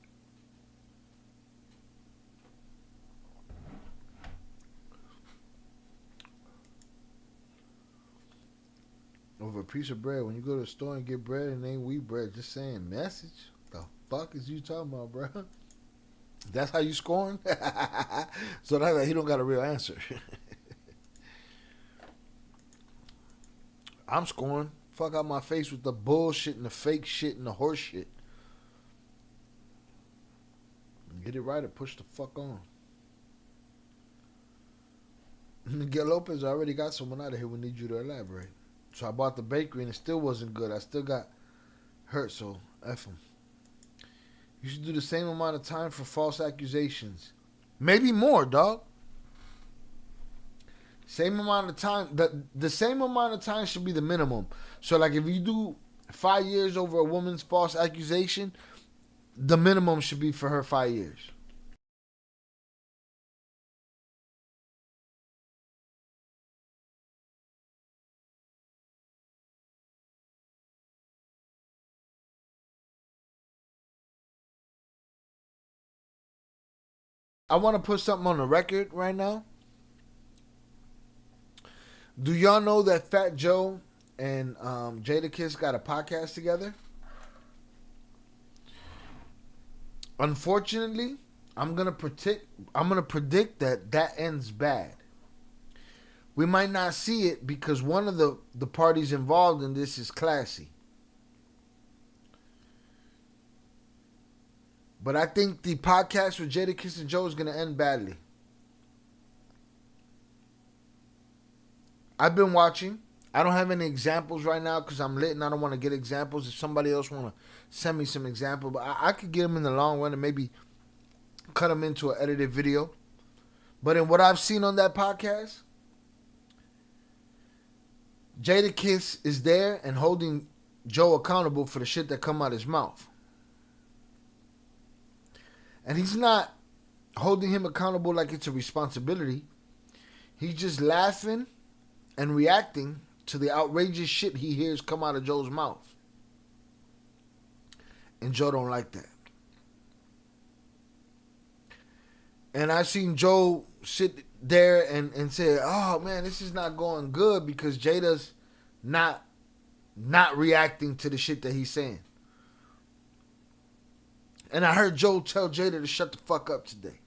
B: Over a piece of bread. When you go to the store and get bread and it ain't wheat bread, just saying message. The fuck is you talking about, bro? That's how you scoring? So that he don't got a real answer. I'm scoring. Fuck out my face with the bullshit and the fake shit and the horse shit. Get it right or push the fuck on. Miguel Lopez already got someone out of here. We need you to elaborate. So I bought the bakery and it still wasn't good. I still got hurt, so F him. You should do the same amount of time for false accusations. Maybe more, dog. Same amount of time. The same amount of time should be the minimum. So like if you do 5 years over a woman's false accusation, the minimum should be for her 5 years. I want to put something on the record right now. Do y'all know that Fat Joe and Jadakiss got a podcast together? Unfortunately, I'm gonna predict that ends bad. We might not see it because one of the parties involved in this is classy. But I think the podcast with Jadakiss and Joe is going to end badly. I've been watching. I don't have any examples right now because I'm lit and I don't want to get examples. If somebody else want to send me some examples, but I could get them in the long run and maybe cut them into an edited video. But in what I've seen on that podcast, Jadakiss is there and holding Joe accountable for the shit that come out his mouth. And he's not holding him accountable like it's a responsibility. He's just laughing and reacting to the outrageous shit he hears come out of Joe's mouth. And Joe don't like that. And I seen Joe sit there and say, oh man, this is not going good because Jada's not reacting to the shit that he's saying. And I heard Joe tell Jada to shut the fuck up today.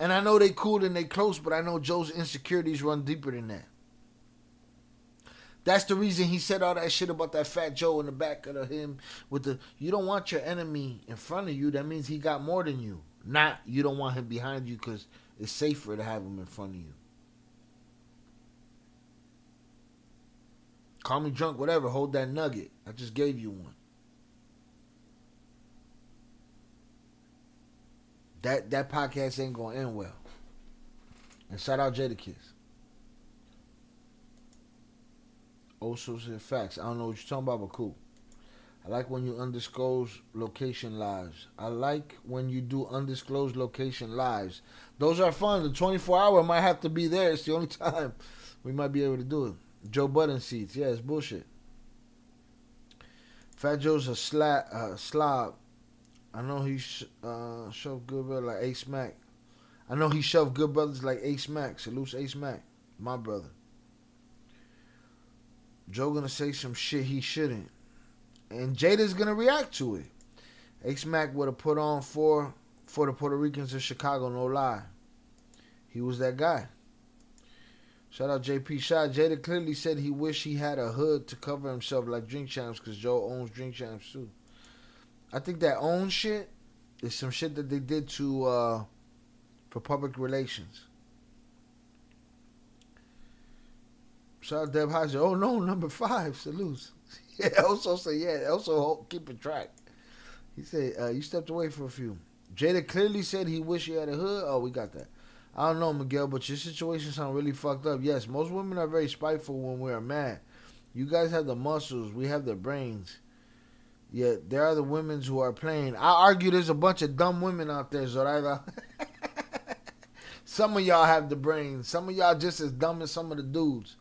B: And I know they cool and they close, but I know Joe's insecurities run deeper than that. That's the reason he said all that shit about that Fat Joe in the back of him with the, you don't want your enemy in front of you. That means he got more than you. Not you don't want him behind you because it's safer to have him in front of you. Call me drunk, whatever. Hold that nugget. I just gave you one. That podcast ain't gonna end well. And shout out Jadakiss. Also said facts. I don't know what you're talking about, but cool. I like when you undisclosed location lives. I like when you do undisclosed location lives. Those are fun. The 24-hour might have to be there. It's the only time we might be able to do it. Joe Budden seats. Yeah, it's bullshit. Fat Joe's a slob. I know he shoved good brother like Ace Mac. I know he shoved good brothers like Ace Mac. Salute Ace Mac, my brother. Joe gonna say some shit he shouldn't, and Jada's gonna react to it. Ace Mac would have put on for the Puerto Ricans in Chicago, no lie. He was that guy. Shout out JP Shot. Jada clearly said he wished he had a hood to cover himself like Drink Champs because Joe owns Drink Champs too. I think that own shit is some shit that they did to for public relations. Shout out Deb Heiser. Oh no, number 5, salutes. Yeah, also say yeah, also keeping track. He said you stepped away for a few. Jada clearly said he wished he had a hood. Oh, we got that. I don't know, Miguel, but your situation sounds really fucked up. Yes, most women are very spiteful when we're mad. You guys have the muscles. We have the brains. Yet there are the women who are playing. I argue there's a bunch of dumb women out there, Zoraida. Some of y'all have the brains. Some of y'all just as dumb as some of the dudes.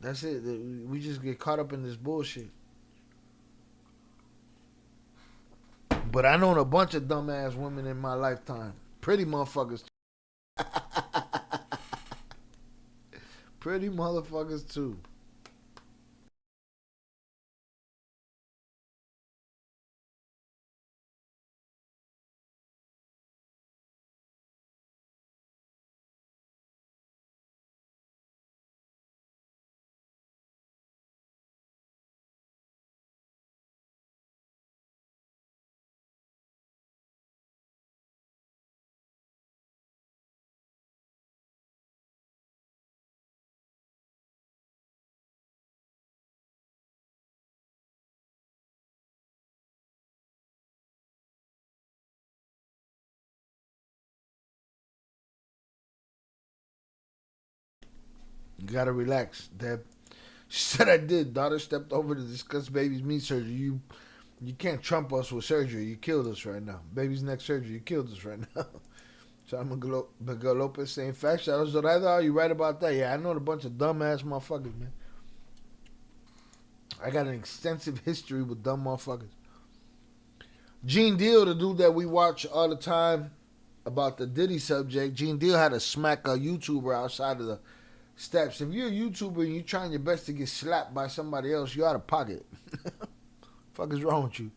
B: That's it. We just get caught up in this bullshit. But I known a bunch of dumbass women in my lifetime. Pretty motherfuckers. Pretty motherfuckers too. You gotta relax, Deb. She said I did. Daughter stepped over to discuss baby's knee surgery. You can't trump us with surgery. You killed us right now. Baby's neck surgery. You killed us right now. So Miguel Lopez saying facts. Shout out to Zoraida. You right about that? Yeah, I know a bunch of dumbass motherfuckers, man. I got an extensive history with dumb motherfuckers. Gene Deal, the dude that we watch all the time about the Diddy subject, Gene Deal had to smack a YouTuber outside of the steps. If you're a YouTuber and you're trying your best to get slapped by somebody else, you're out of pocket. Fuck is wrong with you?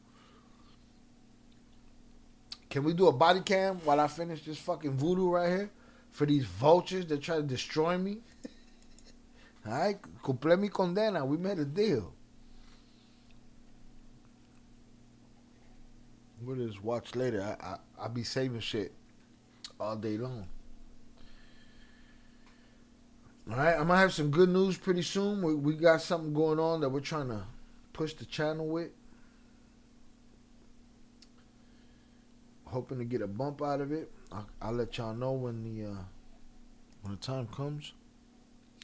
B: Can we do a body cam while I finish this fucking voodoo right here? For these vultures that try to destroy me? Alright, cumple mi condena. We made a deal. We'll just watch later. I'll be saving shit all day long. Alright, I'm going to have some good news pretty soon. We got something going on that we're trying to push the channel with. Hoping to get a bump out of it. I'll let y'all know when the time comes.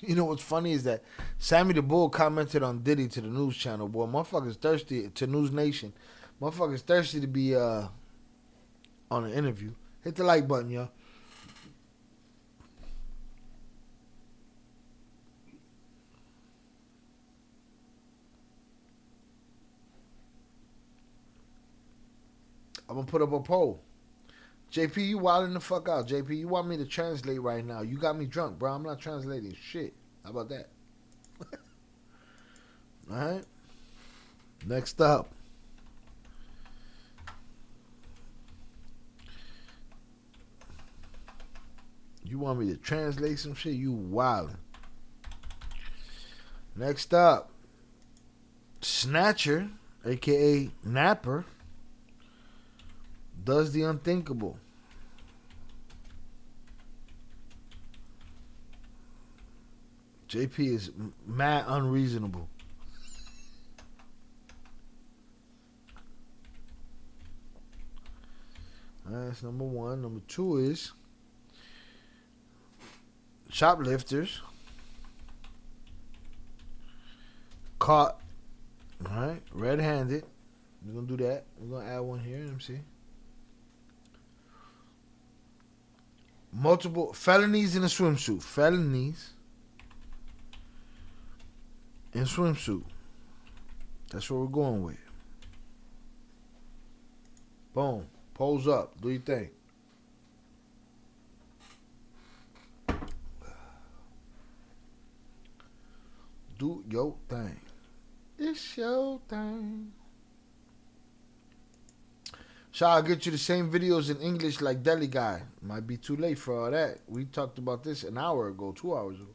B: You know what's funny is that Sammy the Bull commented on Diddy to the news channel. Boy, motherfuckers thirsty to News Nation. Motherfuckers thirsty to be on an interview. Hit the like button, y'all. I'm going to put up a poll. JP, you wilding the fuck out. JP, you want me to translate right now. You got me drunk, bro. I'm not translating shit. How about that? Alright. Next up. You want me to translate some shit? You wildin'. Next up. Snatcher, a.k.a. Napper, does the unthinkable. JP is mad unreasonable. That's number one. Number two is shoplifters caught, all right, red-handed. We're going to do that. We're going to add one here. Let me see. Multiple felonies in a swimsuit. Felonies in swimsuit. That's what we're going with. Boom. Pose up. Do your thing. Do your thing. It's your thing. Shall I get you the same videos in English like Deli Guy? Might be too late for all that. We talked about this an hour ago, 2 hours ago.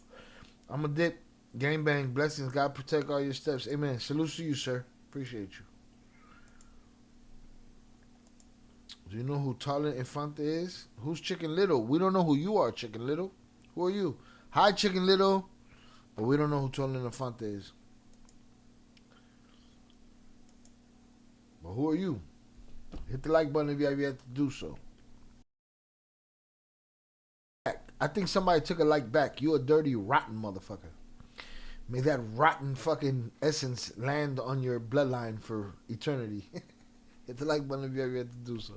B: I'm a dip. Gang bang. Blessings. God protect all your steps. Amen. Salute to you, sir. Appreciate you. Do you know who Talent Infante is? Who's Chicken Little? We don't know who you are, Chicken Little. Who are you? Hi, Chicken Little. But we don't know who Talent Infante is. But who are you? Hit the like button if you have yet to do so. I think somebody took a like back. You a dirty, rotten motherfucker. May that rotten fucking essence land on your bloodline for eternity. Hit the like button if you have yet to do so.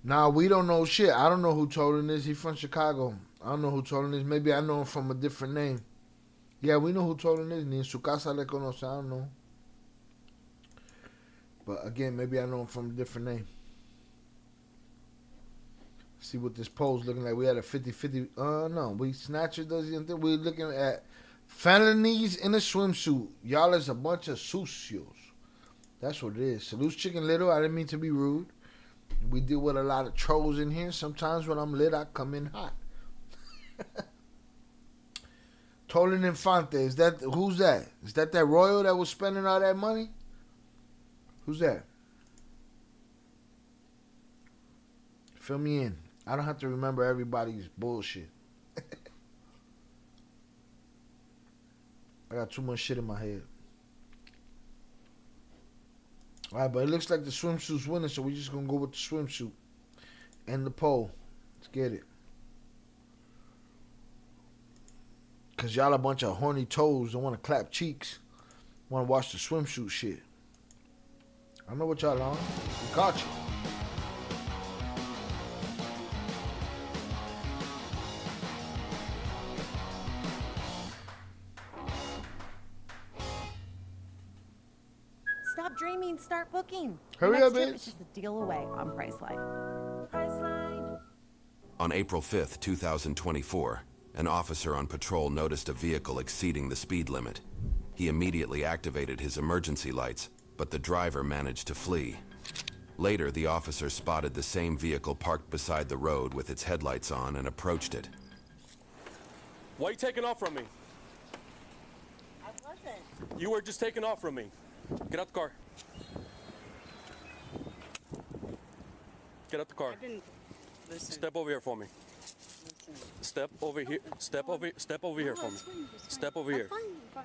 B: Nah, we don't know shit. I don't know who Tolan is. He from Chicago. I don't know who Tolan is. Maybe I know him from a different name. Yeah, we know who Tolan is. Ni en su casa le conoce. I don't know. But again, maybe I know him from a different name. See what this pose looking like. We had a 50-50. No. We snatcher does the thing. We're looking at felonies in a swimsuit. Y'all is a bunch of sucios. That's what it is. Salute Chicken Little. I didn't mean to be rude. We deal with a lot of trolls in here. Sometimes when I'm lit, I come in hot. Tolan Infante. Is that who's that? Is that royal that was spending all that money? Who's that? Fill me in. I don't have to remember everybody's bullshit. I got too much shit in my head. Alright, but it looks like the swimsuit's winning, so we're just gonna go with the swimsuit and the pole. Let's get it. Cause y'all a bunch of horny toes don't want to clap cheeks. Want to watch the swimsuit shit. I know what y'all on. We caught you.
C: Stop dreaming, start booking.
B: Hurry
C: Next
B: up,
C: trip
B: bitch.
C: is just a deal away on Priceline. Priceline.
S: On April 5th, 2024, an officer on patrol noticed a vehicle exceeding the speed limit. He immediately activated his emergency lights, but the driver managed to flee. Later, the officer spotted the same vehicle parked beside the road with its headlights on and approached it.
T: Why are you taking off from me?
C: I wasn't.
T: You were just taking off from me. Get out the car. Get out the car.
C: I didn't listen.
T: Step over here for me. Step over here. Step over here for me. Step over here.
C: I'm fine.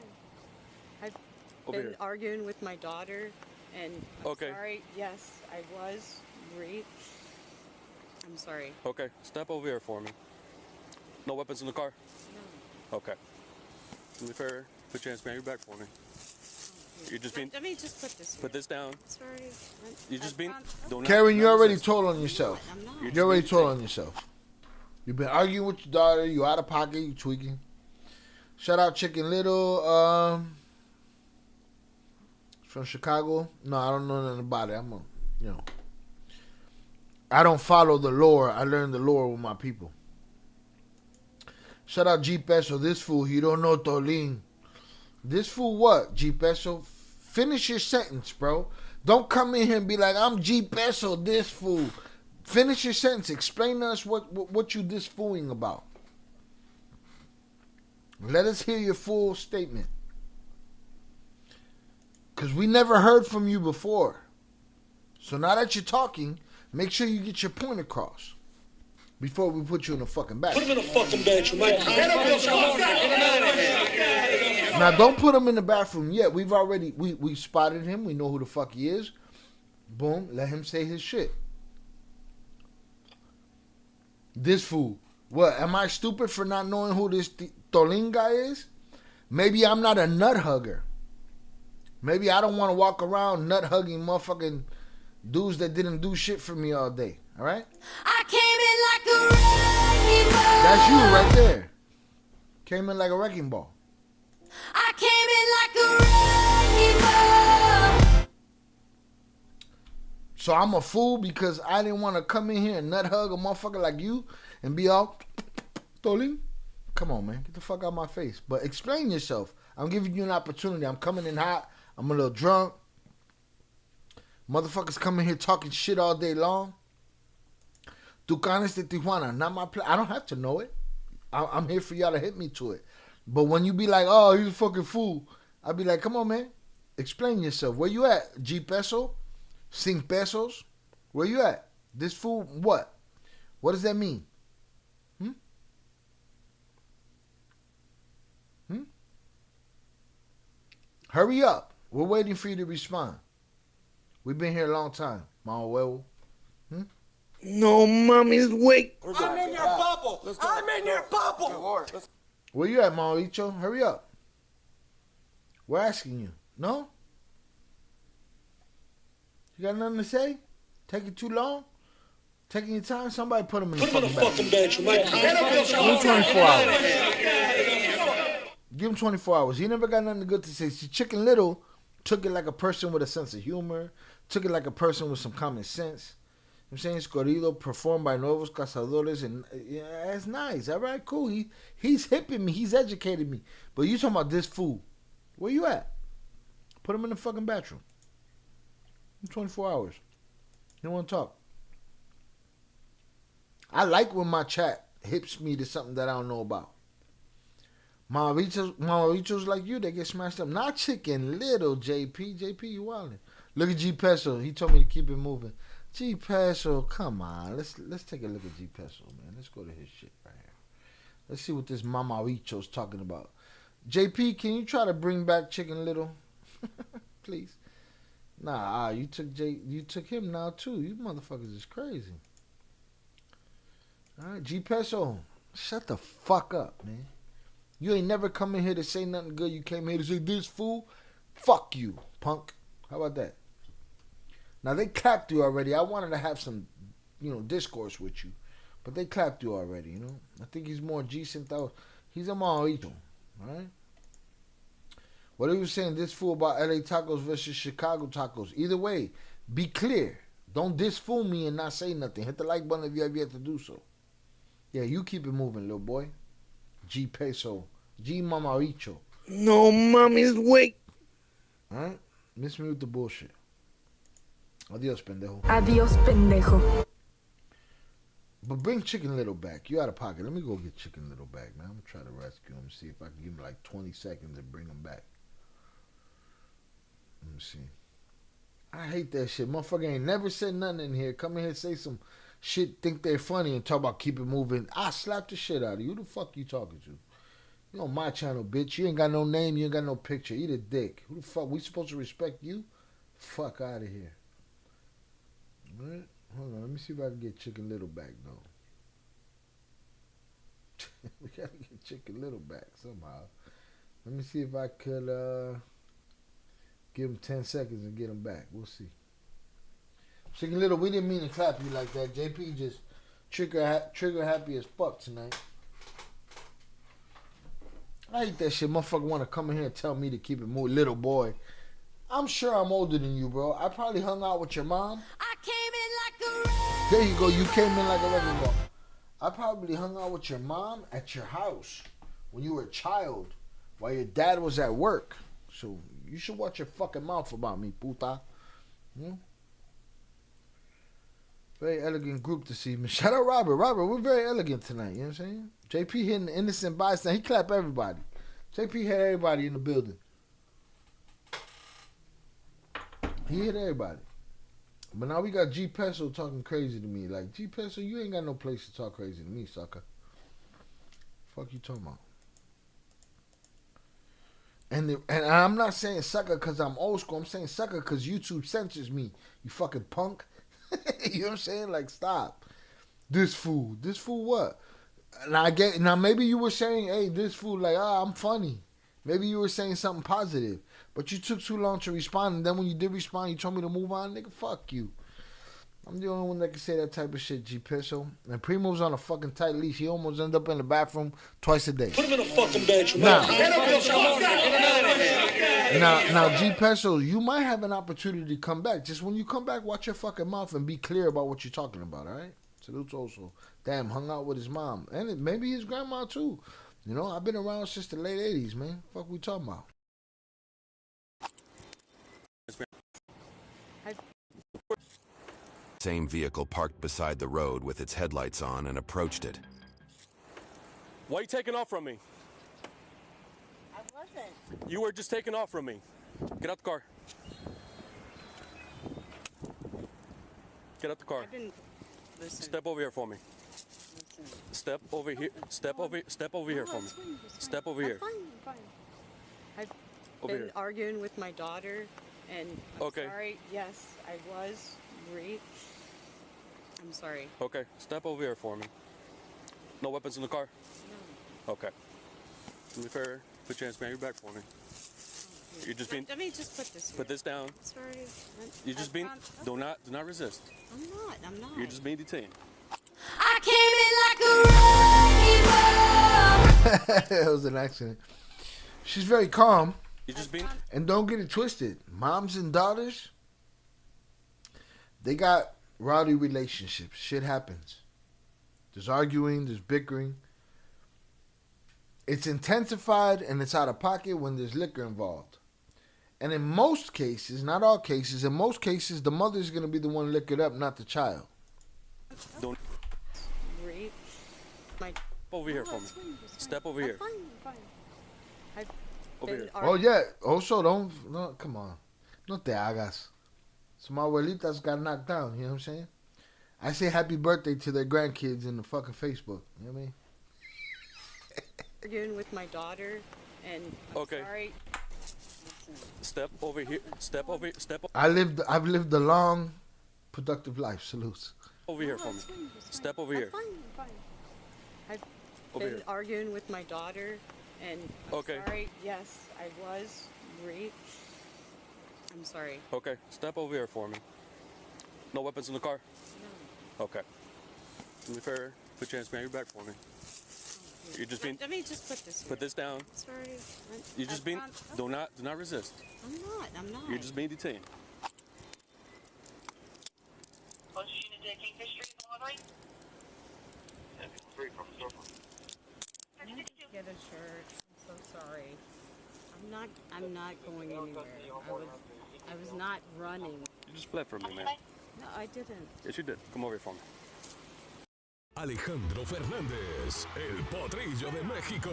C: I've
T: Over
C: been
T: here.
C: arguing with my daughter, and I'm
T: Okay.
C: sorry. Yes, I was raped. I'm sorry.
T: Okay, step over here for me. No weapons in the car?
C: No.
T: Okay. Do me a favor, put your hands behind your back for me. You're just being.
C: Let me just put this.
T: Put this down.
C: Sorry.
T: You're just being.
B: Karen, you already told on yourself. You already told on yourself. You've been arguing with your daughter. You out of pocket. You tweaking. Shout out Chicken Little. From Chicago. No, I don't know nothing about it. I don't follow the lore. I learn the lore with my people. Shout out G Peso. This fool, he don't know Tolin. This fool what? G Peso? Finish your sentence, bro. Don't come in here and be like, I'm G Peso, this fool. Finish your sentence. Explain to us what you this fooling about. Let us hear your full statement. Because we never heard from you before. So now that you're talking, make sure you get your point across. before we put you in the fucking back.
J: Put him in the fucking bedroom.
B: Now, don't put him in the bathroom yet. We've already, we spotted him. We know who the fuck he is. Boom. Let him say his shit. This fool. What? Am I stupid for not knowing who this Tolin guy is? Maybe I'm not a nut hugger. Maybe I don't want to walk around nut hugging motherfucking dudes that didn't do shit for me all day. All right?
J: I came in like a wrecking ball.
B: That's you right there. Came in like a wrecking ball.
J: I came in like a wrecking ball.
B: So I'm a fool because I didn't want to come in here and nut hug a motherfucker like you and be all Tolin. Come on, man. Get the fuck out of my face. But explain yourself. I'm giving you an opportunity. I'm coming in hot. I'm a little drunk. Motherfuckers coming here talking shit all day long. Tucanes de Tijuana. Not my place. I don't have to know it. I'm here for y'all to hit me to it. But when you be like, oh, he's a fucking fool, I'll be like, come on, man. Explain yourself. Where you at? G peso? 5 pesos? Where you at? This fool, what? What does that mean? Hurry up. We're waiting for you to respond. We've been here a long time, Mama Huevo.
I: No, mommy's wait.
J: I'm in your bubble. I'm in your bubble.
B: Where you at, Mauricio? Hurry up. We're asking you. No? You got nothing to say? Taking too long? Taking your time? Somebody put him in the fucking bedroom. Give him 24 hours. Give him 24 hours. He never got nothing good to say. See, Chicken Little took it like a person with a sense of humor. Took it like a person with some common sense. I'm saying it's corrido performed by Nuevos Cazadores, and yeah, it's nice. All right, cool. He's hipping me. He's educated me. But you talking about this fool? Where you at? Put him in the fucking bathroom. 24 hours. You don't want to talk. I like when my chat hips me to something that I don't know about. Mauritos like you, they get smashed up. Not Chicken Little, JP. JP, you wildin'. Look at G Peso. He told me to keep it moving. G Peso, come on. Let's take a look at G Peso, man. Let's go to his shit right here. Let's see what this Mamaricho's talking about. JP, can you try to bring back Chicken Little? Please. Nah, you took him now too. You motherfuckers is crazy. Alright, G Peso, shut the fuck up, man. You ain't never come in here to say nothing good. You came here to say this fool. Fuck you, punk. How about that? Now, they clapped you already. I wanted to have some, discourse with you. But they clapped you already, I think he's more decent, though. He's a Maurito, all right? What he was saying, this fool about LA tacos versus Chicago tacos. Either way, be clear. Don't disfool me and not say nothing. Hit the like button if you have yet to do so. Yeah, you keep it moving, little boy. G Peso. G Mamaricho.
I: No, mommy's wait.
B: All right? Miss me with the bullshit. Adios, pendejo.
L: Adios, pendejo.
B: But bring Chicken Little back. You out of pocket. Let me go get Chicken Little back, man. I'm going to try to rescue him. See if I can give him like 20 seconds and bring him back. Let me see. I hate that shit. Motherfucker ain't never said nothing in here. Come in here and say some shit, think they're funny, and talk about keep it moving. I slap the shit out of you. Who the fuck you talking to? You on my channel, bitch. You ain't got no name. You ain't got no picture. Eat a dick. Who the fuck? We supposed to respect you? Fuck out of here. All right? Hold on. Let me see if I can get Chicken Little back, though. We gotta get Chicken Little back somehow. Let me see if I could give him 10 seconds and get him back. We'll see. Chicken Little, we didn't mean to clap you like that. JP just trigger happy as fuck tonight. I hate that shit. Motherfucker want to come in here and tell me to keep it moving. Little boy. I'm sure I'm older than you, bro. I probably hung out with your mom.
J: I came in like a
B: There you go. You came in like a wrecking ball. I probably hung out with your mom at your house when you were a child while your dad was at work. So you should watch your fucking mouth about me, puta. Very elegant group to see me. Shout out Robert. Robert, we're very elegant tonight. You know what I'm saying? JP hitting the innocent bystander. He clapped everybody. JP hit everybody in the building. He hit everybody. But now we got G Peso talking crazy to me. Like, G Peso, you ain't got no place to talk crazy to me, sucker. Fuck you talking about? And I'm not saying sucker because I'm old school. I'm saying sucker because YouTube censors me. You fucking punk. You know what I'm saying? Like, stop. This fool what? And I get now. Maybe you were saying, "Hey, this fool, like, I'm funny." Maybe you were saying something positive, but you took too long to respond. And then when you did respond, you told me to move on, nigga. Fuck you. I'm the only one that can say that type of shit, G Peso. And Primo's on a fucking tight leash. He almost ended up in the bathroom twice a day.
J: Put him in a fucking bedroom.
B: Now, G Peso, you might have an opportunity to come back. Just when you come back, watch your fucking mouth and be clear about what you're talking about, all right? Salute also. Damn, hung out with his mom. And maybe his grandma, too. You know, I've been around since the late 80s, man. Fuck we talking about?
S: Same vehicle parked beside the road with its headlights on and approached it.
T: Why are you taking off from me?
C: I wasn't.
T: You were just taking off from me. Get out the car. Get out the car.
C: I didn't listen.
T: Step over here for me.
C: Listen.
T: Step over here. Step over here for me. Step over here.
C: I'm fine. I've
T: Over
C: been
T: here.
C: arguing with my daughter, and I'm
T: Okay.
C: sorry. Yes, I was raped. I'm sorry.
T: Okay, step over here for me. No weapons in the car?
C: No.
T: Okay. To be fair, put your hands behind your back for me. You're just being.
C: Let me just put this.
T: Put this down.
C: Sorry.
T: You're just being. Do not resist.
C: I'm not.
T: You're just being detained.
J: I came in like a wrecking ball.
B: It was an accident. She's very calm.
T: You're just being.
B: And don't get it twisted. Moms and daughters, they got rowdy relationships. Shit happens. There's arguing, there's bickering. It's intensified and it's out of pocket when there's liquor involved. And in most cases, not all cases, in most cases, the mother's going to be the one liquored up, not the child.
T: Don't.
C: Rape. My.
T: Over here for me. Step over here.
C: I'm fine. I've
T: Over
C: been
T: here.
B: Oh, yeah. Also, no, come on. No te hagas. Some abuelitas got knocked down, you know what I'm saying? I say happy birthday to their grandkids in the fucking Facebook. You know what I mean?
C: Arguing with my daughter, and I'm
T: Okay.
C: sorry.
T: Step over here. Step over. Step
B: I've lived a long, productive life. Salutes.
T: over here for me. Step over here.
C: I'm fine. I've
T: Over
C: been
T: here.
C: arguing with my daughter, and I'm
T: Okay.
C: sorry. Yes, I was raped. I'm sorry.
T: Okay, step over here for me. No weapons in the car?
C: No.
T: Okay. To be fair, put your hands behind your back for me. You're just being.
C: Let me just put this.
T: Put this down.
C: Sorry.
T: You're just being. Do not resist.
C: I'm not.
T: You're just being detained.
C: Get a shirt. I'm so sorry. I'm not going anywhere. I was not running.
T: You just fled from me, man.
C: No, I didn't.
T: Yes, you did. Come over here for me.
D: Alejandro Fernández, el potrillo de México,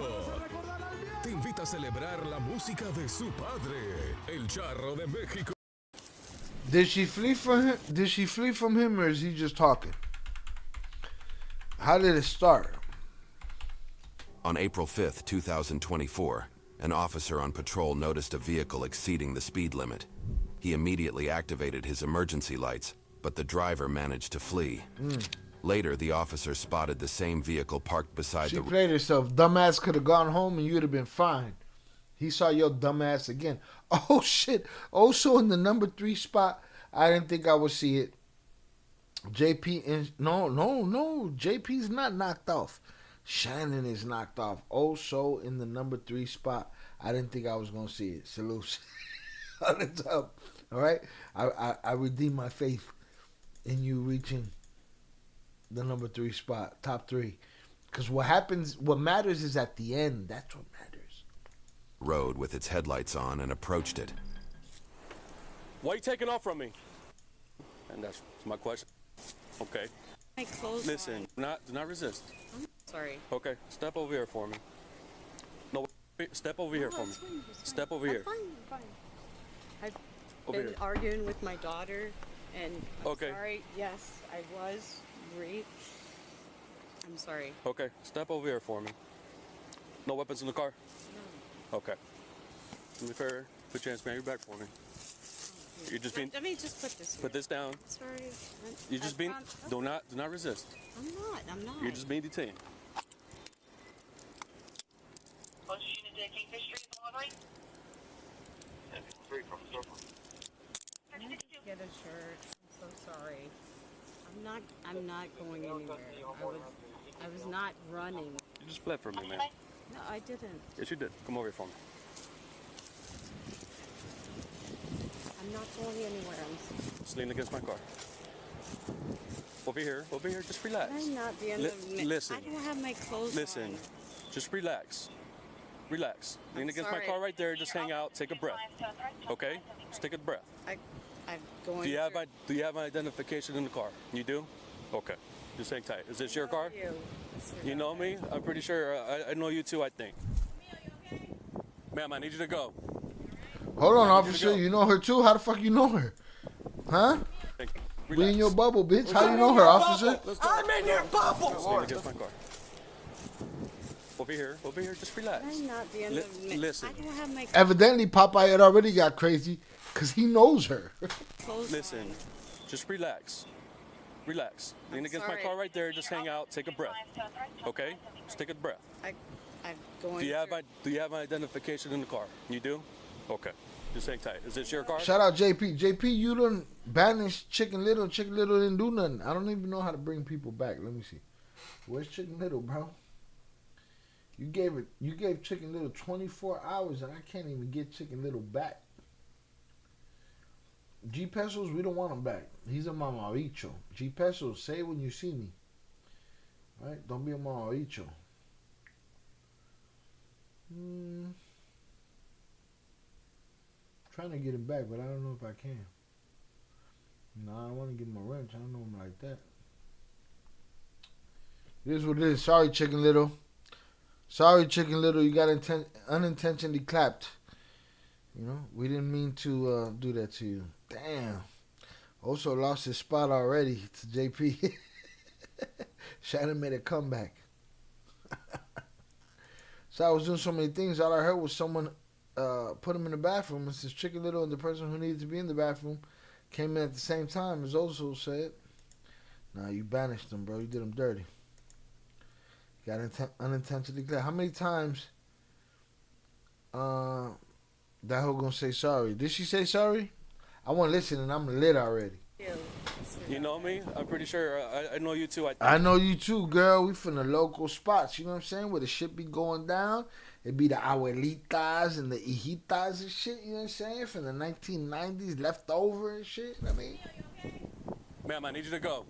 D: te invita a celebrar la música de su padre, el charro de México.
B: Did she flee from him? Did she flee from him, or is he just talking? How did it start?
S: On April 5th, 2024, an officer on patrol noticed a vehicle exceeding the speed limit. He immediately activated his emergency lights, but the driver managed to flee. Later, the officer spotted the same vehicle parked beside
B: She
S: the...
B: played herself. Dumbass could have gone home and you'd have been fine. He saw your dumbass again. Oh, shit. Also in the number 3 spot, I didn't think I would see it. JP, no. JP's not knocked off. Shannon is knocked off. Also in the number 3 spot, I didn't think I was going to see it. Salute. On the top. All right? I redeem my faith in you reaching the number 3 spot, top 3. Because what matters is at the end. That's what matters.
S: road with its headlights on and approached it.
T: Why are you taking off from me? And that's my question. Okay.
C: My clothes
T: Listen, do not resist.
C: I'm sorry.
T: Okay, step over here for me. No, step over here for me. Step over here.
C: I'm fine. I've
T: Over
C: been
T: here.
C: arguing with my daughter, And I'm sorry. Yes, I was raped. I'm sorry.
T: Okay, step over here for me. No weapons in the car?
C: No.
T: Okay. Do me a favor, put your hands behind your back for me. You're just being.
C: Let me just put this here.
T: Put this down.
C: Sorry.
T: You're just being. Do not resist.
C: I'm not.
T: You're just being detained.
C: Can I just get a shirt? I'm so sorry. I'm not going anywhere. I was not running.
T: You just fled from me, man.
C: No, I didn't.
T: Yes, you did. Come over here for me.
C: I'm not going anywhere.
T: Just lean against my car. Over here, just relax.
C: I'm not the end of me.
T: Listen.
C: I don't have my clothes
T: Listen,
C: on.
T: just relax. Relax. Lean against my
C: sorry.
T: car right there. Just hang out. Take a breath. Okay? Just take a breath.
C: I'm going
T: Do you have my identification in the car? You do? Okay. Just hang tight. Is this your car? You know me? I'm pretty sure. I know you too, I think. Ma'am, I need you to go.
B: Hold on, officer. You know her too? How the fuck you know her? Huh? We in your bubble, bitch. How you know her, officer?
J: I'm in your bubble.
T: Lean against my car. Over here, just relax.
C: I'm not the end of me.
T: Listen.
C: I don't have my
B: Evidently, Popeye had already got crazy because he knows her.
T: Listen, just relax. Relax. Lean against my car right there. Just hang out. Take a breath. Okay? Just take a breath.
C: I'm going
T: Do you have my identification in the car? You do? Okay. Just hang tight. Is this your car?
B: Shout out JP. JP, you done banished Chicken Little. Chicken Little didn't do nothing. I don't even know how to bring people back. Let me see. Where's Chicken Little, bro? You gave Chicken Little 24 hours and I can't even get Chicken Little back. G Pesos, we don't want him back. He's a mamabicho. G Pesos, say it when you see me. Right? Don't be a mamabicho. Trying to get him back, but I don't know if I can. No, I don't want to give him a wrench. I don't know him like that. It is what it is. Sorry, Chicken Little. Sorry, Chicken Little. You got unintentionally clapped. You know, we didn't mean to do that to you. Damn. Also lost his spot already to JP. Shannon made a comeback. So I was doing so many things. All I heard was someone put him in the bathroom. It says Chicken Little and the person who needed to be in the bathroom came in at the same time, as also said. Nah, you banished him, bro. You did him dirty. Got unintentionally clear. How many times that hoe gonna say sorry? Did she say sorry? I want to listen and I'm lit already.
T: You know me? I'm pretty sure. I know you too, I think.
B: I know you too, girl. We from the local spots, you know what I'm saying? Where the shit be going down. It be the abuelitas and the hijitas and shit, you know what I'm saying? From the 1990s, left over and shit. I mean,
T: ma'am, I need you to go.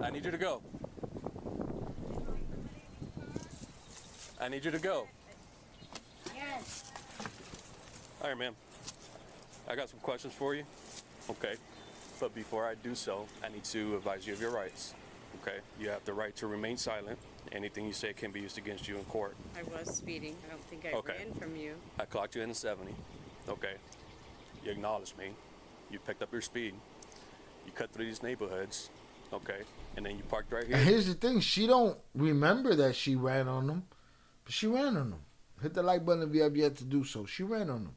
T: I need you to go. I need you to go.
C: Yes.
T: All right, ma'am. I got some questions for you. Okay. But before I do so, I need to advise you of your rights. Okay? You have the right to remain silent. Anything you say can be used against you in court.
C: I was speeding. I don't think I ran from you.
T: I clocked you in a 70. Okay. You acknowledged me. You picked up your speed. You cut through these neighborhoods. Okay. And then you parked right here.
B: and here's the thing. She don't remember that she ran on them. But she ran on them. Hit the like button if you have yet to do so. She ran on them.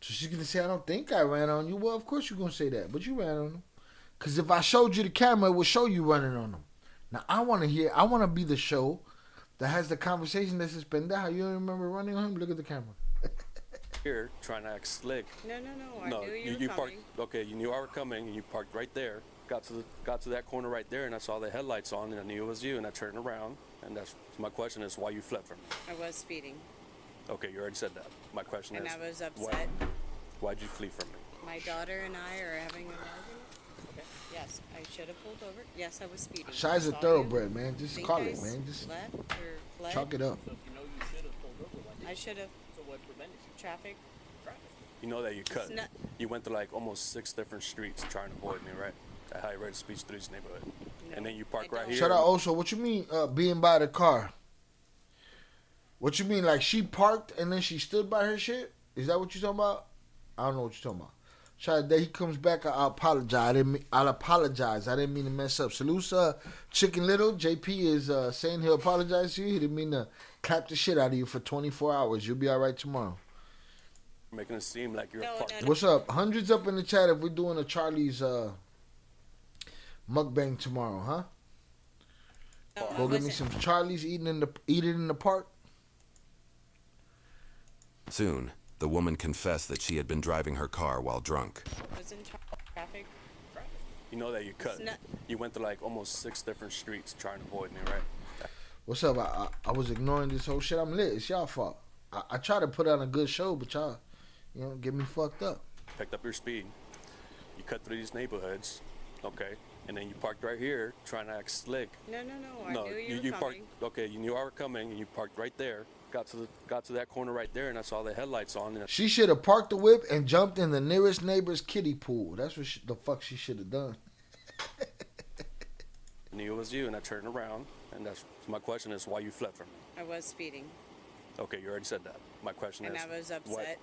B: So she's going to say, I don't think I ran on you. Well, of course you're going to say that. But you ran on them. Because if I showed you the camera, it would show you running on them. Now, I want to be the show that has the conversation that says, pendeja, you don't remember running on him? Look at the camera.
T: Here, trying to act slick.
C: No. I knew you were coming.
T: Okay, you knew I were coming, and you parked right there. Got to that corner right there, and I saw the headlights on, and I knew it was you, and I turned around. And that's my question is why you fled from me.
C: I was speeding.
T: Okay, you already said that. My question is...
C: And I was upset.
T: Why'd you flee from me?
C: My daughter and I are having an argument. Okay. Yes, I should have pulled over. Yes, I was speeding.
B: Shy's a thoroughbred, man. Just call it, man. Just
C: left or fled.
B: chalk it up.
X: So if you know you should have pulled over, why
C: I should have.
X: So what prevented you?
C: Traffic.
T: You know that you cut. You went to like almost 6 different streets trying to avoid me, right? At high rate of speed through this neighborhood. No, and then you park right here.
B: Shut up, also. What you mean being by the car? What you mean, like she parked and then she stood by her shit? Is that what you talking about? I don't know what you're talking about. Shout out that he comes back. I apologize. I'll apologize. I didn't mean to mess up. Salute, Chicken Little. JP is saying he'll apologize to you. He didn't mean to clap the shit out of you for 24 hours. You'll be all right tomorrow.
T: Making it seem like you're a part.
B: What's up? Hundreds up in the chat if we're doing a Charlie's mukbang tomorrow, huh? Go get me some Charlie's eat it in the park.
S: Soon, the woman confessed that she had been driving her car while drunk.
C: Was in traffic.
T: You know that you went to like almost 6 different streets trying to avoid me, right?
B: What's up? I was ignoring this whole shit. I'm lit. It's y'all fault. I try to put on a good show, but y'all, get me fucked up.
T: Picked up your speed. You cut through these neighborhoods, okay? And then you parked right here trying to act slick.
C: No. I knew you were coming.
T: Okay, you knew I were coming, and you parked right there. Got to that corner right there, and I saw the headlights on. And
B: she should have parked the whip and jumped in the nearest neighbor's kiddie pool. That's what the fuck she should have done.
T: I knew it was you, and I turned around, and that's my question is why you fled from me.
C: I was speeding.
T: Okay, you already said that. My question is,
C: and I was upset.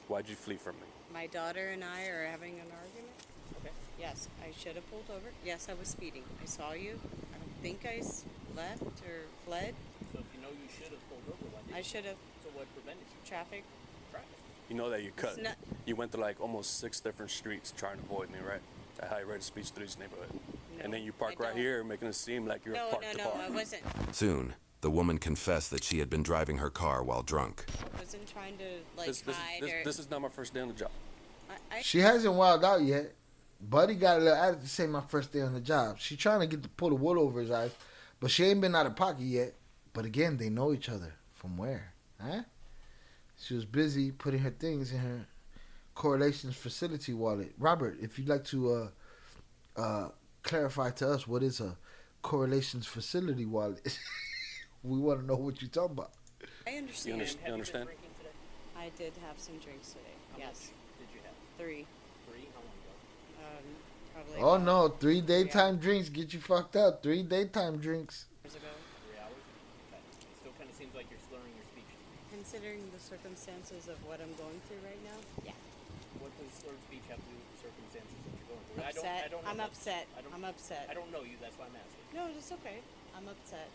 T: Why'd you flee from me?
C: My daughter and I are having an argument. Okay. Yes, I should have pulled over. Yes, I was speeding. I saw you. I don't think I left or fled.
E: So if you know you should have pulled over, why didn't you?
C: I should have.
E: So what prevented you?
C: Traffic.
T: You know that you went to like almost 6 different streets trying to avoid me, right? At high rate of speed through this neighborhood. No, and then you park right here, making it seem like you're parked
C: No, I wasn't.
S: Soon, the woman confessed that she had been driving her car while drunk.
C: I wasn't trying to
T: this is not my first day on the job.
B: She hasn't wilded out yet. Buddy got a little attitude to say my first day on the job. She trying to pull the wool over his eyes, but she ain't been out of pocket yet. But again, they know each other. From where? Huh? She was busy putting her things in her correlations facility wallet. Robert, if you'd like to clarify to us what is a correlations facility wallet, we want to know what you're talking about.
C: I understand.
T: You understand?
C: I did have some drinks today. Yes.
E: Did you have?
C: 3.
E: 3? How long ago?
C: Probably.
B: Oh no, 3 daytime drinks get you fucked up. 3 daytime drinks.
C: Years ago.
E: 3 hours? Okay. It still kind of seems like you're slurring your speech.
C: Considering the circumstances of what I'm going through right now, yeah.
E: What does slurred speech have to do with the circumstances that you're going through?
C: Upset. I'm upset.
E: I'm upset. I don't know you. That's why I'm asking.
C: No, it's okay. I'm upset.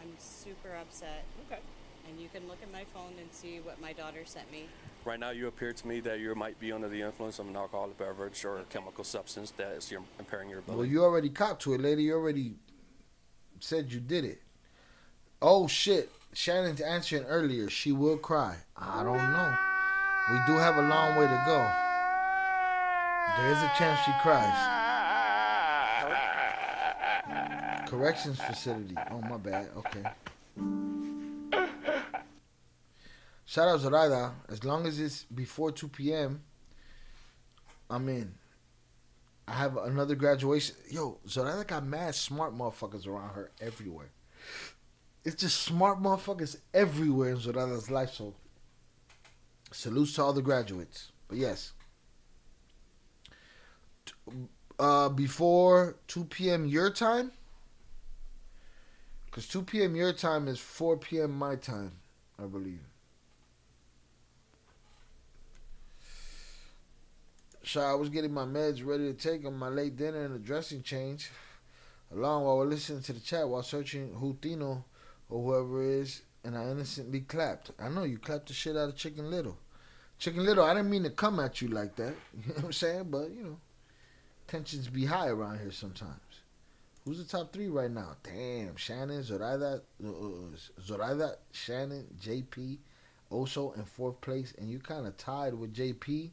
C: I'm super upset.
E: Okay.
C: And you can look at my phone and see what my daughter sent me.
T: Right now, you appear to me that you might be under the influence of an alcoholic beverage or a chemical substance that is impairing your ability.
B: Well, you already copped to it, lady. You already said you did it. Oh, shit. Shannon's answering earlier. She will cry. I don't know. We do have a long way to go. There is a chance she cries. Corrections facility. Oh, my bad. Okay. Shout out Zoraida. As long as it's before 2 p.m., I'm in. I have another graduation. Yo, Zoraida got mad smart motherfuckers around her everywhere. It's just smart motherfuckers everywhere in Zoraida's life. So, salutes to all the graduates. But yes. Before 2 p.m. your time? Because 2 p.m. your time is 4 p.m. my time, I believe. So I was getting my meds ready to take on my late dinner and a dressing change. Along while we're listening to the chat while searching Hutino or whoever it is, and I innocently clapped. I know you clapped the shit out of Chicken Little. Chicken Little, I didn't mean to come at you like that. You know what I'm saying? But, tensions be high around here sometimes. Who's the top 3 right now? Damn, Shannon, Zoraida, Shannon, JP, Oso in 4th place, and you kind of tied with JP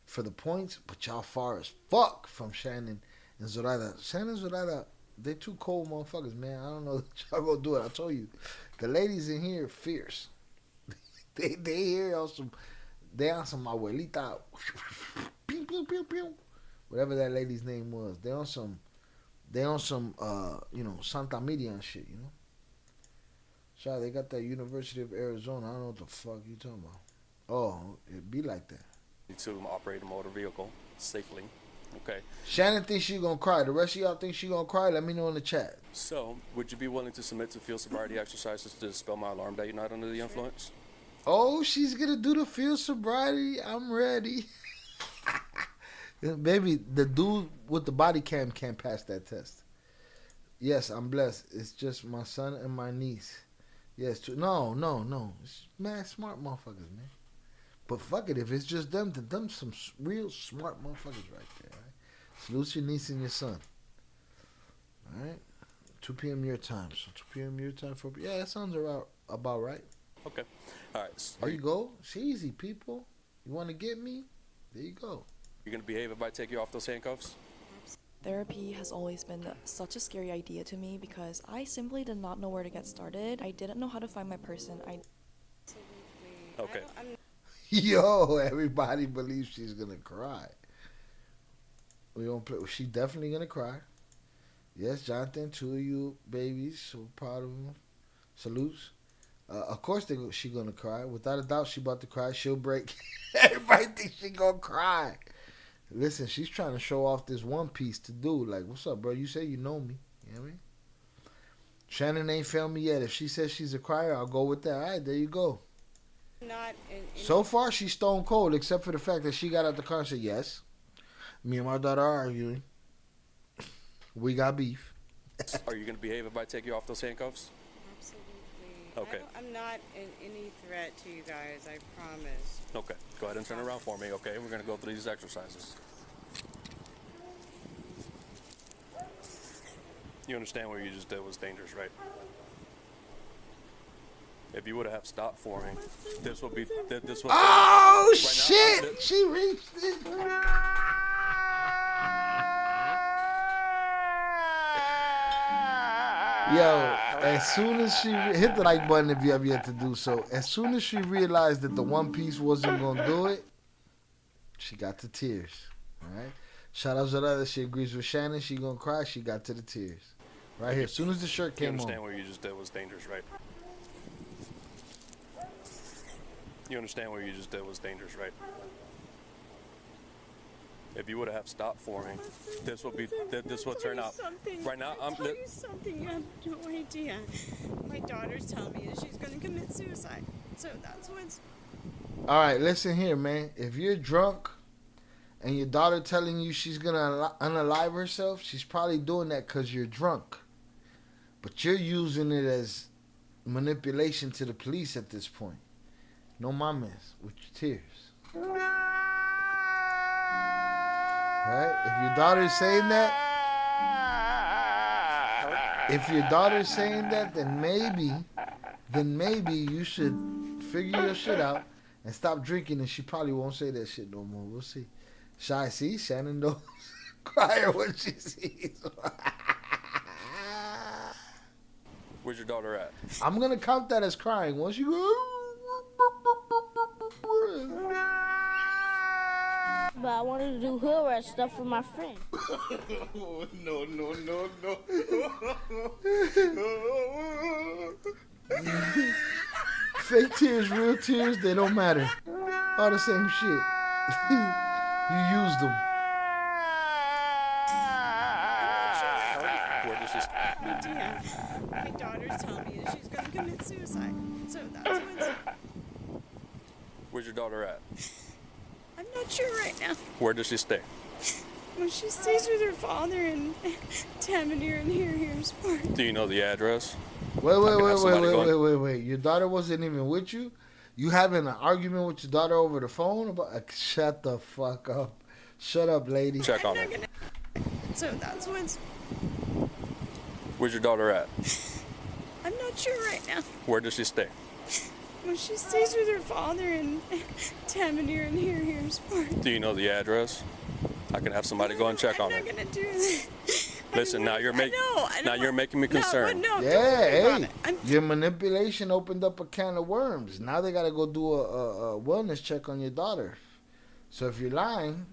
B: for the points, but y'all far as fuck from Shannon and Zoraida. Shannon and Zoraida, they too cold motherfuckers, man. I don't know that y'all gonna do it. I told you, the ladies in here fierce. they here on some, they on some abuelita, pew, pew, pew, pew. Whatever that lady's name was. They on some Santa Miriam shit, Sorry, they got that University of Arizona. I don't know what the fuck you talking about. Oh, it be like that.
T: To operate a motor vehicle safely. Okay.
B: Shannon thinks she's gonna cry. The rest of y'all think she's gonna cry? Let me know in the chat.
T: So, would you be willing to submit to field sobriety exercises to dispel my alarm that you're not under the influence?
B: Oh, she's gonna do the field sobriety. I'm ready. Baby, the dude with the body cam can't pass that test. Yes, I'm blessed. It's just my son and my niece. Yes, true. No. It's mad smart motherfuckers, man. But fuck it, if it's just them, then them some real smart motherfuckers right there. Right? Salute your niece and your son. All right, 2 p.m. your time. So 2 p.m. your time for that sounds about right.
T: Okay. All right.
B: There you go. It's easy, people. You want to get me? There you go.
T: You gonna behave if I take you off those handcuffs?
M: Therapy has always been such a scary idea to me because I simply did not know where to get started. I didn't know how to find my person.
T: Okay.
B: Yo, everybody believes she's gonna cry. We don't play. She's definitely gonna cry. Yes, Jonathan, 2 of you babies, so proud of them. Salutes. Of course she gonna cry. Without a doubt, she about to cry. She'll break. Everybody thinks she gonna cry. Listen, she's trying to show off this one piece to do. Like, what's up, bro? You say you know me. You know what I mean? Shannon ain't failed me yet. If she says she's a crier, I'll go with that. All right, there you go. So far, she's stone cold, except for the fact that she got out the car and said, yes, me and my daughter are arguing. We got beef.
T: Are you gonna behave if I take you off those handcuffs?
C: Absolutely.
T: Okay.
C: I'm not any threat to you guys, I promise.
T: Okay. Go ahead and turn around for me, okay? We're gonna go through these exercises. You understand what you just did was dangerous, right? If you would have stopped for me, this would be this would.
B: Oh
T: right
B: shit!
T: Now,
B: she reached it. Yo, as soon as she hit the like button if you have yet to do so, as soon as she realized that the one piece wasn't gonna do it, she got to tears. All right. Shout out to that. She agrees with Shannon. She gonna cry. She got to the tears. Right here. As soon as the shirt came on.
T: You understand what you just did was dangerous, right? You understand what you just did was dangerous, right? If you would have stopped for me, this would be this would turn out. Right now, I'm.
C: Tell you something. You have no idea. My daughter's telling me that she's going to commit suicide. So that's what's.
B: All right, listen here, man. If you're drunk and your daughter telling you she's gonna unalive herself, she's probably doing that because you're drunk. But you're using it as manipulation to the police at this point. No mames with your tears. Right? If your daughter's saying that, then maybe you should figure your shit out and stop drinking, and she probably won't say that shit no more. We'll see. Shy, see? Shannon knows. Cry when she sees.
T: Where's your daughter at?
B: I'm going to count that as crying. Once you go...
O: But I wanted to do hood rat stuff with my friend.
J: No.
B: Fake tears, real tears, they don't matter. All the same shit. You used them.
C: My daughter's telling me that she's going to commit suicide. So that's what's.
T: Where's your daughter at?
C: I'm not sure right now.
T: Where does she stay?
C: Well, she stays with her father in Tavernier and Here's Park.
T: Do you know the address?
B: Wait. Your daughter wasn't even with you? You having an argument with your daughter over the phone? Shut the fuck up. Shut up, lady.
T: Check on her.
C: So that's what's.
T: Where's your daughter at?
C: I'm not sure right now.
T: Where does she stay?
C: Well, she stays with her father in Tavernier and Here's Park.
T: Do you know the address? I can have somebody go and check on her.
C: I'm not gonna do that.
T: Listen, now you're making me
C: No,
T: concerned.
C: but no,
B: Yeah, hey, your manipulation opened up a can of worms. Now they gotta go do a wellness check on your daughter. So if you're lying,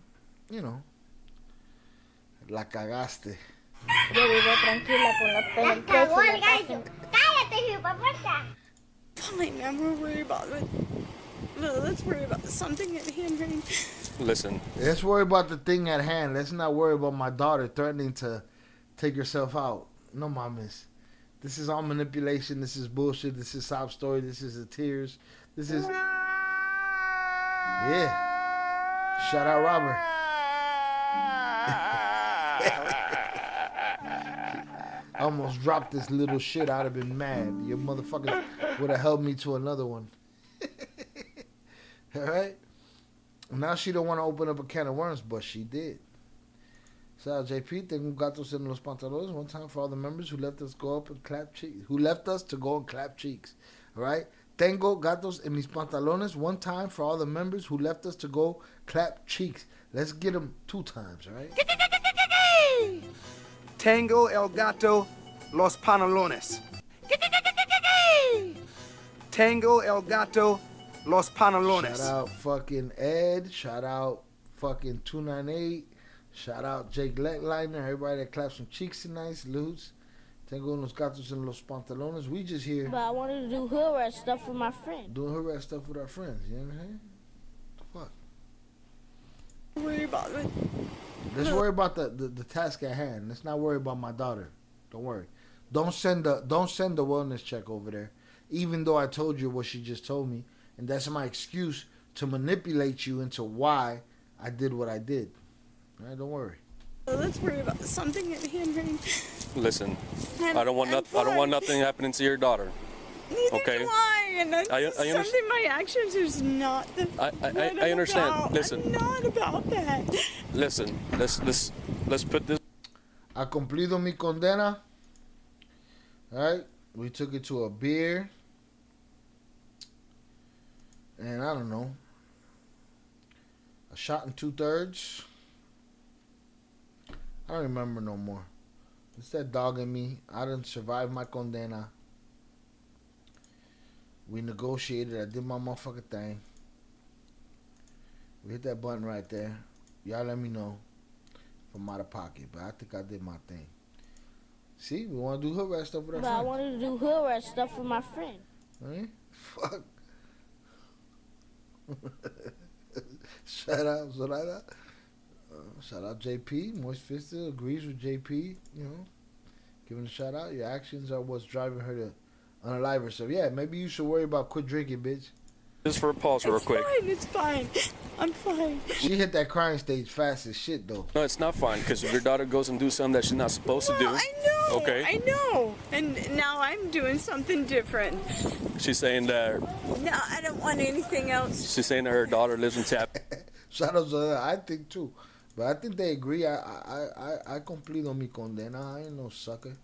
B: you know, la cagaste.
O: Yo vivo tranquila con los pelos.
J: ¡Cagó el gallo! ¡Cállate, hipopuerta!
C: Fine, I'm worried about it. Let's worry about something at hand, right?
T: Listen.
B: Let's worry about the thing at hand. Let's not worry about my daughter threatening to take herself out. No, mames. This is all manipulation. This is bullshit. This is sob story. This is the tears. This is... Yeah. Shout out Robert. I almost dropped this little shit. I'd have been mad. Your motherfuckers would have held me to another one. All right? Now she don't want to open up a can of worms, but she did. So JP, tengo gatos en los pantalones. One time for all the members who left us go up and clap cheeks. Who left us to go and clap cheeks. All right? Tengo gatos en mis pantalones. One time for all the members who left us to go clap cheeks. Let's get them 2 times, all right?
I: Tango el gato los pantalones. Tango el gato los pantalones.
B: Shout out fucking Ed. Shout out fucking 298. Shout out Jake Letliner. Everybody that claps some cheeks tonight. Salutes. Tengo unos gatos en los pantalones. We just here.
O: But I wanted to do hood rat stuff with my friend.
B: Doing hood rat stuff with our friends. You know what I'm saying? Fuck.
C: Worry about it.
B: Let's worry about the task at hand. Let's not worry about my daughter. Don't worry. Don't send the wellness check over there. Even though I told you what she just told me, and that's my excuse to manipulate you into why I did what I did. All right, don't worry.
C: Let's worry about something at hand.
T: Listen, I don't want nothing happening to your daughter.
C: Neither
T: okay?
C: do I. And that's
T: I
C: something my actions is not the.
T: I understand.
C: About.
T: Listen.
C: I'm not about that.
T: Listen. Let's put this.
B: I cumplido mi condena. All right, we took it to a beer, and I don't know, a shot and 2/3. I don't remember no more. It's that dog in me. I didn't survive my condena. We negotiated. I did my motherfucking thing. We hit that button right there. Y'all let me know if I'm out of pocket. But I think I did my thing. See, we want to do hood rat stuff with our
O: But
B: friends.
O: I wanted to do hood rat stuff with my friend.
B: Right? Fuck. Shout out Zorada. Shout out JP. Moist Fisted agrees with JP. You know, giving a shout out. Your actions are what's driving her to unalive herself. Yeah, maybe you should worry about quit drinking, bitch.
T: Just for a pause real quick.
C: It's fine. I'm fine.
B: She hit that crying stage fast as shit, though.
T: No, it's not fine, because if your daughter goes and do something that she's not supposed to do.
C: I know.
T: Okay.
C: I know. And now I'm doing something different.
T: She's saying that.
C: No, I don't want anything else.
T: She's saying that her daughter lives in Tap.
B: Shout out to her. I think too. But I think they agree. I cumplido mi condena. I ain't no sucker.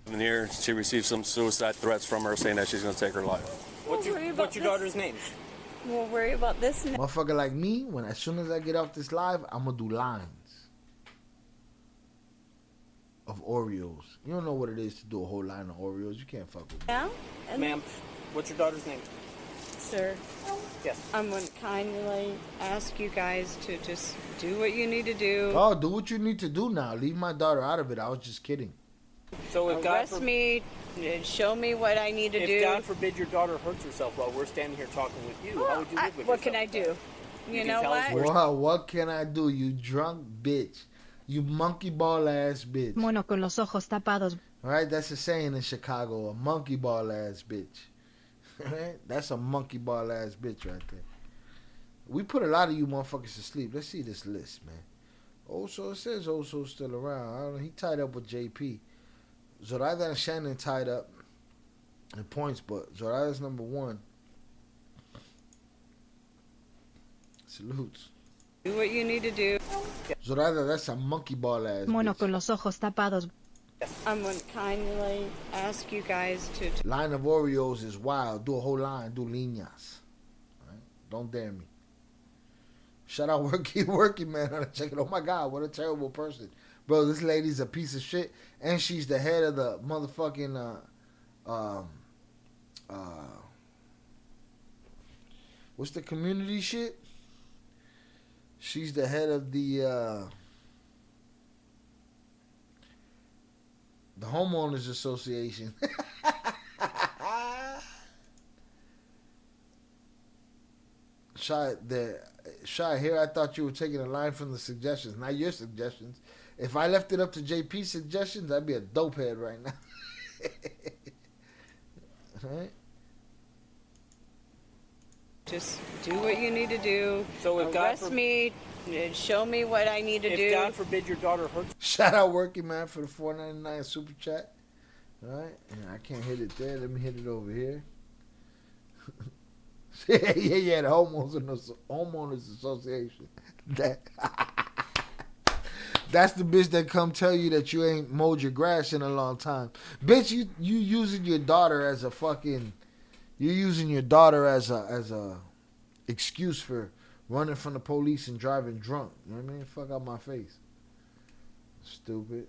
T: And here, she received some suicide threats from her saying that she's going to take her life.
E: What's your daughter's name?
C: We'll worry about this now.
B: Motherfucker like me, as soon as I get off this live, I'm going to do lines of Oreos. You don't know what it is to do a whole line of Oreos. You can't fuck with me.
C: Yeah?
E: Ma'am, what's your daughter's name?
C: Sir.
E: Yes.
C: I'm going to kindly ask you guys to just do what you need to do.
B: Oh, do what you need to do now. Leave my daughter out of it. I was just kidding.
E: So if
C: Arrest me, show me what I need to do.
E: If God forbid your daughter hurts herself while we're standing here talking with you, how would you live with
C: What
E: yourself?
C: can I do? You know what?
B: Wow, what can I do, you drunk bitch? You monkey ball ass bitch.
L: Mono con los ojos tapados.
B: All right, that's a saying in Chicago, a monkey ball ass bitch. All right, that's a monkey ball ass bitch right there. We put a lot of you motherfuckers to sleep. Let's see this list, man. Oso, it says Oso's still around. I don't know, he tied up with JP. Zoraida and Shannon tied up in points, but Zoraida's number 1. Salutes.
C: Do what you need to do.
B: Zoraida, that's a monkey ball ass
L: Mono
B: bitch.
L: con los ojos tapados.
C: I'm going to kindly ask you guys to.
B: Line of Oreos is wild. Do a whole line. Do líneas. Right? Don't dare me. Shout out working man. Check it. Oh my God, what a terrible person. Bro, this lady's a piece of shit. And she's the head of the motherfucking what's the community shit? She's the head of the homeowners association. Shy, here I thought you were taking a line from the suggestions, not your suggestions. If I left it up to JP's suggestions, I'd be a dope head right now. Right?
C: Just do what you need to do.
E: So if
C: Arrest me, show me what I need to do.
E: If God forbid your daughter hurts.
B: Shout out Working Man for the $4.99 super chat. All right, I can't hit it there. Let me hit it over here. yeah. The homeowners association. That's the bitch that come tell you that you ain't mowed your grass in a long time. Bitch, you using your daughter as a fucking. You're using your daughter as a excuse for running from the police and driving drunk. You know what I mean? Fuck out my face. Stupid.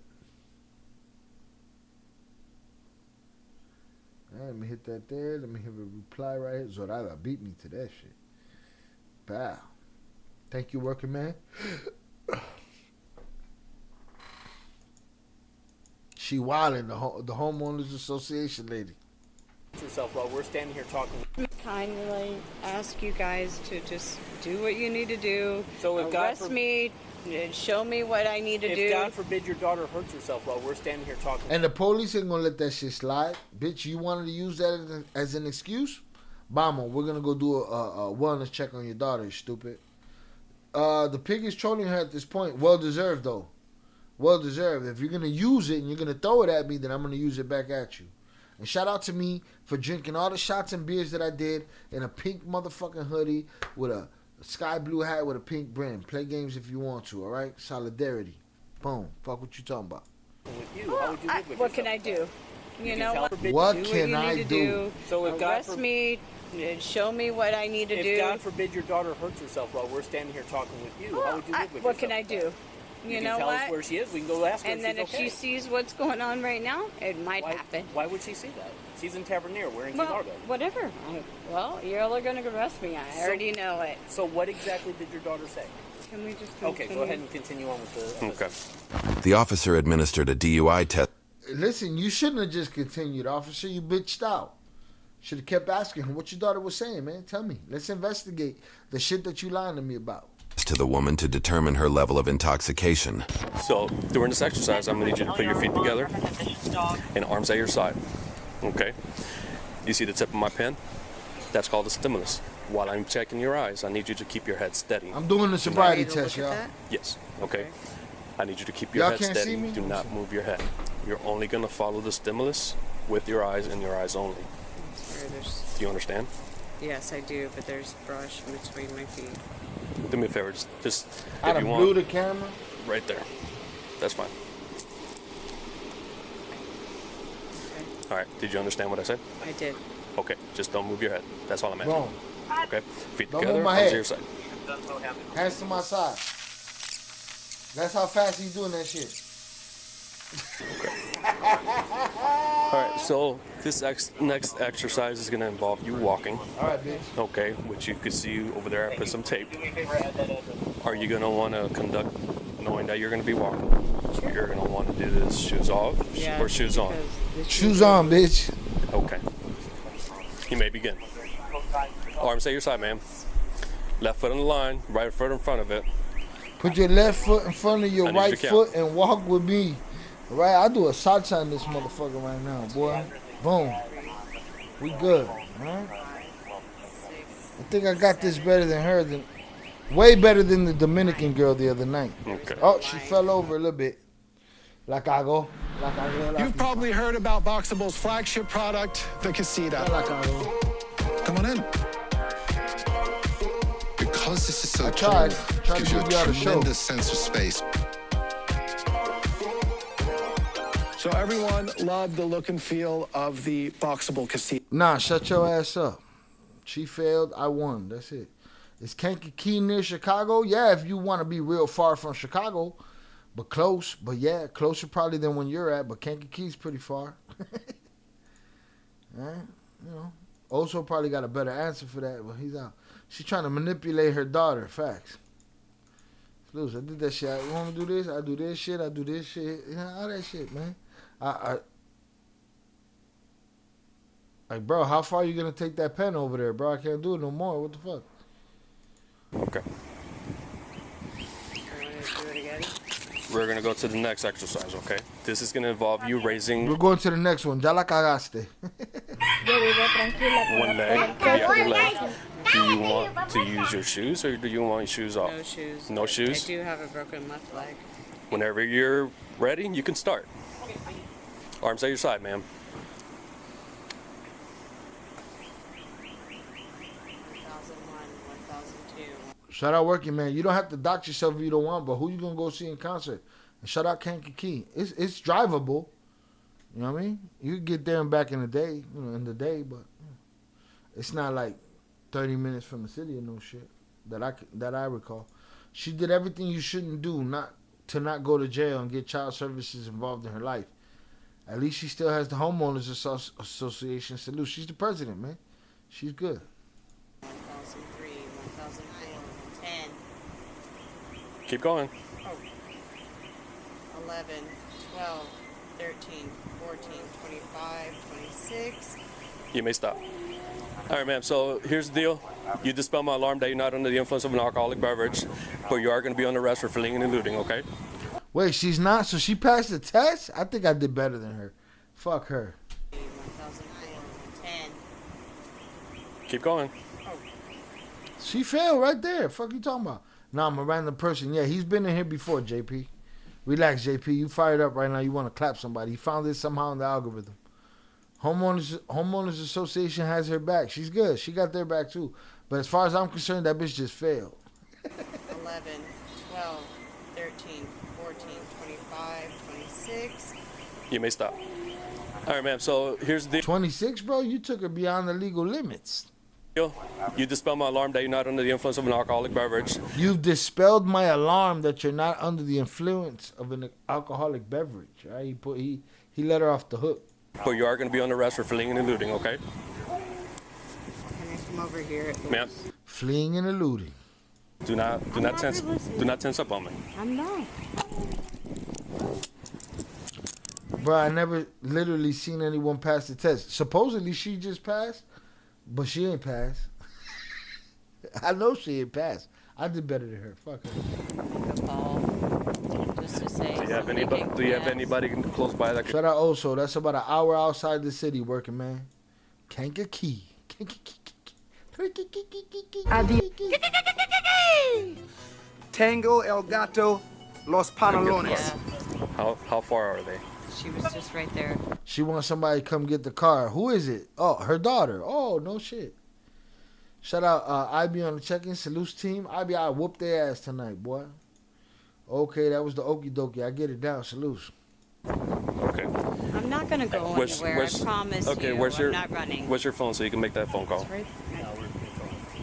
B: All right, let me hit that there. Let me hit a reply right here. Zorada beat me to that shit. Bow. Thank you, Working Man. She wildin', the homeowners association lady.
E: Yourself while we're standing here talking.
C: Kindly ask you guys to just do what you need to do.
E: So if
C: arrest me, show me what I need to do.
E: If God forbid your daughter hurts herself while we're standing here talking.
B: And the police ain't gonna let that shit slide. Bitch, you wanted to use that as an excuse? Bama, we're gonna go do a wellness check on your daughter, you stupid. The pig is trolling her at this point. Well deserved, though. Well deserved. If you're going to use it and you're going to throw it at me, then I'm going to use it back at you. And shout out to me for drinking all the shots and beers that I did in a pink motherfucking hoodie with a sky blue hat with a pink brim. Play games if you want to, all right? Solidarity. Boom. Fuck what you talking about.
E: With you, how would you live with
C: what can I do? You know what?
B: What
C: do
B: can
C: you
B: I
C: need to
B: do?
E: So if
C: arrest me, show me what I need to do.
E: If God forbid your daughter hurts herself while we're standing here talking with you, how would you live with
C: what
E: yourself?
C: can I do?
E: You
C: know
E: can tell
C: what?
E: us where she is. We can go ask her.
C: And then if she sees what's going on right now, it might happen.
E: Why would she see that? She's in Tavernier. We're in Key
C: Well,
E: Largo.
C: whatever. Well, you're all going to arrest me. I already know it.
E: So what exactly did your daughter say?
C: Can we just continue?
E: Okay, go ahead and continue on with the.
S: Okay. The officer administered a DUI test.
B: Listen, you shouldn't have just continued, officer. You bitched out. Should have kept asking him what your daughter was saying, man. Tell me. Let's investigate the shit that you lying to me about.
S: To the woman to determine her level of intoxication.
T: So during this exercise, I'm gonna need you to put your feet together and arms at your side. Okay? You see the tip of my pen? That's called a stimulus. While I'm checking your eyes, I need you to keep your head steady.
B: I'm doing the sobriety test, y'all.
T: Yes. Okay. I need you to keep your head
B: can't
T: steady.
B: see me?
T: Do not move your head. You're only gonna follow the stimulus with your eyes and your eyes only. Do you understand?
C: Yes, I do, but there's brush between my feet.
T: Do me a favor, just
B: I
T: if
B: done
T: you
B: blew
T: want,
B: the camera.
T: right there. That's fine. All right. Did you understand what I said?
C: I did.
T: Okay. Just don't move your head. That's all I'm asking.
B: Wrong.
T: Okay. Feet
B: Don't
T: together.
B: move my
T: Arms
B: head.
T: to your side.
B: Hands to my side. That's how fast he's doing that shit.
T: All right. So this next exercise is going to involve you walking.
B: All right, bitch.
T: Okay. Which you could see over there. I put some tape. Are you going to want to conduct knowing that you're going to be walking? You're going to want to do this shoes off or shoes on?
B: Shoes on, bitch.
T: Okay. You may begin. Arms at your side, ma'am. Left foot on the line, right foot in front of it.
B: Put your left foot in front of your
T: I need you
B: right
T: to count.
B: foot and walk with me. All right, I do a salsa on this motherfucker right now, boy. Boom. We good, all right? I think I got this better than her, way better than the Dominican girl the other night.
T: Okay.
B: Oh, she fell over a little bit. La cago.
H: You've probably heard about Boxable's flagship product, the Casita. Come on in. Because this is so tall, it gives you a tremendous sense of space. So everyone loved the look and feel of the Boxable Casita.
B: Nah, shut your ass up. She failed, I won. That's it. Is Kankakee near Chicago? Yeah, if you want to be real far from Chicago, but close. But yeah, closer probably than when you're at. But Kankakee's pretty far. All right, you know. Also probably got a better answer for that, but he's out. She's trying to manipulate her daughter. Facts. Lose, I did that shit. I want to do this. I do this shit. I do this shit. You know, all that shit, man. Like, bro, how far are you gonna take that pen over there, bro? I can't do it no more. What the fuck?
T: Okay. We're gonna go to the next exercise, okay? This is gonna involve you raising
B: We're going to the next one. Ya la cagaste.
T: one leg, the other leg. Do you want to use your shoes, or do you want your shoes off?
C: No shoes.
T: No shoes?
C: I do have a broken left leg.
T: Whenever you're ready, you can start. Arms at your side, ma'am.
C: 1001, 1002.
B: Shout out Working Man. You don't have to dox yourself if you don't want, but who you gonna go see in concert? And shout out Kankakee. It's drivable. You know what I mean? You could get there and back in the day, but it's not like 30 minutes from the city or no shit that I recall. She did everything you shouldn't do, not go to jail and get child services involved in her life. At least she still has the homeowners association salute. She's the president, man. She's good.
C: 1003, 1004, 10.
T: Keep going.
C: 11, 12, 13, 14, 25, 26.
T: You may stop. All right, ma'am. So here's the deal. You dispel my alarm that you're not under the influence of an alcoholic beverage, but you are going to be under arrest for fleeing and eluding, okay?
B: Wait, she's not? So she passed the test? I think I did better than her. Fuck her.
C: 1004, 10.
T: Keep going.
B: She failed right there. Fuck you talking about? Nah, I'm a random person. Yeah, he's been in here before, JP. Relax, JP. You fired up right now. You want to clap somebody. He found it somehow in the algorithm. Homeowners Association has her back. She's good. She got their back too. But as far as I'm concerned, that bitch just failed.
C: 11, 12, 13, 14, 25, 26.
T: You may stop. All right, ma'am. So here's the deal.
B: 26, bro? You took her beyond the legal limits.
T: You dispel my alarm that you're not under the influence of an alcoholic beverage.
B: You've dispelled my alarm that you're not under the influence of an alcoholic beverage. Right? He let her off the hook.
T: But you are going to be under arrest for fleeing and eluding, okay?
C: Can I come over here?
T: Ma'am.
B: Fleeing and eluding.
T: Do not tense up on me.
C: I'm not.
B: Bro, I never literally seen anyone pass the test. Supposedly she just passed, but she ain't passed. I know she ain't passed. I did better than her. Fuck her.
C: Make a call. Just to say.
T: Do you have anybody close by that?
B: Shout out Oso. That's about an hour outside the city, Working Man. Kankakee.
I: Tango El Gato Los Pantalones.
C: Yeah.
T: How far are they?
C: She was just right there.
B: She wants somebody to come get the car. Who is it? Oh, her daughter. Oh, no shit. Shout out IB on the check-in. Salutes team. IB, I whooped their ass tonight, boy. Okay, that was the okie dokie. I get it down. Salutes.
T: Okay.
C: I'm not going to go anywhere. I promise you. I'm not running.
T: Where's your phone so you can make that phone call?
C: Right.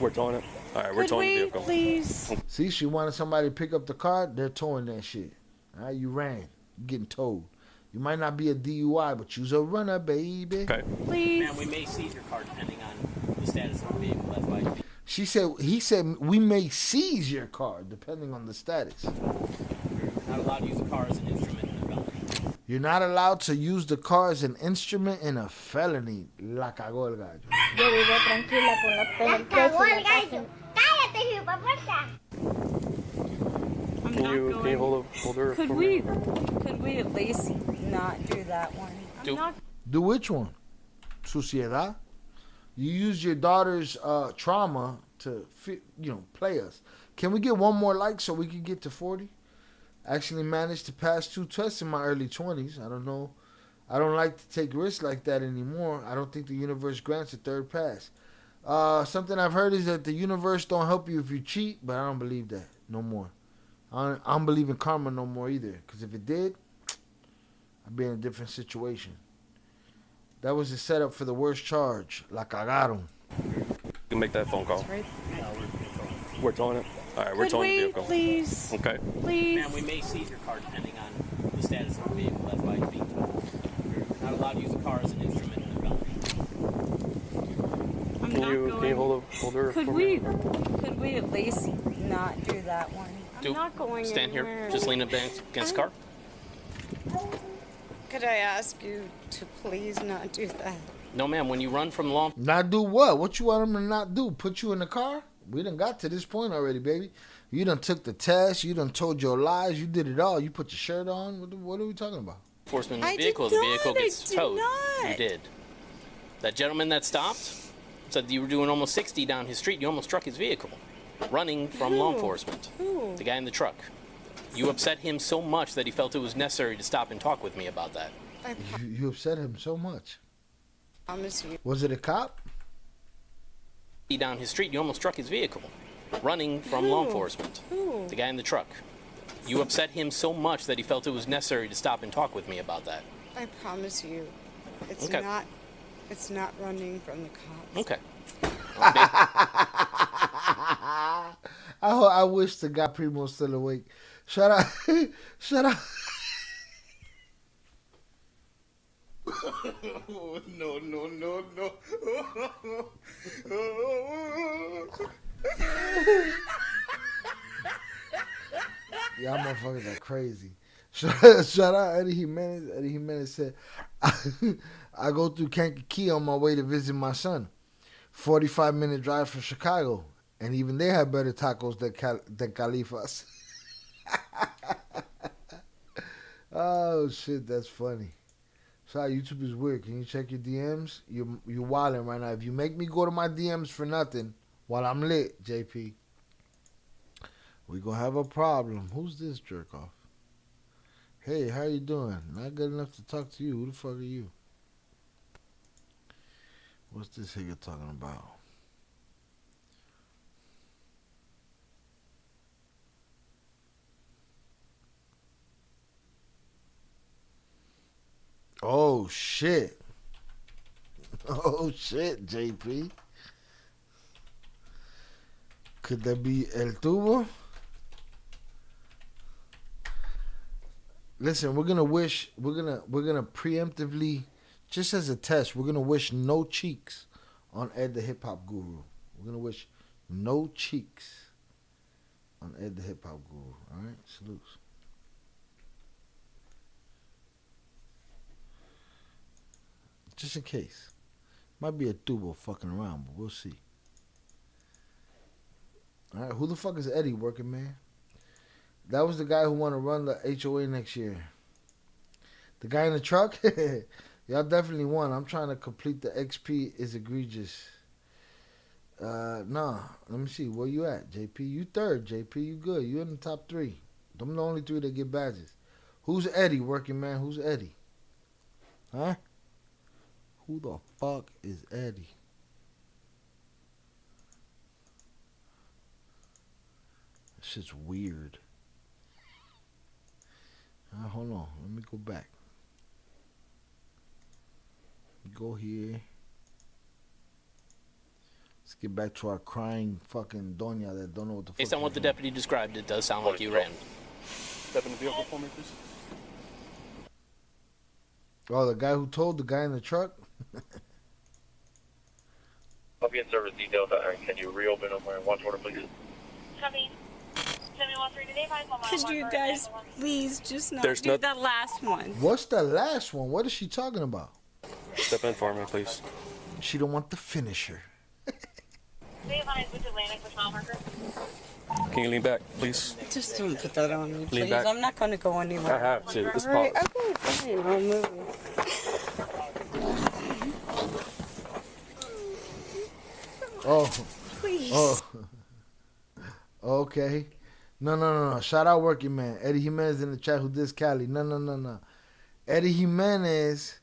T: We're towing it. All right, we're towing the vehicle.
C: Please?
B: See, she wanted somebody to pick up the car. They're towing that shit. All right, you ran. You're getting towed. You might not be a DUI, but you's a runner, baby.
T: Okay.
C: Please.
E: Ma'am, we may seize your car depending on the status of the vehicle. That's why.
B: He said, we may seize your car depending on the status.
E: You're not allowed to use the car as an instrument in a felony.
B: You're not allowed to use the car as an instrument in a felony. La cagó el gallo.
O: Yo vivo tranquila con la cagó el gallo. Cállate, hijueputa.
T: Can you hold her?
C: Could we at least not do that one?
B: Do which one? Suciedad? You use your daughter's trauma to play us. Can we get one more like so we can get to 40? Actually managed to pass 2 tests in my early 20s. I don't know. I don't like to take risks like that anymore. I don't think the universe grants a third pass. Something I've heard is that the universe don't help you if you cheat, but I don't believe that no more. I don't believe in karma no more either. Because if it did, I'd be in a different situation. That was the setup for the worst charge. La cagaron.
T: You can make that phone call.
C: Right.
T: We're towing it. All right, we're towing the vehicle.
C: Please?
T: Okay.
C: Please?
E: Ma'am, we may seize your car depending on the status of the vehicle. That's why it's being towed. You're not allowed to use the car as an instrument in a felony.
C: I'm
T: Can
C: not
T: you
C: going.
T: hold her?
C: Could
T: for
C: we
T: me?
C: at least not do that one? I'm not going
E: Stand
C: anywhere.
E: here. Just lean up against the car.
C: Could I ask you to please not do that?
E: No, ma'am. When you run from law,
B: Not do what? What you want them to not do? Put you in the car? We done got to this point already, baby. You done took the test. You done told your lies. You did it all. You put your shirt on. What are we talking about?
E: enforcement of
C: I
E: the vehicle,
C: did
E: the vehicle
C: not,
E: gets
C: I did
E: towed.
C: not.
E: You did. That gentleman that stopped, Said you were doing almost 60 down his street. You almost struck his vehicle, running from law enforcement.
C: Who?
E: The guy in the truck. You upset him so much that he felt it was necessary to stop and talk with me about that.
B: You upset him so much.
C: Promise you.
B: Was it a cop?
E: Down his street, you almost struck his vehicle, running from law enforcement.
C: Who?
E: The guy in the truck. You upset him so much that he felt it was necessary to stop and talk with me about that.
C: I promise you, it's
E: Okay.
C: not. It's not running from the cops.
E: Okay.
B: I wish the guy Primo was still awake. Shut up. Shut up.
J: No, no, no, no.
B: Y'all motherfuckers are crazy. Shout out Eddie Jimenez. Eddie Jimenez said, I go through Kankakee on my way to visit my son. 45-minute drive from Chicago. And even they have better tacos than Califas. Oh, shit, that's funny. Sorry, YouTube is weird. Can you check your DMs? You're wilding right now. If you make me go to my DMs for nothing while I'm lit, JP, we gonna have a problem. Who's this jerk off? Hey, how you doing? Not good enough to talk to you. Who the fuck are you? What's this here you're talking about? Oh, shit. Oh, shit, JP. Could that be El Tubo? Listen, we're gonna preemptively, just as a test, we're gonna wish no cheeks on Ed the Hip Hop Guru. We're gonna wish no cheeks on Ed the Hip Hop Guru. All right, salutes. Just in case. Might be a tubo fucking around, but we'll see. All right, who the fuck is Eddie working, man? That was the guy who want to run the HOA next year. The guy in the truck? Y'all definitely won. I'm trying to complete the XP is egregious. Nah, let me see. Where you at, JP? You third, JP. You good. You in the top 3. Them the only 3 that get badges. Who's Eddie working, man? Who's Eddie? Huh? Who the fuck is Eddie? That shit's weird. Hold on. Let me go back. Go here. Let's get back to our crying fucking doña that don't know what the fuck.
E: Based on what the deputy described, it does sound like you ran.
T: Step in the vehicle for me, please.
B: Oh, the guy who told the guy in the truck?
K: I'll be in service detail. Can you reopen them and watch order, please?
O: Coming.
C: Could you guys please just not
T: There's
C: do
T: no-
C: that last one?
B: What's the last one? What is she talking about?
T: Step in for me, please.
B: She don't want the finisher.
T: Can you lean back, please?
C: Just don't put that on me,
T: Lean
C: please.
T: back.
C: I'm not going to go anywhere.
T: I have to. It's
C: All right,
T: pause.
C: okay, fine. I'll move.
B: Oh.
C: Please.
B: Oh. Okay. No. Shout out working man. Eddie Jimenez in the chat who dissed Cali. No. Eddie Jimenez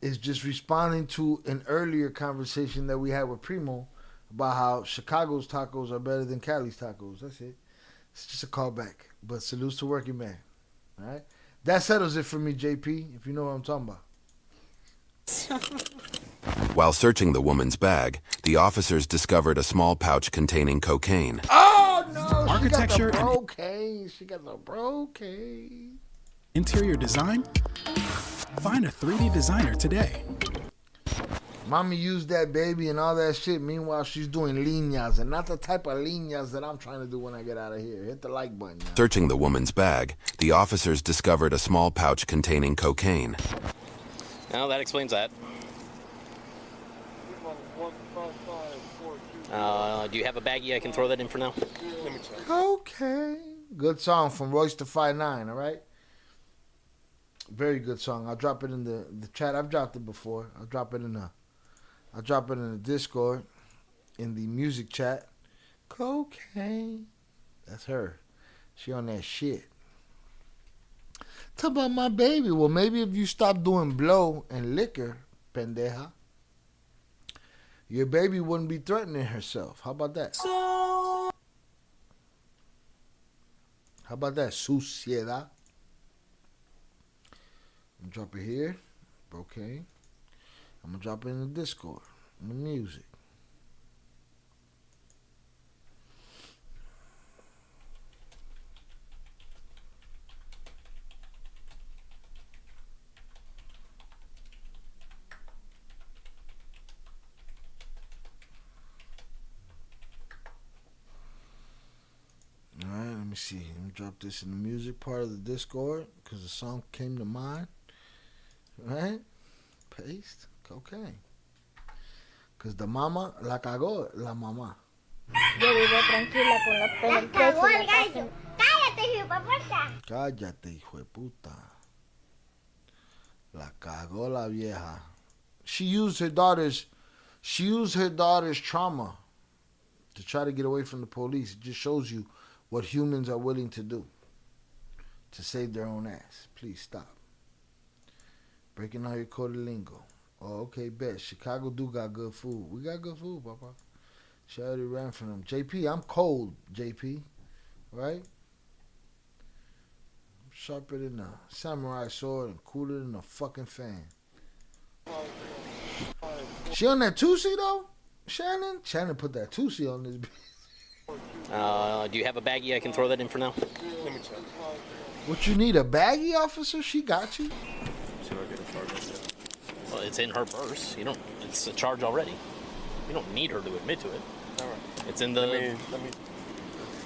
B: is just responding to an earlier conversation that we had with Primo about how Chicago's tacos are better than Cali's tacos. That's it. It's just a callback. But salutes to working man. All right? That settles it for me, JP, if you know what I'm talking about.
S: While searching the woman's bag, the officers discovered a small pouch containing cocaine.
B: Oh, no.
P: Architecture
B: She got the
P: and-
B: brocade. She got the brocade.
P: Interior design? Find a 3D designer today.
B: Mommy used that baby and all that shit. Meanwhile, she's doing líneas and not the type of líneas that I'm trying to do when I get out of here. Hit the like button. Now.
S: Searching the woman's bag, the officers discovered a small pouch containing cocaine.
E: Well, that explains that. Do you have a baggie I can throw that in for now?
T: Let me check.
B: Okay. Good song from Royce to 5'9", all right? Very good song. I'll drop it in the chat. I've dropped it before. I'll drop it in I'll drop it in the Discord, in the music chat. Cocaine. That's her. She on that shit. Talk about my baby. Well, maybe if you stop doing blow and liquor, pendeja, your baby wouldn't be threatening herself. How about that? How about that, suciedad? I'm gonna drop it here. Okay. I'm gonna drop it in the Discord, in the music. Alright, let me see. Let me drop this in the music part of the Discord because the song came to mind. Right? Paste. Cocaine. Because the mama la cagó, la mamá.
O: Yo vivo tranquila con los pelos cagó el gallo. Cállate, hijo de puta.
B: Cállate, hijo de puta. La cagó la vieja. She used her daughter's trauma to try to get away from the police. It just shows you what humans are willing to do to save their own ass. Please stop. Breaking all your code lingo. Oh, okay, bet. Chicago do got good food. We got good food, papa. She already ran from them. JP, I'm cold, JP. Right? I'm sharper than a samurai sword and cooler than a fucking fan. She on that 2C though? Shannon? Shannon put that 2C on this bitch.
E: Do you have a baggie I can throw that in for now?
T: Let me check.
B: What you need, a baggie, officer? She got you.
T: Should I get a charge?
E: Well, it's in her purse. It's a charge already. You don't need her to admit to it.
T: All right.
E: It's in the.
T: Let me.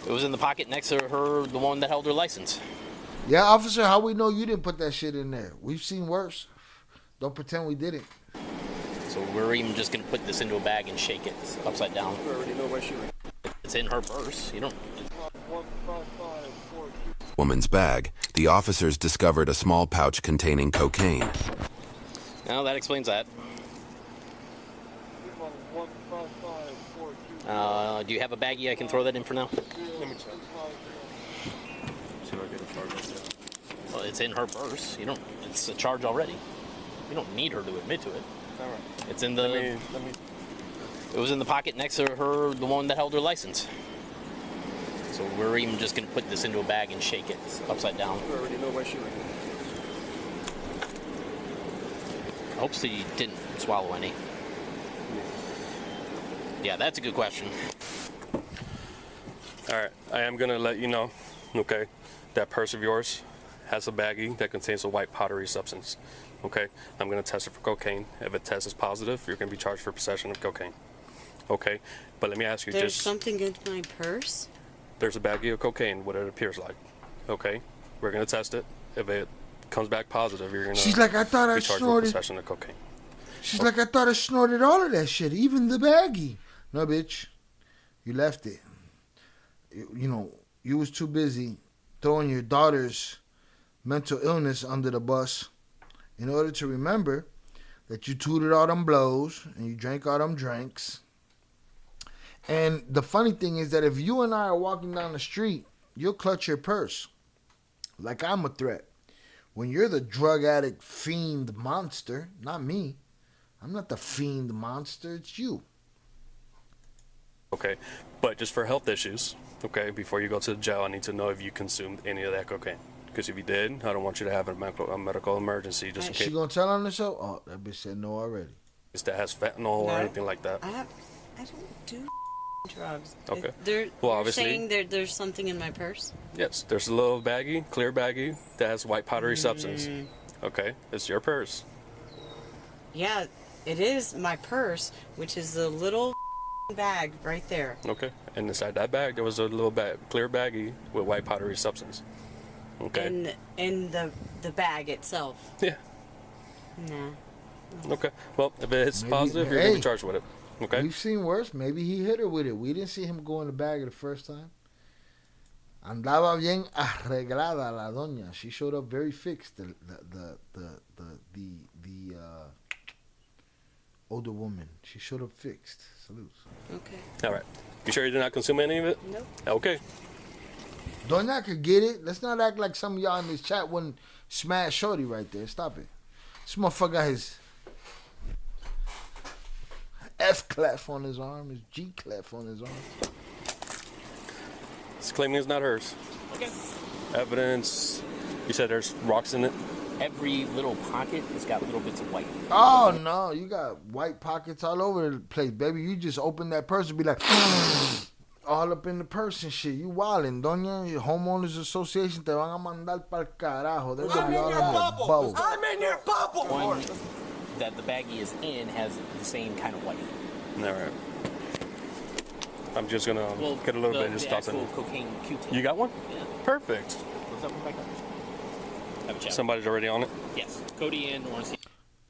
E: It was in the pocket next to her, the one that held her license.
B: Yeah, officer, how we know you didn't put that shit in there? We've seen worse. Don't pretend we didn't.
E: So we're even just gonna put this into a bag and shake it upside down.
T: You already know where she went.
E: It's in her purse. You don't.
S: Woman's bag, the officers discovered a small pouch containing cocaine.
E: Well, that explains that. Do you have a baggie I can throw that in for now?
T: Let me check. Should I get a charge?
E: Well, it's in her purse. It's a charge already. You don't need her to admit to it.
T: All right.
E: It's in the.
T: Let me.
E: It was in the pocket next to her, the one that held her license. So we're even just gonna put this into a bag and shake it upside down.
T: You already know where she went.
E: Hopes you didn't swallow any. Yeah, that's a good question.
T: All right, I am gonna let you know, okay, that purse of yours has a baggie that contains a white powdery substance. Okay, I'm gonna test it for cocaine. If it tests positive, you're gonna be charged for possession of cocaine. Okay, but let me ask you,
C: There's something in my purse?
T: there's a baggie of cocaine, what it appears like. Okay, we're gonna test it. If it comes back positive, you're gonna
B: She's like, I thought I
T: be charged
B: snorted.
T: for possession of cocaine.
B: She's like, I thought I snorted all of that shit, even the baggie. No, bitch. You left it. You was too busy throwing your daughter's mental illness under the bus in order to remember that you tooted all them blows and you drank all them drinks. And the funny thing is that if you and I are walking down the street, you'll clutch your purse like I'm a threat. When you're the drug addict fiend monster, not me. I'm not the fiend monster, it's you.
T: Okay, but just for health issues, okay, before you go to the jail, I need to know if you consumed any of that cocaine. Because if you did, I don't want you to have a medical emergency just in case.
B: She gonna tell on herself? Oh, that bitch said no already.
T: That has fentanyl or anything like that.
C: I don't do drugs.
T: Okay.
C: Well,
T: Well, obviously.
C: saying there's something in my purse?
T: Yes, there's a little baggie, clear baggie, that has white powdery substance. Okay, it's your purse.
C: Yeah, it is my purse, which is the little bag right there.
T: Okay, and inside that bag, there was a little clear baggie with white powdery substance. Okay.
C: In the bag itself.
T: Yeah.
C: Nah.
T: Okay, well, if it hits positive, you're going to be charged with it. Okay.
B: We've seen worse. Maybe he hit her with it. We didn't see him go in the bag the first time. Andaba bien arreglada la doña. She showed up very fixed. The older woman. She should have fixed. Salutes.
C: Okay.
T: All right. You sure you did not consume any of it?
C: Nope.
T: Okay.
B: Doña could get it. Let's not act like some of y'all in this chat wouldn't smash Shorty right there. Stop it. This motherfucker got his F clef on his arm, his G clef on his arm.
T: It's claiming it's not hers.
E: Okay.
T: Evidence. You said there's rocks in it?
E: Every little pocket has got little bits of white.
B: Oh no, you got white pockets all over the place, baby. You just open that purse and be like, all up in the purse and shit. You wildin', doña. Your homeowners association te van a mandar pa'l carajo. They're gonna be all in your bubble.
J: I'm in your bubble.
E: One that the baggie is in has the same kind of white.
T: All right. I'm just gonna get a little bit and just stop
E: actual
T: it.
E: cocaine Q-tip.
T: You got one?
E: Yeah.
T: Perfect.
E: What's up with my car? Have a chat.
T: Somebody's already on it?
E: Yes. Cody and Lawrence.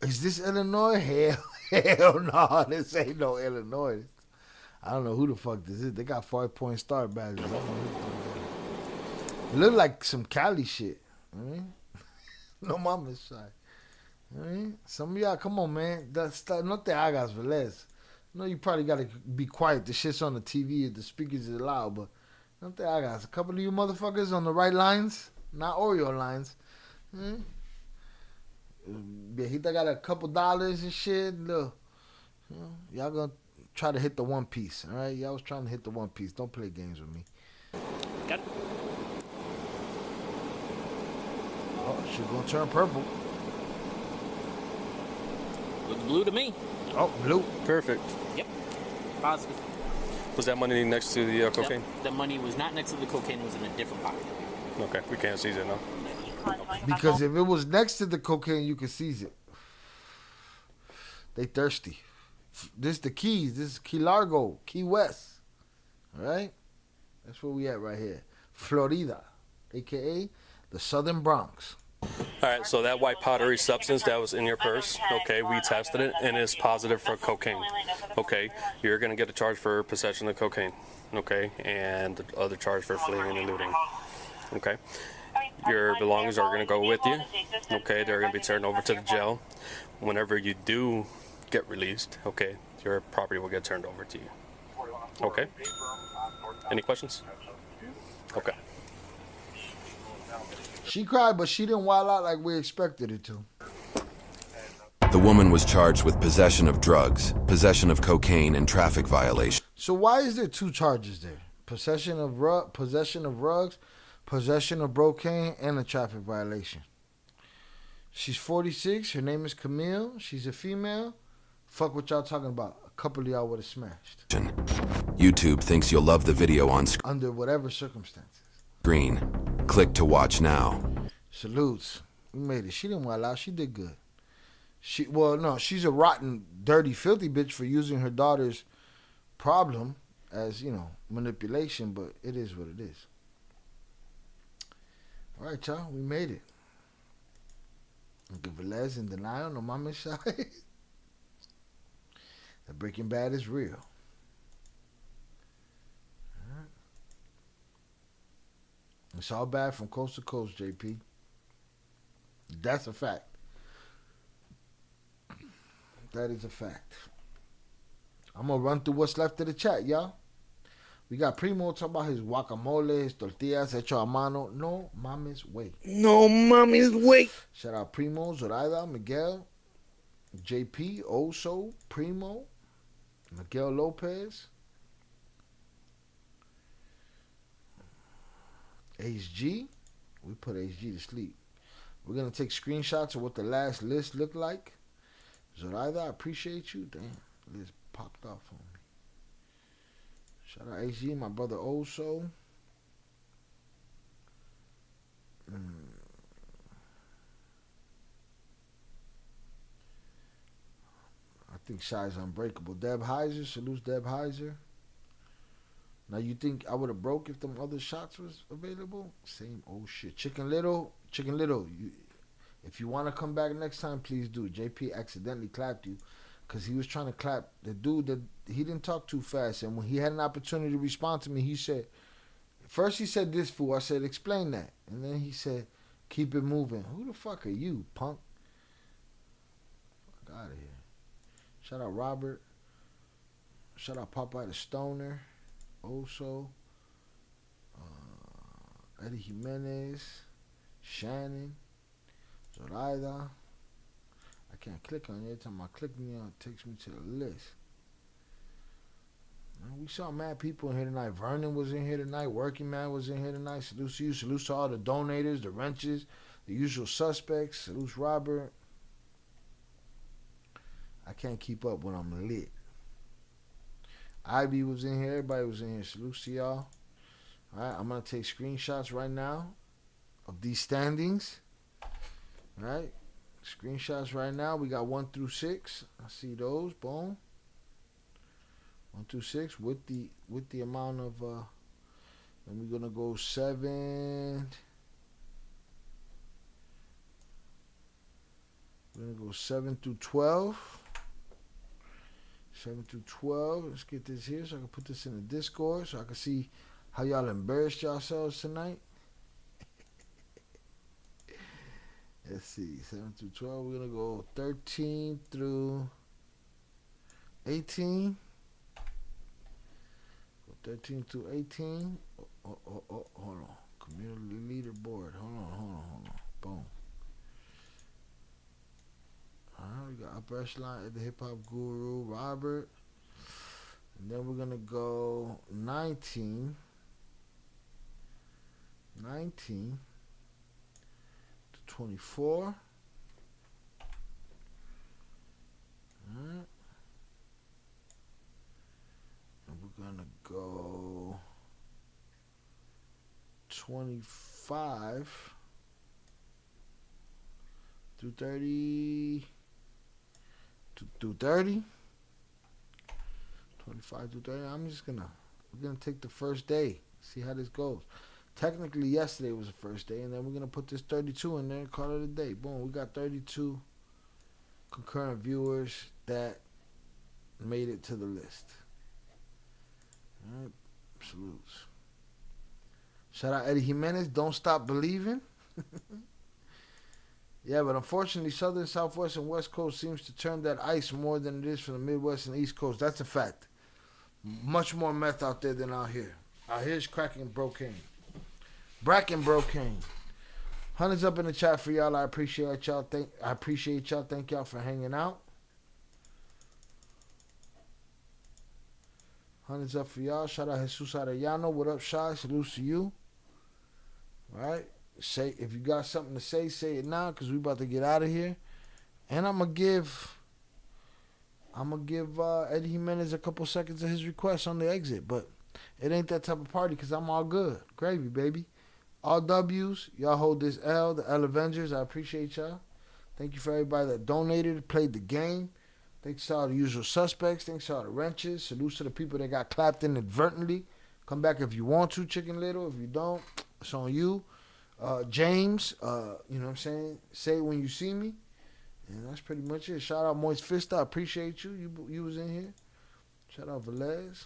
B: Is this Illinois? Hell no, this ain't no Illinois. I don't know who the fuck this is. They got 5-point star badges. I don't know who. It look like some Cali shit. I mean, no mama's side. I mean, some of y'all, come on, man. No te hagas, Velez. No, you probably gotta be quiet. The shit's on the TV. The speakers is loud, but no te hagas. A couple of you motherfuckers on the right lines, not Oreo lines. Viejita got a couple dollars and shit. Look, y'all gonna try to hit the one piece, all right? Y'all was trying to hit the one piece. Don't play games with me.
E: Got it.
B: Oh, she's gonna turn purple.
E: Looks blue to me.
B: Oh, blue.
T: Perfect.
E: Yep. Positive.
T: Was that money next to the cocaine?
E: Yep. The money was not next to the cocaine. It was in a different pocket.
T: Okay, we can't seize it now.
B: Because if it was next to the cocaine, you could seize it. They thirsty. This the Keys. This is Key Largo, Key West. All right? That's where we at right here. Florida, a.k.a. the Southern Bronx.
T: All right, so that white powdery substance that was in your purse, okay, we tested it, and it's positive for cocaine. Okay, you're going to get a charge for possession of cocaine, okay, and the other charge for fleeing and looting, okay. Your belongings are going to go with you, okay, they're going to be turned over to the jail. Whenever you do get released, okay, your property will get turned over to you, okay. Any questions? Okay.
B: She cried, but she didn't wild out like we expected her to.
S: The woman was charged with possession of drugs, possession of cocaine, and traffic violation.
B: So why is there two charges there? Possession of rugs, possession of cocaine, and a traffic violation. She's 46. Her name is Camille. She's a female. Fuck what y'all talking about. A couple of y'all would have smashed.
S: YouTube thinks you'll love the video on
B: Under whatever circumstances.
S: screen. Click to watch now.
B: Salutes. We made it. She didn't wild out. She did good. She's a rotten, dirty, filthy bitch for using her daughter's problem as, manipulation, but it is what it is. All right, y'all. We made it. Velez in denial, no mama's side. The Breaking Bad is real. It's all bad from coast to coast, JP. That's a fact. That is a fact. I'm going to run through what's left of the chat, y'all. We got Primo talking about his guacamole, his tortillas hecho a mano. No mama's way.
I: No mommy's way.
B: Shout out Primo, Zoraida, Miguel, JP, Oso, Primo, Miguel Lopez, HG. We put HG to sleep. We're going to take screenshots of what the last list looked like. Zoraida, I appreciate you. Damn, the list popped off on me. Shout out HG, my brother Oso. I think Shy's unbreakable. Deb Heiser, salutes Deb Heiser. Now you think I would have broke if them other shots was available? Same old shit. Chicken Little, if you want to come back next time, please do. JP accidentally clapped you because he was trying to clap the dude that he didn't talk too fast. And when he had an opportunity to respond to me, he said, first he said this fool. I said, explain that. And then he said, keep it moving. Who the fuck are you, punk? Fuck out of here. Shout out Robert. Shout out Popeye the Stoner. Also. Eddie Jimenez. Shannon. Zoraida. I can't click on it. Every time I click on it, it takes me to the list. We saw mad people in here tonight. Vernon was in here tonight. Working Man was in here tonight. Salute to you. Salute to all the donators, the wrenches, the usual suspects. Salute Robert. I can't keep up when I'm lit. Ivy was in here. Everybody was in here. Salute to y'all. All right, I'm going to take screenshots right now of these standings. All right. Screenshots right now. We got 1 through 6. I see those. Boom. 1 through 6 with the amount of and we're gonna go 7. We're gonna go 7 through 12. 7 through 12. Let's get this here so I can put this in the Discord so I can see how y'all embarrassed yourselves tonight. Let's see, 7 through 12. We're gonna go 13 through 18. 13 through 18. Hold on. Community leaderboard. Hold on. Boom. Alright, we got upper echelon at the hip hop guru, Robert. And then we're gonna go 19 to 24. Alright. We're gonna go 25 through 30 through 30. 25 through 30. We're gonna take the first day, see how this goes. Technically yesterday was the first day, and then we're gonna put this 32 in there and call it a day. Boom, we got 32 concurrent viewers that made it to the list. Alright, salutes. Shout out Eddie Jimenez, don't stop believing. Yeah, but unfortunately, Southern, Southwest, and West Coast seems to turn that ice more than it is from the Midwest and East Coast. That's a fact. Much more meth out there than out here. Out here's cracking brocane. Bracken brocane. Hundreds up in the chat for y'all. I appreciate y'all. Thank y'all for hanging out. Hundreds up for y'all. Shout out Jesus Arellano. What up, Shy? Salutes to you. All right. Say if you got something to say it now, cause we about to get out of here. And I'm gonna give Eddie Jimenez a couple seconds of his request on the exit, but it ain't that type of party, cause I'm all good. Gravy, baby. All W's. Y'all hold this L. The L Avengers. I appreciate y'all. Thank you for everybody that donated, played the game. Thanks to all the usual suspects. Thanks to all the wrenches. Salutes to the people that got clapped inadvertently. Come back if you want to, Chicken Little. If you don't, it's on you. James, you know what I'm saying? Say it when you see me. And that's pretty much it. Shout out Moist Fista. I appreciate you. You was in here. Shout out Velez.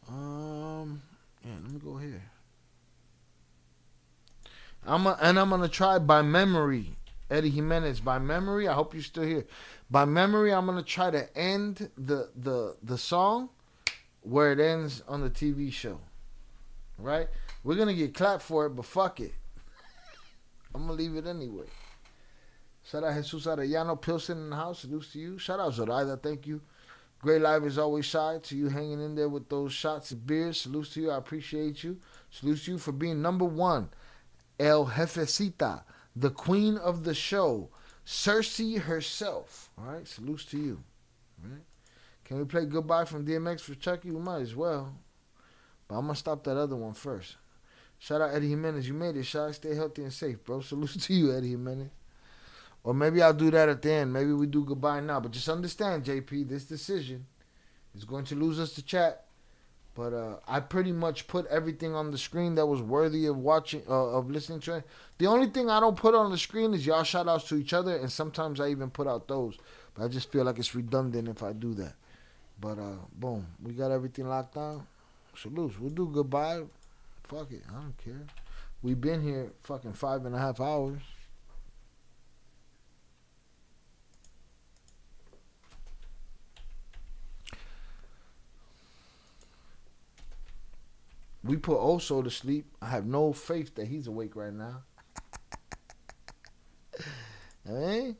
B: Yeah, let me go here. I'm gonna try by memory. Eddie Jimenez, by memory. I hope you're still here. By memory, I'm gonna try to end the song where it ends on the TV show. Right? We're gonna get clapped for it, but fuck it. I'm gonna leave it anyway. Shout out Jesus Arellano, Pilsen in the house. Salutes to you. Shout out Zoraida. Thank you. Great live is always shy to you hanging in there with those shots of beers. Salutes to you. I appreciate you. Salutes to you for being number one. El Jefecita, the queen of the show, Cersei herself. All right, salutes to you. All right. Can we play Goodbye from DMX for Chucky? We might as well. But I'm going to stop that other one first. Shout out Eddie Jimenez. You made it, Shy. Stay healthy and safe, bro. Salutes to you, Eddie Jimenez. Or maybe I'll do that at the end. Maybe we do Goodbye now. But just understand, JP, this decision is going to lose us to chat. But I pretty much put everything on the screen that was worthy of watching, of listening to it. The only thing I don't put on the screen is y'all shout outs to each other, and sometimes I even put out those. But I just feel like it's redundant if I do that. But boom, we got everything locked down. Salutes. We'll do Goodbye. Fuck it, I don't care. We've been here fucking 5.5 hours. We put Oso to sleep. I have no faith that he's awake right now. Hey?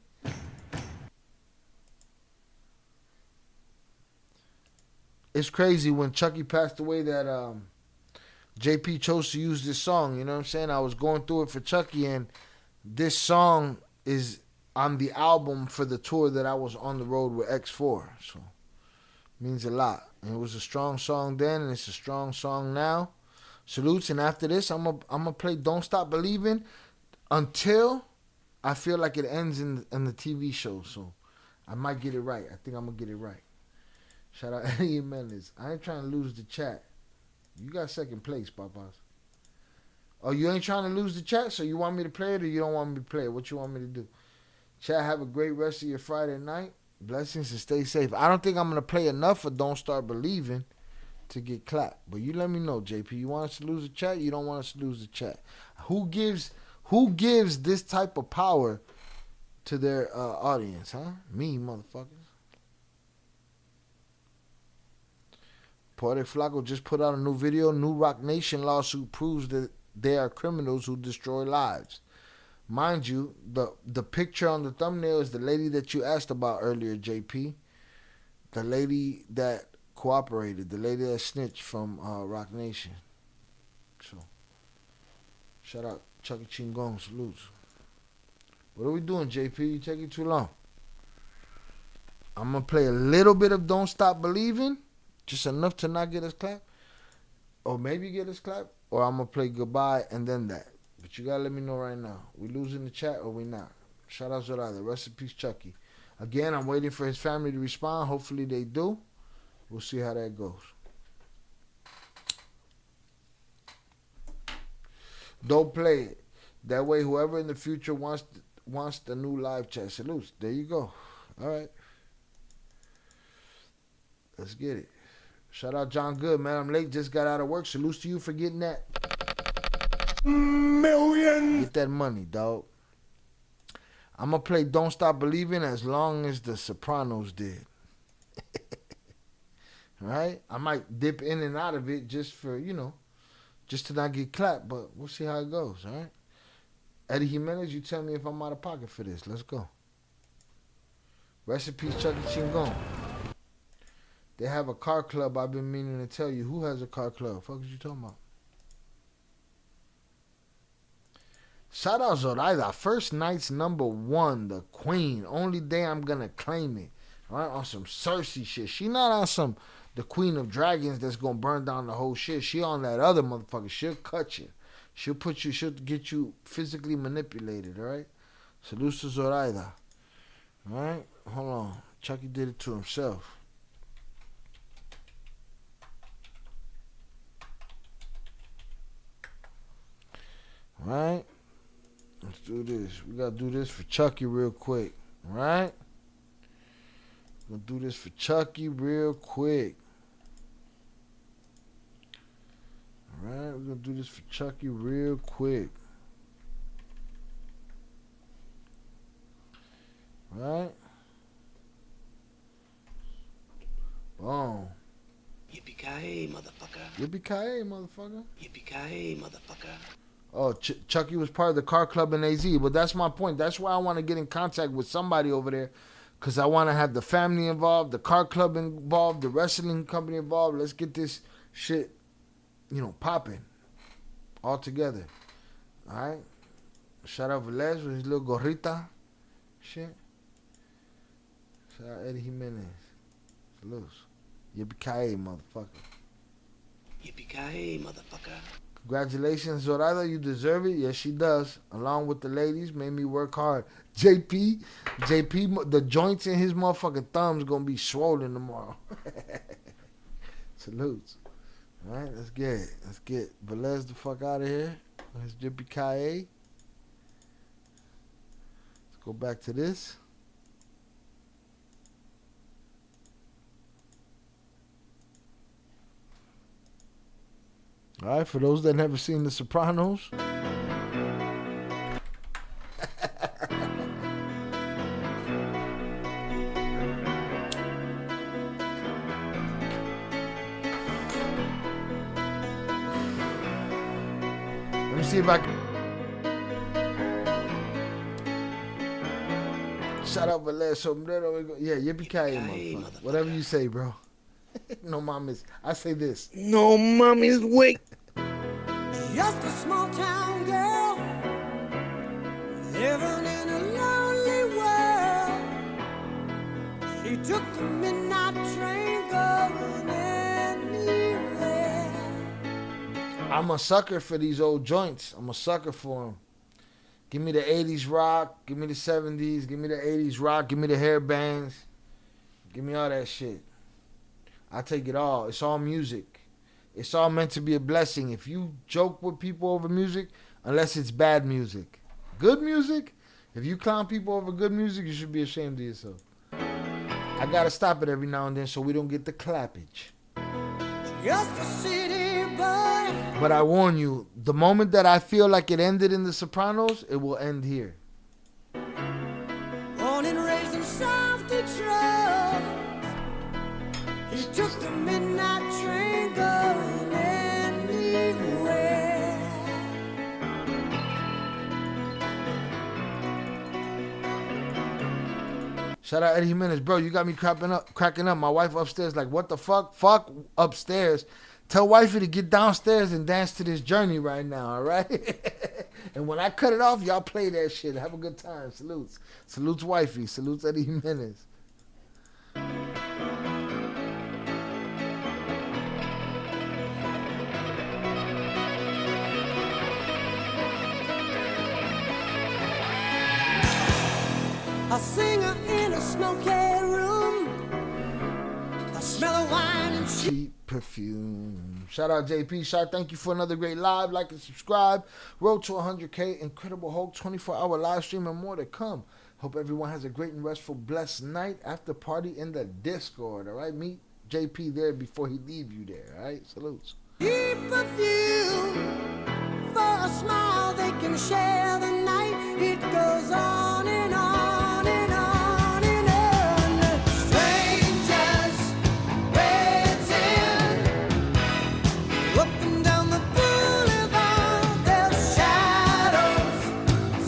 B: It's crazy when Chucky passed away that JP chose to use this song. You know what I'm saying? I was going through it for Chucky, and this song is on the album for the tour that I was on the road with X4. So it means a lot. And it was a strong song then, and it's a strong song now. Salutes. And after this, I'm gonna play Don't Stop Believing until I feel like it ends in the TV show. So I might get it right. I think I'm gonna get it right. Shout out Eddie Mendes. I ain't trying to lose the chat. You got second place, Papas. Oh, you ain't trying to lose the chat, so you want me to play it or you don't want me to play it? What you want me to do? Chat, have a great rest of your Friday night. Blessings and stay safe. I don't think I'm going to play enough of Don't Start Believing to get clapped. But you let me know, JP. You want us to lose the chat? You don't want us to lose the chat. Who gives this type of power to their audience, huh? Me, motherfuckers. Poetic Flacco just put out a new video. New Rock Nation lawsuit proves that they are criminals who destroy lives. Mind you, the picture on the thumbnail is the lady that you asked about earlier, JP. The lady that cooperated. The lady that snitched from Rock Nation. So, shout out Chucky Chingon. Salutes. What are we doing, JP? You taking too long. I'm going to play a little bit of Don't Stop Believing. Just enough to not get us clapped. Or maybe get us clapped. Or I'm going to play Goodbye and then that. But you got to let me know right now. We losing the chat or we not? Shout out Zorada. Rest in peace, Chucky. Again, I'm waiting for his family to respond. Hopefully they do. We'll see how that goes. Don't play it. That way, whoever in the future wants the new live chat. Salutes. There you go. All right. Let's get it. Shout out John Good, man. I'm late. Just got out of work. Salutes to you for getting that million. Get that money, dog. I'm going to play Don't Stop Believing as long as the Sopranos did. All right? I might dip in and out of it just for, just to not get clapped, but we'll see how it goes, all right? Eddie Jimenez, you tell me if I'm out of pocket for this. Let's go. Rest in peace, Chucky Chingon. They have a car club. I've been meaning to tell you. Who has a car club? Fuck is you talking about? Shout out Zoraida. First night's #1, the queen. Only day I'm going to claim it. All right? On some Cersei shit. She not on some the queen of dragons that's going to burn down the whole shit. She on that other motherfucker. She'll cut you. She'll get you physically manipulated. All right? Salute to Zoraida. All right? Hold on. Chucky did it to himself. Right? Let's do this. We got to do this for Chucky real quick. Right? We're going to do this for Chucky real quick. Alright? We're going to do this for Chucky real quick. Right? Boom.
I: Yippee-ki-yay, motherfucker.
B: Yippee-ki-yay, motherfucker.
I: Yippee-ki-yay, motherfucker.
B: Oh, Chucky was part of the car club in AZ. But that's my point. That's why I want to get in contact with somebody over there. Because I want to have the family involved, the car club involved, the wrestling company involved. Let's get this shit, popping all together. All right? Shout out Velez with his little gorrita shit. Shout out Eddie Jimenez. Salute. Yippee-ki-yay, motherfucker.
I: Yippee-ki-yay, motherfucker.
B: Congratulations, Zoraida. You deserve it. Yes, she does. Along with the ladies, made me work hard. JP, the joints in his motherfucking thumbs gonna be swollen tomorrow. Salutes. All right, let's get it. Let's get Velez the fuck out of here. Let's Yippee-ki-yay. Let's go back to this. All right, for those that never seen The Sopranos. see if I can. Shout out Valer Sombrero. Yeah, yippee-ki-yay, motherfucker. Whatever you say, bro. No mames. I say this.
I: No mommy's wake.
J: Just a small town girl living in a lonely world. She took the midnight train going anywhere.
B: I'm a sucker for these old joints. I'm a sucker for them. Give me the 80s rock. Give me the 70s. Give me the 80s rock. Give me the hair bands. Give me all that shit. I take it all. It's all music. It's all meant to be a blessing. If you joke with people over music, unless it's bad music. Good music, if you clown people over good music, you should be ashamed of yourself. I gotta stop it every now and then so we don't get the clappage.
J: Just a city boy.
B: But I warn you, the moment that I feel like it ended in The Sopranos, it will end here.
J: Born and raised in South Detroit. He took the midnight train going anywhere.
B: Shout out Eddie Jimenez. Bro, you got me cracking up. My wife upstairs like, what the fuck? Fuck upstairs. Tell wifey to get downstairs and dance to this journey right now, all right? And when I cut it off, y'all play that shit. Have a good time. Salutes. Salutes wifey. Salutes Eddie Jimenez.
J: A singer in a smoky room. A smell of wine and
B: cheap perfume. Shout out JP. Shout, thank you for another great live. Like and subscribe. Road to 100K. Incredible Hulk 24-hour live stream and more to come. Hope everyone has a great and restful, blessed night. After party in the Discord. All right, meet JP there before he leave you there. All right, salutes.
J: cheap perfume. For a smile, they can share the night. It goes on and on and on and on. Strangers waiting up and down the boulevard. Their shadows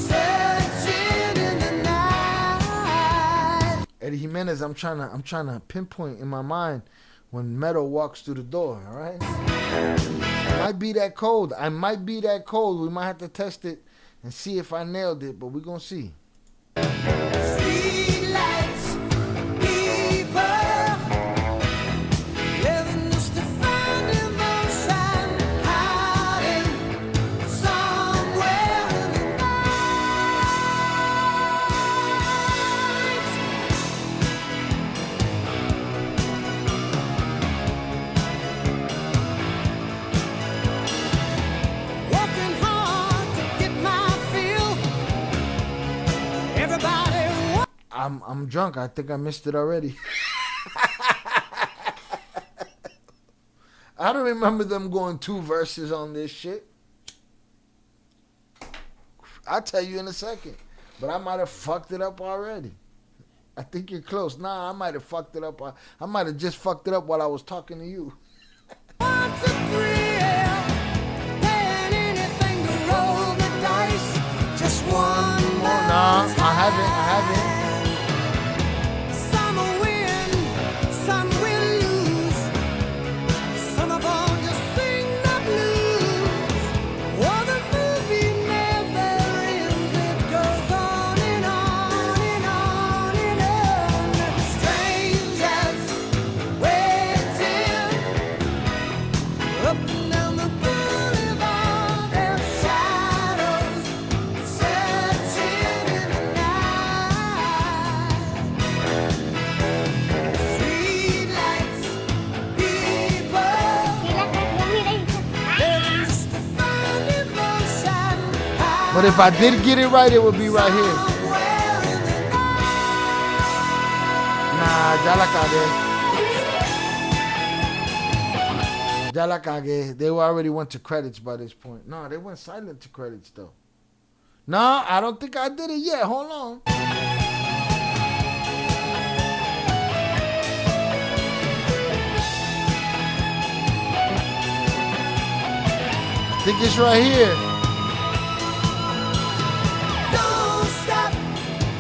J: searching in the night.
B: Eddie Jimenez, I'm trying to pinpoint in my mind when Meadow walks through the door, all right? Might be that cold. I might be that cold. We might have to test it and see if I nailed it, but we're going to see.
J: Street lights, people living just to find emotion, hiding somewhere in the working hard to get my feel. Everybody.
B: I'm drunk. I think I missed it already. I don't remember them going 2 verses on this shit. I'll tell you in a second. But I might have fucked it up already. I think you're close. Nah, I might have fucked it up. I might have just fucked it up while I was talking to you.
J: Wants a thrill, paying anything to roll the dice. Just one more
B: Nah,
J: time.
B: I haven't.
J: Some will win, some will lose. Some of all just sing the blues. Oh, the movie never ends. It goes on and on and on and on. Strangers waiting up and down the boulevard. Their shadows searching in the night. Street lights, people living just to find emotion.
B: But if I did get it right, it would be right here. Nah, ya la cagué. Ya la cagué. They already went to credits by this point. No, they went silent to credits though. No, I don't think I did it yet. Hold on. I think it's right here.